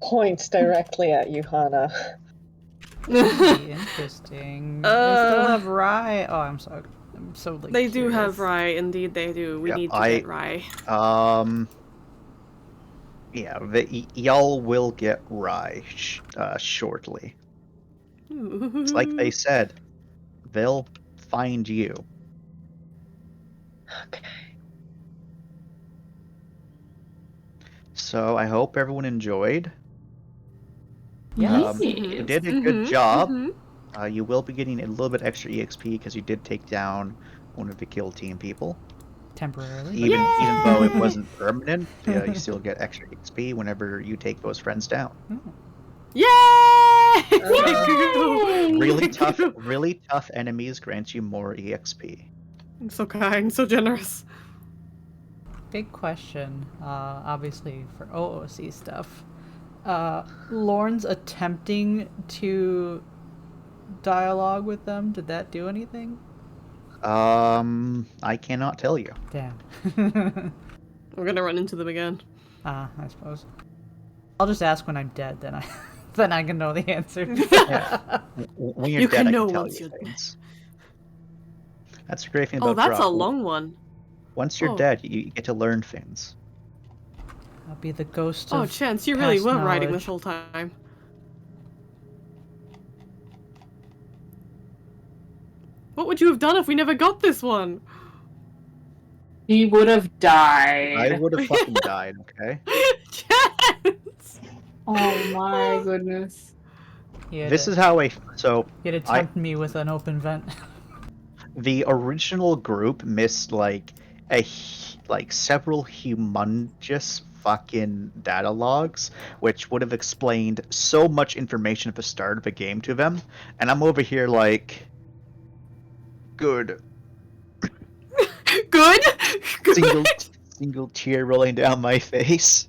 Points directly at you, Hana. Interesting. They still have Rye. Oh, I'm so like. They do curious. have Rye, indeed they do. We Yeah, need to get Rye. Yeah, y'all will get Rye shortly. It's like they said, they'll find you. Okay. So I hope everyone enjoyed. Yes. You did a good job. You will be getting a little bit extra EXP because you did take down one of the kill team people. Temporarily. Even though it wasn't permanent, you still get extra XP whenever you take those friends down. Yay! Really tough enemies grant you more EXP. I'm so kind, so generous. Big question, obviously for OOC stuff. Lorne's attempting to dialogue with them. Did that do anything? I cannot tell you. Damn. We're gonna run into them again. I suppose. I'll just ask when I'm dead, then I can know the answer. Yeah. When you're You dead, can I know can tell once you you're things. That's the great thing about Oh, that's Draw. a long one. Once you're Oh. dead, you get to learn things. I'll be the ghost Oh, of Chance, you really past were riding knowledge. this whole time. What would you have done if we never got this one? He would have died. I would have fucking died, okay? Chance! Oh my goodness. This is how so You'd attempt me with an open vent. the original group missed like several humongous fucking data logs, which would have explained so much information at the start of the game to them, and I'm over here like, good. Good? Single tear rolling down my face.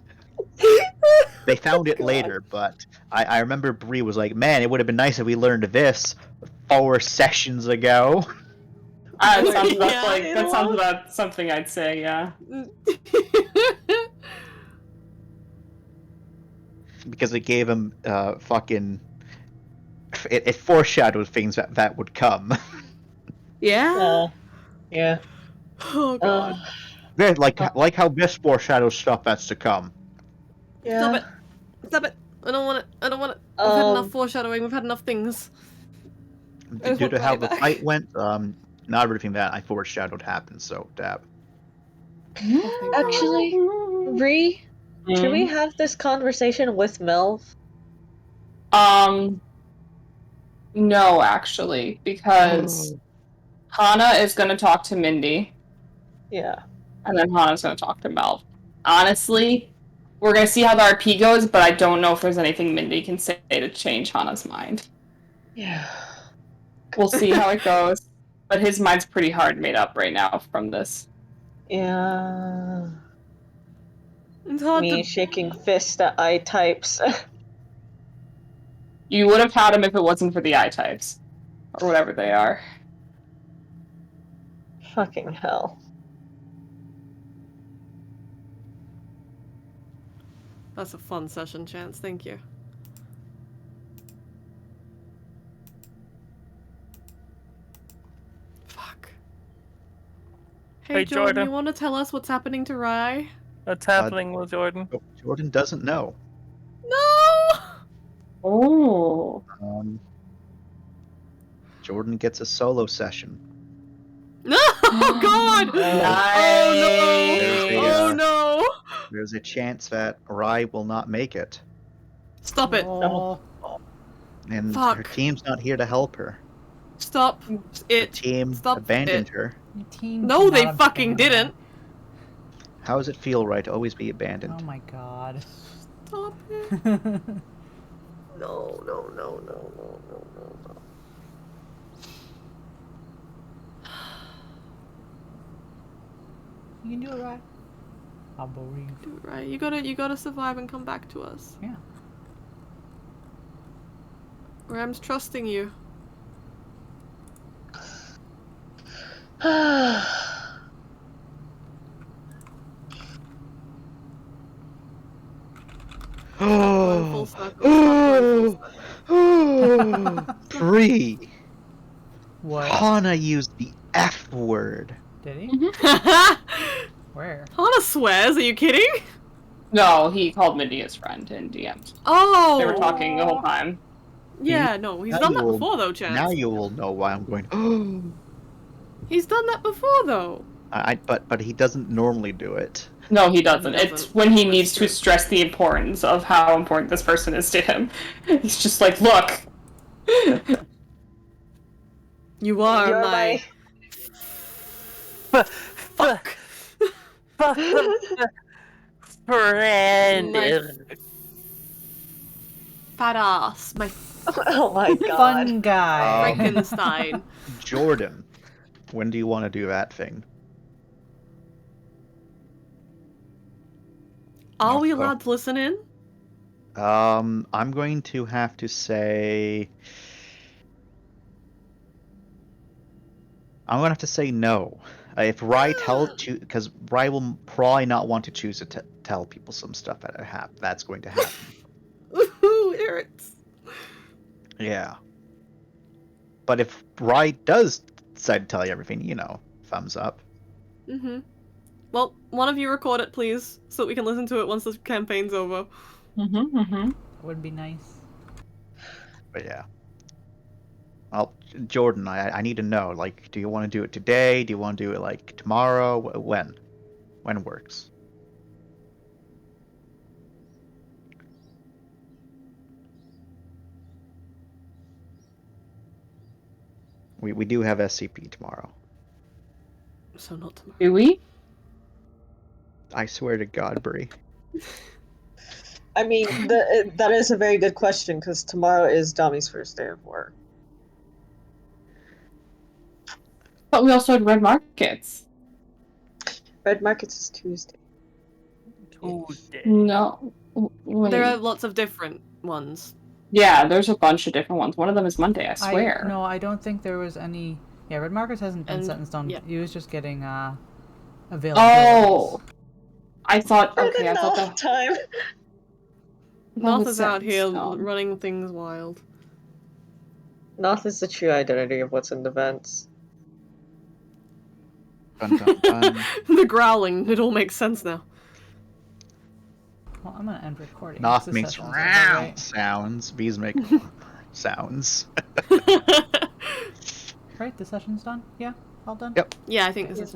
They found it later, but I remember Bree was like, man, it would have been nice if we learned this 4 sessions ago. That sounds about something I'd say, yeah. Because it gave him fucking... It foreshadowed things that would come. Yeah? Yeah. Oh god. Yeah, like how this foreshadows stuff that's to come. Yeah. Stop it. Stop it. I don't want it. I don't want it. We've had enough foreshadowing. We've had enough things. Due to how the fight went, not everything that I foreshadowed happened, so dab. Actually, Ree, should we have this conversation with Melv? No, actually, because Hana is going to talk to Mindy. Yeah. And then Hana's going to talk to Melv. Honestly, we're going to see how the RP goes, but I don't know if there's anything Mindy can say to change Hana's mind. Yeah. We'll see how it goes. But his mind's pretty hard made up right now from this. Yeah. It's hard Me to... shaking fist at I types. You would have had him if it wasn't for the I types. Or whatever they are. Fucking hell. That's a fun session, Chance. Thank you. Fuck. Hey, Hey, Jordan, Jordan. you want to tell us what's happening to Rye? What's happening with Jordan? Jordan doesn't know. No! Oh. Jordan gets a solo session. No! Oh, God! Nice. Oh, no! There's a chance that Rai will not make it. Stop it. Oh, And Fuck. her team's not here to help her. Stop The it. team Stop abandoned it. her. your team No, did they not fucking abandon didn't. How does it feel, right, to always be her. abandoned? Oh my god. Stop it. No, no, no, no, no, no, no, no. You can do it, right? I believe. Do it right. You gotta survive and come back to us. Yeah. Ram's trusting you. Going full circle. Stop going full circle. Bree! What? Hana used the F word. Did he? Where? Hana swears, are you kidding? No, he called Mindy his friend in DMs. Oh! They were talking the whole time. Yeah, no, he's Now done you that will- before though, Chance. Now you will know why I'm going. He's done that before though. But he doesn't normally do it. No, he doesn't. He It's doesn't. when he That's needs true. to stress the importance of how important this person is to him. He's just like, look. You are You're my Fuck. Friend. My fat ass. My Oh my god. Fun guy. Frankenstein. Jordan, when do you want to do that thing? Are we Also, allowed to listen in? I'm going to have to say. I'm gonna have to say no. If Rye because Rye will probably not want to choose to tell people some stuff that's going to happen. Ooh, it hurts. Yeah. But if Rye does decide to tell you everything, thumbs up. Mm-hmm. Well, one of you record it, please, so that we can listen to it once the campaign's over. That would be nice. But yeah. Well, Jordan, I need to know. Like, do you want to do it today? Do you want to do it like tomorrow? When? When works? We do have SCP tomorrow. So not tomorrow. Do we? I swear to God, Brie. I mean, that is a very good question because tomorrow is Domi's first day of work. But we also had red markets. Red Markets is Tuesday. Tuesday. No. Wait. There are lots of different ones. Yeah, there's a bunch of different ones. One of them is Monday, I swear. No, I don't think there was any. Yeah, Red Markets hasn't been And- set in stone. yeah. He was just getting availability. Oh! I thought, For okay, the I thought North that. time. North was is set out in here stone. running things wild. North is the true identity of what's in the vents. Dun, dun, dun. The growling, it all makes sense now. Well, I'm gonna end recording. Noth The makes session's over, round right? sounds. Bees make sounds. Right, the session's done? Yeah, all done? Yep. Yeah, I think this is.